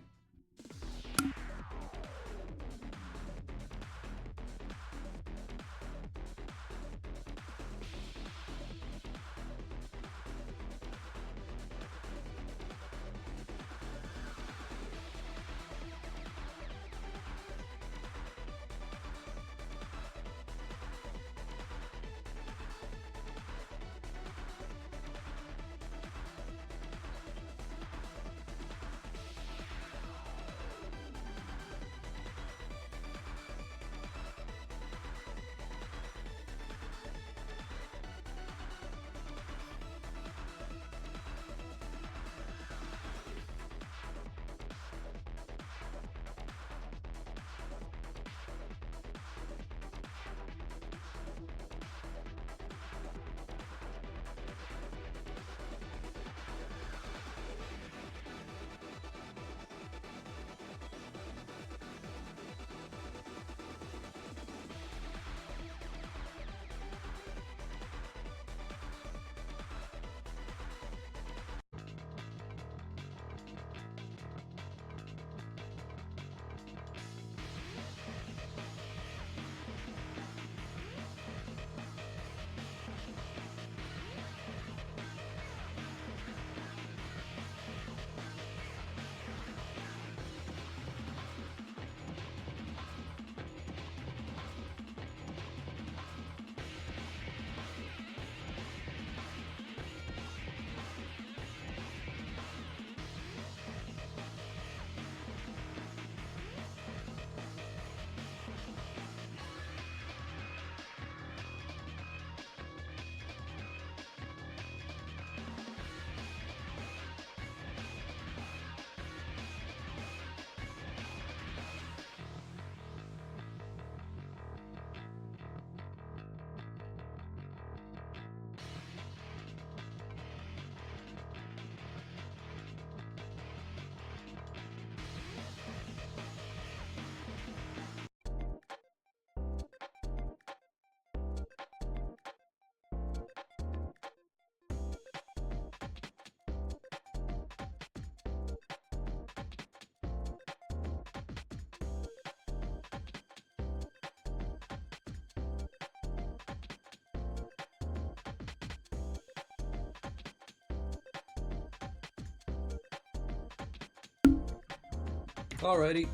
Alrighty,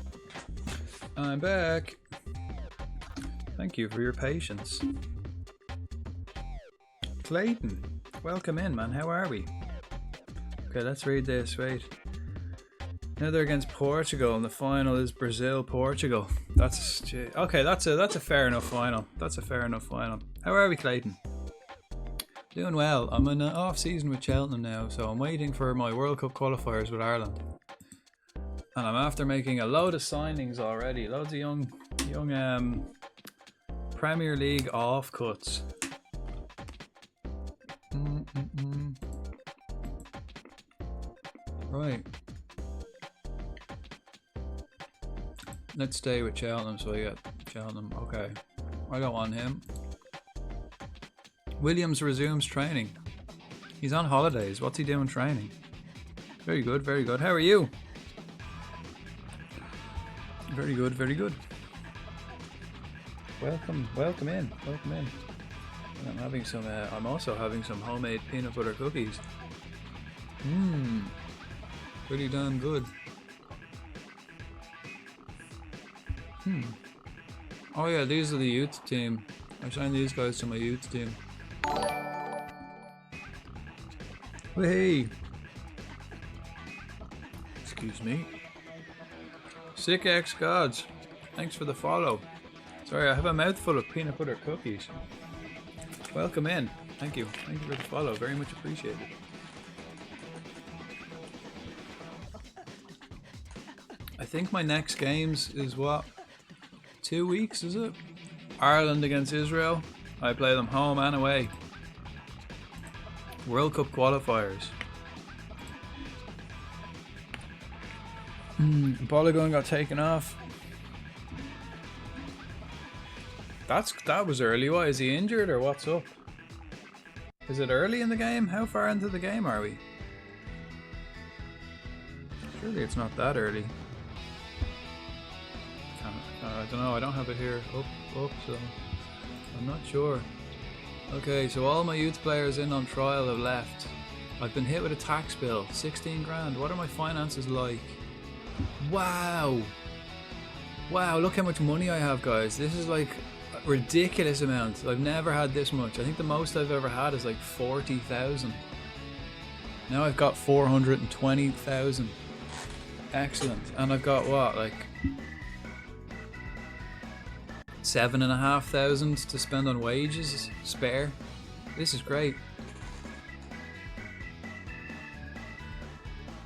I'm back. Thank you for your patience. Clayton, welcome in, man. How are we? Okay, let's read this. Wait. Now they're against Portugal, and the final is Brazil-Portugal. That's okay. That's a fair enough final. That's a fair enough final. How are we, Clayton? Doing well. I'm in an off season with Cheltenham now, so I'm waiting for my World Cup qualifiers with Ireland. And I'm after making a load of signings already. Loads of young Premier League offcuts. Right. Let's stay with Cheltenham, so I get Cheltenham. Okay. I don't want him. Williams resumes training. He's on holidays. What's he doing training? Very good, very good. How are you? Very good, very good. Welcome in. And I'm having some. I'm also having some homemade peanut butter cookies. Pretty damn good. Oh yeah, these are the youth team. I signed these guys to my youth team. Hey. Excuse me. Sick X Gods. Thanks for the follow. Sorry, I have a mouthful of peanut butter cookies. Welcome in. Thank you. Thank you for the follow. Very much appreciated. I think my next games is what? 2 weeks, is it? Ireland against Israel. I play them home and away. World Cup qualifiers. Balogun got taken off. That was early. What, is he injured or what's up? Is it early in the game? How far into the game are we? Surely it's not that early. I don't know, I don't have it here up, so I'm not sure. Okay, so all my youth players in on trial have left. I've been hit with a tax bill, 16 grand. What are my finances like? Wow! Wow, look how much money I have, guys. This is like a ridiculous amount. I've never had this much. I think the most I've ever had is like 40,000. Now I've got 420,000. Excellent. And I've got what, like 7,500 to spend on wages spare. This is great.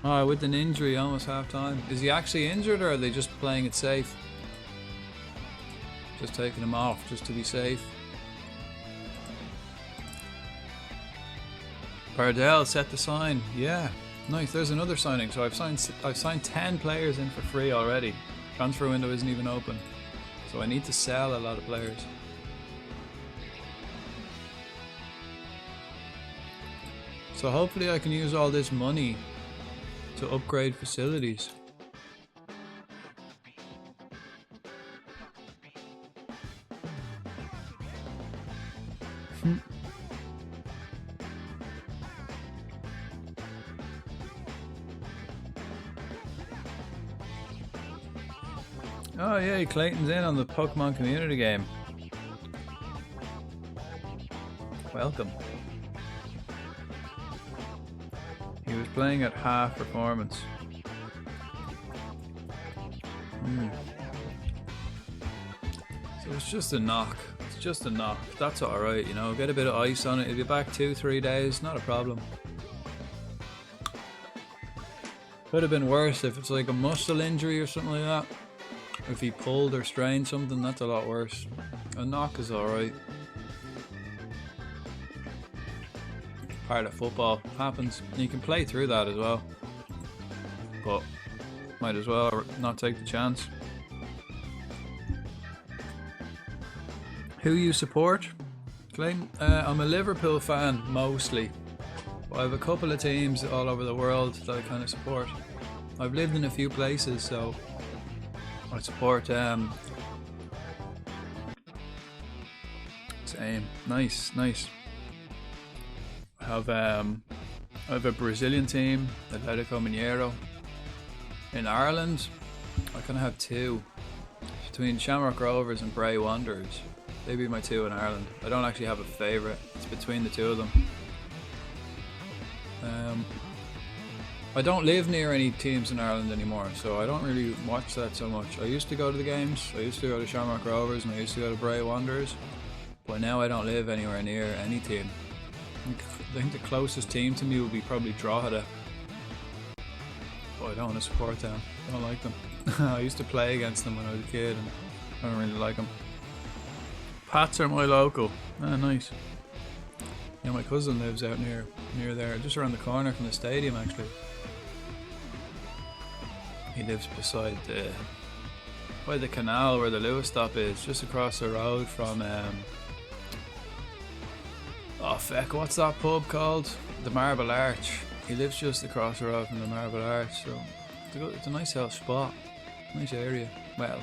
Oh, with an injury almost half time. Is he actually injured or are they just playing it safe? Just taking him off just to be safe. Pardell set the sign. Yeah, nice. There's another signing. So I've signed 10 players in for free already. Transfer window isn't even open. So I need to sell a lot of players. So hopefully I can use all this money to upgrade facilities. Oh yeah, Clayton's in on the Pokemon community game. Welcome. He was playing at half performance. So it's just a knock. It's just a knock. That's alright, you know. Get a bit of ice on it. He'll be back 2-3 days. Not a problem. Could have been worse if it's like a muscle injury or something like that. If he pulled or strained something, that's a lot worse. A knock is alright. Part of football. Happens. You can play through that as well. But might as well not take the chance. Who you support? Clayton? I'm a Liverpool fan, mostly. But I have a couple of teams all over the world that I kind of support. I've lived in a few places, so I support same. Nice. I have a Brazilian team, Atlético Mineiro. In Ireland, I kind of have two between Shamrock Rovers and Bray Wanderers. They'd be my two in Ireland. I don't actually have a favourite. It's between the two of them. I don't live near any teams in Ireland anymore, so I don't really watch that so much. I used to go to the games. I used to go to Shamrock Rovers and I used to go to Bray Wanderers, but now I don't live anywhere near any team. I think the closest team to me would be probably Drogheda. But I don't want to support them. I don't like them. I used to play against them when I was a kid and I don't really like them. Pats are my local. Ah, nice. Yeah, my cousin lives out near there, just around the corner from the stadium actually. He lives beside by the canal where the Lewis stop is, just across the road from oh feck, what's that pub called? The Marble Arch. He lives just across the road from the Marble Arch, so it's a nice little spot. Nice area. Well,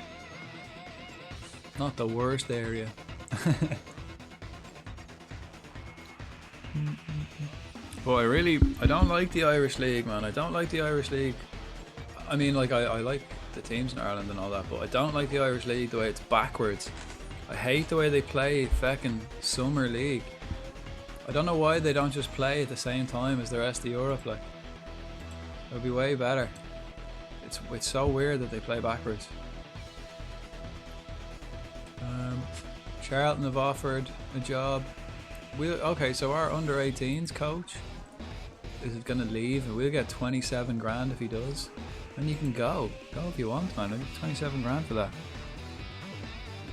not the worst area. But I don't like the Irish League, man. I don't like the Irish League. I mean, like, I like the teams in Ireland and all that, but I don't like the Irish League the way it's backwards. I hate the way they play feckin' Summer League. I don't know why they don't just play at the same time as the rest of Europe, like. It would be way better. It's so weird that they play backwards. Charlton have offered a job. Okay, so our under-18s coach is going to leave and we'll get 27 grand if he does. And you can go if you want, man. I'll get 27 grand for that.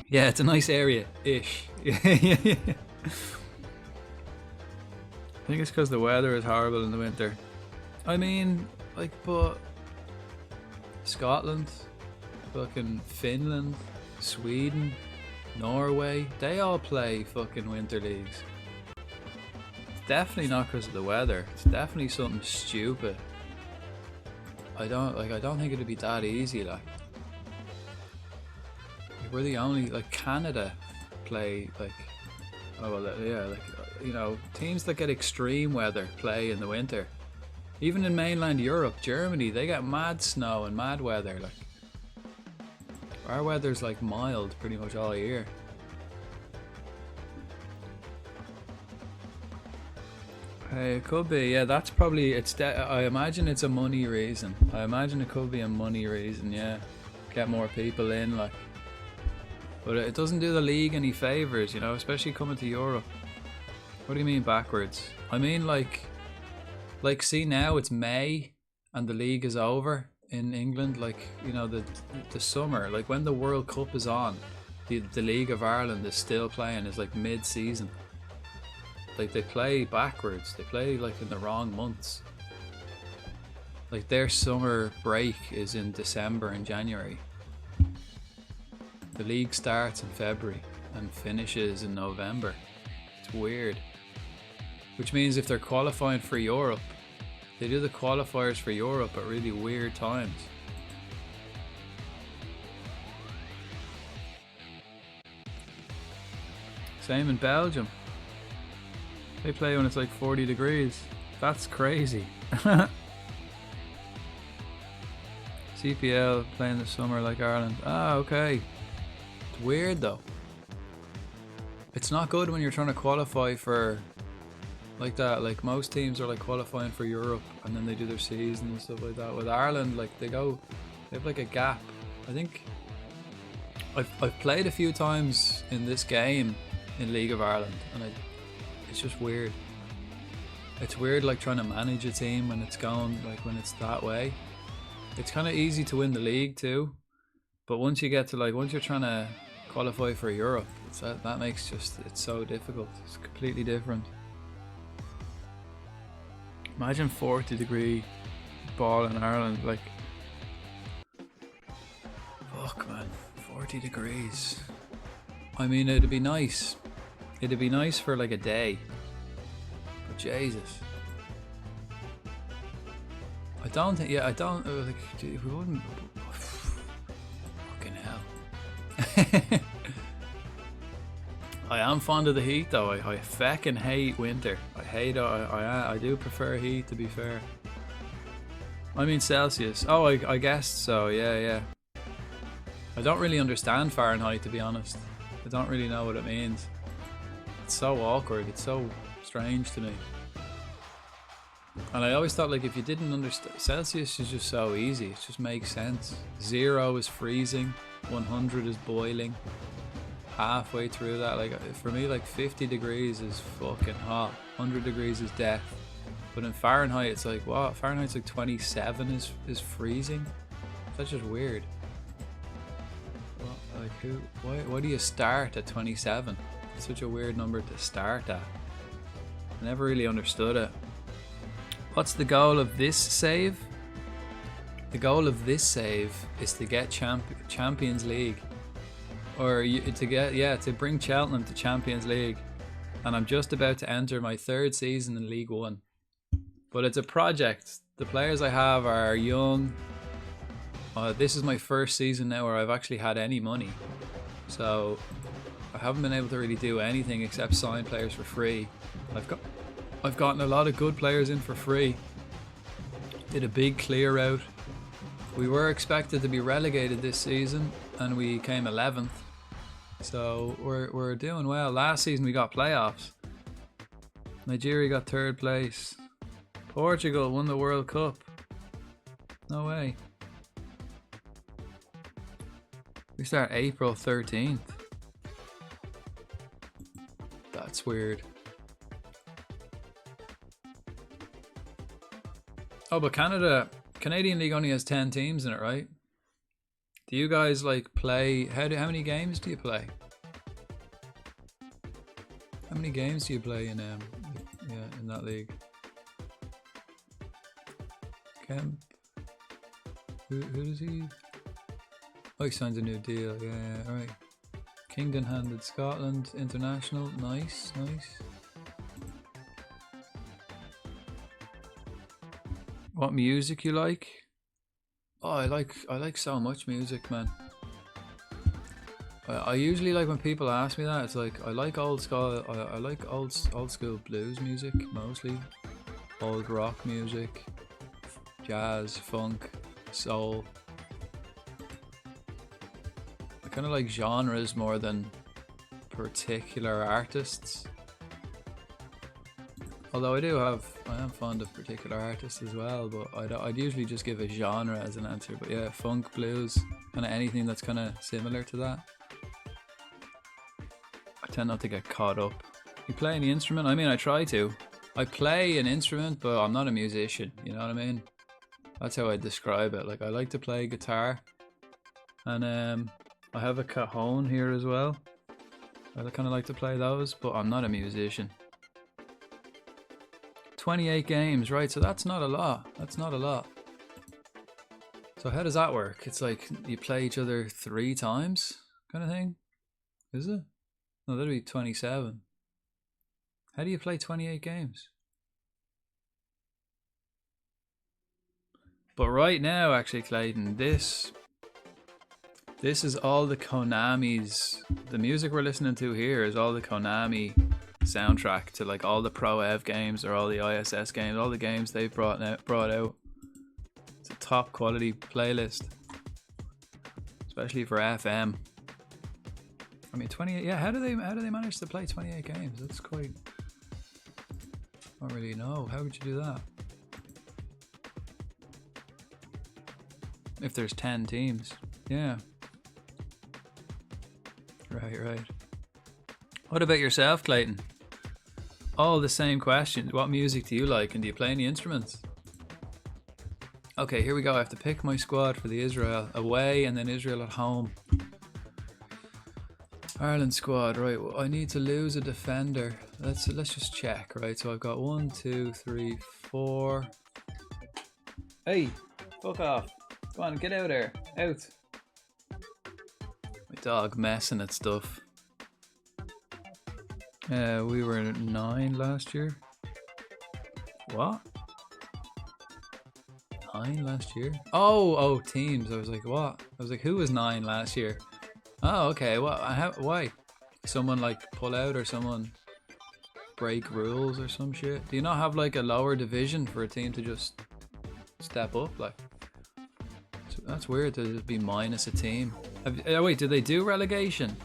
Yeah, it's a nice area-ish. Yeah. I think it's because the weather is horrible in the winter. I mean, like, but Scotland, fucking Finland, Sweden, Norway, they all play fucking winter leagues. It's definitely not because of the weather. It's definitely something stupid. I don't think it'd be that easy, like we're the only, like, Canada play, like, oh well, yeah, like, you know, teams that get extreme weather play in the winter. Even in mainland Europe, Germany, they get mad snow and mad weather, like. Our weather's like mild pretty much all year. It could be, yeah. That's probably I imagine it's a money reason. I imagine it could be a money reason, yeah. Get more people in, like. But it doesn't do the league any favors, you know, especially coming to Europe. What do you mean backwards? I mean, like see, now it's May and the league is over in England. Like, you know, the summer, like when the World Cup is on, the League of Ireland is still playing, is like mid-season. Like, they play backwards. They play like in the wrong months. Like, their summer break is in December and January. The league starts in February and finishes in November. It's weird. Which means if they're qualifying for Europe, they do the qualifiers for Europe at really weird times. Same in Belgium. They play when it's like 40 degrees. That's crazy. CPL playing the summer like Ireland. Ah, okay. It's weird though. It's not good when you're trying to qualify for like that. Like, most teams are like qualifying for Europe and then they do their season and stuff like that. With Ireland, like, they have like a gap. I think I've played a few times in this game in League of Ireland, and it's just weird. It's weird, like, trying to manage a team when it's going, like, when it's that way. It's kind of easy to win the league too, but once you get to, like, once you're trying to qualify for Europe, that makes it's so difficult. It's completely different. Imagine 40-degree ball in Ireland, like, fuck, man, 40 degrees. I mean, it'd be nice. It'd be nice for like a day. But Jesus. I don't think, yeah, I don't, like, we wouldn't, fucking hell. I am fond of the heat though. I fucking hate winter. I hate it. I do prefer heat, to be fair. I mean Celsius. Oh, I guess so. Yeah. I don't really understand Fahrenheit, to be honest. I don't really know what it means. It's so awkward. It's so strange to me. And I always thought, like, if you didn't understand, Celsius is just so easy. It just makes sense. 0 is freezing. 100 is boiling. Halfway through that, like, for me, like 50 degrees is fucking hot. 100 degrees is death. But in Fahrenheit, it's like, what? Fahrenheit's like 27 is freezing. That's just weird. What, like, who? Why do you start at 27? It's such a weird number to start at. I never really understood it. What's the goal of this save? The goal of this save is to get Champions League, or to bring Cheltenham to Champions League. And I'm just about to enter my 3rd season in League One. But it's a project. The players I have are young. This is my 1st season now where I've actually had any money. So I haven't been able to really do anything except sign players for free. I've gotten a lot of good players in for free. Did a big clear out. We were expected to be relegated this season and we came 11th. So we're doing well. Last season we got playoffs. Nigeria got 3rd place. Portugal won the World Cup. No way. We start April 13th. That's weird. Oh, but Canadian League only has 10 teams in it, right? Do you guys like play? How many games do you play? How many games do you play in in that league? Kemp. Who does he? Oh, he signs a new deal. Yeah, all right. Kingdom handed Scotland international. Nice. What music you like? Oh, I like so much music, man. I usually like when people ask me that. It's like I like old school. I like old school blues music mostly, old rock music, jazz, funk, soul. I kind of like genres more than particular artists. Although I am fond of particular artists as well, but I'd usually just give a genre as an answer. But yeah, funk, blues, kind of anything that's kind of similar to that. I tend not to get caught up. You play any instrument? I mean, I try to. I play an instrument, but I'm not a musician, you know what I mean? That's how I describe it. Like, I like to play guitar. And I have a cajon here as well. I kind of like to play those, but I'm not a musician. 28 games, right? So that's not a lot. So how does that work? It's like you play each other 3 times kind of thing? Is it? No, that'd be 27. How do you play 28 games? But right now, actually, Clayton, this is all the Konami's. The music we're listening to here is all the Konami soundtrack to like all the Pro Ev games or all the ISS games, all the games they've brought out. It's a top quality playlist, especially for FM. I mean, 28. Yeah, how do they manage to play 28 games? That's quite. I don't really know. How would you do that? If there's 10 teams, yeah. Right. What about yourself, Clayton? All the same questions. What music do you like, and do you play any instruments? Okay, here we go. I have to pick my squad for the Israel away and then Israel at home. Ireland squad, right? Well, I need to lose a defender. Let's just check, right? So I've got 1, 2, 3, 4. Hey, fuck off! Come on, get out there, out! My dog messing at stuff. We were 9 last year. What? 9 last year? Oh, teams. I was like, what? I was like, who was 9 last year? Oh, okay. Why? Someone like pull out or someone break rules or some shit? Do you not have like a lower division for a team to just step up? Like, that's weird to just be minus a team. Oh wait, did they do relegation?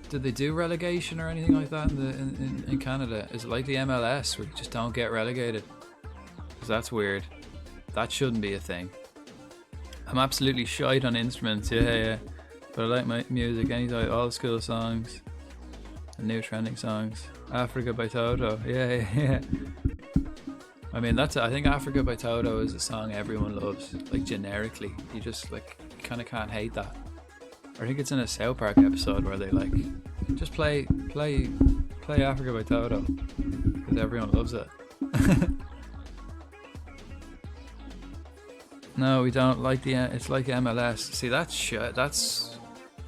Did they do relegation or anything like that in Canada? Is it like the MLS where you just don't get relegated? Because that's weird. That shouldn't be a thing. I'm absolutely shite on instruments, yeah. But I like my music anytime, all school songs, and new trending songs. Africa by Toto, yeah. I mean, I think Africa by Toto is a song everyone loves, like generically. You just like kind of can't hate that. I think it's in a South Park episode where they like just play Africa by Toto because everyone loves it. No, we don't like it's like MLS. See, that's shit. That's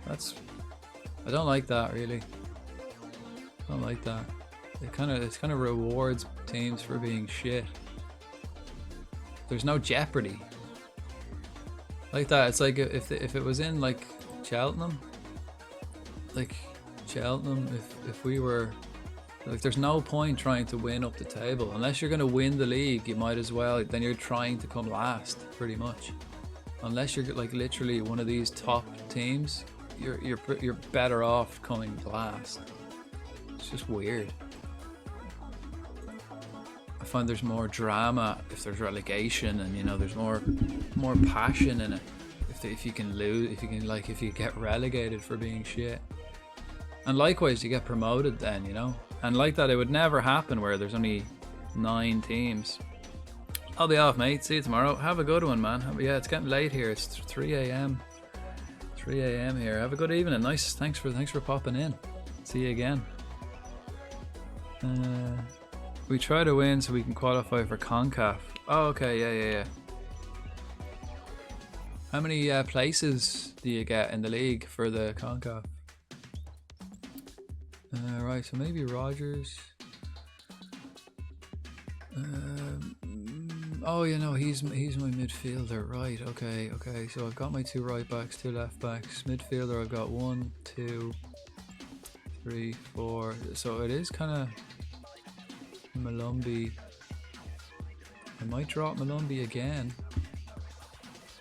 I don't like that really. I don't like that. It kind of rewards teams for being shit. There's no jeopardy. Like that, it's like if it was in like Cheltenham, if we were like, there's no point trying to win up the table unless you're going to win the league. You might as well. Then you're trying to come last, pretty much. Unless you're like literally one of these top teams, you're better off coming last. It's just weird. I find there's more drama if there's relegation, and you know there's more passion in it. If you can lose, if you get relegated for being shit, and likewise you get promoted then, you know. And like that, it would never happen where there's only 9 teams. I'll be off, mate. See you tomorrow. Have a good one, man. Yeah, it's getting late here. It's 3 a.m. 3 a.m. here. Have a good evening. Nice. Thanks for popping in. See you again. We try to win so we can qualify for CONCACAF. Oh, okay. Yeah. How many places do you get in the league for the CONCACAF? Right, so maybe Rogers. Oh, you know, he's my midfielder, right? Okay. So I've got my 2 right backs, 2 left backs. Midfielder, I've got 1, 2, 3, 4. So it is kind of Malumbi. I might drop Malumbi again.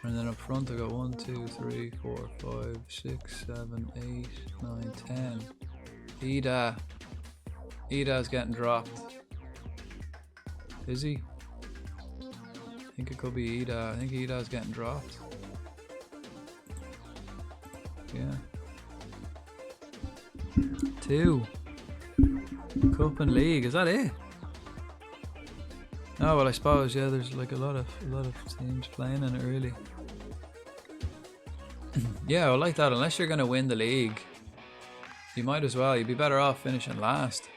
And then up front, I got 1, 2, 3, 4, 5, 6, 7, 8, 9, 10. Ida's getting dropped. Is he? I think it could be Ida. I think Ida's getting dropped. Yeah. 2. Cup and league. Is that it? Oh well, I suppose yeah. There's like a lot of teams playing in it really. Yeah, I like that. Unless you're gonna win the league, you might as well. You'd be better off finishing last.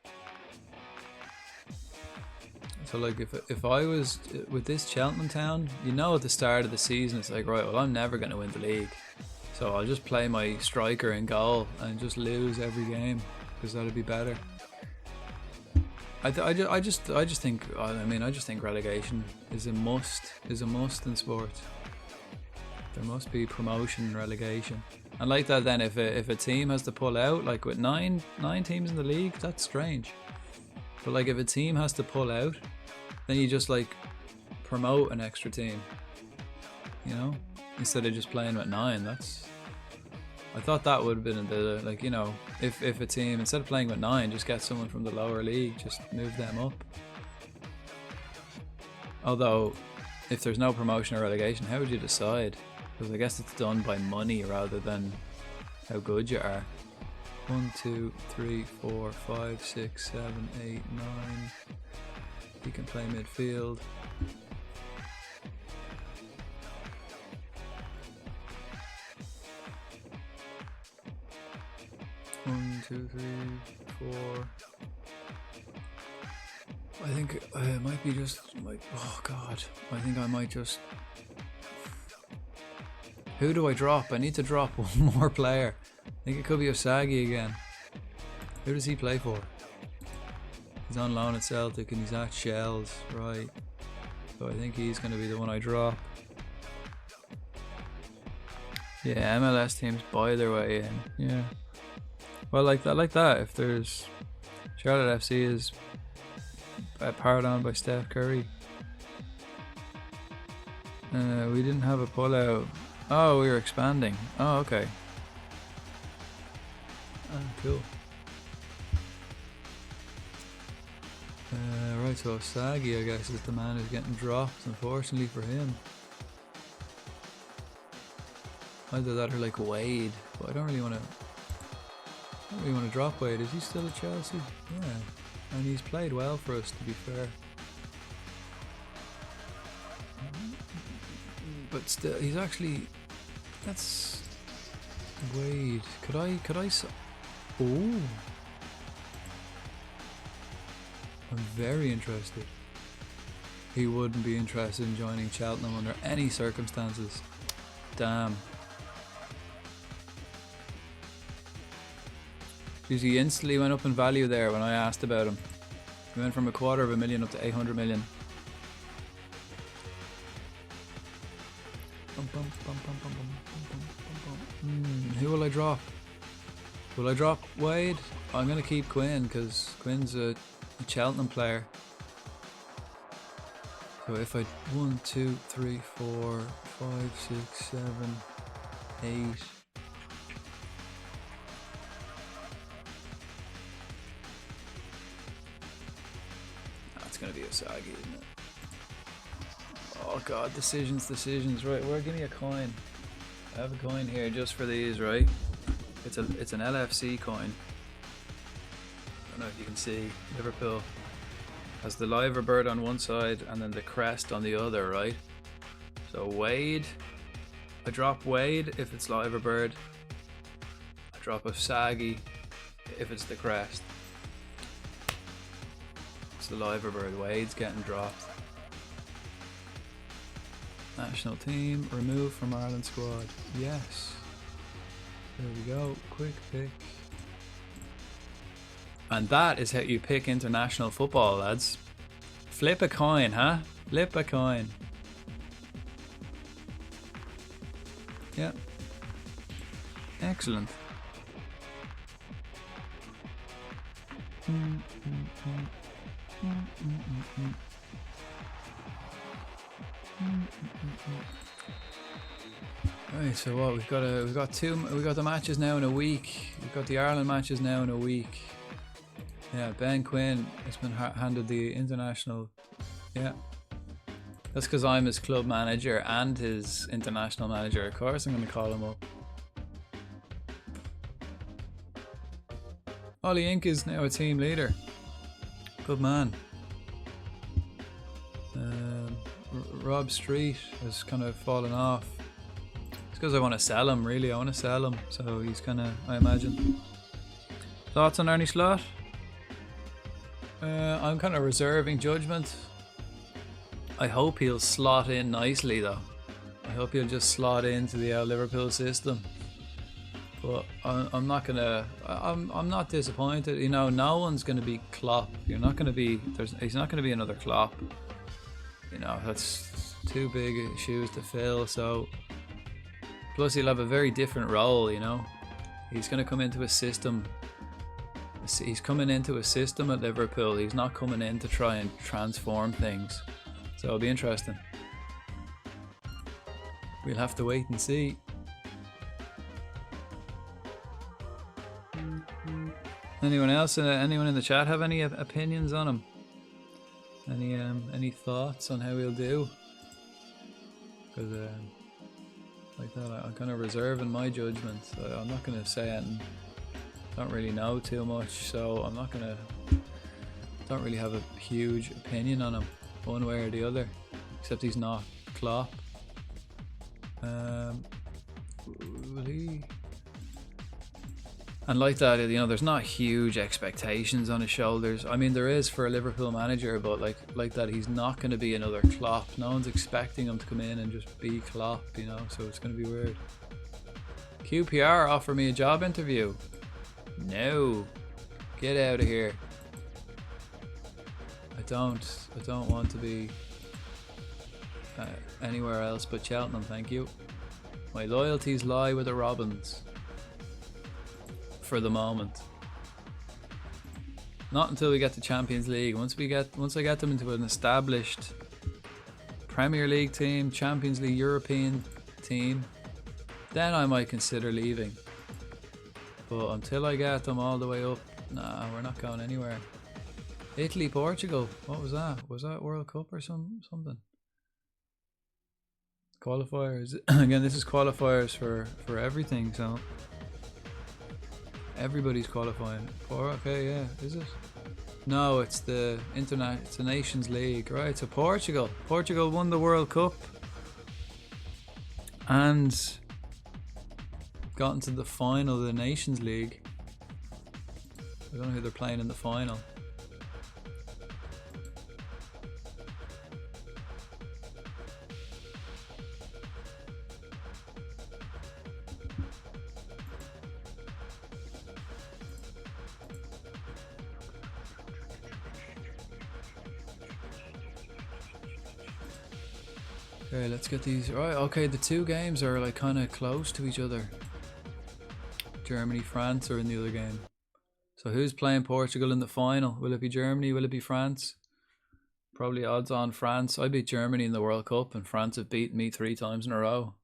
So like if I was with this Cheltenham Town, you know at the start of the season it's like, right, well I'm never going to win the league, so I'll just play my striker in goal and just lose every game because that'd be better. I just think relegation is a must in sport. There must be promotion and relegation. And like that then, if a team has to pull out, like with nine teams in the league, that's strange. But like if a team has to pull out, then you just like promote an extra team, you know, instead of just playing with 9. I thought that would have been the, like, you know, if a team, instead of playing with 9, just get someone from the lower league, just move them up. Although if there's no promotion or relegation, how would you decide? Because I guess it's done by money rather than how good you are. 1, 2, 3, 4, 5, 6, 7, 8, 9. You can play midfield. One, 2, 3, 4. I think it might be just like, oh god, I think I might just. Who do I drop? I need to drop one more player. I think it could be Osagi again. Who does he play for? He's on loan at Celtic and he's at Shells, right? So I think he's going to be the one I drop. Yeah, MLS teams buy their way in. Yeah. Well, like that. If there's Charlotte FC is powered on by Steph Curry. We didn't have a pullout. Oh, we were expanding. Oh, okay. Cool. Right, so Sagi, I guess, is the man who's getting dropped, unfortunately for him. Either that or like Wade, but I don't really want to drop Wade. Is he still at Chelsea? Yeah, and he's played well for us, to be fair. But still, he's actually, that's Wade. Could I oh, I'm very interested. He wouldn't be interested in joining Cheltenham under any circumstances. Damn. Jeez, he instantly went up in value there when I asked about him. He went from $250,000 up to 800 million. Who will I drop? Will I drop Wade? I'm going to keep Quinn because Quinn's a Cheltenham player. So if I 1, 2, 3, 4, 5, 6, 7, 8. That's gonna be a Sagi, isn't it? Oh god, decisions. Right, well, give me a coin. I have a coin here just for these, right? It's an LFC coin. I don't know if you can see. Liverpool has the liver bird on one side and then the crest on the other, right? So Wade, I drop Wade if it's liver bird. I drop a Sagi if it's the crest. It's the liver bird. Wade's getting dropped. National team removed from Ireland squad. Yes. There we go. Quick pick. And that is how you pick international football, lads. Flip a coin, huh? Flip a coin. Yep. Excellent. Right, so what we've got the matches now in a week. We've got the Ireland matches now in a week. Yeah, Ben Quinn has been handed the international. Yeah, that's because I'm his club manager and his international manager. Of course, I'm going to call him up. Ollie Inc is now a team leader. Good man. Rob Street has kind of fallen off. It's because I want to sell him, really. I want to sell him, so he's kind of, I imagine. Thoughts on Ernie Slot? I'm kind of reserving judgment. I hope he'll slot in nicely, though. I hope he'll just slot into the Liverpool system. But I'm not gonna. I'm not disappointed. You know, no one's gonna be Klopp. You're not gonna be. He's not gonna be another Klopp. You know, that's too big shoes to fill. So, plus he'll have a very different role. You know, he's gonna come into a system. He's coming into a system at Liverpool. He's not coming in to try and transform things. So it'll be interesting. We'll have to wait and see. Anyone else? Anyone in the chat have any opinions on him? Any thoughts on how he'll do? Because like that, I'm kind of reserving my judgment. I'm not going to say anything. Don't really know too much, so I'm not gonna. Don't really have a huge opinion on him, one way or the other. Except he's not Klopp. Will he? And like that, you know, there's not huge expectations on his shoulders. I mean, there is for a Liverpool manager, but like that, he's not going to be another Klopp. No one's expecting him to come in and just be Klopp, you know. So it's going to be weird. QPR offer me a job interview. No, get out of here. I don't want to be anywhere else but Cheltenham, thank you. My loyalties lie with the Robins for the moment. Not until we get to Champions League. Once I get them into an established Premier League team, Champions League European team, then I might consider leaving. But until I get them all the way up, nah, we're not going anywhere. Italy, Portugal. What was that? Was that World Cup or something? Qualifiers. Again, this is qualifiers for everything, so everybody's qualifying. Okay, yeah, is it? No, it's the it's the Nations League, right? So Portugal won the World Cup and got into the final of the Nations League. I don't know who they're playing in the final. Okay, let's get these right. Okay, the two games are like kind of close to each other. Germany, France are in the other game. So who's playing Portugal in the final? Will it be Germany? Will it be France? Probably odds on France. I beat Germany in the World Cup and France have beaten me 3 times in a row.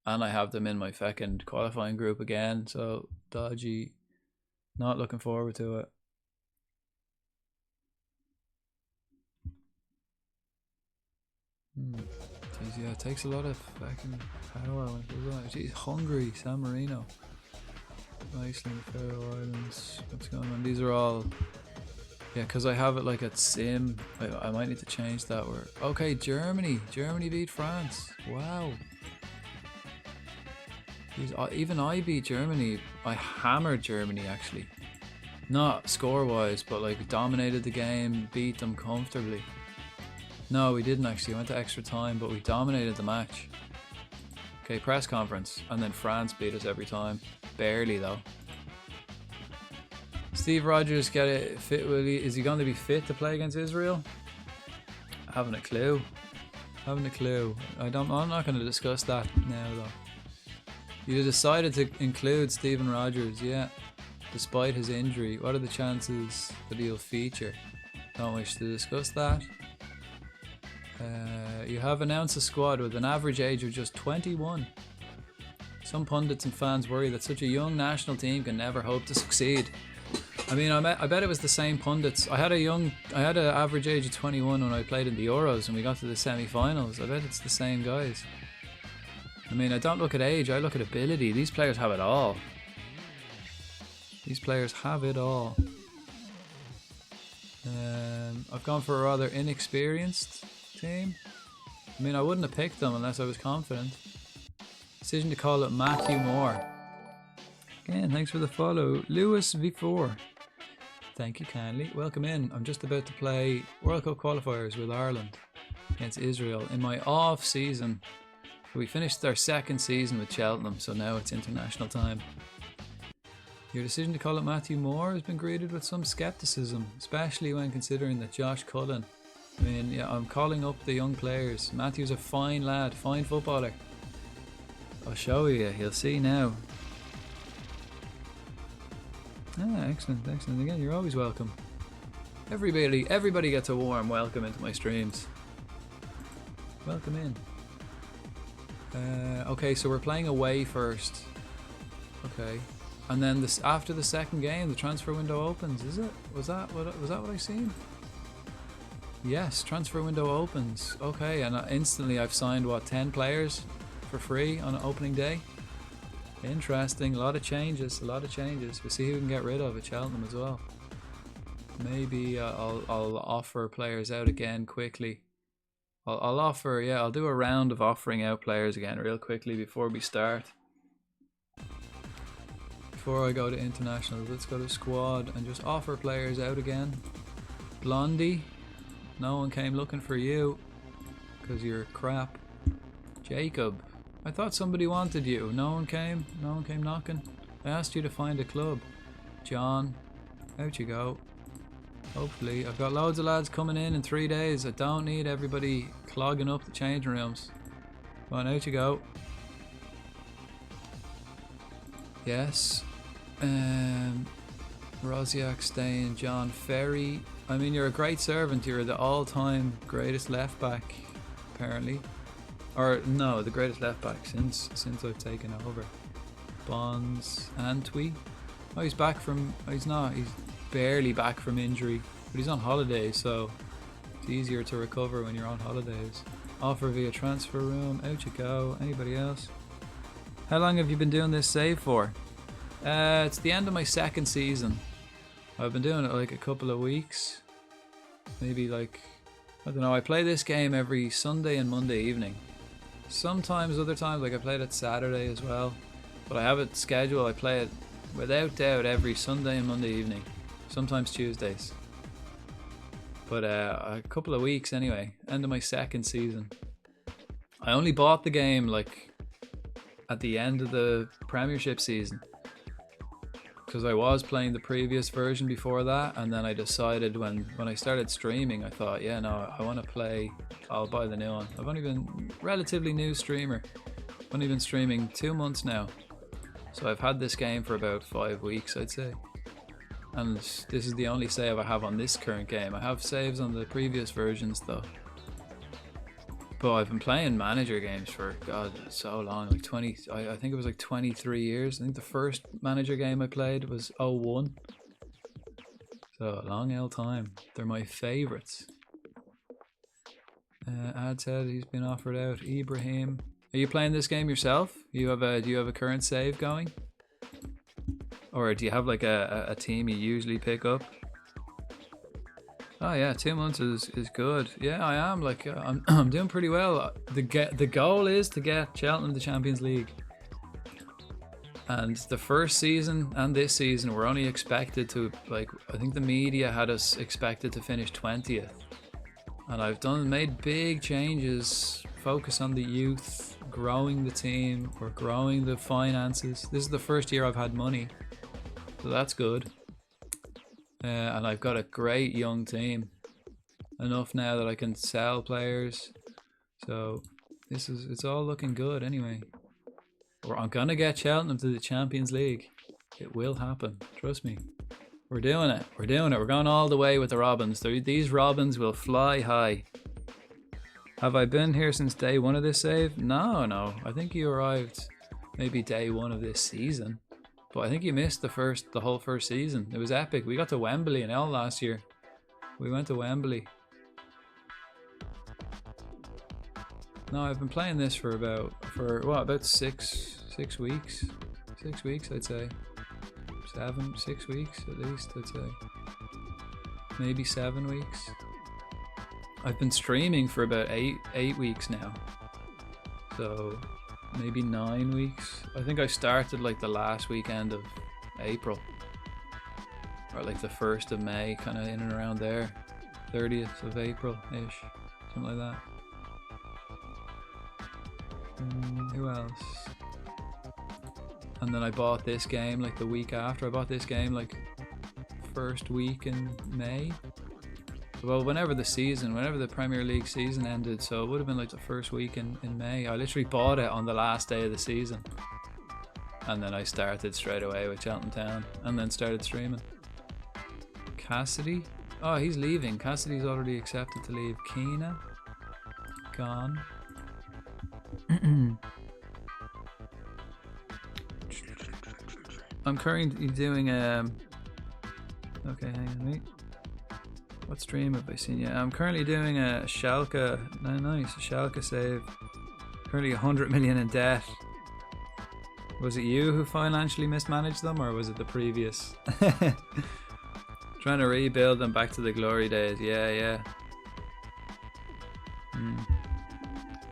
And I have them in my feckin' qualifying group again, so dodgy. Not looking forward to it. Jeez, yeah, it takes a lot of fucking power when it does that. Jeez, Hungary, San Marino, Iceland, Faroe Islands. What's going on? These are all. Yeah, because I have it like at sim. I might need to change that word. Okay, Germany. Germany beat France. Wow. Jeez, even I beat Germany. I hammered Germany actually. Not score-wise, but like dominated the game, beat them comfortably. No, we didn't actually. We went to extra time, but we dominated the match. Okay, press conference. And then France beat us every time. Barely though. Steve Rogers get it fit. Is he going to be fit to play against Israel? Haven't a clue. Haven't a clue. I'm not going to discuss that now though. You decided to include Stephen Rogers, yeah. Despite his injury, what are the chances that he'll feature? Don't wish to discuss that. You have announced a squad with an average age of just 21. Some pundits and fans worry that such a young national team can never hope to succeed. I mean, I bet it was the same pundits. I had an average age of 21 when I played in the Euros and we got to the semi-finals. I bet it's the same guys. I mean, I don't look at age, I look at ability. These players have it all. These players have it all. I've gone for a rather inexperienced team. I mean, I wouldn't have picked them unless I was confident. Decision to call it Matthew Moore. Again, thanks for the follow. Lewis V4. Thank you kindly. Welcome in. I'm just about to play World Cup qualifiers with Ireland against Israel in my off season. We finished our second season with Cheltenham, so now it's international time. Your decision to call it Matthew Moore has been greeted with some skepticism, especially when considering that Josh Cullen. I mean, yeah, I'm calling up the young players. Matthew's a fine lad, fine footballer. I'll show you, you'll see now. Ah, excellent, excellent. Again, you're always welcome. Everybody gets a warm welcome into my streams. Welcome in. Okay, so we're playing away first. Okay. And then after the second game, the transfer window opens, is it? Was that what I seen? Yes, transfer window opens. Okay, and instantly I've signed, what, 10 players for free on opening day? Interesting, a lot of changes. We'll see who we can get rid of at Cheltenham as well. Maybe I'll offer players out again quickly. I'll do a round of offering out players again real quickly before we start. Before I go to internationals, let's go to squad and just offer players out again. Blondie, no one came looking for you because you're crap. Jacob, I thought somebody wanted you. No one came knocking. I asked you to find a club. John, out you go. Hopefully, I've got loads of lads coming in 3 days. I don't need everybody clogging up the changing rooms. Come on, out you go. Yes. Rosiak staying. John Ferry. I mean, you're a great servant. You're the all-time greatest left back, apparently. Or no, the greatest left back since I've taken over. Bonds, Antwi. Oh, he's back from... He's not. He's barely back from injury. But he's on holiday, so it's easier to recover when you're on holidays. Offer via transfer room. Out you go. Anybody else? How long have you been doing this save for? It's the end of my second season. I've been doing it like a couple of weeks. Maybe like... I don't know. I play this game every Sunday and Monday evening. Sometimes, other times, like I played it Saturday as well. But I have it scheduled. I play it without doubt every Sunday and Monday evening. Sometimes Tuesdays. But a couple of weeks anyway. End of my second season. I only bought the game like at the end of the Premiership season. Because I was playing the previous version before that, and then I decided when I started streaming, I thought, yeah, no, I want to play, I'll buy the new one. I've only been relatively new streamer. I've only been streaming 2 months now. So I've had this game for about 5 weeks, I'd say. And this is the only save I have on this current game. I have saves on the previous versions though. But I've been playing manager games for, God, so long, like 20, I think it was like 23 years. I think the first manager game I played was 01. So a long L time. They're my favourites. Ad said he's been offered out. Ibrahim. Are you playing this game yourself? Do you have a current save going? Or do you have like a team you usually pick up? Oh yeah, 2 months is good. Yeah, I am. Like I'm doing pretty well. The goal is to get Cheltenham the Champions League. And the first season and this season we're only expected to, like, I think the media had us expected to finish 20th. And I've made big changes, focus on the youth, growing the team, or growing the finances. This is the first year I've had money. So that's good. And I've got a great young team. Enough now that I can sell players. So it's all looking good anyway. I'm gonna get Cheltenham to the Champions League. It will happen. Trust me. We're doing it. We're doing it. We're going all the way with the Robins. These Robins will fly high. Have I been here since day one of this save? No. I think you arrived maybe day one of this season. But I think you missed the whole first season. It was epic. We got to Wembley and all last year. We went to Wembley. No, I've been playing this for about 6 weeks. 6 weeks, I'd say. 6 weeks at least, I'd say. Maybe 7 weeks. I've been streaming for about 8 weeks now. So maybe 9 weeks. I think I started like the last weekend of April, or like the 1st of May, kind of in and around there, 30th of April ish, something like that. Who else? And then I bought this game like the week after. I bought this game like first week in May. Well, whenever the Premier League season ended, so it would have been like the first week in May. I literally bought it on the last day of the season. And then I started straight away with Cheltenham Town, and then started streaming. Cassidy? Oh, he's leaving. Cassidy's already accepted to leave. Keena? Gone. I'm currently doing okay, hang on, wait. What stream have I seen yet? I'm currently doing a Schalke, nice, a Schalke save. Currently 100 million in debt. Was it you who financially mismanaged them, or was it the previous? Trying to rebuild them back to the glory days, yeah.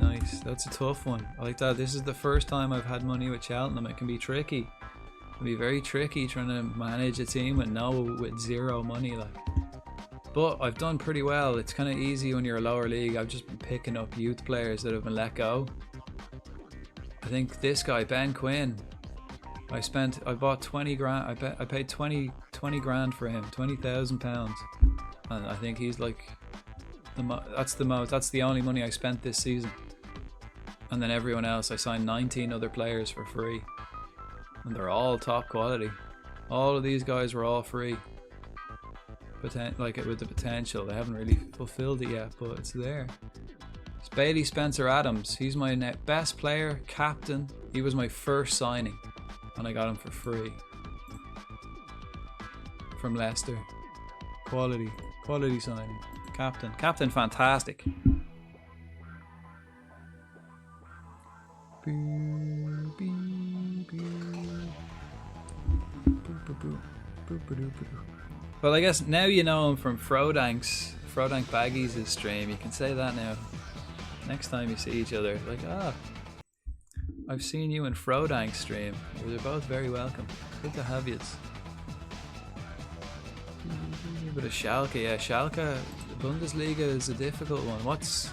Nice, that's a tough one. I like that. This is the first time I've had money with Cheltenham. It can be tricky. It can be very tricky trying to manage a team with zero money, like. But I've done pretty well. It's kind of easy when you're a lower league. I've just been picking up youth players that have been let go. I think this guy, Ben Quinn, I bought 20 grand. I paid 20 grand for him, £20,000. And I think he's like, that's the only money I spent this season. And then everyone else, I signed 19 other players for free. And they're all top quality. All of these guys were all free. Like with the potential. They haven't really fulfilled it yet, but it's there. It's Bailey Spencer Adams. He's my best player, captain. He was my first signing. and I got him for free from Leicester. Quality signing. Captain, fantastic. Well, I guess now you know him from Frodank Baggies' stream. You can say that now. Next time you see each other, like, I've seen you in Frodank's stream. They're both very welcome. Good to have yous. A bit of Schalke, yeah. Schalke, the Bundesliga is a difficult one. What's...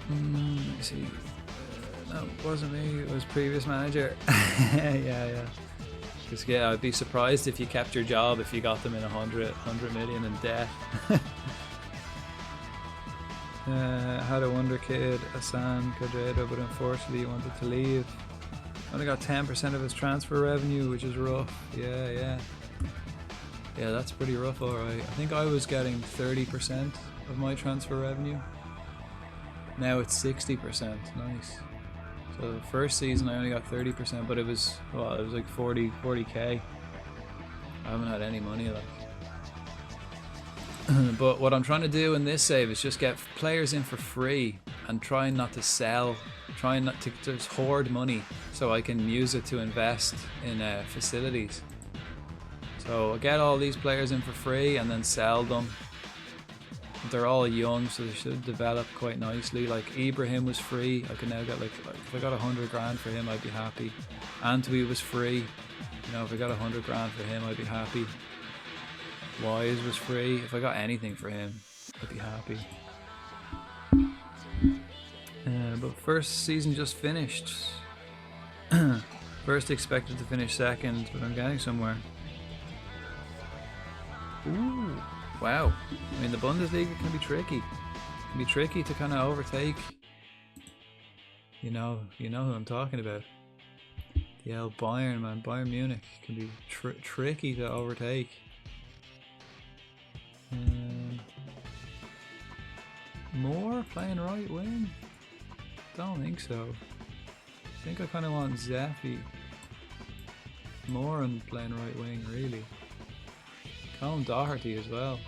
let me see. No, it wasn't me. It was previous manager. yeah. Because, yeah, I'd be surprised if you kept your job if you got them in 100 million in debt. Had a wonder kid, Hassan Quadrado, but unfortunately he wanted to leave. Only got 10% of his transfer revenue, which is rough. Yeah, that's pretty rough, alright. I think I was getting 30% of my transfer revenue. Now it's 60%. Nice. So the first season I only got 30%, but it was like 40k. I haven't had any money like. But what I'm trying to do in this save is just get players in for free and trying not to sell, trying not to just hoard money so I can use it to invest in facilities. So I get all these players in for free and then sell them. They're all young, so they should develop quite nicely. Like Ibrahim was free. I could now get like if I got 100 grand for him, I'd be happy. Antwi was free. You know, if I got 100 grand for him, I'd be happy. Wise was free. If I got anything for him, I'd be happy. But first season just finished. First expected to finish second, but I'm getting somewhere. Ooh, wow. I mean, the Bundesliga can be tricky. It can be tricky to kind of overtake. You know who I'm talking about. The old Bayern, man. Bayern Munich can be tricky to overtake. More playing right wing? Don't think so. I think I kind of want Zeffy more on playing right wing, really. Colin Doherty as well.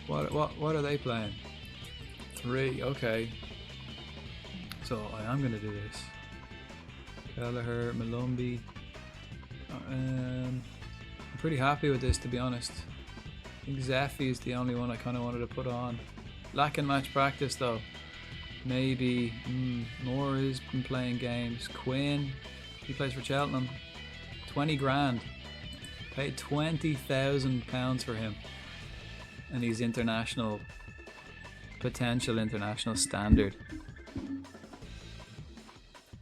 What are they playing? 3, okay. So I am gonna do this. Kelleher, Malumbi. I'm pretty happy with this, to be honest. I think Zeffy is the only one I kind of wanted to put on. Lacking match practice though. Maybe Moore has been playing games. Quinn, he plays for Cheltenham. 20 grand. Paid £20,000 for him. And he's international, potential international standard.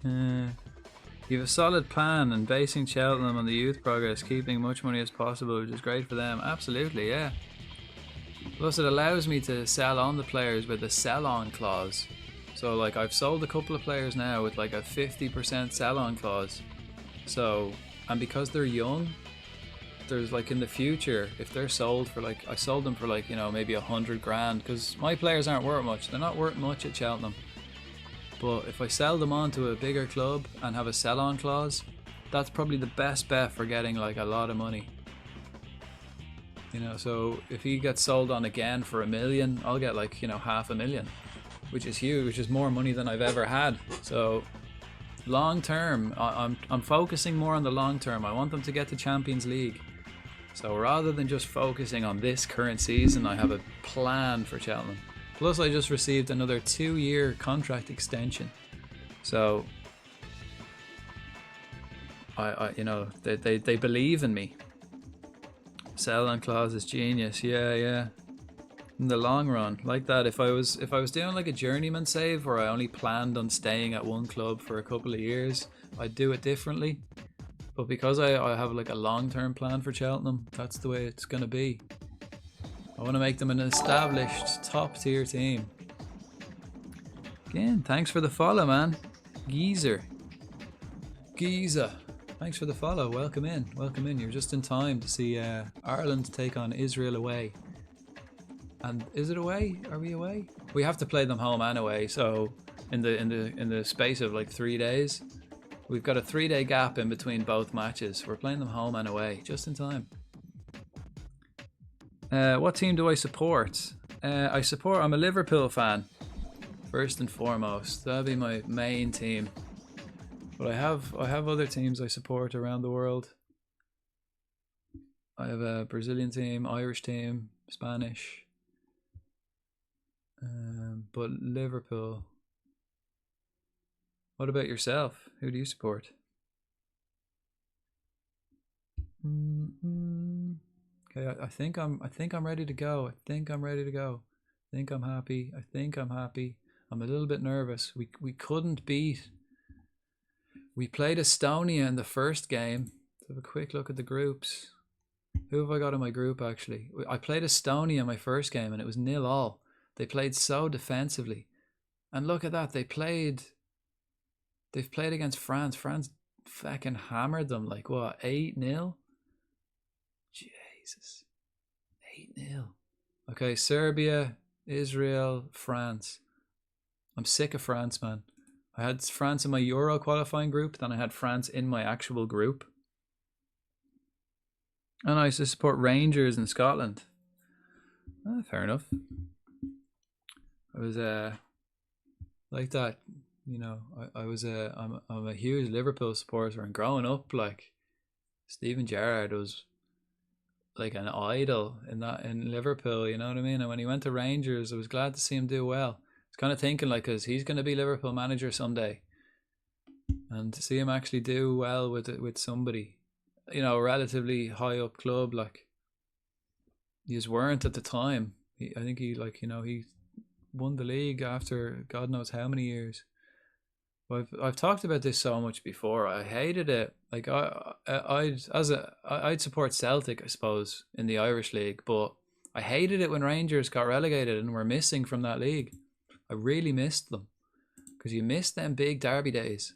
You have a solid plan and basing Cheltenham on the youth progress, keeping much money as possible, which is great for them. Absolutely, yeah. Plus it allows me to sell on the players with a sell-on clause. So like I've sold a couple of players now with like a 50% sell-on clause. So, and because they're young, there's like in the future, if they're sold for like, I sold them for like, you know, maybe 100 grand, because my players aren't worth much. They're not worth much at Cheltenham. But if I sell them on to a bigger club and have a sell-on clause, that's probably the best bet for getting like a lot of money. You know, so if he gets sold on again for $1 million, I'll get like, you know, $500,000, which is huge, which is more money than I've ever had. So long term, I'm focusing more on the long term. I want them to get to Champions League. So rather than just focusing on this current season, I have a plan for Cheltenham. Plus I just received another 2-year contract extension. So I you know, they believe in me. Sell-on clause is genius. Yeah. In the long run, like that. If I was doing like a journeyman save where I only planned on staying at one club for a couple of years, I'd do it differently. But because I have like a long-term plan for Cheltenham, that's the way it's gonna be. I want to make them an established top-tier team. Again, thanks for the follow, man. Giza. Thanks for the follow. Welcome in. You're just in time to see Ireland take on Israel away. And is it away? Are we away? We have to play them home and away. So in the space of like 3 days, we've got a 3-day gap in between both matches. We're playing them home and away, just in time. What team do I support? I'm a Liverpool fan, first and foremost. That'll be my main team. But I have other teams I support around the world. I have a Brazilian team, Irish team, Spanish. But Liverpool. What about yourself? Who do you support? Okay, I think I'm ready to go. I think I'm happy. I'm a little bit nervous. We couldn't beat. We played Estonia in the first game. Let's have a quick look at the groups. Who have I got in my group actually? I played Estonia in my first game and it was 0-0. They played so defensively. And look at that, they've played against France. France fucking hammered them like what, 8-0? Jesus. 8-0. Okay, Serbia, Israel, France. I'm sick of France, man. I had France in my Euro qualifying group, then I had France in my actual group. And I used to support Rangers in Scotland. Fair enough. I was like that, you know. I'm a huge Liverpool supporter, and growing up, like Steven Gerrard was like an idol in Liverpool, you know what I mean? And when he went to Rangers, I was glad to see him do well. I was kind of thinking like, cause he's going to be Liverpool manager someday, and to see him actually do well with somebody, you know, a relatively high up club, like he just weren't at the time. I think he won the league after God knows how many years. I've talked about this so much before. I hated it. Like I'd support Celtic, I suppose, in the Irish league, but I hated it when Rangers got relegated and were missing from that league. I really missed them because you missed them big derby days.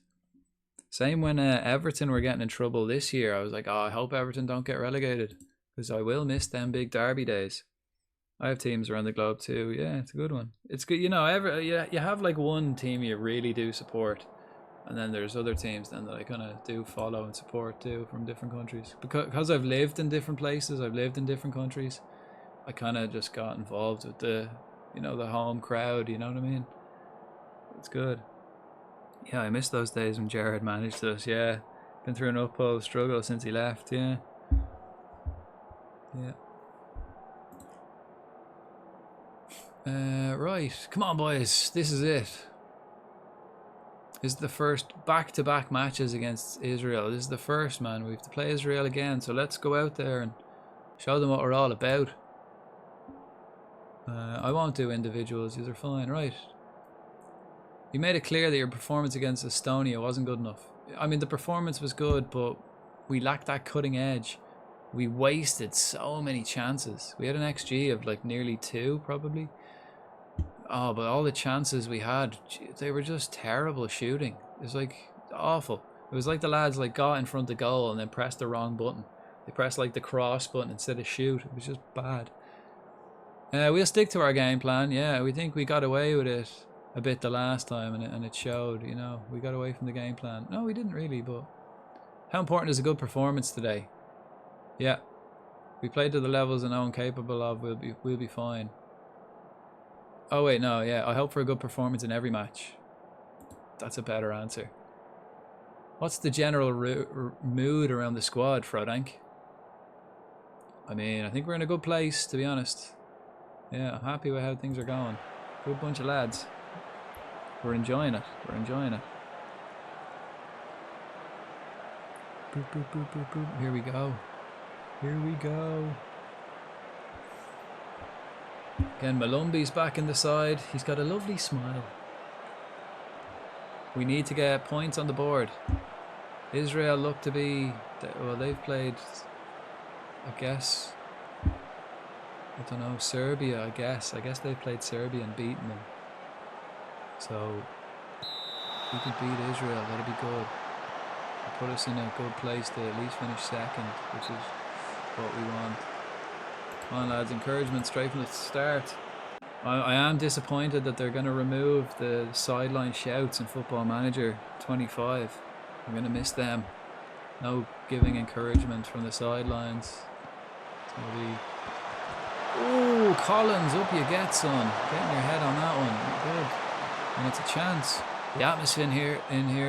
Same when Everton were getting in trouble this year. I was like, oh, I hope Everton don't get relegated because I will miss them big derby days. I have teams around the globe too. Yeah, it's a good one. It's good, you know. You have like one team you really do support, and then there's other teams then that I kind of do follow and support too from different countries. Because I've lived in different places, I've lived in different countries. I kind of just got involved with the home crowd. You know what I mean? It's good. Yeah, I miss those days when Gerrard managed us. Yeah, been through an uphill struggle since he left. Yeah. Right, come on boys, this is it. This is the first back-to-back matches against Israel. This is the first, man. We have to play Israel again, so let's go out there and show them what we're all about. I won't do individuals, these are fine. Right. You made it clear that your performance against Estonia wasn't good enough. I mean, the performance was good, but we lacked that cutting edge. We wasted so many chances. We had an XG of like nearly 2, probably. Oh, but all the chances we had, they were just terrible shooting. It was like awful. It was like the lads like got in front of goal and then pressed the wrong button. They pressed like the cross button instead of shoot. It was just bad. We'll stick to our game plan. Yeah, we think we got away with it a bit the last time, and it showed. You know, we got away from the game plan. No, we didn't really. But how important is a good performance today? Yeah, we played to the levels I know I'm capable of. We'll be fine. Oh wait, no, yeah. I hope for a good performance in every match. That's a better answer. What's the general mood around the squad, Frodank? I mean, I think we're in a good place, to be honest. Yeah, I'm happy with how things are going. Good bunch of lads. We're enjoying it. We're enjoying it. Boop, boop, boop, boop, boop. Here we go. Here we go. Again, Malumbi's back in the side. He's got a lovely smile. We need to get points on the board. Israel look to be... Well, they've played... I guess... I don't know, Serbia, I guess. I guess they've played Serbia and beaten them. So... if we could beat Israel, that'd be good. It'll put us in a good place to at least finish second, which is what we want. Come on, lads, encouragement straight from the start. I am disappointed that they're going to remove the sideline shouts in Football Manager 25. I'm going to miss them. No giving encouragement from the sidelines. It's going to be... Ooh, Collins, up you get, son. Getting your head on that one. Good. And it's a chance. The atmosphere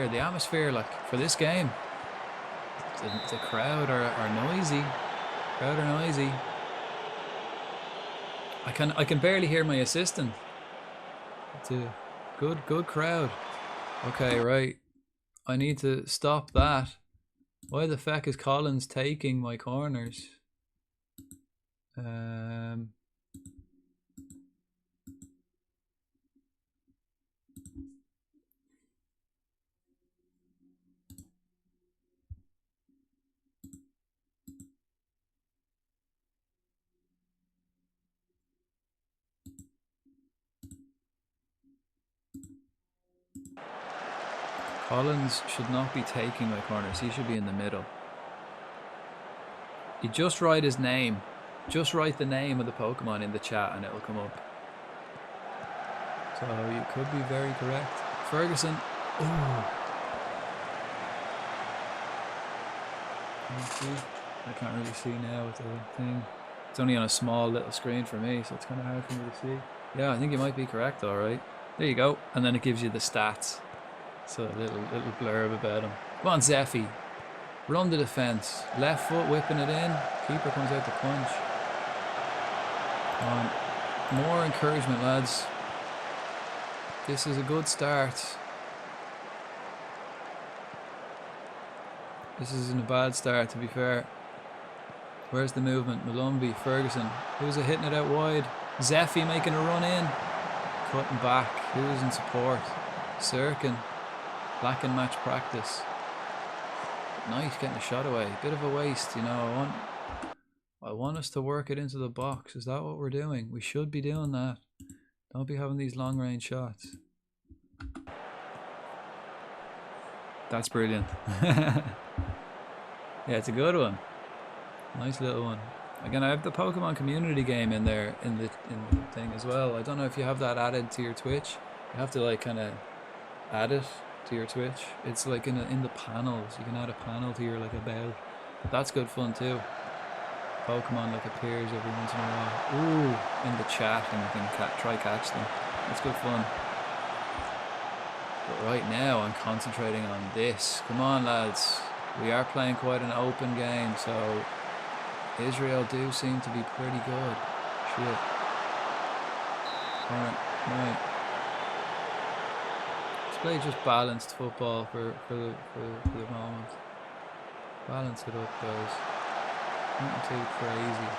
the atmosphere, like, for this game, the crowd are noisy. Crowd are noisy. I can barely hear my assistant. It's a good crowd. Okay, right. I need to stop that. Why the feck is Collins taking my corners? Collins should not be taking my corners. He should be in the middle. You just write his name. Just write the name of the Pokemon in the chat and it'll come up. So you could be very correct. Ferguson. Ooh. Can you see? I can't really see now with the thing. It's only on a small little screen for me, so it's kind of hard for me to see. Yeah, I think you might be correct, alright. There you go. And then it gives you the stats. So a little blurb about him. Come on, Zeffy. Run the defence. Left foot whipping it in. Keeper comes out to punch. Come on. More encouragement, lads. This is a good start. This isn't a bad start, to be fair. Where's the movement? Malumbi, Ferguson. Who's it hitting it out wide? Zeffy making a run in. Cutting back. Who's in support? Sirkin. Lacking match practice. Nice getting a shot away. Bit of a waste, you know. I want us to work it into the box. Is that what we're doing? We should be doing that. Don't be having these long range shots. That's brilliant. Yeah, it's a good one. Nice little one. Again, I have the Pokemon community game in there in the thing as well. I don't know if you have that added to your Twitch. You have to like kind of add it to your Twitch. It's like in the panels. You can add a panel to your like about. But that's good fun too. Pokemon like appears every once in a while. Ooh, in the chat, and you can try catch them. That's good fun. But right now I'm concentrating on this. Come on, lads. We are playing quite an open game, so Israel do seem to be pretty good. Shit. Right. Let's play just balanced football for the moment. Balance it up, guys. Nothing too crazy.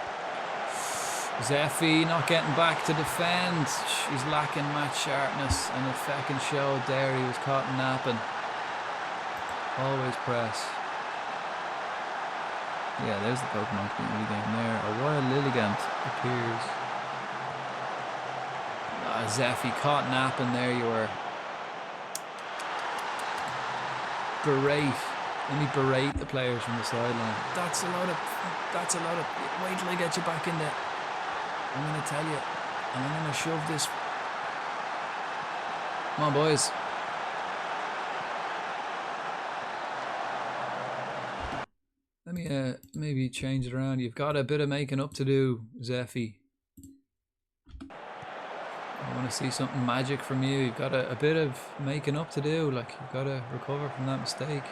Zeffy not getting back to defend. He's lacking match sharpness, and it feckin' showed there. He was caught napping. Always press. Yeah, there's the Pokemon community game there. A wild Lilligant appears. Zeffy caught napping. There you were. Let me berate the players from the sideline. That's a lot of. Wait till I get you back in there. I'm gonna tell you, and I'm gonna shove this. Come on, boys. Let me maybe change it around. You've got a bit of making up to do, Zeffy. I want to see something magic from you. You've got a bit of making up to do. Like, you've got to recover from that mistake.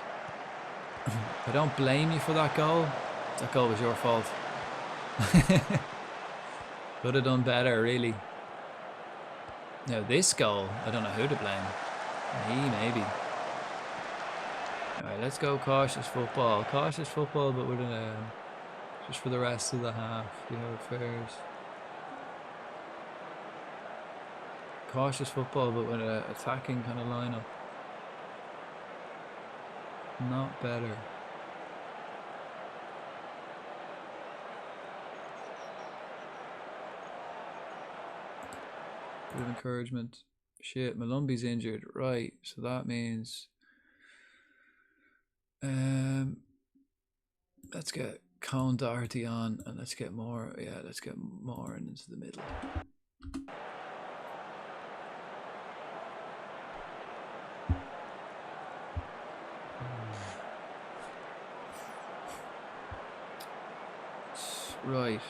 I don't blame you for that goal. That goal was your fault. Could have done better, really. Now this goal, I don't know who to blame. Me, maybe. Alright, let's go cautious football. Cautious football, but with just for the rest of the half. See how it fares. Cautious football, but with an attacking kind of lineup. Not better. Bit of encouragement. Shit, Malumbi's injured. Right, so that means let's get Cone Doherty on, and let's get more. Yeah, let's get more into the middle. Right.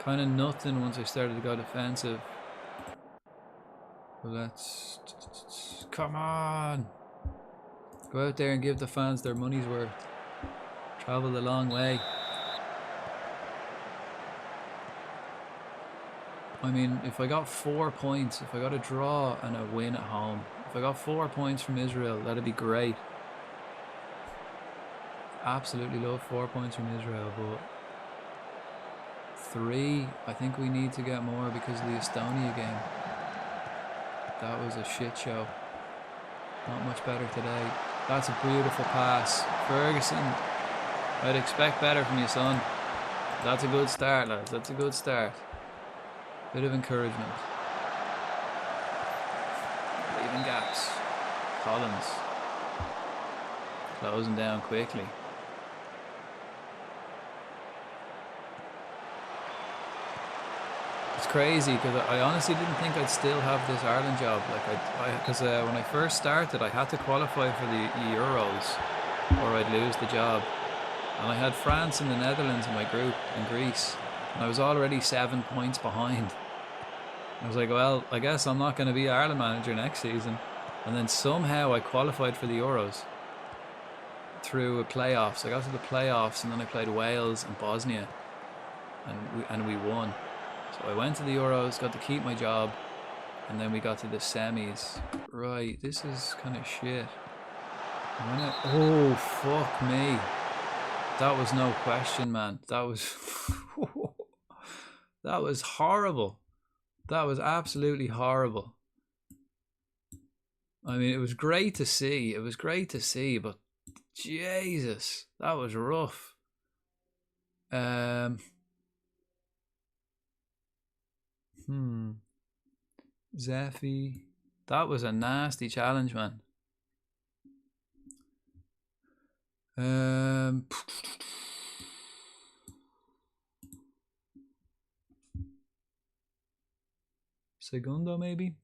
Kind of nothing once I started to go defensive. But let's... Come on! Go out there and give the fans their money's worth. Travel a long way. I mean, if I got 4 points, if I got a draw and a win at home, if I got 4 points from Israel, that'd be great. Absolutely love 4 points from Israel, but 3, I think we need to get more because of the Estonia game. That was a shit show. Not much better today. That's a beautiful pass. Ferguson, I'd expect better from you, son. That's a good start, lads. That's a good start. Bit of encouragement. Leaving gaps. Collins. Closing down quickly. It's crazy because I honestly didn't think I'd still have this Ireland job. Like because when I first started, I had to qualify for the Euros, or I'd lose the job. And I had France and the Netherlands in my group, and Greece, and I was already 7 points behind. I was like, well, I guess I'm not going to be Ireland manager next season. And then somehow I qualified for the Euros through playoffs. I got to the playoffs, and then I played Wales and Bosnia, and we won. So I went to the Euros, got to keep my job, and then we got to the semis. Right, this is kind of shit. Oh, fuck me. That was no question, man. That was... that was horrible. That was absolutely horrible. I mean, it was great to see. It was great to see, but Jesus, that was rough. Zeffy. That was a nasty challenge, man. Segundo, maybe?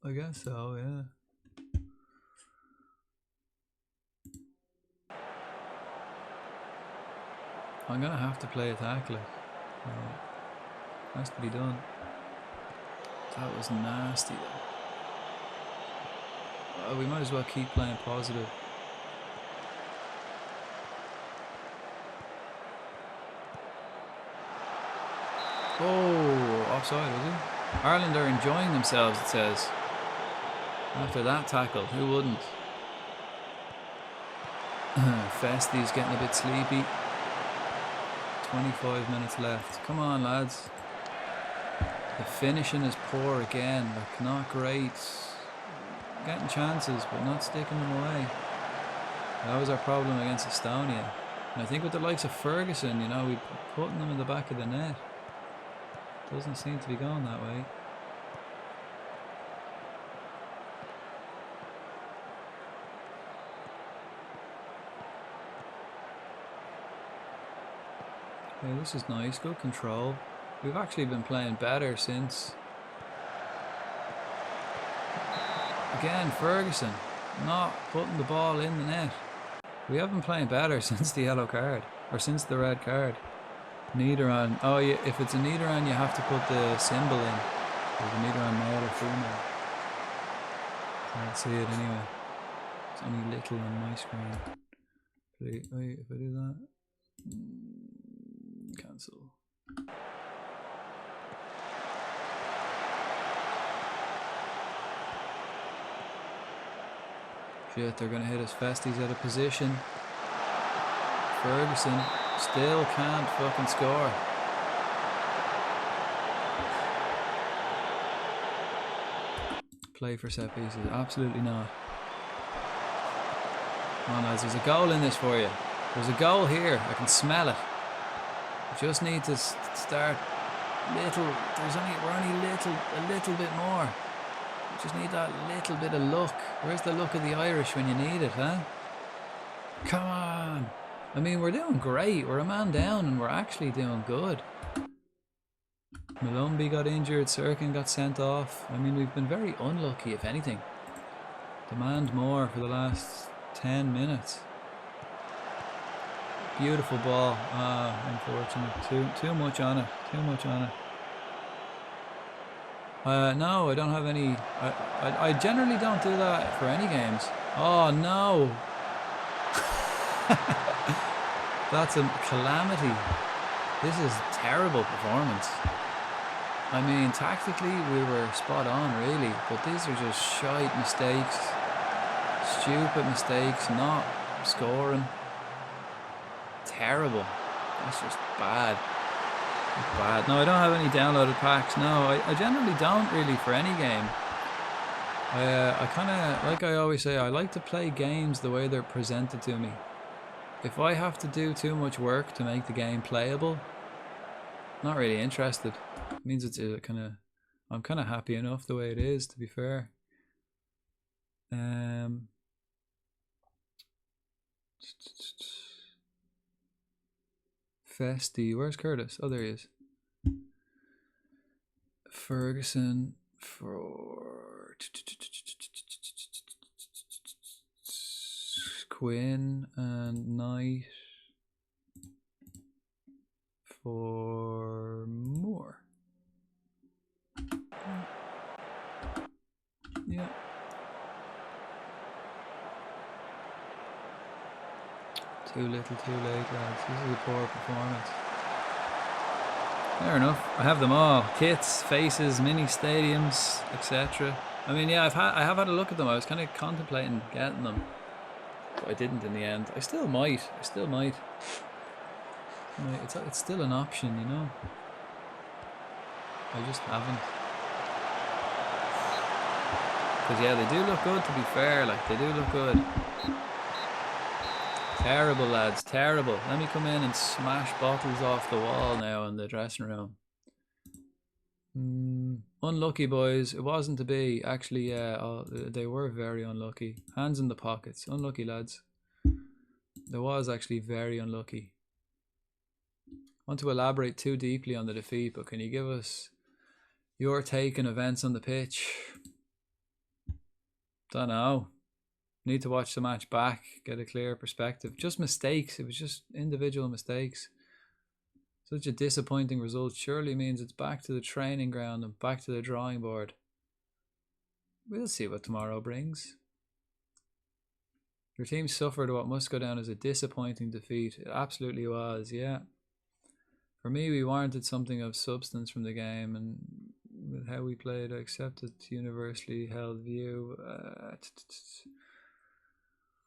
I guess so, yeah. I'm gonna have to play attack, like. Has to be done. That was nasty, though. We might as well keep playing positive. Oh, offside, was it? Ireland are enjoying themselves, it says. After that tackle, who wouldn't? Festy's getting a bit sleepy. 25 minutes left. Come on, lads. The finishing is poor again. Like, not great. Getting chances, but not sticking them away. That was our problem against Estonia. And I think with the likes of Ferguson, you know, we're putting them in the back of the net. Doesn't seem to be going that way. Okay, this is nice. Good control. We've actually been playing better since. Again, Ferguson not putting the ball in the net. We have been playing better since the yellow card, or since the red card. Niederan. Oh, yeah, if it's a Niederan, you have to put the symbol in. There's a Niederan male or female. Can't see it anyway. It's only little on my screen. Wait, if I do that. Cancel. Shit, they're gonna hit us. Festy's out of position. Ferguson still can't fucking score. play for set pieces. Absolutely not. Come on, lads. There's a goal in this for you. There's a goal here. I can smell it. We just need to start little. We're only a little bit more. We just need that little bit of luck. Where's the luck of the Irish when you need it, huh? Come on. I mean, we're doing great. We're a man down and we're actually doing good. Malumbi got injured. Sirkin got sent off. I mean, we've been very unlucky, if anything. Demand more for the last 10 minutes. Beautiful ball. Unfortunate. Too much on it. Too much on it. No, I don't have any. I generally don't do that for any games. Oh no. That's a calamity. This is terrible performance. I mean, tactically we were spot on really, but these are just shite mistakes. Stupid mistakes, not scoring. Terrible. That's just bad. Bad. No, I don't have any downloaded packs. No, I generally don't really for any game. I kind of, like I always say, I like to play games the way they're presented to me. If I have to do too much work to make the game playable, not really interested. It means it's I'm kind of happy enough the way it is, to be fair. Festy, where's Curtis? Oh, there he is. Ferguson for Quinn and Knight for Moore. Yeah. Too little, too late, lads. This is a poor performance. Fair enough. I have them all. Kits, faces, mini stadiums, etc. I mean, yeah, I have had a look at them. I was kind of contemplating getting them, but I didn't in the end. I still might. It's still an option, you know. I just haven't. Because yeah, they do look good, to be fair. Like, they do look good. Terrible, lads, terrible. Let me come in and smash bottles off the wall now in the dressing room. Unlucky, boys. It wasn't to be. Actually, yeah, they were very unlucky. Hands in the pockets. Unlucky, lads. There was actually very unlucky. I want to elaborate too deeply on the defeat, but can you give us your take on events on the pitch? Don't know. Need to watch the match back, get a clear perspective. Just mistakes. It was just individual mistakes. Such a disappointing result surely means it's back to the training ground and back to the drawing board. We'll see what tomorrow brings. Your team suffered what must go down as a disappointing defeat. It absolutely was, yeah. For me, we warranted something of substance from the game, and with how we played, I accept it's universally held view.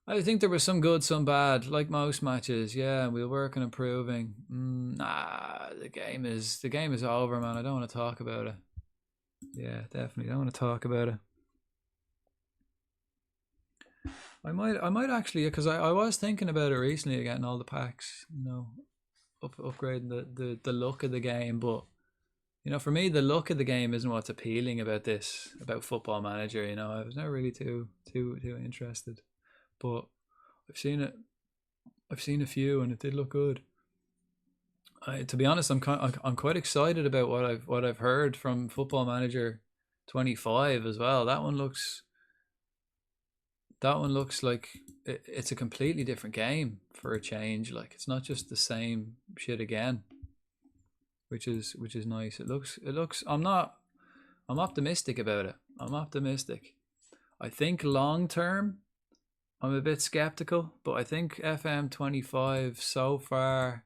I think there was some good, some bad, like most matches. Yeah, we'll work on improving. The game is over, man. I don't want to talk about it. Yeah, definitely don't want to talk about it. I might actually, because I was thinking about it recently, getting all the packs, you know, upgrading the look of the game. But you know, for me, the look of the game isn't what's appealing about this, about Football Manager. You know, I was never really too interested. But I've seen it. I've seen a few, and it did look good. To be honest, I'm quite excited about what I've heard from Football Manager 25 as well. That one looks like it's a completely different game for a change. Like, it's not just the same shit again, which is nice. It looks. I'm optimistic about it. I'm optimistic. I think long term, I'm a bit skeptical, but I think FM25 so far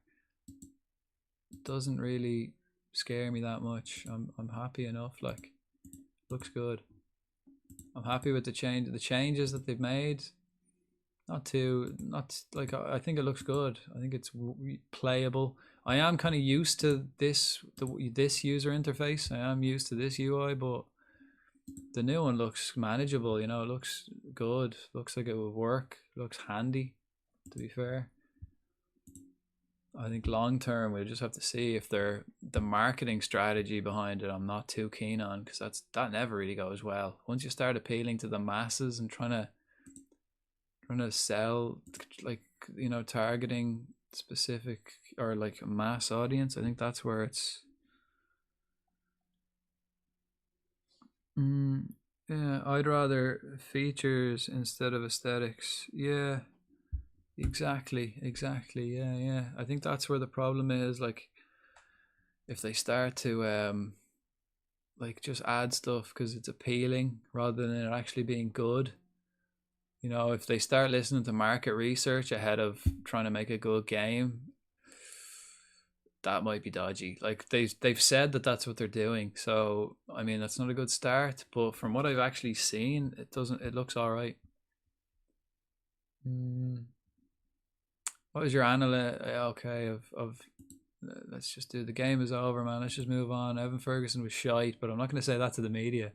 doesn't really scare me that much. I'm happy enough. Like, looks good. I'm happy with the changes that they've made. I think it looks good. I think it's playable. I am kind of used to this user interface. I am used to this UI, but the new one looks manageable. You know, it looks good. Looks like it would work. Looks handy. To be fair, I think long term we'll just have to see if they're the marketing strategy behind it. I'm not too keen on, because that never really goes well. Once you start appealing to the masses and trying to sell, like, you know, targeting specific or like a mass audience, I think that's where it's. Yeah, I'd rather features instead of aesthetics. Yeah, exactly. Yeah. I think that's where the problem is. Like, if they start to like just add stuff because it's appealing rather than it actually being good. You know, if they start listening to market research ahead of trying to make a good game, that might be dodgy. Like, they've said that that's what they're doing. So I mean, that's not a good start. But from what I've actually seen, it doesn't. It looks all right. What was your analysis? Okay, of let's just do, the game is over, man. Let's just move on. Evan Ferguson was shite, but I'm not going to say that to the media.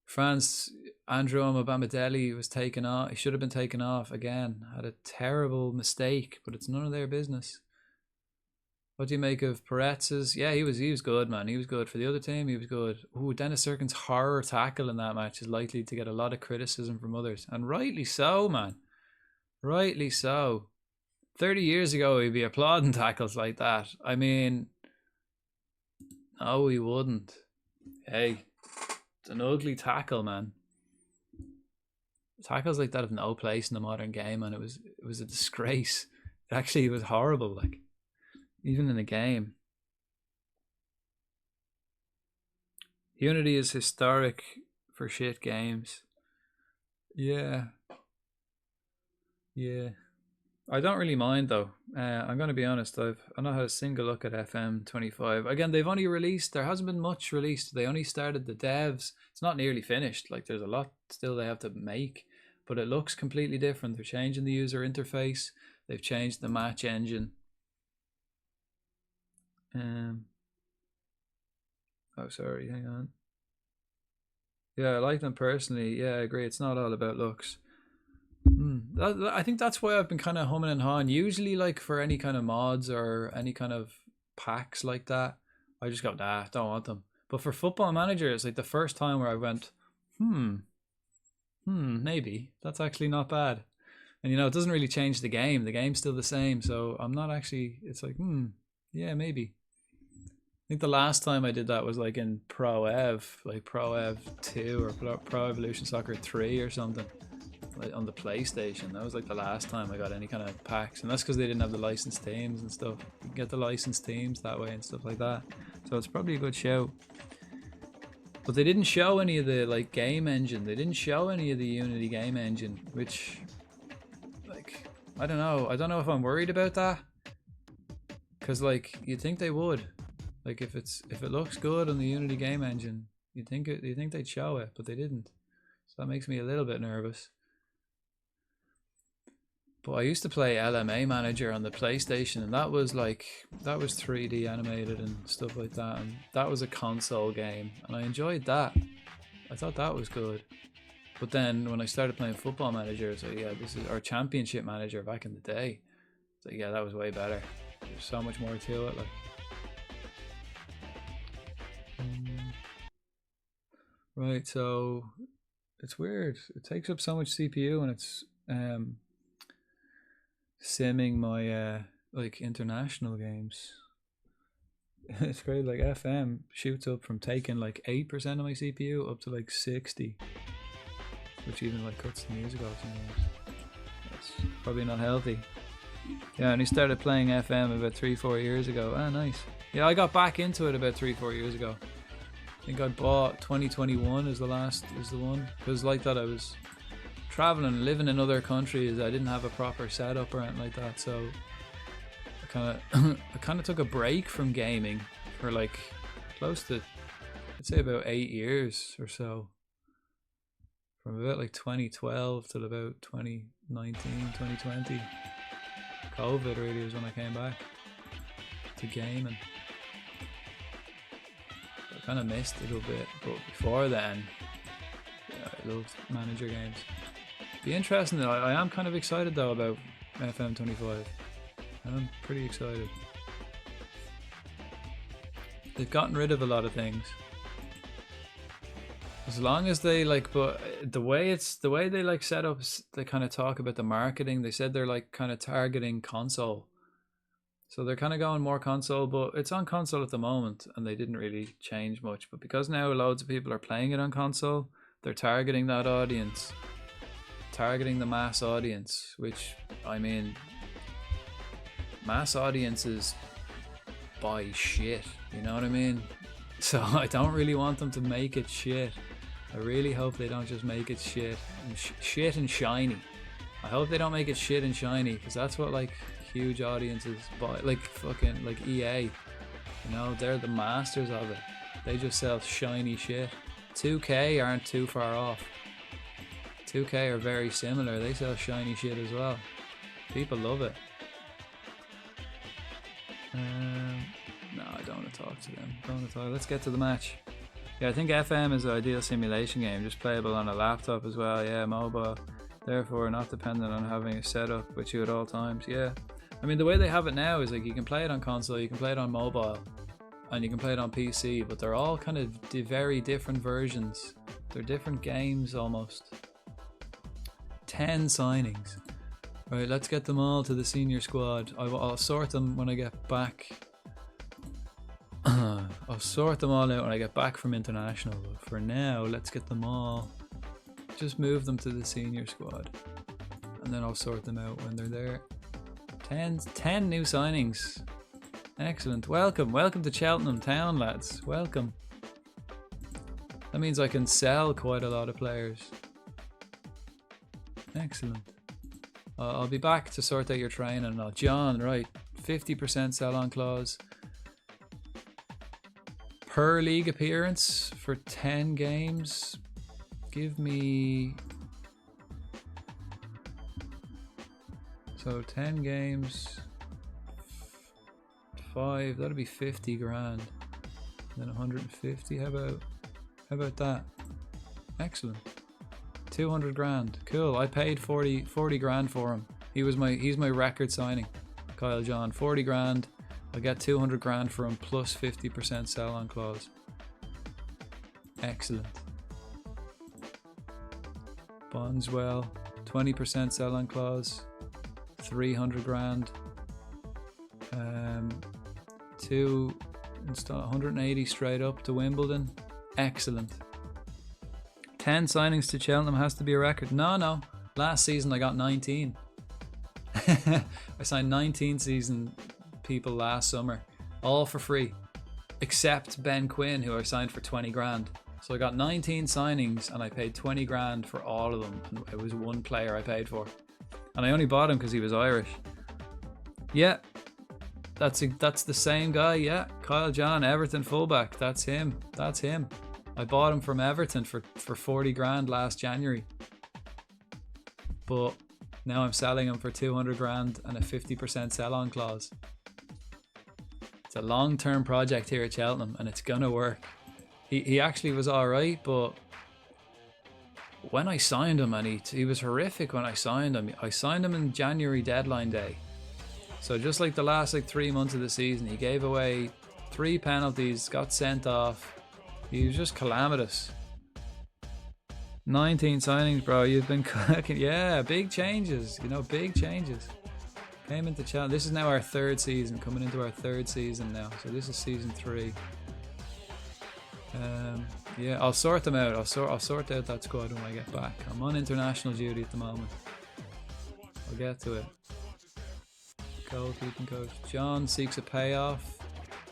France, Andrew Omobamidele was taken off. He should have been taken off again. Had a terrible mistake, but it's none of their business. What do you make of Peretz's? Yeah, he was good, man. He was good for the other team. He was good. Ooh, Dennis Serkin's horror tackle in that match is likely to get a lot of criticism from others, and rightly so, man. Rightly so. 30 years ago, he'd be applauding tackles like that. I mean, no, he wouldn't. Hey, it's an ugly tackle, man. Tackles like that have no place in the modern game, and it was a disgrace. Actually, it was horrible, like, even in a game. Unity is historic for shit games. Yeah. I don't really mind though. I'm going to be honest. I've not had a single look at FM25. Again, they've only released. There hasn't been much released. They only started the devs. It's not nearly finished. Like, there's a lot still they have to make, but it looks completely different. They're changing the user interface. They've changed the match engine. Oh, sorry. Hang on. Yeah, I like them personally. Yeah, I agree. It's not all about looks. I think that's why I've been kind of humming and hawing. Usually, like, for any kind of mods or any kind of packs like that, I just go, nah, don't want them. But for Football Manager, it's like the first time where I went, maybe that's actually not bad. And you know, it doesn't really change the game. The game's still the same, so I'm not actually. It's like, yeah, maybe. I think the last time I did that was like in Pro Ev, like Pro Ev 2 or Pro Evolution Soccer 3 or something. Like on the PlayStation. That was like the last time I got any kind of packs, and that's because they didn't have the licensed teams and stuff. You can get the licensed teams that way and stuff like that, so it's probably a good show. But they didn't show any of the like game engine. They didn't show any of the Unity game engine, which, like, I don't know if I'm worried about that, because like you'd think they would. Like, if it looks good on the Unity game engine, you think they'd show it, but they didn't. So that makes me a little bit nervous. But I used to play LMA Manager on the PlayStation, and that was 3D animated and stuff like that, and that was a console game, and I enjoyed that. I thought that was good. But then when I started playing Football Manager, it's like, yeah, this is our Championship Manager back in the day. It's like, yeah, that was way better. There's so much more to it, like. Right, so it's weird. It takes up so much CPU, and it's simming my like international games. It's great. Like, FM shoots up from taking like 8% of my CPU up to like 60, which even like cuts the music off sometimes. That's probably not healthy. Yeah, and he started playing FM about 3-4 years ago. Ah, nice. Yeah, I got back into it about 3-4 years ago. I think I bought 2021 is the one, because like that I was traveling and living in other countries. I didn't have a proper setup or anything like that, so I kind of took a break from gaming for like close to, I'd say, about 8 years or so, from about like 2012 till about 2019, 2020. COVID really was when I came back to gaming. I kind of missed it a little bit. But before then, yeah, I loved manager games. Be interesting though. I am kind of excited though about FM25. I'm pretty excited. They've gotten rid of a lot of things. As long as they like, but the way they like set up, they kind of talk about the marketing. They said they're like kind of targeting console. So they're kind of going more console, but it's on console at the moment and they didn't really change much. But because now loads of people are playing it on console, they're targeting that audience. Targeting the mass audience, which, I mean, mass audiences buy shit, you know what I mean? So I don't really want them to make it shit. I really hope they don't just make it shit and shit and shiny. I hope they don't make it shit and shiny, because that's what like huge audiences buy, like fucking like EA, you know, they're the masters of it. They just sell shiny shit. 2K aren't too far off. 2K are very similar. They sell shiny shit as well. People love it. No, I don't want to talk to them. Don't want to talk. Let's get to the match. Yeah, I think FM is an ideal simulation game, just playable on a laptop as well. Yeah, mobile. Therefore, not dependent on having a setup with you at all times. Yeah. I mean, the way they have it now is like you can play it on console, you can play it on mobile, and you can play it on PC, but they're all kind of very different versions. They're different games almost. 10 signings. Right, let's get them all to the senior squad. I'll sort them when I get back. I'll sort them all out when I get back from international. But for now, let's get them all. Just move them to the senior squad. And then I'll sort them out when they're there. 10 new signings. Excellent. Welcome to Cheltenham Town, lads. Welcome. That means I can sell quite a lot of players. Excellent. I'll be back to sort out your training now. John, right. 50% sell-on clause. Per league appearance for 10 games. Give me... So 10 games. 5. That'll be 50 grand. Then 150. How about that? Excellent. 200 grand. Cool. I paid 40 grand for him. He's my record signing. Kyle John. 40 grand. I'll get 200 grand for him plus 50% sell on clause. Excellent. Bondswell. 20% sell on clause. 300 grand. 180 straight up to Wimbledon. Excellent. 10 signings to Cheltenham has to be a record. No. Last season I got 19. I signed 19 season people last summer. All for free. Except Ben Quinn, who I signed for 20 grand. So I got 19 signings and I paid 20 grand for all of them. And it was one player I paid for. And I only bought him because he was Irish. Yeah. That's the same guy, yeah. Kyle John, Everton fullback. That's him. I bought him from Everton for 40 grand last January. But now I'm selling him for 200 grand and a 50% sell-on clause. It's a long-term project here at Cheltenham and it's gonna work. He actually was alright, but when I signed him, and he was horrific when I signed him in January deadline day. So just like the last 3 months of the season, he gave away 3 penalties, got sent off. He was just calamitous. 19 signings, bro. You've been cooking. Yeah, big changes. Big changes. Came into Cheltenham. This is now our 3rd season. Coming into our 3rd season now. So this is season 3. Yeah, I'll sort them out. I'll sort out that squad when I get back. I'm on international duty at the moment. I'll get to it. Goalkeeping coach. John seeks a payoff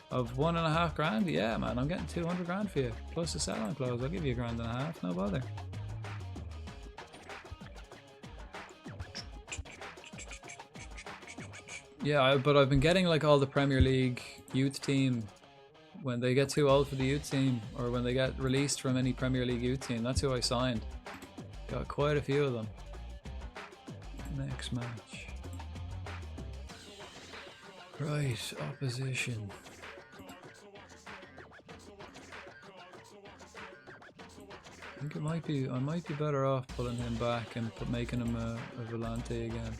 of 1.5 grand. Yeah, man, I'm getting 200 grand for you. Plus a sell-on clause. I'll give you £1.5 grand. No bother. Yeah, but I've been getting like all the Premier League youth team when they get too old for the youth team, or when they get released from any Premier League youth team. That's who I signed. Got quite a few of them. Next match. Right, opposition. think I might be better off pulling him back and making him a volante again.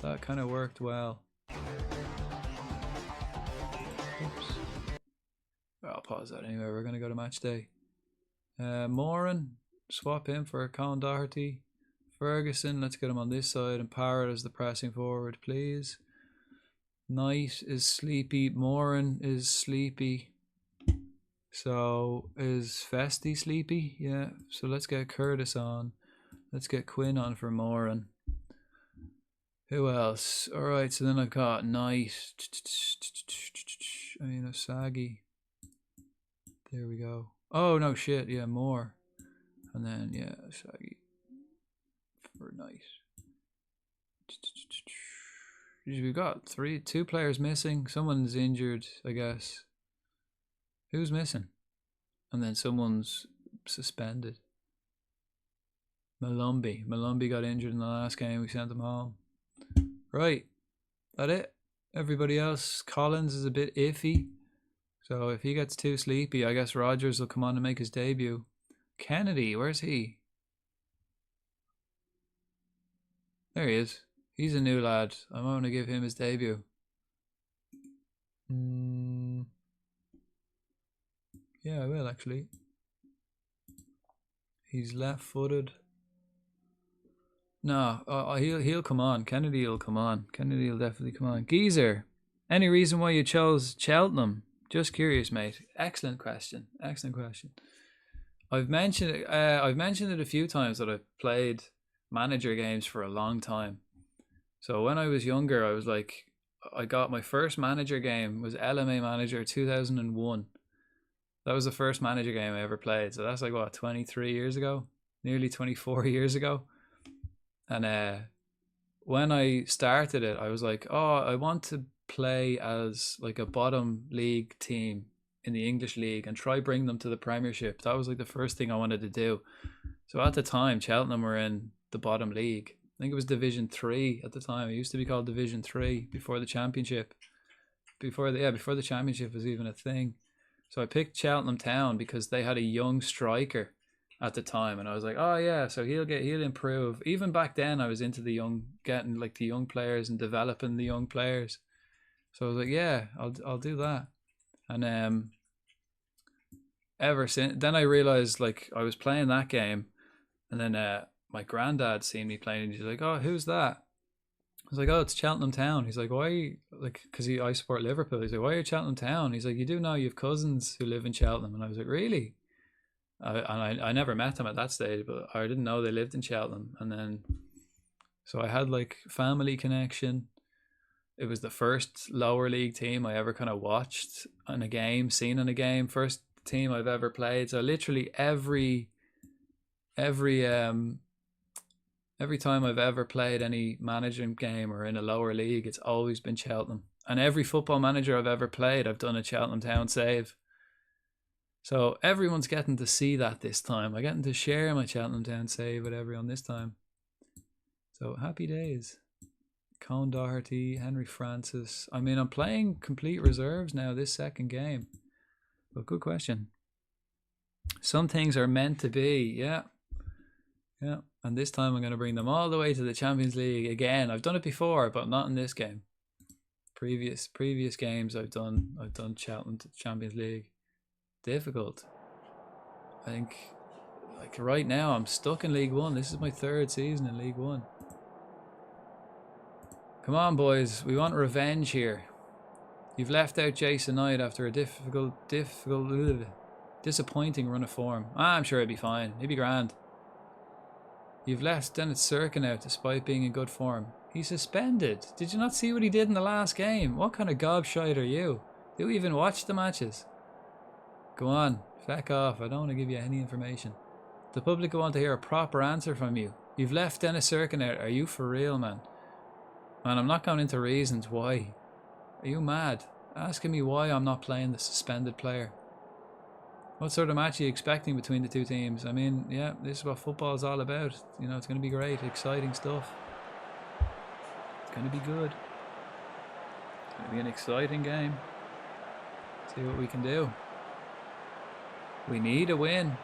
That kind of worked well. Oops. I'll pause that anyway. We're going to go to match day. Moran, swap him for Colin Doherty. Ferguson, let's get him on this side. And Parrott as the pressing forward, please. Knight is sleepy. Moran is sleepy. So is Festy sleepy? Yeah. So let's get Curtis on. Let's get Quinn on for Moran. Who else? Alright, so then I've got Knight. I mean, Osagi. There we go. Oh, no shit. Yeah, more. And then, yeah, Osagi for Knight. We've got two players missing. Someone's injured, I guess. Who's missing? And then someone's suspended. Malumbi. Malumbi got injured in the last game. We sent him home. Right. That it? Everybody else. Collins is a bit iffy. So if he gets too sleepy, I guess Rogers will come on to make his debut. Kennedy, where's he? There he is. He's a new lad. I'm going to give him his debut. Yeah, I will actually. He's left-footed. No, he'll come on. Kennedy will come on. Kennedy will definitely come on. Geezer, any reason why you chose Cheltenham? Just curious, mate. Excellent question. Excellent question. I've mentioned it a few times that I've played manager games for a long time. So when I was younger, I was like, I got my first manager game was LMA Manager 2001. That was the first manager game I ever played. So that's like, what, 23 years ago? Nearly 24 years ago. And when I started it, I was like, oh, I want to play as like a bottom league team in the English league and try bring them to the Premiership. That was like the first thing I wanted to do. So at the time, Cheltenham were in the bottom league. I think it was Division 3 at the time. It used to be called Division 3 before the Championship. Before the Championship was even a thing. So I picked Cheltenham Town because they had a young striker at the time, and I was like, oh yeah, so he'll improve. Even back then, I was into getting like the young players and developing the young players. So I was like, yeah, I'll do that. And ever since then, I realized like I was playing that game, and then my granddad seen me playing, and he's like, oh, who's that? I was like, oh, it's Cheltenham Town. He's like, why? Like, because I support Liverpool. He's like, why are you Cheltenham Town? He's like, you do know you have cousins who live in Cheltenham. And I was like, really? I never met them at that stage, but I didn't know they lived in Cheltenham. And then, so I had like family connection. It was the first lower league team I ever kind of watched in a game, seen in a game. First team I've ever played. So literally every time I've ever played any management game or in a lower league, it's always been Cheltenham. And every football manager I've ever played, I've done a Cheltenham Town save. So everyone's getting to see that this time. I'm getting to share my Cheltenham Town save with everyone this time. So happy days. Colin Doherty, Henry Francis. I mean, I'm playing complete reserves now this second game. But good question. Some things are meant to be, yeah. Yeah, and this time I'm going to bring them all the way to the Champions League again. I've done it before, but not in this game. Previous games I've done Cheltenham Champions League. Difficult. I think, like right now, I'm stuck in League One. This is my third season in League One. Come on, boys. We want revenge here. You've left out Jason Knight after a disappointing run of form. I'm sure he'll be fine. He'll be grand. You've left Dennis Sirkin out despite being in good form. He's suspended. Did you not see what he did in the last game? What kind of gobshite are you? Do you even watch the matches? Go on, feck off. I don't want to give you any information. The public want to hear a proper answer from you. You've left Dennis Sirkin out. Are you for real, man? Man, I'm not going into reasons why. Are you mad? Asking me why I'm not playing the suspended player. What sort of match are you expecting between the two teams? I mean, yeah, this is what football is all about. You know, it's going to be great, exciting stuff. It's going to be good. It's going to be an exciting game. See what we can do. We need a win.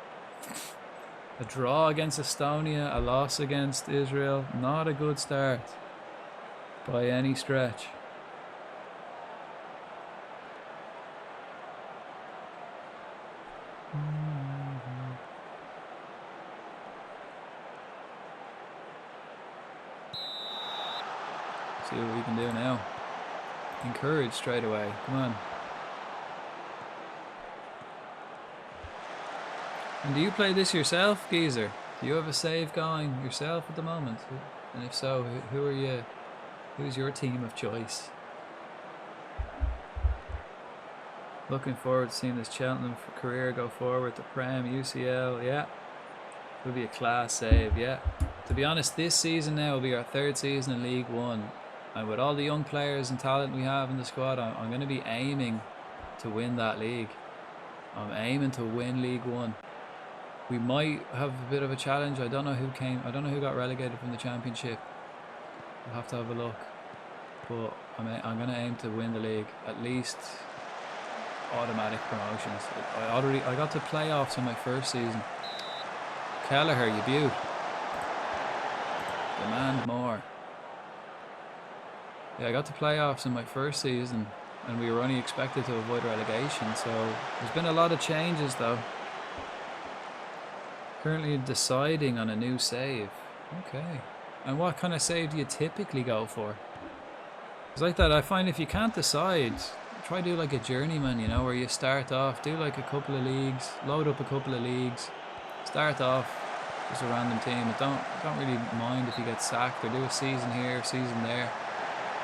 A draw against Estonia, a loss against Israel. Not a good start by any stretch. See what we can do now. Encourage straight away. Come on. And do you play this yourself, Geezer? Do you have a save going yourself at the moment? And if so, who are you? Who's your team of choice? Looking forward to seeing this Cheltenham career go forward. The Prem, UCL, yeah. Will be a class save, yeah. To be honest, this season now will be our 3rd season in League One. And with all the young players and talent we have in the squad, I'm going to be aiming to win that league. I'm aiming to win League One. We might have a bit of a challenge. I don't know who got relegated from the Championship. I'll have to have a look. But I'm going to aim to win the league. At least automatic promotions. I got to playoffs in my first season. Kelleher, you beaut. Demand more. Yeah, I got to playoffs in my first season, and we were only expected to avoid relegation, so there's been a lot of changes though. Currently deciding on a new save. Okay. And what kind of save do you typically go for? It's like that, I find if you can't decide, try do like a journeyman, you know, where you start off, do like a couple of leagues, load up a couple of leagues, start off just a random team. But don't really mind if you get sacked, or do a season here, season there.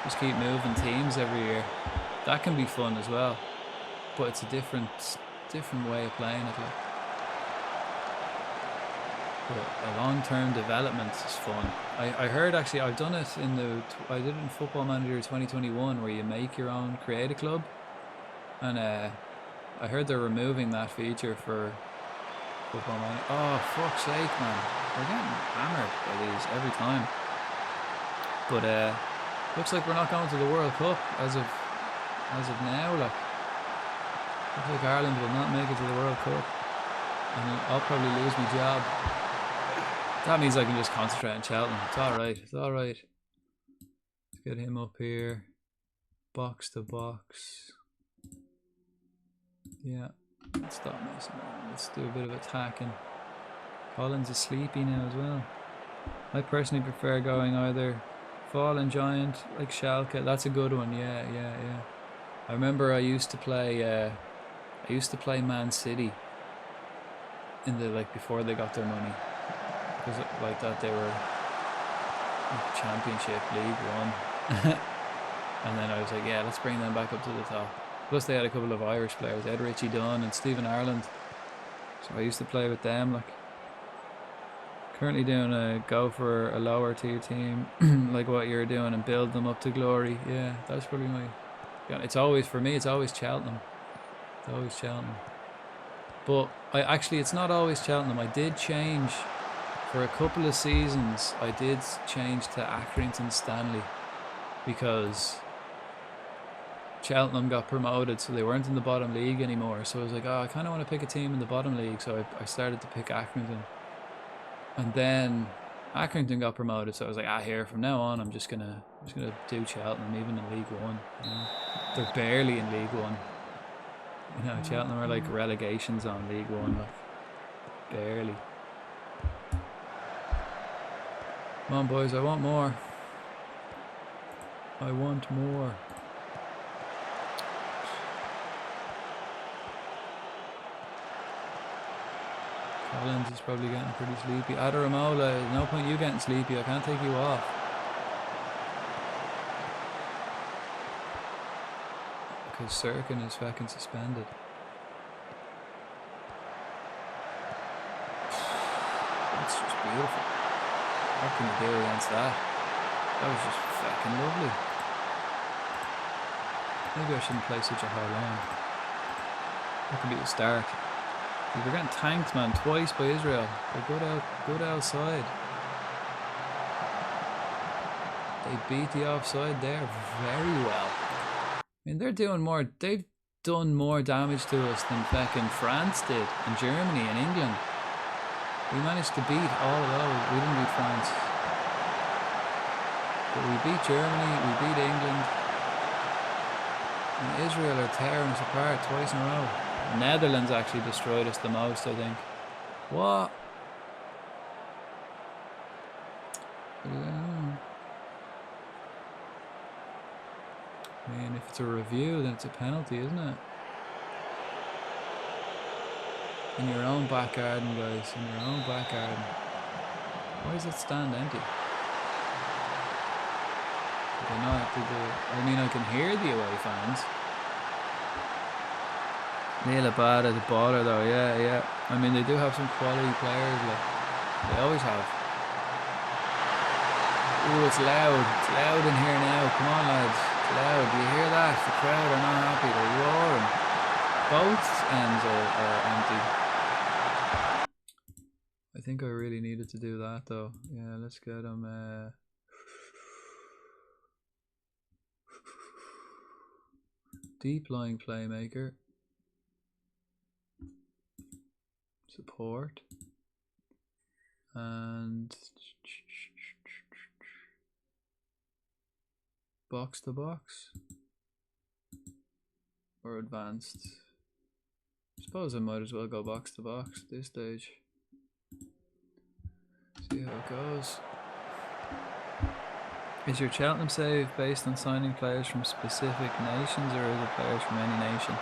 Just keep moving teams every year. That can be fun as well, but it's a different way of playing it. Like. But a long-term development is fun. I heard actually I've done it I did it in Football Manager 2021, where you make your own, create a club, and I heard they're removing that feature for Football Manager. Oh fuck's sake, man! We're getting hammered by these every time. But looks like we're not going to the World Cup as of now. Like, looks like Ireland will not make it to the World Cup, and I'll probably lose my job. That means I can just concentrate on Cheltenham. It's alright, it's alright. Let's get him up here. Box to box. Yeah, let's stop messing around. Let's do a bit of attacking. Collins is sleepy now as well. I personally prefer going either Fallen Giant, like Schalke. That's a good one, yeah. I remember I used to play Man City in the, like, before they got their money. Because like that they were like Championship, League One. And then I was like, yeah, let's bring them back up to the top. Plus they had a couple of Irish players, Ed Richie Dunn and Stephen Ireland. So I used to play with them. Like, currently doing a go for a lower tier team, like what you're doing, and build them up to glory. Yeah, that's probably my. It's always, for me, it's always Cheltenham. It's always Cheltenham. But it's not always Cheltenham. I did change. For a couple of seasons, I did change to Accrington Stanley, because Cheltenham got promoted, so they weren't in the bottom league anymore. So I was like, oh, I kind of want to pick a team in the bottom league, so I started to pick Accrington. And then Accrington got promoted, so I was like, here, from now on, I'm just gonna do Cheltenham, even in League One. You know? They're barely in League One. You know, Cheltenham are like relegations on League One, like barely. Come on, boys, I want more. I want more. Collins is probably getting pretty sleepy. Adaramola, no point you getting sleepy. I can't take you off. Because Sirkin is fucking suspended. That's just beautiful. What can you do against that? That was just fucking lovely. Maybe I shouldn't play such a high line. That could be the start. We're getting tanked, man, twice by Israel. They're good outside. They beat the offside there very well. I mean, they've done more damage to us than fucking France did, and Germany and England. We managed to beat all of those. We didn't beat France. But we beat Germany, we beat England. And Israel are tearing us apart twice in a row. Netherlands actually destroyed us the most, I think. What? Yeah. I mean, if it's a review, then it's a penalty, isn't it? In your own back garden, guys. In your own back garden. Why does it stand empty? I mean, I can hear the away fans. Neil Abad at the baller though, yeah. I mean, they do have some quality players, like they always have. Ooh, it's loud. It's loud in here now. Come on, lads. It's loud. Do you hear that? The crowd are not happy. They're roaring. Both ends are empty. I think I really needed to do that though. Yeah, let's get him. Deep lying playmaker. Support. And box to box. Or advanced. I suppose I might as well go box to box at this stage. See how it goes. Is your Cheltenham save based on signing players from specific nations, or is it players from any nation?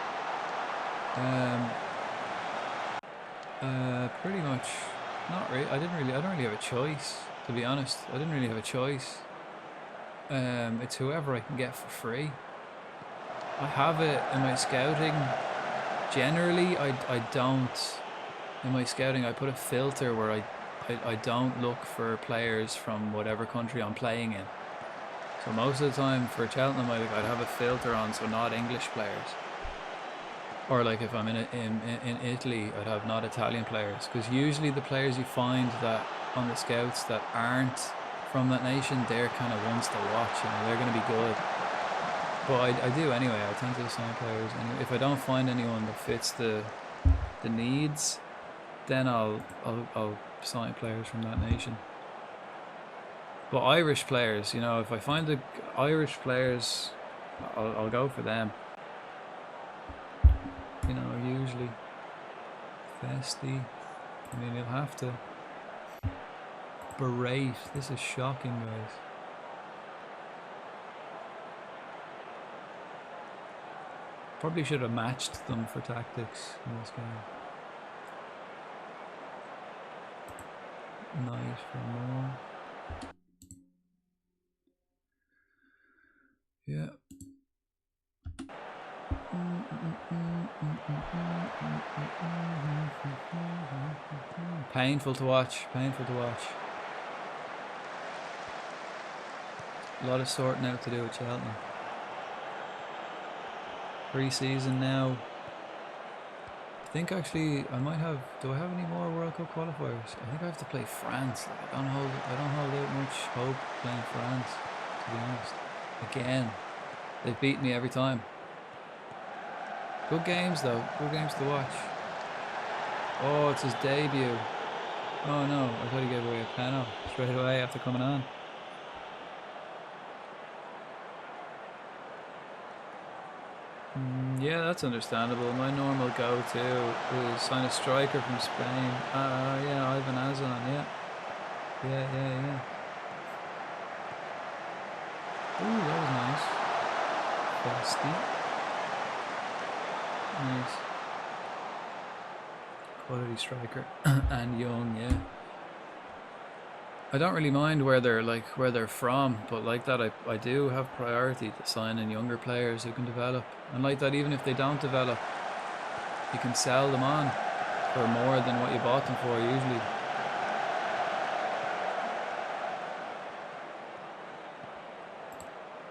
Pretty much. Not really. I don't really have a choice, to be honest. I didn't really have a choice. It's whoever I can get for free. I have it in my scouting. Generally, I don't. In my scouting, I put a filter where I don't look for players from whatever country I'm playing in. So most of the time for Cheltenham, I'd have a filter on, so not English players. Or like if I'm in Italy, I'd have not Italian players, because usually the players you find that on the scouts that aren't from that nation, they're kind of ones to watch. You know, they're going to be good. But I do anyway. I tend to sign players anyway. If I don't find anyone that fits the needs, then I'll sign players from that nation. But Irish players, you know, if I find the Irish players, I'll go for them. You know, usually Festy. I mean, you'll have to berate. This is shocking, guys. Probably should have matched them for tactics in this game. Nice for more. Yeah. Painful to watch. Painful to watch. A lot of sorting out to do with Cheltenham. Pre-season now. I think actually I might have. Do I have any more World Cup qualifiers? I think I have to play France. Like, I don't hold out much hope playing France, to be honest. Again, they've beaten me every time. Good games though. Good games to watch. Oh, it's his debut. Oh no, I thought he gave away a penalty straight away after coming on. Yeah, that's understandable. My normal go-to is sign a striker from Spain. Yeah, Ivan Azan, yeah. Yeah. Ooh, that was nice. Festy. Nice. Quality striker. And young, yeah. I don't really mind where they're from, but like that I do have priority to sign in younger players who can develop. And like that, even if they don't develop, you can sell them on for more than what you bought them for usually.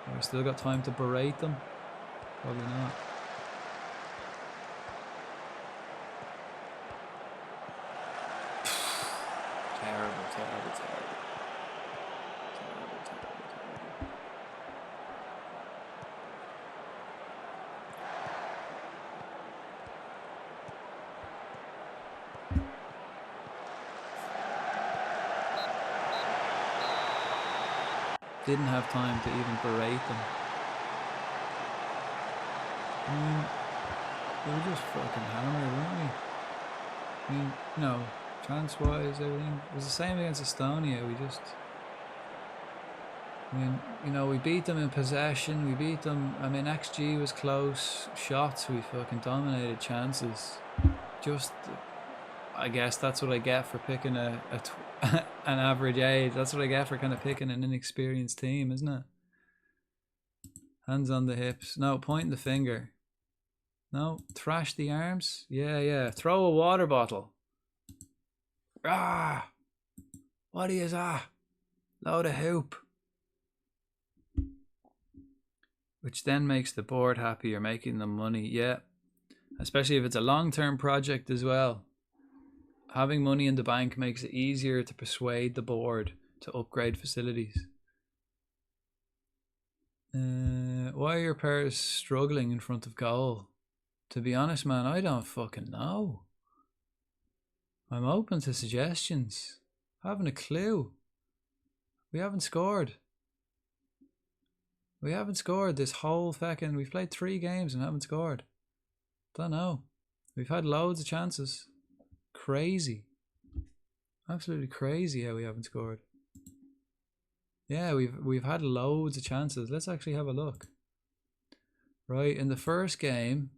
Have I still got time to berate them? Probably not. Terrible. didn't have time to even berate them. We were just fucking hammered, weren't we? I mean, you know, chance-wise, everything it was the same against Estonia. I mean, you know, we beat them in possession. We beat them. I mean, XG was close. Shots, we fucking dominated chances. Just, I guess that's what I get for picking an average age. That's what I get for kind of picking an inexperienced team, isn't it? Hands on the hips. No, pointing the finger. No, thrash the arms. Yeah. Throw a water bottle. Ah! What is that? Load of hoop. Which then makes the board happy. You're making them money. Yeah. Especially if it's a long-term project as well. Having money in the bank makes it easier to persuade the board to upgrade facilities. Why are your players struggling in front of goal? To be honest, man, I don't fucking know. I'm open to suggestions. I haven't a clue. We haven't scored. We haven't scored this whole fucking... We've played 3 games and haven't scored. Don't know. We've had loads of chances. Crazy. Absolutely crazy how we haven't scored. Yeah, we've had loads of chances. Let's actually have a look. Right, in the first game,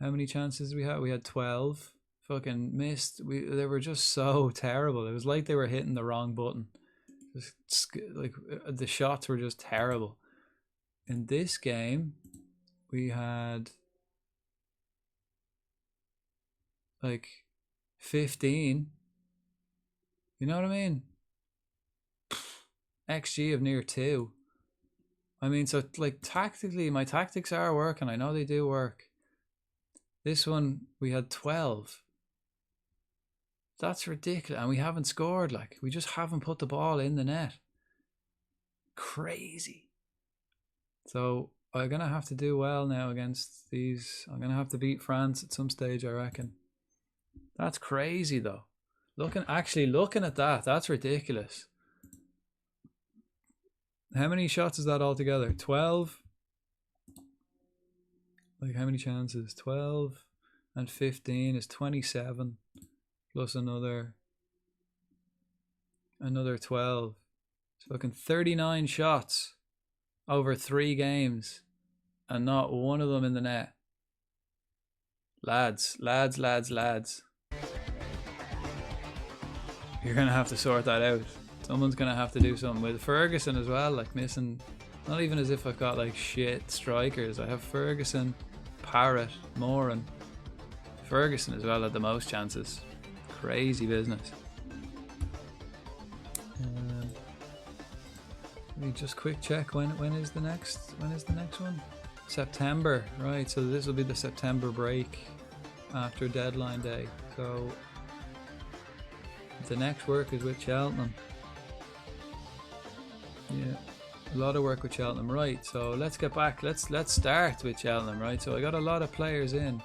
how many chances we had? We had 12. Fucking missed. They were just so terrible. It was like they were hitting the wrong button. Just like the shots were just terrible. In this game, we had like 15. You know what I mean? XG of near 2. I mean, so like tactically, my tactics are working. I know they do work. This one, we had 12. That's ridiculous. And we haven't scored. Like, we just haven't put the ball in the net. Crazy. So I'm going to have to do well now against these. I'm going to have to beat France at some stage, I reckon. That's crazy, though. Looking at that, that's ridiculous. How many shots is that altogether? 12? Like, how many chances? 12 and 15 is 27. Plus another 12. It's fucking 39 shots over 3 games. And not one of them in the net. Lads. You're going to have to sort that out. Someone's going to have to do something with Ferguson as well, like missing, not even as if I've got like shit strikers. I have Ferguson, Parrott, Moran. Ferguson as well had the most chances. Crazy business. Let me just quick check when is the next one? September, right? So this will be the September break after deadline day. So the next work is with Cheltenham. Yeah, a lot of work with Cheltenham, right? So let's get back. Let's start with Cheltenham, right? So I got a lot of players in,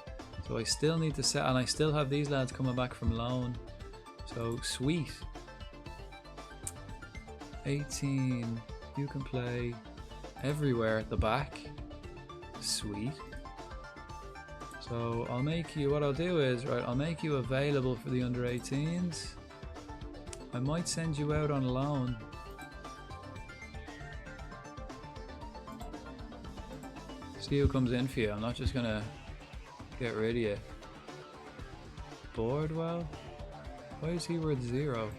so I still need to set, and I still have these lads coming back from loan. So sweet. 18. You can play everywhere at the back. Sweet. So I'll make you. What I'll do is, right, I'll make you available for the under 18s. I might send you out on loan. See who comes in for you. I'm not just gonna get rid of you. Boardwell? Why is he worth 0?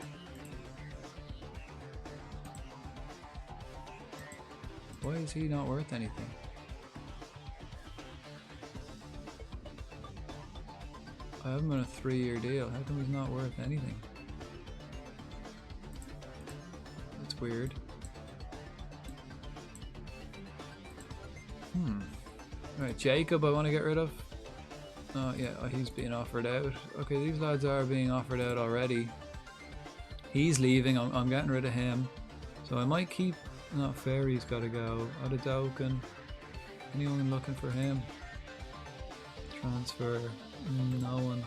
Why is he not worth anything? I have him on a 3-year deal. How come he's not worth anything? That's weird. Right, Jacob I want to get rid of. Oh yeah, he's being offered out. Okay, these lads are being offered out already. He's leaving, I'm getting rid of him. So I might keep... No, Ferry's got to go. Odedoken. Anyone looking for him? Transfer. No one.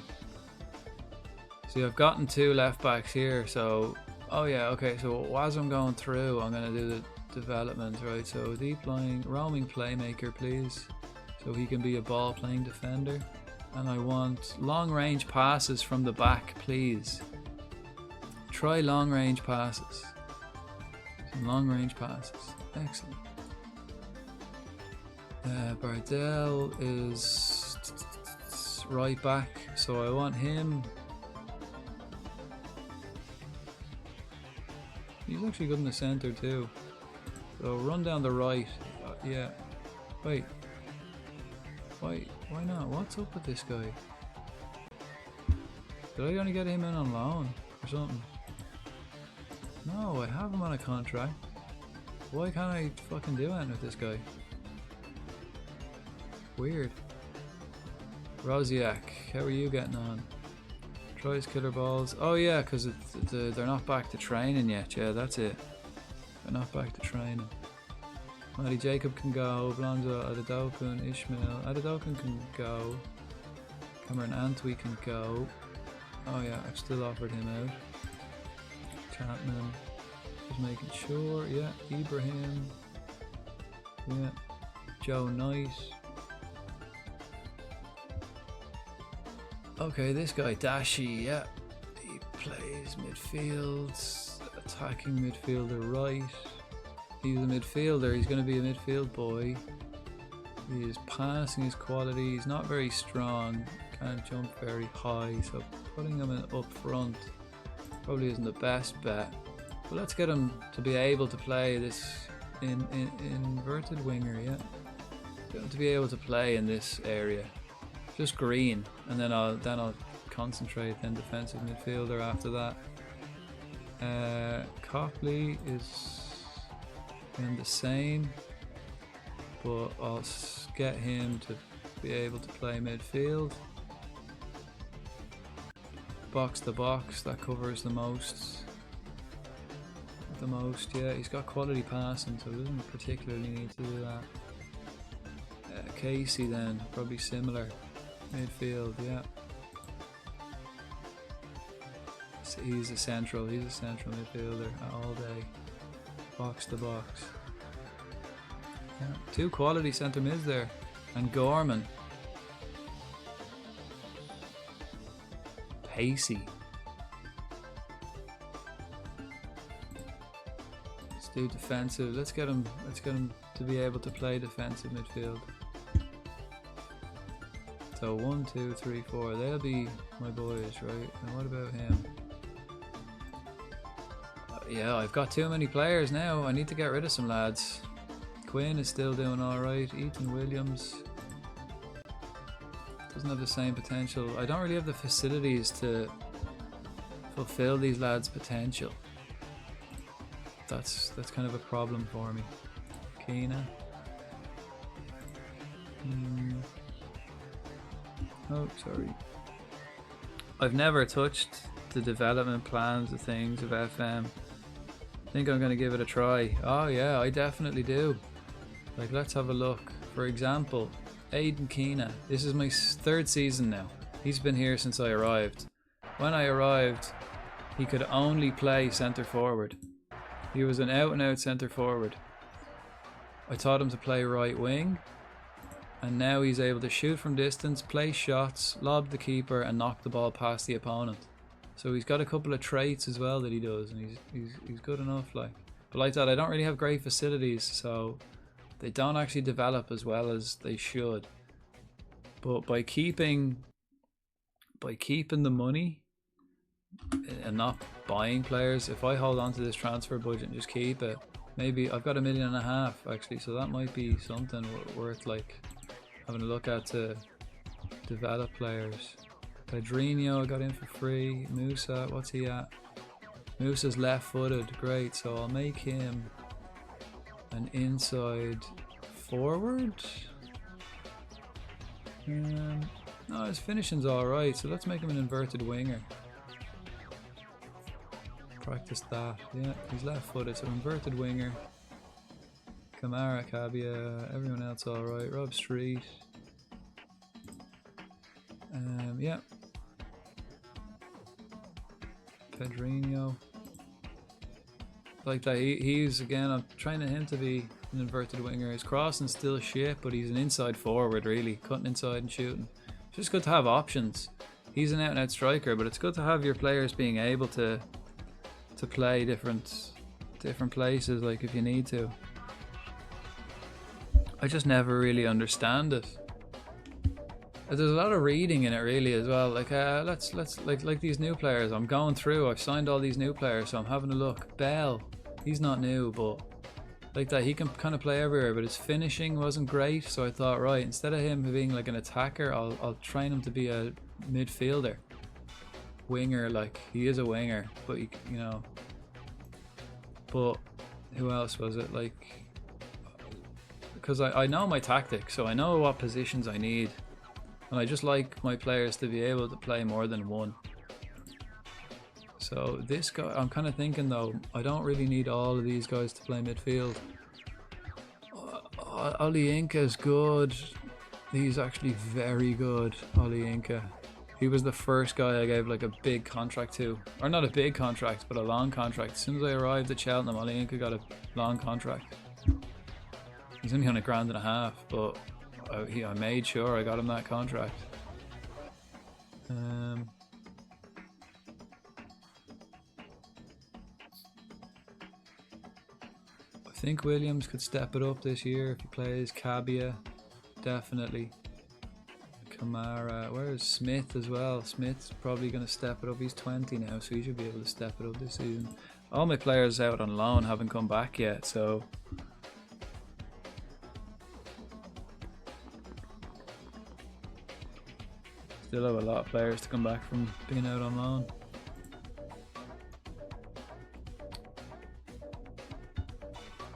See, I've gotten 2 left backs here, so Oh yeah, okay, so as I'm going through, I'm going to do the development, right? So deep lying, roaming playmaker, please. So he can be a ball playing defender. And I want long range passes from the back, please. Try long range passes. Some long range passes. Excellent. Bardell is right back, so I want him. He's actually good in the centre too. So run down the right. Yeah. Wait. Why not? What's up with this guy? Did I only get him in on loan or something? No, I have him on a contract. Why can't I fucking do anything with this guy? Weird. Rosiak, how are you getting on? Tries killer balls. Oh yeah, because they're not back to training yet. Yeah, that's it. They're not back to training. Matty Jacob can go. Blonzo, Adedokun, Ishmael. Adedokun can go. Cameron Antwi can go. Oh yeah, I've still offered him out. Chapman. Just making sure. Yeah, Ibrahim. Yeah. Joe Knight. Okay, this guy, Dashi, yeah. He plays midfield. Attacking midfielder right. He's a midfielder, he's going to be a midfield boy. His passing is quality, he's not very strong, can't jump very high, so putting him up front probably isn't the best bet. But let's get him to be able to play this in inverted winger, yeah. Get him to be able to play in this area. Just green, and then I'll concentrate then defensive midfielder after that. Copley is in the same, but I'll get him to be able to play midfield. Box to box, that covers the most. Yeah, he's got quality passing, so he doesn't particularly need to do that. Casey then, probably similar. Midfield, yeah. So he's a central midfielder all day. Box to box. Yeah. Two quality centre mids there. And Gorman. Pacey. Let's do defensive. Let's get him to be able to play defensive midfield. So 1, 2, 3, 4. They'll be my boys, right? And what about him? Yeah, I've got too many players now. I need to get rid of some lads. Quinn is still doing alright. Ethan Williams doesn't have the same potential. I don't really have the facilities to fulfill these lads' potential. That's kind of a problem for me. Keena. Oh, sorry. I've never touched the development plans of things of FM. I think I'm going to give it a try. Oh yeah, I definitely do. Like, let's have a look. For example, Aidan Keena. This is my third season now. He's been here since I arrived. When I arrived, he could only play centre forward. He was an out and out centre forward. I taught him to play right wing. And now he's able to shoot from distance, play shots, lob the keeper, and knock the ball past the opponent. So he's got a couple of traits as well that he does, and he's good enough. Like, but like that, I don't really have great facilities, so they don't actually develop as well as they should. But by keeping the money and not buying players, if I hold on to this transfer budget and just keep it, maybe I've got $1.5 million actually, so that might be something worth like having a look at to develop players. Pedrinho I got in for free. Musa, what's he at? Musa's left footed, great, so I'll make him an inside forward. No, his finishing's alright, so let's make him an inverted winger. Practice that. Yeah, he's left footed, so inverted winger. Kamara, Cabia, everyone else alright. Rob Street. Yeah. Pedrinho. like that. He's again. I'm training him to be an inverted winger. His crossing's still shit, but he's an inside forward, really, cutting inside and shooting. It's just good to have options. He's an out-and-out striker, but it's good to have your players being able to play different places, like if you need to. I just never really understand it. There's a lot of reading in it, really, as well. Like let's like these new players. I'm going through. I've signed all these new players, so I'm having a look. Bell, he's not new, but like that, he can kind of play everywhere. But his finishing wasn't great, so I thought, right, instead of him being like an attacker, I'll train him to be a midfielder, winger. Like he is a winger, but you know. But who else was it? Like, because I know my tactics, so I know what positions I need. And I just like my players to be able to play more than one. So this guy, I'm kind of thinking though, I don't really need all of these guys to play midfield. Oli Inca's good. He's actually very good, Oli Inca. He was the first guy I gave like a big contract to. Or not a big contract, but a long contract. As soon as I arrived at Cheltenham, Oli Inca got a long contract. He's only on $1.5 grand, but I made sure I got him that contract. I think Williams could step it up this year if he plays. Cabia, definitely. Kamara, where's Smith as well? Smith's probably going to step it up. He's 20 now, so he should be able to step it up this season. All my players out on loan haven't come back yet, so still have a lot of players to come back from being out on loan.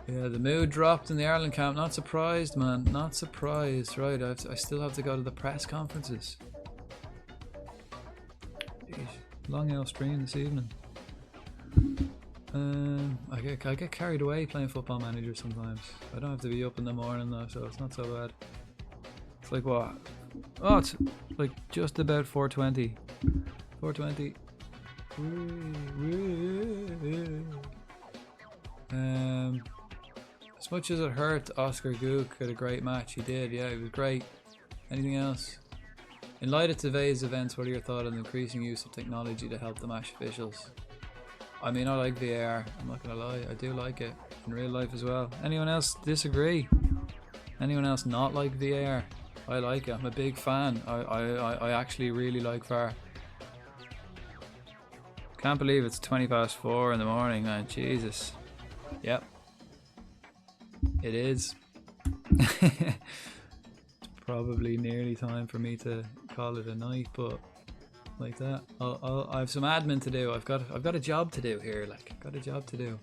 Yeah, the mood dropped in the Ireland camp. Not surprised, man. Not surprised. Right, I still have to go to the press conferences. Jeez, long old stream this evening. I get carried away playing Football Manager sometimes. I don't have to be up in the morning though, so it's not so bad. It's like what? Oh, it's like just about 4:20. 4:20. As much as it hurt, Oscar Gook had a great match. He did, yeah, he was great. Anything else? In light of today's events, what are your thoughts on the increasing use of technology to help the match officials? I mean, I like VAR, I'm not gonna lie, I do like it in real life as well. Anyone else disagree? Anyone else not like VAR? I like it, I'm a big fan. I actually really like VAR. Can't believe it's 4:20 in the morning, man, Jesus. Yep. It is. It's probably nearly time for me to call it a night, but like that, I have some admin to do. I've got a job to do here. Like, I've got a job to do.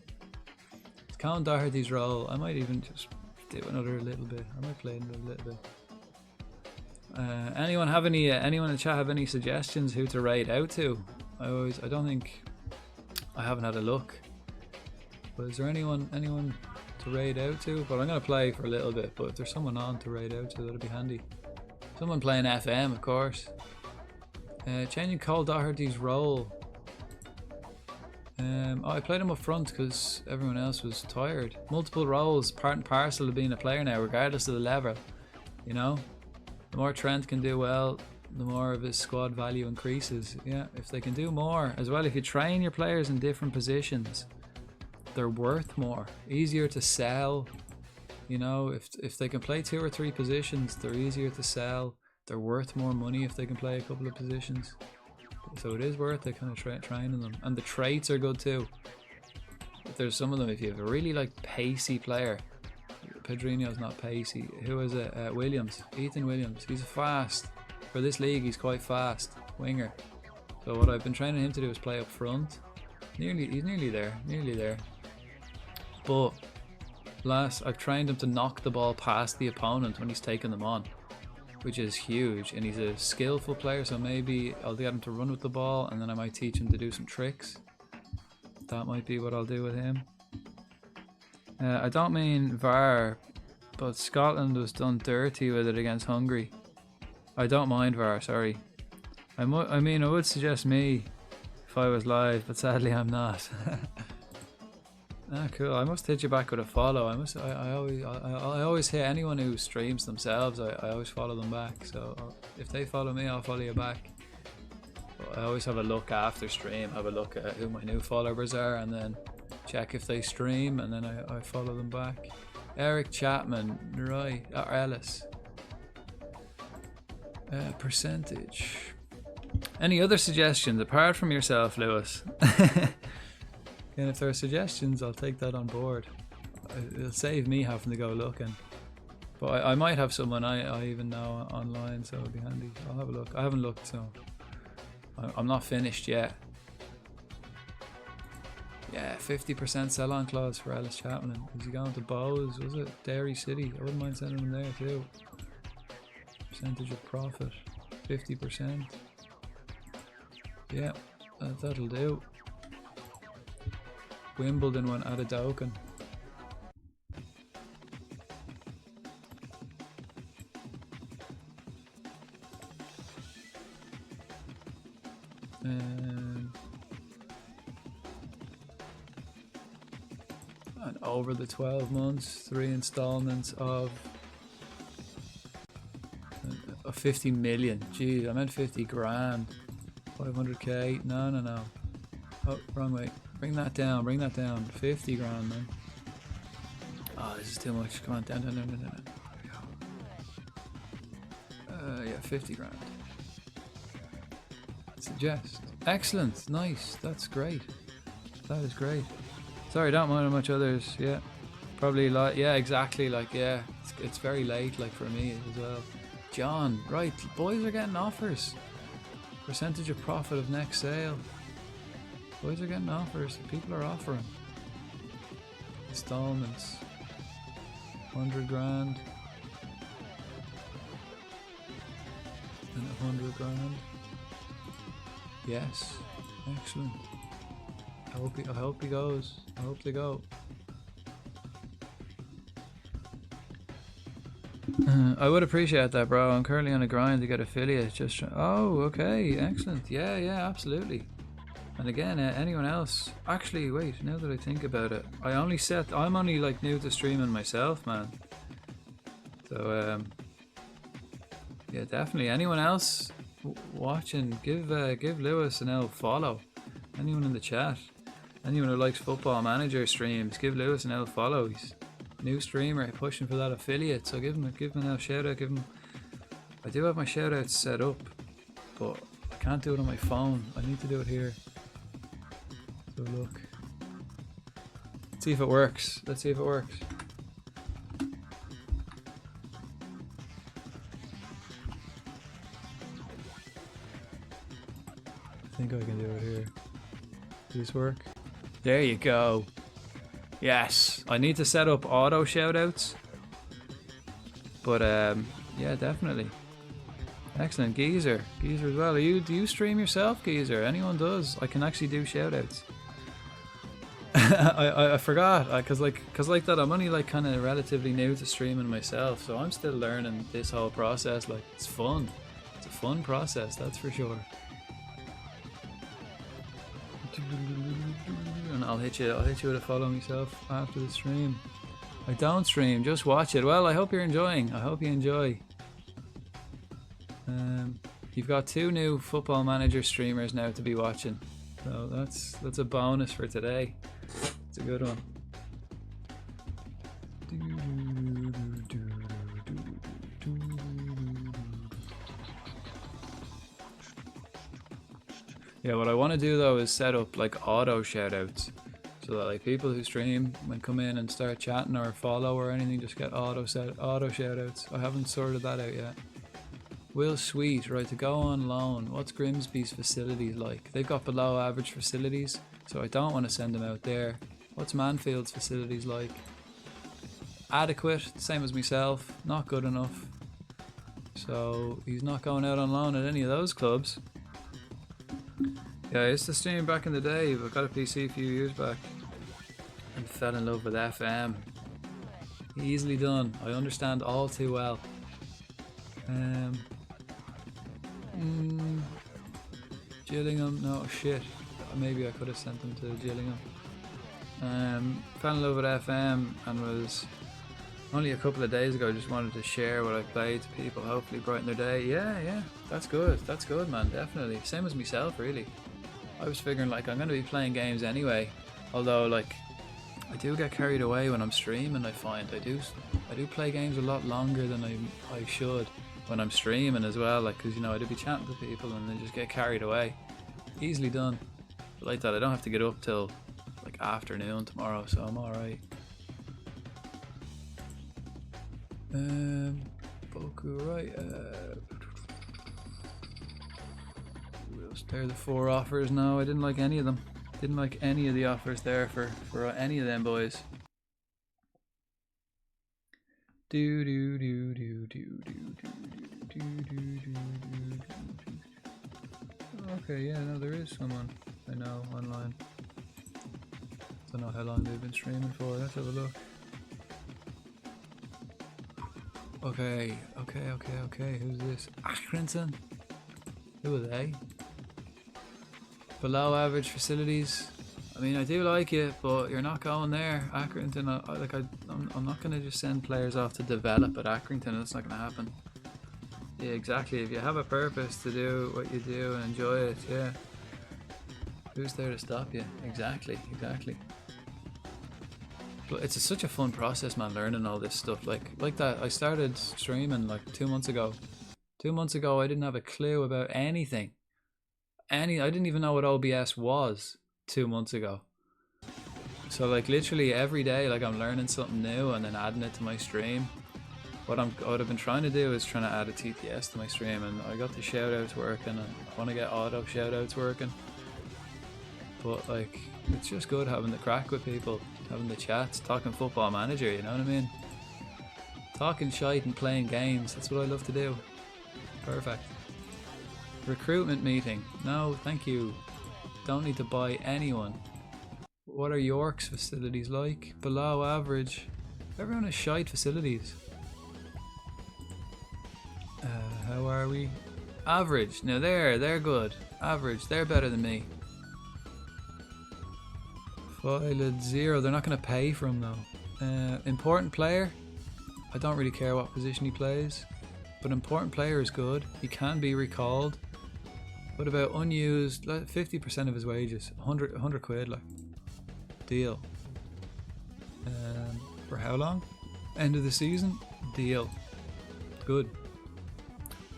It's Colin Doherty's role. I might even just do another little bit. I might play another little bit. Anyone have any? Anyone in the chat have any suggestions who to raid out to? I don't think I haven't had a look. But is there anyone to raid out to? But I'm gonna play for a little bit. But if there's someone on to raid out to, that'd be handy. Someone playing FM, of course. Changing Cole Doherty's role. I played him up front because everyone else was tired. Multiple roles, part and parcel of being a player now, regardless of the level. You know, the more Trent can do well, the more of his squad value increases. Yeah, if they can do more as well, if you train your players in different positions, they're worth more. Easier to sell. You know, if they can play 2 or 3 positions, they're easier to sell. They're worth more money if they can play a couple of positions. So it is worth it, kind of training them. And the traits are good too. If there's some of them, if you have a really like pacey player, Pedrinho's not pacey. Who is it? Williams, Ethan Williams. He's fast. For this league, he's quite fast. Winger. So what I've been training him to do is play up front. He's nearly there. But I've trained him to knock the ball past the opponent when he's taking them on, which is huge. And he's a skillful player, so maybe I'll get him to run with the ball, and then I might teach him to do some tricks. That might be what I'll do with him. I don't mean VAR, but Scotland was done dirty with it against Hungary. I don't mind VAR, sorry. I would suggest me if I was live, but sadly I'm not. Ah, cool. I must hit you back with a follow. I always hit anyone who streams themselves. I always follow them back. So if they follow me, I'll follow you back. But I always have a look after stream. Have a look at who my new followers are, and then check if they stream, and then I follow them back. Eric Chapman, right? Or Ellis. Percentage. Any other suggestions apart from yourself, Lewis? And if there are suggestions, I'll take that on board. It'll save me having to go looking. But I might have someone I even know online, so it'll be handy. I'll have a look. I haven't looked, so I'm not finished yet. Yeah, 50% sell-on clause for Ellis Chapman. Is he going to Bowes? Was it Derry City? I wouldn't mind sending him there too. Percentage of profit, 50%. Yeah, that'll do. Wimbledon one at a Doken. And over the 12 months, 3 installments of 50 million. Geez, I meant 50 grand. 500k. No. Oh, wrong way. Bring that down. 50 grand, man. Oh, this is too much. Come on, down. There we go. Yeah, 50 grand. Suggest. Excellent. Nice. That's great. That is great. Sorry, don't mind how much others. Yeah. Probably like, yeah, exactly. Like, yeah. It's very late, like, for me as well. John, right. Boys are getting offers. Percentage of profit of next sale. Boys are getting offers. People are offering. Installments. 100 grand. And 100 grand. Yes. Excellent. I hope he goes. I hope they go. I would appreciate that, bro. I'm currently on a grind to get affiliates. Oh, okay. Excellent. Yeah, absolutely. And again, anyone else? Actually, wait. Now that I think about it, I'm only like new to streaming myself, man. So yeah, definitely. Anyone else watching? Give Lewis an L follow. Anyone in the chat? Anyone who likes Football Manager streams, give Lewis an L follow. He's a new streamer pushing for that affiliate. So give him an L shout out. I do have my shout outs set up, but I can't do it on my phone. I need to do it here. So look. Let's see if it works. I think I can do it here. Does this work? There you go. Yes. I need to set up auto shoutouts. But yeah, definitely. Excellent. Geezer as well. Do you stream yourself, Geezer? Anyone does. I can actually do shoutouts. I forgot, cause like that I'm only like kind of relatively new to streaming myself, so I'm still learning this whole process. Like, it's fun. It's a fun process, that's for sure. And I'll hit you with a follow myself after the stream. I don't stream, just watch it. Well, I hope you're enjoying. I hope you enjoy. You've got 2 new Football Manager streamers now to be watching, so that's a bonus for today. It's a good one. Yeah, what I want to do though is set up like auto shoutouts, so that like people who stream when come in and start chatting or follow or anything just get auto shoutouts. I haven't sorted that out yet. Will Sweet, right, to go on loan. What's Grimsby's facilities like? They've got below average facilities, so I don't want to send them out there. What's Manfield's facilities like? Adequate, same as myself, not good enough. So he's not going out on loan at any of those clubs. Yeah, I used to stream back in the day, but got a PC a few years back and fell in love with FM. Easily done, I understand all too well. Gillingham, no shit. Maybe I could have sent them to Gillingham. Fell in love with FM and was only a couple of days ago just wanted to share what I played to people, hopefully brighten their day. Yeah, that's good, man, definitely. Same as myself, really. I was figuring like I'm going to be playing games anyway, although like I do get carried away when I'm streaming. I find I do play games a lot longer than I should when I'm streaming as well, like, because you know I do be chatting to people and then just get carried away. Easily done. But like that, I don't have to get up till like afternoon tomorrow, so I'm alright. Boku, right. They're the 4 offers now. I didn't like any of them. Didn't like any of the offers there for any of them boys. Okay, yeah, no, there is someone I know online. Don't know how long they've been streaming for. Let's have a look. Okay. Who's this? Accrington? Who are they? Below average facilities. I mean, I do like it, but you're not going there. Accrington, I'm not going to just send players off to develop at Accrington. That's not going to happen. Yeah, exactly. If you have a purpose to do what you do and enjoy it, yeah. Who's there to stop you? Exactly. But it's such a fun process, man, learning all this stuff. Like that, I started streaming like 2 months ago. 2 months ago, I didn't have a clue about anything. I didn't even know what OBS was 2 months ago. So like literally every day, like I'm learning something new and then adding it to my stream. What I've been trying to do is trying to add a TTS to my stream, and I got the shoutouts working, and I want to get auto shoutouts working. But like, it's just good having the crack with people, having the chats, talking Football Manager, you know what I mean? Talking shite and playing games, that's what I love to do. Perfect. Recruitment meeting. No, thank you. Don't need to buy anyone. What are York's facilities like? Below average. Everyone has shite facilities. How are we? Average. Now they're good. Average. They're better than me. Filed 0. They're not going to pay for him though. Important player. I don't really care what position he plays, but important player is good. He can be recalled. What about unused? 50% of his wages. 100 quid, like. Deal. For how long? End of the season? Deal. Good.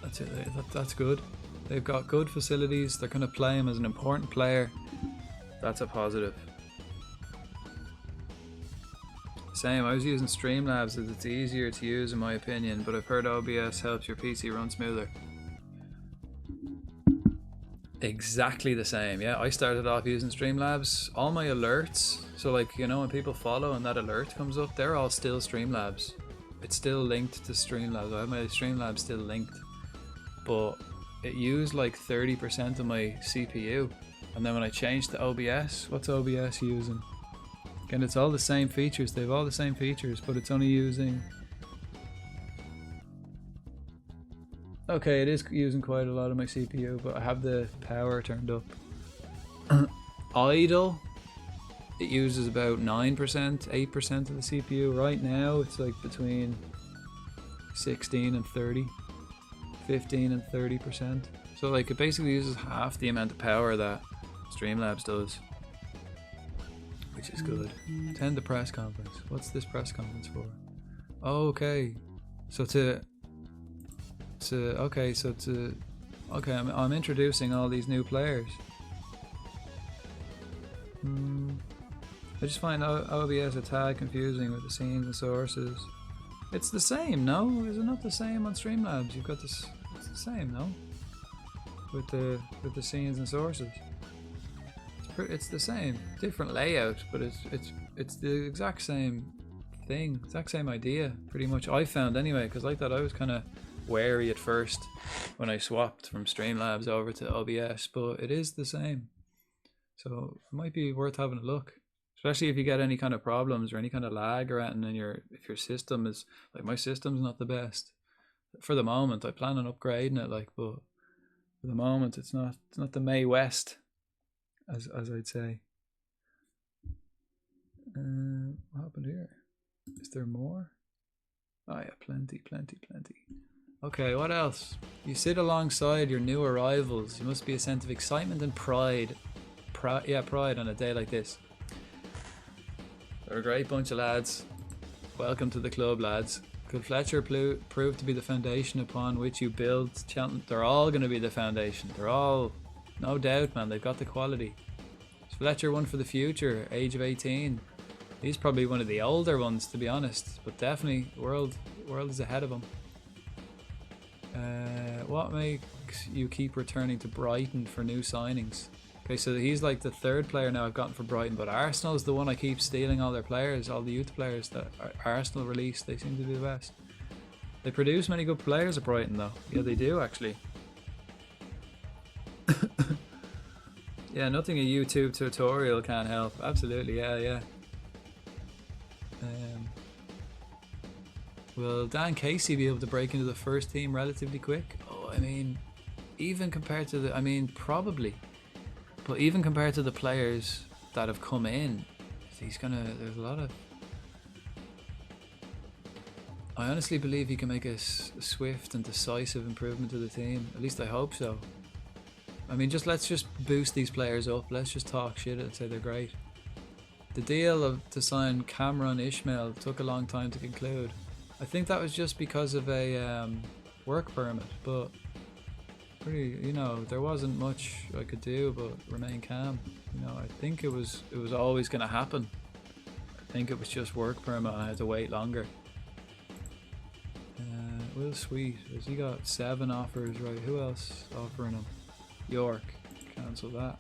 That's it. That's good. They've got good facilities. They're going to play him as an important player. That's a positive. Same. I was using Streamlabs as it's easier to use in my opinion, but I've heard OBS helps your PC run smoother. Exactly the same. Yeah, I started off using Streamlabs. All my alerts, so like, you know, when people follow and that alert comes up, they're all still Streamlabs. It's still linked to Streamlabs. I have my Streamlabs still linked, but it used like 30% of my CPU. And then when I changed to OBS, what's OBS using? Again, it's all the same features. They have all the same features, but it's only using... Okay, it is using quite a lot of my CPU, but I have the power turned up. Idle, it uses about 9%, 8% of the CPU. Right now, it's like between 16 and 30, 15 and 30%. So like it basically uses half the amount of power that Streamlabs does, which is good. Attend the press conference. What's this press conference for? Okay, I'm introducing all these new players. I just find OBS a tad confusing with the scenes and sources. It's the same, no? Is it not the same on Streamlabs? You've got this. It's the same, no? With the scenes and sources. It's the same, different layout, but it's the exact same thing, exact same idea, pretty much. I found anyway, because like that, I was kind of wary at first when I swapped from Streamlabs over to OBS, but it is the same. So it might be worth having a look, especially if you get any kind of problems or any kind of lag or anything, and if your system is like, my system's not the best for the moment. I plan on upgrading it, like, but for the moment it's not the May West, as I'd say. What happened here? Is there more? Oh yeah, plenty. Okay, what else? You sit alongside your new arrivals. You must be a sense of excitement and pride. Pride on a day like this. They're a great bunch of lads. Welcome to the club, lads. Could Fletcher prove to be the foundation upon which you build Cheltenham? They're all going to be the foundation. They're all, no doubt, man. They've got the quality. Is Fletcher one for the future? Age of 18. He's probably one of the older ones, to be honest. But definitely, the world is ahead of him. What makes you keep returning to Brighton for new signings? Okay, so he's like the third player now I've gotten for Brighton, but Arsenal's the one I keep stealing all their players, all the youth players that Arsenal release. They seem to be the best. They produce many good players at Brighton, though. Yeah, they do, actually. Yeah, nothing a YouTube tutorial can't help. Absolutely, yeah. Will Dan Casey be able to break into the first team relatively quick? Oh, I mean, even compared to the... I mean, probably. But even compared to the players that have come in, he's gonna... There's a lot of... I honestly believe he can make a swift and decisive improvement to the team. At least I hope so. I mean, let's just boost these players up. Let's just talk shit and say they're great. The deal to sign Cameron Ishmael took a long time to conclude. I think that was just because of a work permit, but pretty, you know, there wasn't much I could do but remain calm. You know, I think it was always going to happen. I think it was just work permit and I had to wait longer. Will Sweet, has he got 7 offers, right? Who else offering him? York, cancel that.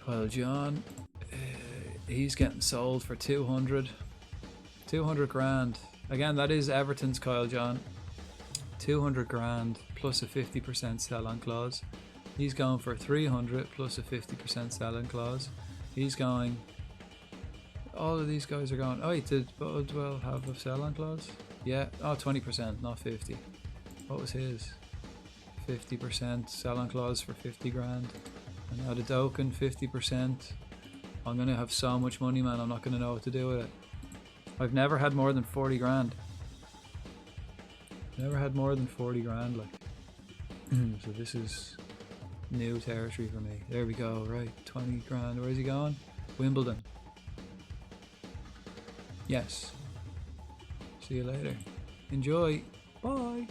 Well, John, he's getting sold for 200 grand. Again, that is Everton's Kyle John. 200 grand plus a 50% sell-on clause. He's going for 300 plus a 50% sell-on clause. He's going... All of these guys are going... Oh, wait, did Bodwell have a sell-on clause? Yeah. Oh, 20%, not 50. What was his? 50% sell-on clause for 50 grand. And now the Doken, 50%. I'm going to have so much money, man. I'm not going to know what to do with it. I've never had more than 40 grand. Never had more than 40 grand, like. So this is new territory for me. There we go, right. 20 grand. Where's he going? Wimbledon. Yes. See you later. Enjoy. Bye.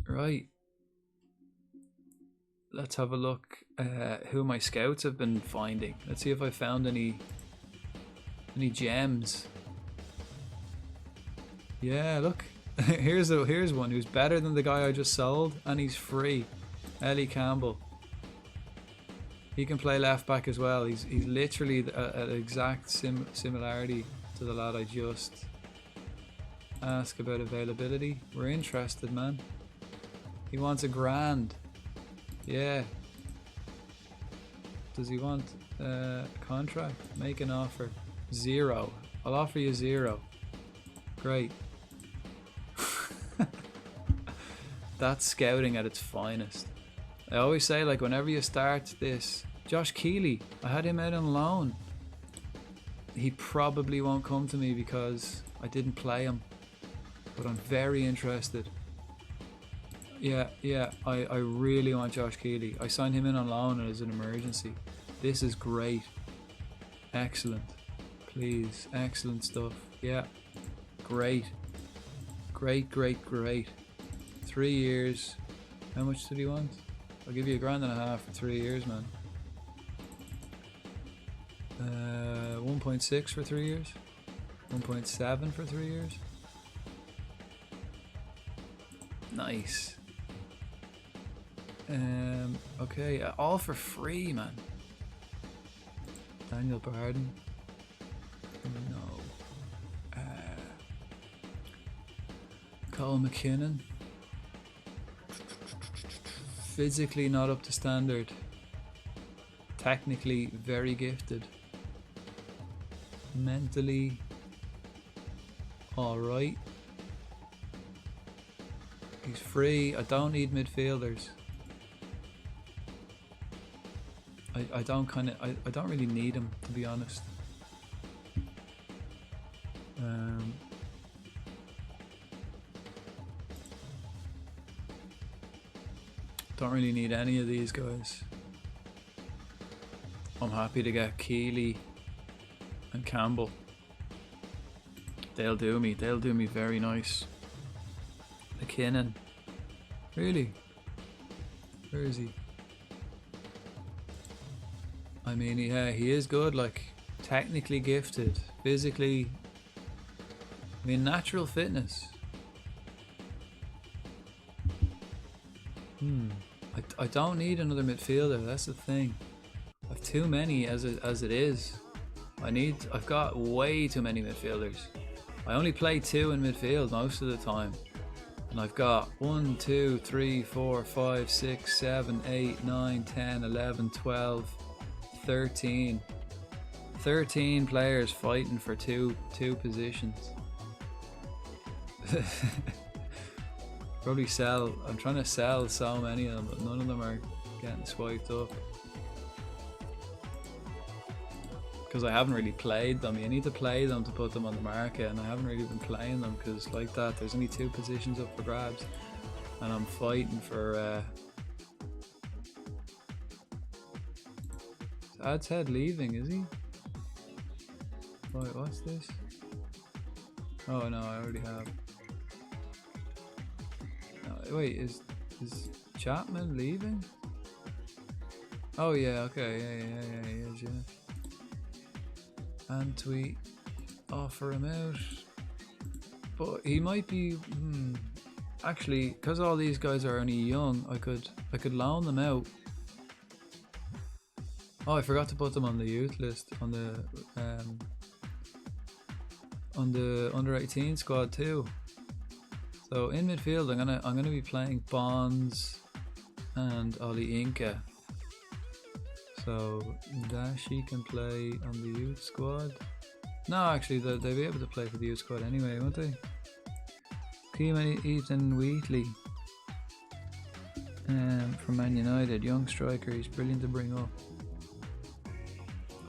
Right. Let's have a look who my scouts have been finding. Let's see if I found any gems. Yeah, look. here's one who's better than the guy I just sold, and he's free. Ellie Campbell. He can play left back as well. He's literally an exact similarity to the lad I just asked about availability. We're interested, man. He wants a grand. Yeah. Does he want a contract? Make an offer. 0. I'll offer you 0. Great. That's scouting at its finest. I always say, like, whenever you start this... Josh Keeley, I had him out on loan. He probably won't come to me because I didn't play him. But I'm very interested. Yeah, I really want Josh Keeley. I signed him in on loan as an emergency. This is great. Excellent. Please, excellent stuff. Yeah, great. Great. 3 years. How much did he want? I'll give you $1.5 grand for 3 years, man. 1.6 for 3 years. 1.7 for 3 years. Nice. Okay, all for free, man. Daniel Barden. No. Cole McKinnon. Physically not up to standard. Technically very gifted. Mentally alright. He's free. I don't need midfielders. I don't I don't really need him, to be honest. Don't really need any of these guys. I'm happy to get Keeley and Campbell. They'll do me very nice. McKinnon. Really? Where is he? I mean, yeah, he is good, like, technically gifted, physically, I mean, natural fitness. I don't need another midfielder, that's the thing. I've too many as it is. I've got way too many midfielders. I only play 2 in midfield most of the time. And I've got 1, 2, 3, 4, 5, 6, 7, 8, 9, 10, 11, 12, 13. 13 players fighting for two positions. Probably sell. I'm trying to sell so many of them, but none of them are getting swiped up. Because I haven't really played them. You need to play them to put them on the market, and I haven't really been playing them because, like that, there's only 2 positions up for grabs, and I'm fighting for. Ad's head leaving, is he? Right, what's this? Oh no, I already have. Wait, is Chapman leaving? Oh yeah, okay, yeah. And we offer him out, but he might be. Actually, because all these guys are only young, I could loan them out. Oh, I forgot to put them on the youth list on the under 18 squad too. So in midfield, I'm gonna be playing Bonds and Oli Inca. So Dashi can play on the youth squad. No, actually, they'll be able to play for the youth squad anyway, won't they? Keeman Ethan Wheatley from Man United, young striker. He's brilliant to bring up.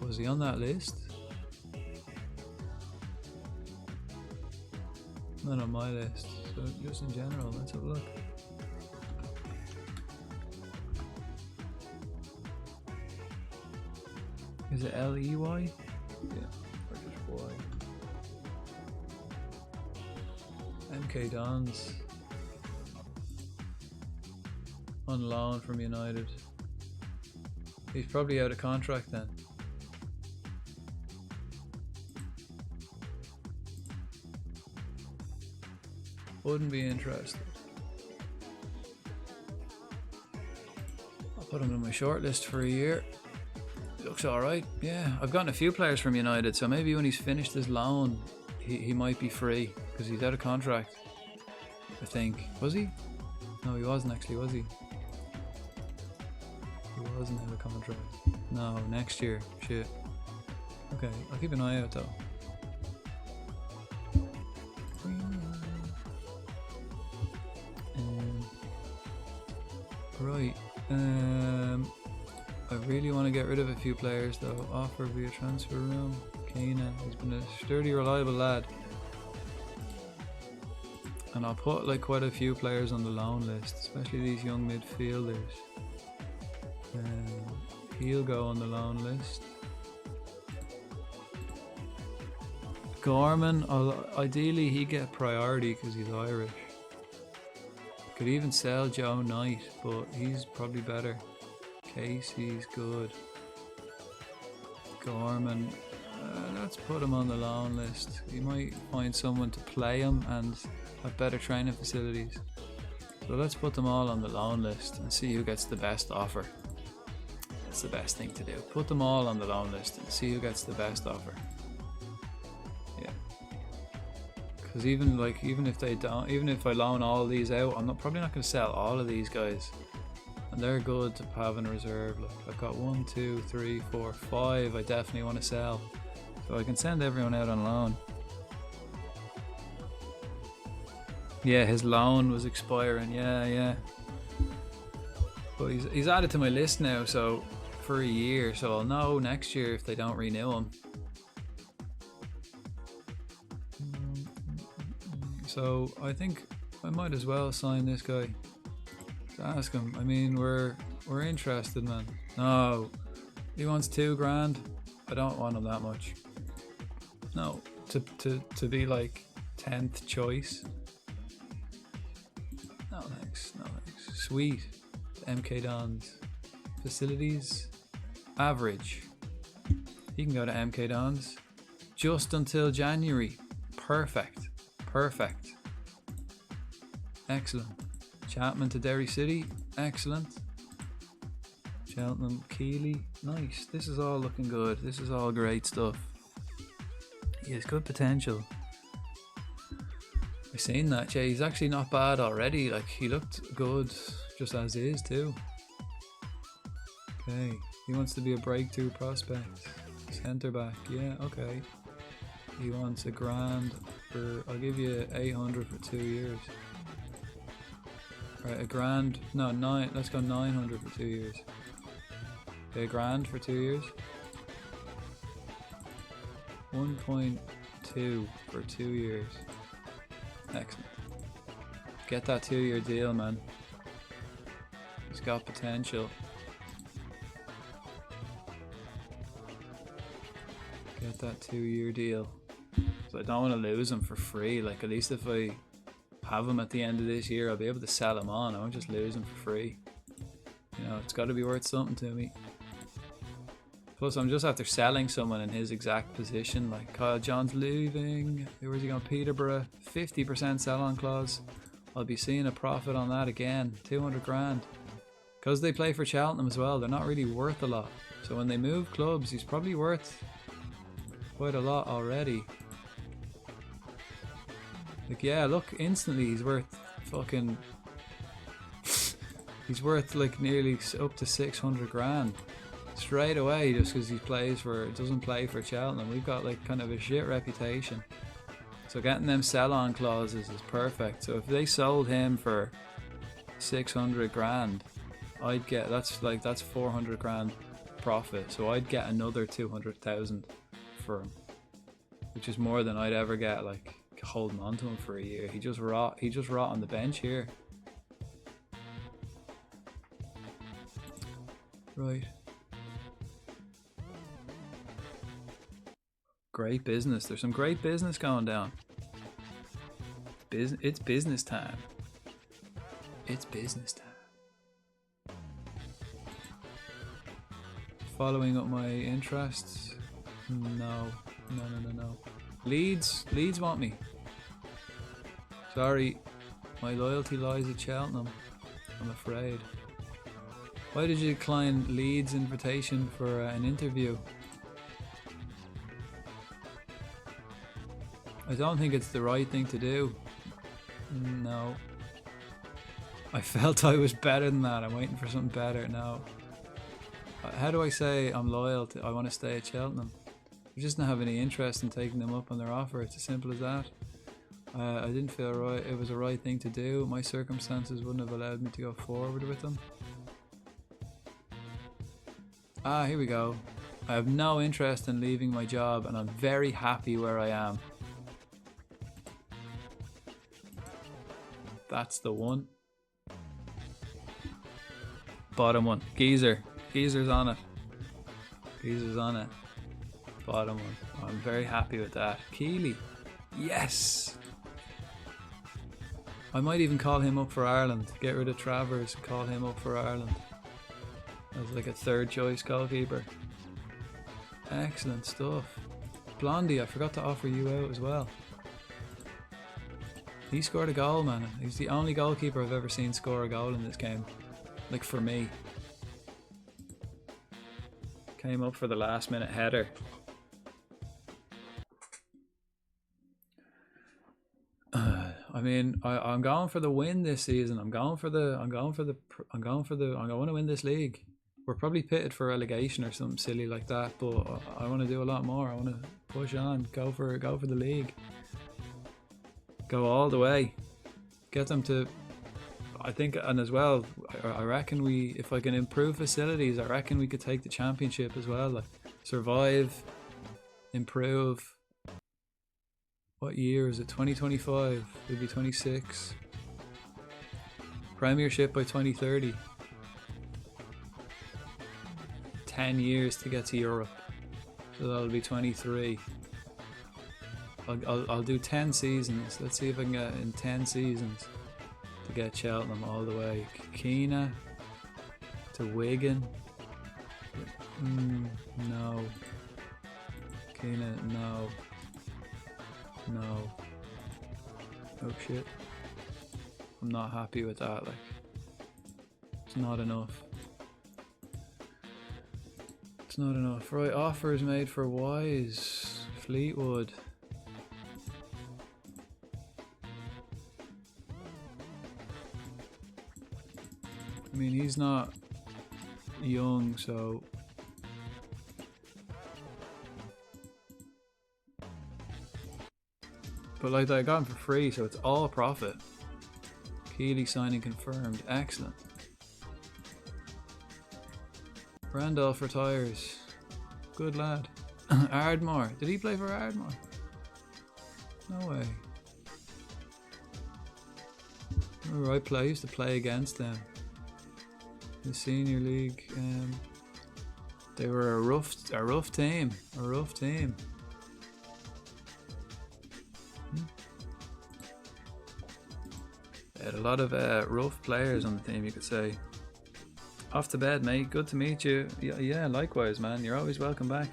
Was he on that list? Not on my list. So just in general, let's have a look. Is it L-E-Y? Yeah, or just Y. MK Dons. On loan from United. He's probably out of contract then. Wouldn't be interested. I'll put him in my shortlist for a year. Looks alright. Yeah, I've gotten a few players from United, so maybe when he's finished his loan, he might be free because he's out of contract. I think. Was he? No, he wasn't actually, was he? He wasn't out of contract. No, next year. Shit. Okay, I'll keep an eye out though. Right. I really want to get rid of a few players though. Offer via transfer room. Keenan, he's been a sturdy, reliable lad. And I'll put like quite a few players on the loan list, especially these young midfielders. He'll go on the loan list. Gorman, ideally he get priority because he's Irish. Could even sell Joe Knight, but he's probably better. Casey's good. Gorman, let's put him on the loan list. You might find someone to play him and have better training facilities. So let's put them all on the loan list and see who gets the best offer. That's the best thing to do. Put them all on the loan list and see who gets the best offer. Yeah. Because even if I loan all these out, I'm probably not going to sell all of these guys. And they're good to have in reserve. Look, I've got 1, 2, 3, 4, 5 I definitely want to sell. So I can send everyone out on loan. Yeah, his loan was expiring. Yeah. But he's added to my list now, so for a year, so I'll know next year if they don't renew him. So I think I might as well sign this guy. To ask him. I mean, we're interested, man. No, he wants $2,000. I don't want him that much. No, to be like 10th choice. No thanks. No thanks. Sweet. MK Dons. Facilities. Average. He can go to MK Dons. Just until January. Perfect. Perfect. Excellent. Chapman to Derry City. Excellent. Cheltenham, Keeley. Nice. This is all looking good. This is all great stuff. He has good potential. I've seen that. Yeah, he's actually not bad already. Like, he looked good just as is too. Okay. He wants to be a breakthrough prospect. Centre back. Yeah, okay. He wants $1,000 for, I'll give you 800 for 2 years. Right, $1,000. No, 9. Let's go 900 for 2 years. Okay, $1,000 for 2 years. 1.2 for 2 years. Excellent. Get that 2-year deal, man. He's got potential. Get that 2-year deal. So I don't want to lose him for free. Like, at least if I have him at the end of this year, I'll be able to sell him on. I won't just lose him for free. You know, it's got to be worth something to me. Plus, I'm just after selling someone in his exact position. Like, Kyle John's leaving. Where's he going? Peterborough. 50% sell-on clause. I'll be seeing a profit on that again. 200 grand. Because they play for Cheltenham as well, they're not really worth a lot. So when they move clubs, he's probably worth quite a lot already. Like, yeah, look, instantly he's worth fucking... he's worth like nearly up to 600 grand. Straight away, just because he doesn't play for Cheltenham. We've got like kind of a shit reputation. So getting them sell-on clauses is perfect. So if they sold him for 600 grand, I'd get, that's 400 grand profit. So I'd get another 200,000 for him, which is more than I'd ever get like holding on to him for a year. He just rot on the bench here. Right. Great business. There's some great business going down. It's business time. It's business time. Following up my interests? No. Leeds want me. Sorry, my loyalty lies at Cheltenham, I'm afraid. Why did you decline Leeds' invitation for an interview? I don't think it's the right thing to do. No. I felt I was better than that. I'm waiting for something better now. How do I say I'm loyal to, I want to stay at Cheltenham? I just don't have any interest in taking them up on their offer. It's as simple as that. I didn't feel right. It was the right thing to do. My circumstances wouldn't have allowed me to go forward with them. Ah, here we go. I have no interest in leaving my job and I'm very happy where I am. That's the one. Bottom one. Geezer's on it. Geezer's on it. Bottom one. I'm very happy with that. Keeley. Yes! I might even call him up for Ireland. Get rid of Travers and call him up for Ireland. As like a third choice goalkeeper. Excellent stuff. Blondie, I forgot to offer you out as well. He scored a goal, man. He's the only goalkeeper I've ever seen score a goal in this game. Like, for me. Came up for the last minute header. I mean, I'm going for the win this season. I'm going to win this league. We're probably pitted for relegation or something silly like that, but I want to do a lot more. I want to push on, go for the league. Go all the way. Get them to I think, and as well, I reckon if I can improve facilities, I reckon we could take the championship as well. Like, survive, improve. What year is it? 2025. It'll be 26. Premiership by 2030. 10 years to get to Europe. So that'll be 23. I'll do 10 seasons. Let's see if I can get in 10 seasons to get Cheltenham all the way. Keena to Wigan. No. Keena, no. No. Oh shit. I'm not happy with that, like. It's not enough. It's not enough. Right, offers made for Wise. Fleetwood. I mean, he's not young, so... But like, I got him for free, so it's all profit. Keeley signing confirmed. Excellent. Randolph retires. Good lad. Ardmore. Did he play for Ardmore? No way. Alright, I used to play against them. The senior league. They were a rough team. A rough team. They had a lot of rough players on the team, you could say. Off to bed, mate. Good to meet you. Yeah, likewise, man. You're always welcome back.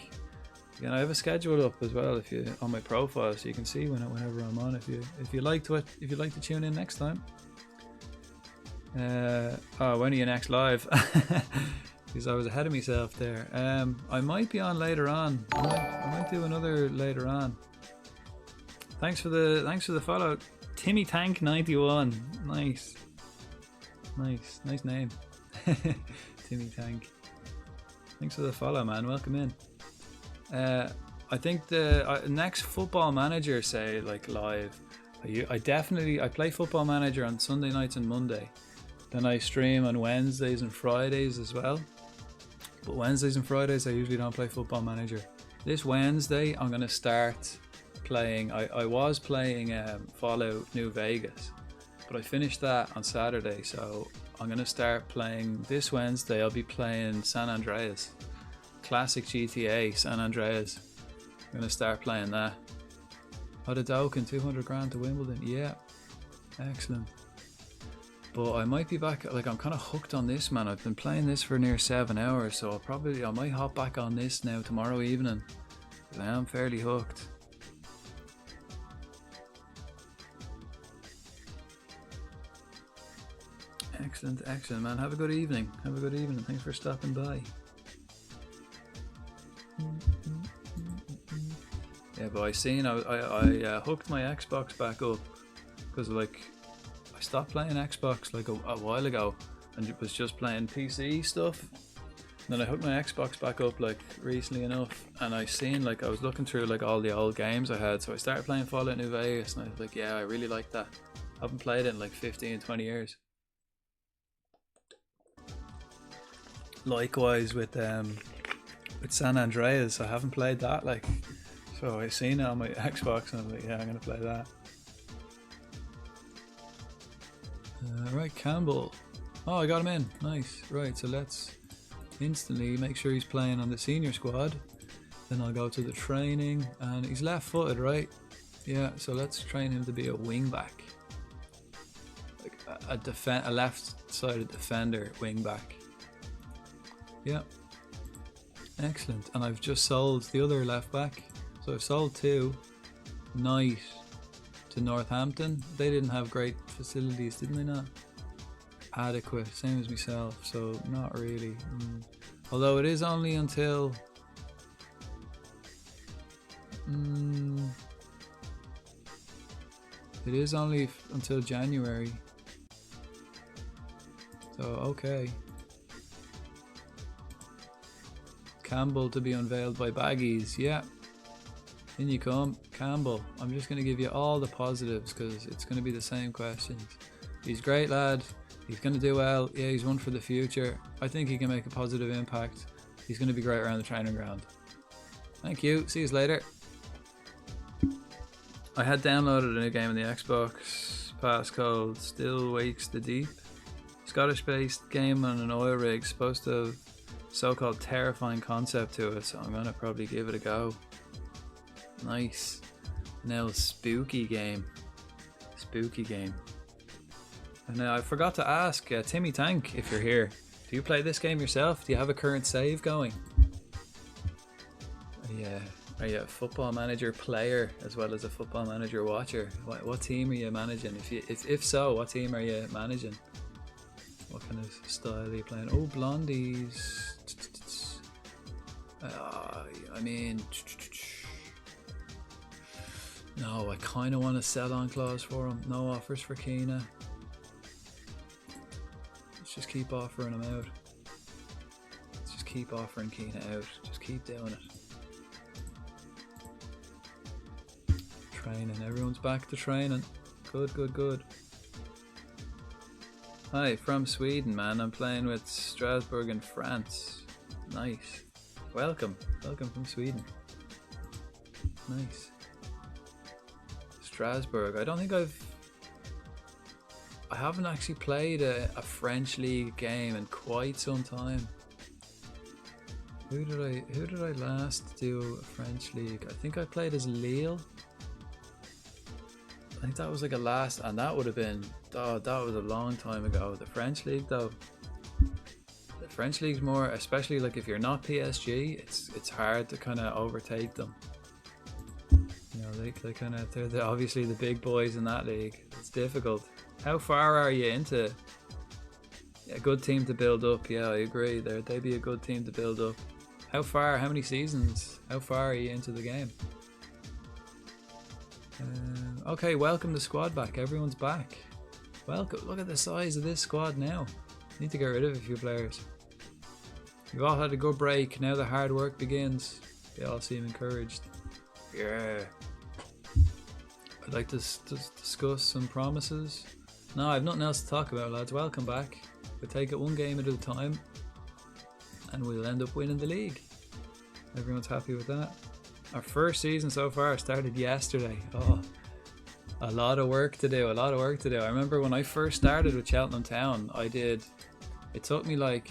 Again, I have a schedule up as well if you on my profile, so you can see whenever I'm on. If you like to tune in next time. Oh, when are you next live? Because I was ahead of myself there. I might be on later on. I might do another later on. Thanks for the follow, Timmy Tank 91. Nice name. Timmy Tank. Thanks for the follow, man. Welcome in. I think the next Football Manager, say like live. I play Football Manager on Sunday nights and Monday. Then I stream on Wednesdays and Fridays as well. But Wednesdays and Fridays I usually don't play Football Manager. This Wednesday I'm gonna start playing. I was playing Fallout New Vegas, but I finished that on Saturday, so I'm gonna start playing this Wednesday. I'll be playing San Andreas, classic GTA San Andreas. I'm gonna start playing that. Odedokin, 200 grand to Wimbledon. Yeah, excellent. But I might be back. Like, I'm kind of hooked on this, man. I've been playing this for near 7 hours, so I might hop back on this now tomorrow evening. I am fairly hooked. Excellent, man. Have a good evening. Thanks for stopping by. Yeah, but I hooked my Xbox back up because, like, I stopped playing Xbox like a while ago and it was just playing PC stuff. And then I hooked my Xbox back up like recently enough, and I was looking through like all the old games I had, so I started playing Fallout New Vegas, and I was like, yeah, I really like that. I haven't played it in like 15-20 years. Likewise with San Andreas, I haven't played that, like, so I seen it on my Xbox and I was like, yeah, I'm gonna play that. Right, Campbell. Oh, I got him in. Nice. Right, so let's instantly make sure he's playing on the senior squad. Then I'll go to the training, and he's left-footed, right? Yeah, so let's train him to be a wing-back, like a left-sided defender wing-back. Yeah, excellent. And I've just sold the other left-back, so I've sold 2. Knight to Northampton. They didn't have great facilities, didn't they not? Adequate, same as myself, so not really. Although it is only until January, so okay. Campbell to be unveiled by Baggies. Yeah, in you come, Campbell. I'm just going to give you all the positives because it's going to be the same questions. He's a great lad. He's going to do well. Yeah, he's one for the future. I think he can make a positive impact. He's going to be great around the training ground. Thank you. See you later. I had downloaded a new game on the Xbox. Passcode Still Wakes the Deep. Scottish-based game on an oil rig. Supposed to have so-called terrifying concept to it, so I'm going to probably give it a go. Nice. Now spooky game. Spooky game. And I forgot to ask Timmy Tank if you're here. Do you play this game yourself? Do you have a current save going? Are you a Football Manager player as well as a Football Manager watcher? What team are you managing? If so, what team are you managing? What kind of style are you playing? Oh, Blondies. I mean, no, I kind of want a sell-on clause for him. No offers for Keena. Let's just keep offering him out. Let's just keep offering Keena out. Just keep doing it. Training. Everyone's back to training. Good, good, good. Hi, from Sweden, man. I'm playing with Strasbourg in France. Nice. Welcome. Welcome from Sweden. Nice. Strasbourg. I don't think I haven't actually played a French league game in quite some time. Who did I last do a French league? I think I played as Lille. I think that was like a last, and that would have been, oh, that was a long time ago. The French league though, the French league's more, especially like if you're not PSG, it's hard to kind of overtake them. You know, they kind of, they're obviously the big boys in that league. It's difficult. How far are you into a good team to build up? Yeah, I agree. They'd be a good team to build up. How far? How many seasons? How far are you into the game? Okay, welcome the squad back. Everyone's back. Welcome. Look at the size of this squad now. Need to get rid of a few players. We've all had a good break. Now the hard work begins. They all seem encouraged. Yeah. I'd like to discuss some promises. No, I've nothing else to talk about, lads. Welcome back. We'll take it one game at a time, and we'll end up winning the league. Everyone's happy with that. Our first season so far started yesterday. Oh, a lot of work to do. A lot of work to do. I remember when I first started with Cheltenham Town, it took me like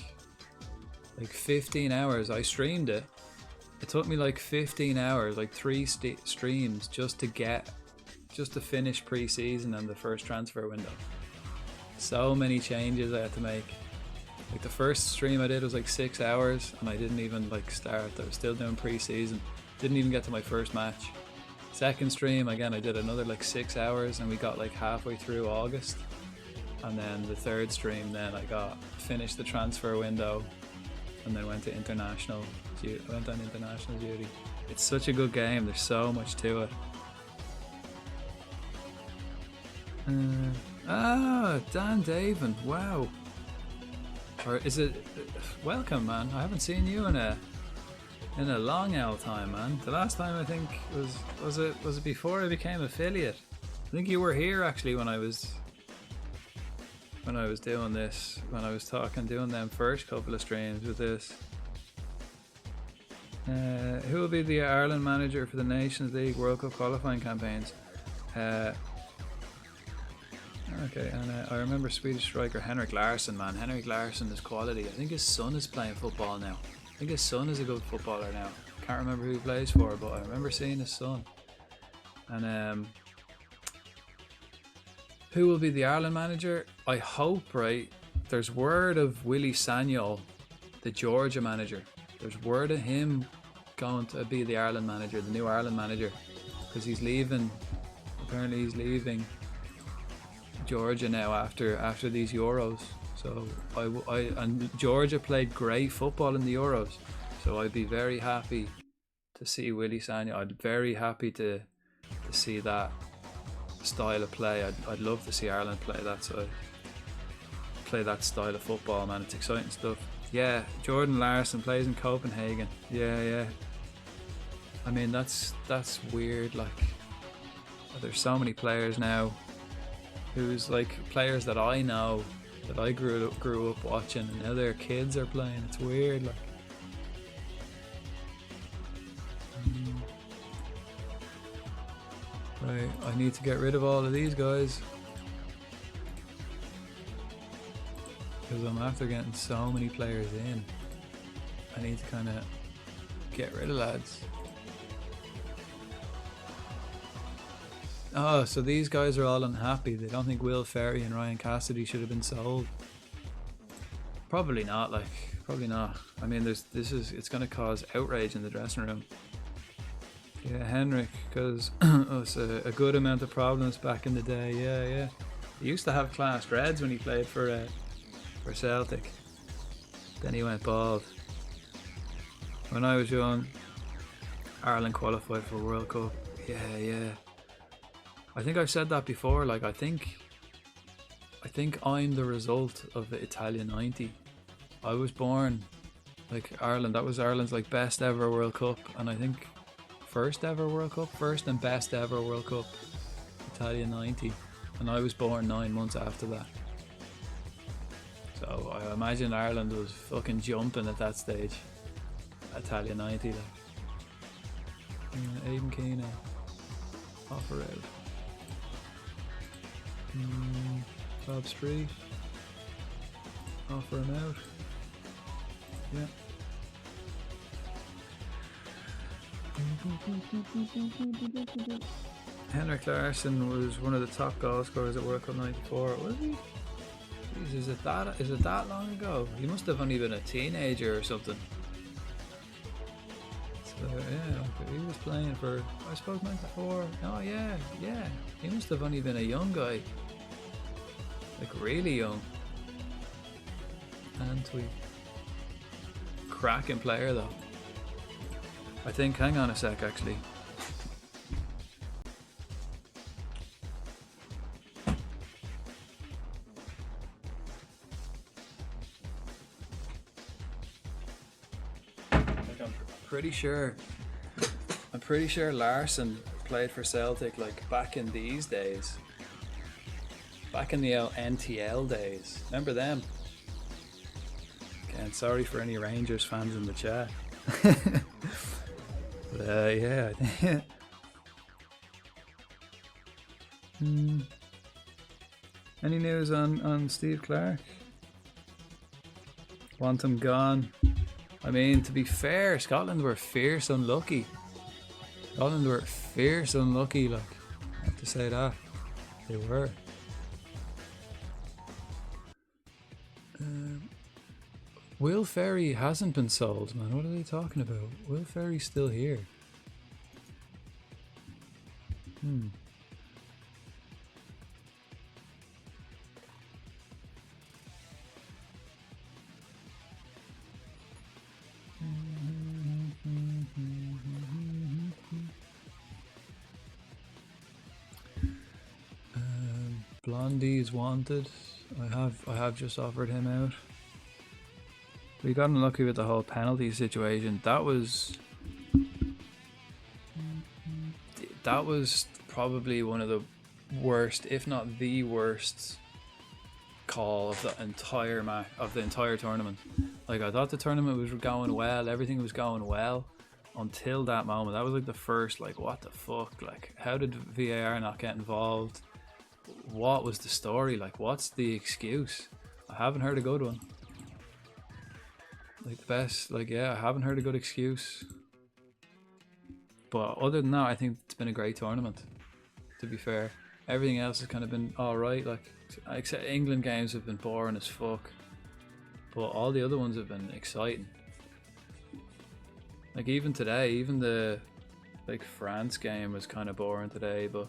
15 hours. I streamed it. It took me like 15 hours, like 3 streams just to finish pre-season and the first transfer window. So many changes I had to make. Like the first stream I did was like 6 hours, and I didn't even like start. I was still doing pre-season. Didn't even get to my first match. Second stream, again, I did another like 6 hours, and we got like halfway through August. And then the third stream, then I finished the transfer window, and then went to international. I went on international duty. It's such a good game. There's so much to it. Dan Davin. Wow. Or is it? Welcome, man. I haven't seen you in a long old time, man. The last time I think was it before I became affiliate. I think you were here actually when I was doing this, when I was doing them first couple of streams with this. Who will be the Ireland manager for the Nations League World Cup qualifying campaigns? Okay, and I remember Swedish striker Henrik Larsson, man. Henrik Larsson is quality. I think his son is playing football now. I think his son is a good footballer now. Can't remember who he plays for, but I remember seeing his son. And who will be the Ireland manager? I hope, right? There's word of Willie Sagnol, the Georgia manager. There's word of him going to be the Ireland manager, the new Ireland manager, because he's leaving. Apparently, he's leaving Georgia now after these Euros. So and Georgia played great football in the Euros. So I'd be very happy to see Willie Sagnol. I'd be very happy to see that style of play. I'd love to see Ireland play that style of football, man. It's exciting stuff. Yeah, Jordan Larsson plays in Copenhagen. Yeah. I mean, that's weird. Like, there's so many players now who's like players that I know that I grew up watching, and now their kids are playing. It's weird, like. Right, I need to get rid of all of these guys because I'm after getting so many players in. I need to kind of get rid of lads. Oh, so these guys are all unhappy. They don't think Will Ferry and Ryan Cassidy should have been sold. Probably not, like, probably not. I mean, it's going to cause outrage in the dressing room. Yeah, Henrik, because it was a good amount of problems back in the day. Yeah. He used to have class reds when he played for Celtic. Then he went bald. When I was young, Ireland qualified for World Cup. Yeah. I think I've said that before. Like, I think I'm the result of the Italian 90. I was born like Ireland. That was Ireland's like best ever World Cup, and I think first and best ever World Cup, Italian 90, and I was born 9 months after that. So I imagine Ireland was fucking jumping at that stage. Italian 90, like. Aidan Keane offer out. Bob Spree, offer him out. Yeah. Henrik Larsson was one of the top goal scorers at World Cup '94. Was he? Jeez, is it that long ago? He must have only been a teenager or something. So yeah, he was playing for, I suppose, '94. Oh yeah. He must have only been a young guy, like really young. Antwi, cracking player though. I think. Hang on a sec, actually. I'm pretty sure Larsson played for Celtic like back in these days. Back in the NTL days. Remember them? Again, sorry for any Rangers fans in the chat. But yeah. Any news on Steve Clark? Want him gone? I mean, to be fair, Scotland were fierce unlucky. Like, I have to say that. They were. Will Ferry hasn't been sold, man. What are they talking about? Will Ferry's still here. Blondie's wanted. I have just offered him out. We got unlucky with the whole penalty situation. That was probably one of the worst, if not the worst, call of the entire tournament. Like, I thought the tournament was going well, everything was going well until that moment. That was like the first, like, what the fuck? Like, how did VAR not get involved? What was the story? Like, what's the excuse? I haven't heard a good one. Like, the best, like, yeah, I haven't heard a good excuse. But other than that, I think it's been a great tournament, to be fair. Everything else has kind of been alright. Like, except England games have been boring as fuck, but all the other ones have been exciting. Like, even today, even the like France game was kind of boring today, but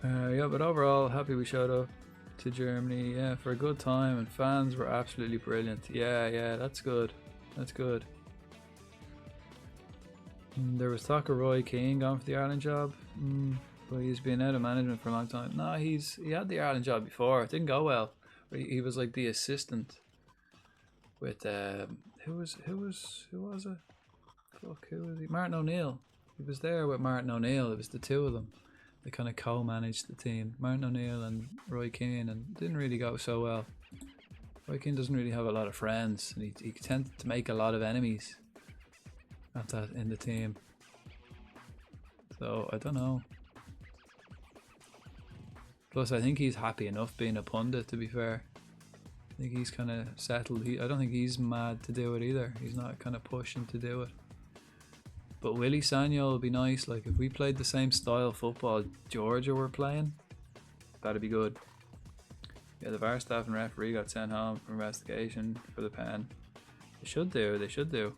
yeah, but overall happy we showed up to Germany, yeah, for a good time, and fans were absolutely brilliant. Yeah, that's good. There was talk of Roy Keane going for the Ireland job, but he's been out of management for a long time. No, he had the Ireland job before. It didn't go well. He was like the assistant with who was it? Fuck, who was he? Martin O'Neill. He was there with Martin O'Neill. It was the two of them. They kind of co-managed the team, Martin O'Neill and Roy Keane, and it didn't really go so well. Roy Keane doesn't really have a lot of friends, and he tends to make a lot of enemies at that in the team. So I don't know. Plus, I think he's happy enough being a pundit, to be fair. I think he's kind of settled. I don't think he's mad to do it either. He's not kind of pushing to do it. But Willie Sagnol will be nice. Like, if we played the same style of football Georgia were playing, that'd be good. Yeah, the VAR staff and referee got sent home for investigation for the pen. They should do.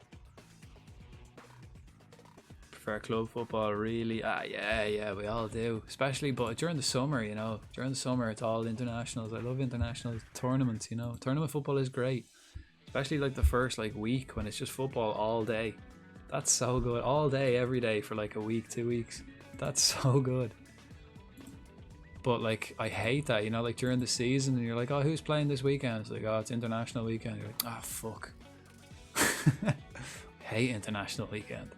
Prefer club football, really? Yeah, we all do. Especially, but during the summer, you know. During the summer, it's all internationals. I love international tournaments, you know. Tournament football is great. Especially like the first week when it's just football all day. That's so good. All day, every day for like a week, 2 weeks. That's so good. But like, I hate that, you know, like during the season and you're like, oh, who's playing this weekend? It's like, oh, it's international weekend. You're like, oh, fuck. I hate international weekend.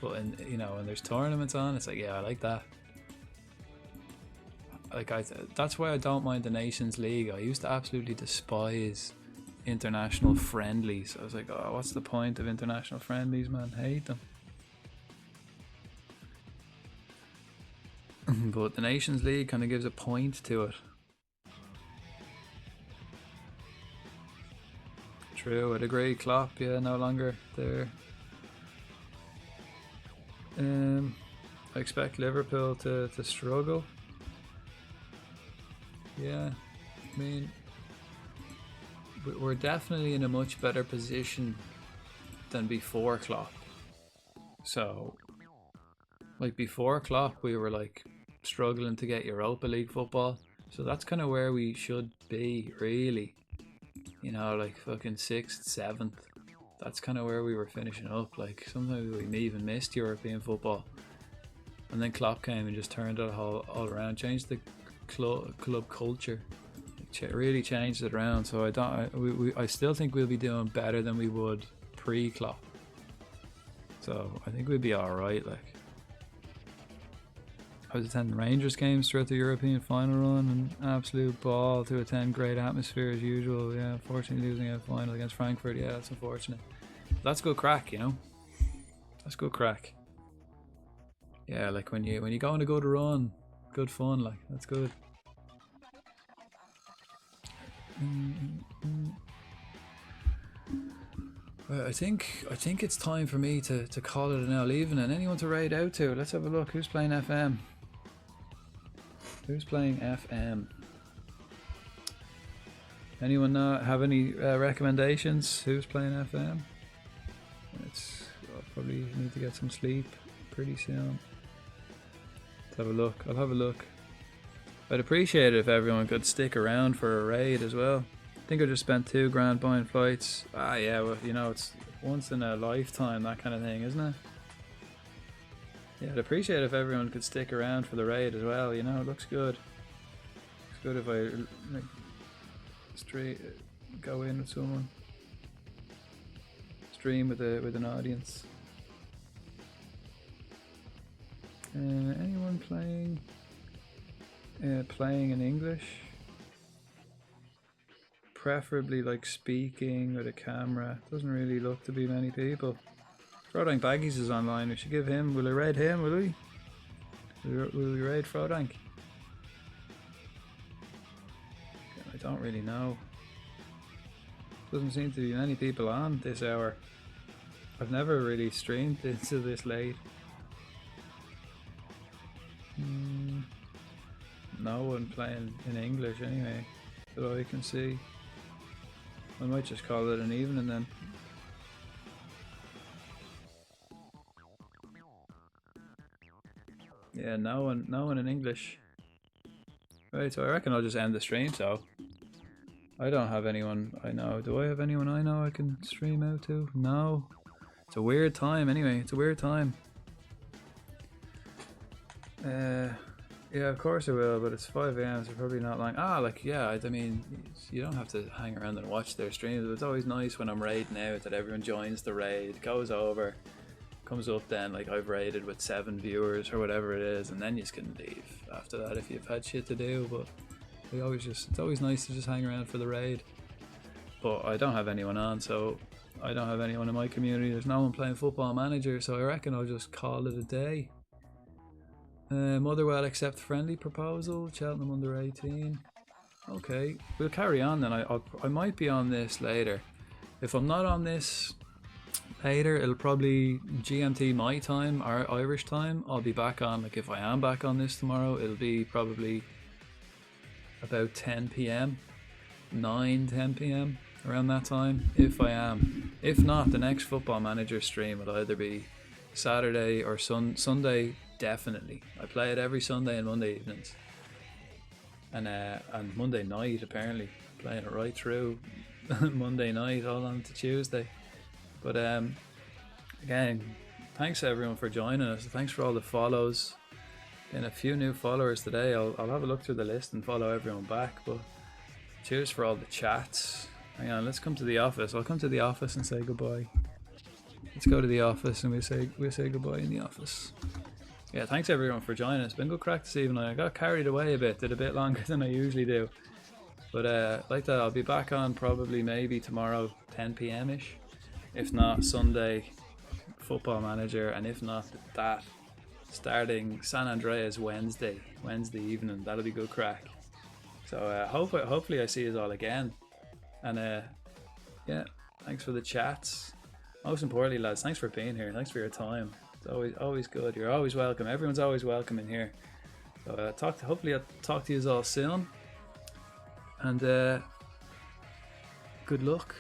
But when there's tournaments on, it's like, yeah, I like that. Like, that's why I don't mind the Nations League. I used to absolutely despise international friendlies. I was like, oh, what's the point of international friendlies, man? I hate them. But the Nations League kind of gives a point to it. True, I'd agree. Klopp, yeah, no longer there. I expect Liverpool to struggle. Yeah, I mean, we're definitely in a much better position than before Klopp. So, like before Klopp, we were like struggling to get Europa League football. So that's kind of where we should be, really. You know, like fucking 6th, 7th. That's kind of where we were finishing up. Like sometimes we even missed European football. And then Klopp came and just turned it all around, changed the club culture, really changed it around. So I still think we'll be doing better than we would pre-Klopp. So I think we'd be all right. Like, I was attending Rangers games throughout the European final run, and absolute ball to attend. Great atmosphere as usual. Yeah, unfortunately losing a final against Frankfurt. Yeah, that's unfortunate. But that's good crack, you know. That's good crack. Yeah, like when you go on a good run, good fun. Like, that's good. Right, I think it's time for me to call it an now leaving, and anyone to raid out to. Let's have a look. Who's playing FM? Who's playing FM? Anyone have any recommendations? Who's playing FM? I'll probably need to get some sleep pretty soon. Let's have a look. I'll have a look. I'd appreciate it if everyone could stick around for a raid as well. I think I just spent $2,000 buying flights. Yeah, well, you know, it's once in a lifetime, that kind of thing, isn't it? Yeah, I'd appreciate it if everyone could stick around for the raid as well, you know, it looks good. Looks good if I like, go in with someone. Stream with an audience. Anyone playing in English? Preferably like speaking with a camera. Doesn't really look to be many people. Frodank Baggies is online. We should give him. Will I raid him? Will we? Will we raid Frodank? I don't really know. Doesn't seem to be many people on this hour. I've never really streamed into this late. No one playing in English anyway that I can see. I might just call it an evening then. Yeah, no one in English. Right, so I reckon I'll just end the stream. So I don't have anyone I know. Do I have anyone I know I can stream out to? No. It's a weird time anyway. It's a weird time. Yeah, of course I will, but it's 5 AM, so probably not long. Yeah, I mean, you don't have to hang around and watch their streams. It's always nice when I'm raiding out that everyone joins the raid, goes over, comes up then like I've rated with 7 viewers or whatever it is, and then you can leave after that if you've had shit to do. But it's always nice to just hang around for the raid. But I don't have anyone on, so I don't have anyone in my community. There's no one playing Football Manager, so I reckon I'll just call it a day. Motherwell accept friendly proposal. Cheltenham under 18. Okay, we'll carry on then. I might be on this later. If I'm not on this later, it'll probably GMT my time or Irish time. I'll be back on, like if I am back on this tomorrow, it'll be probably about 10 p.m. 10 p.m. around that time, if I am. If not, the next Football Manager stream will either be Saturday or Sunday, definitely. I play it every Sunday and Monday evenings. And Monday night, apparently. Playing it right through Monday night, all on to Tuesday. But again, thanks everyone for joining us. Thanks for all the follows. And a few new followers today. I'll have a look through the list and follow everyone back. But cheers for all the chats. Hang on, let's come to the office. I'll come to the office and say goodbye. Let's go to the office and we'll say goodbye in the office. Yeah, thanks everyone for joining us. Been good crack this evening. I got carried away a bit, did a bit longer than I usually do. But like that, I'll be back on probably maybe tomorrow 10 p.m. ish. If not, Sunday Football Manager, and if not that, starting San Andreas Wednesday evening. That'll be good crack. So hopefully I see you all again. And yeah, thanks for the chats. Most importantly, lads, thanks for being here. Thanks for your time. It's always good. You're always welcome. Everyone's always welcome in here. So hopefully I'll talk to you all soon. And good luck.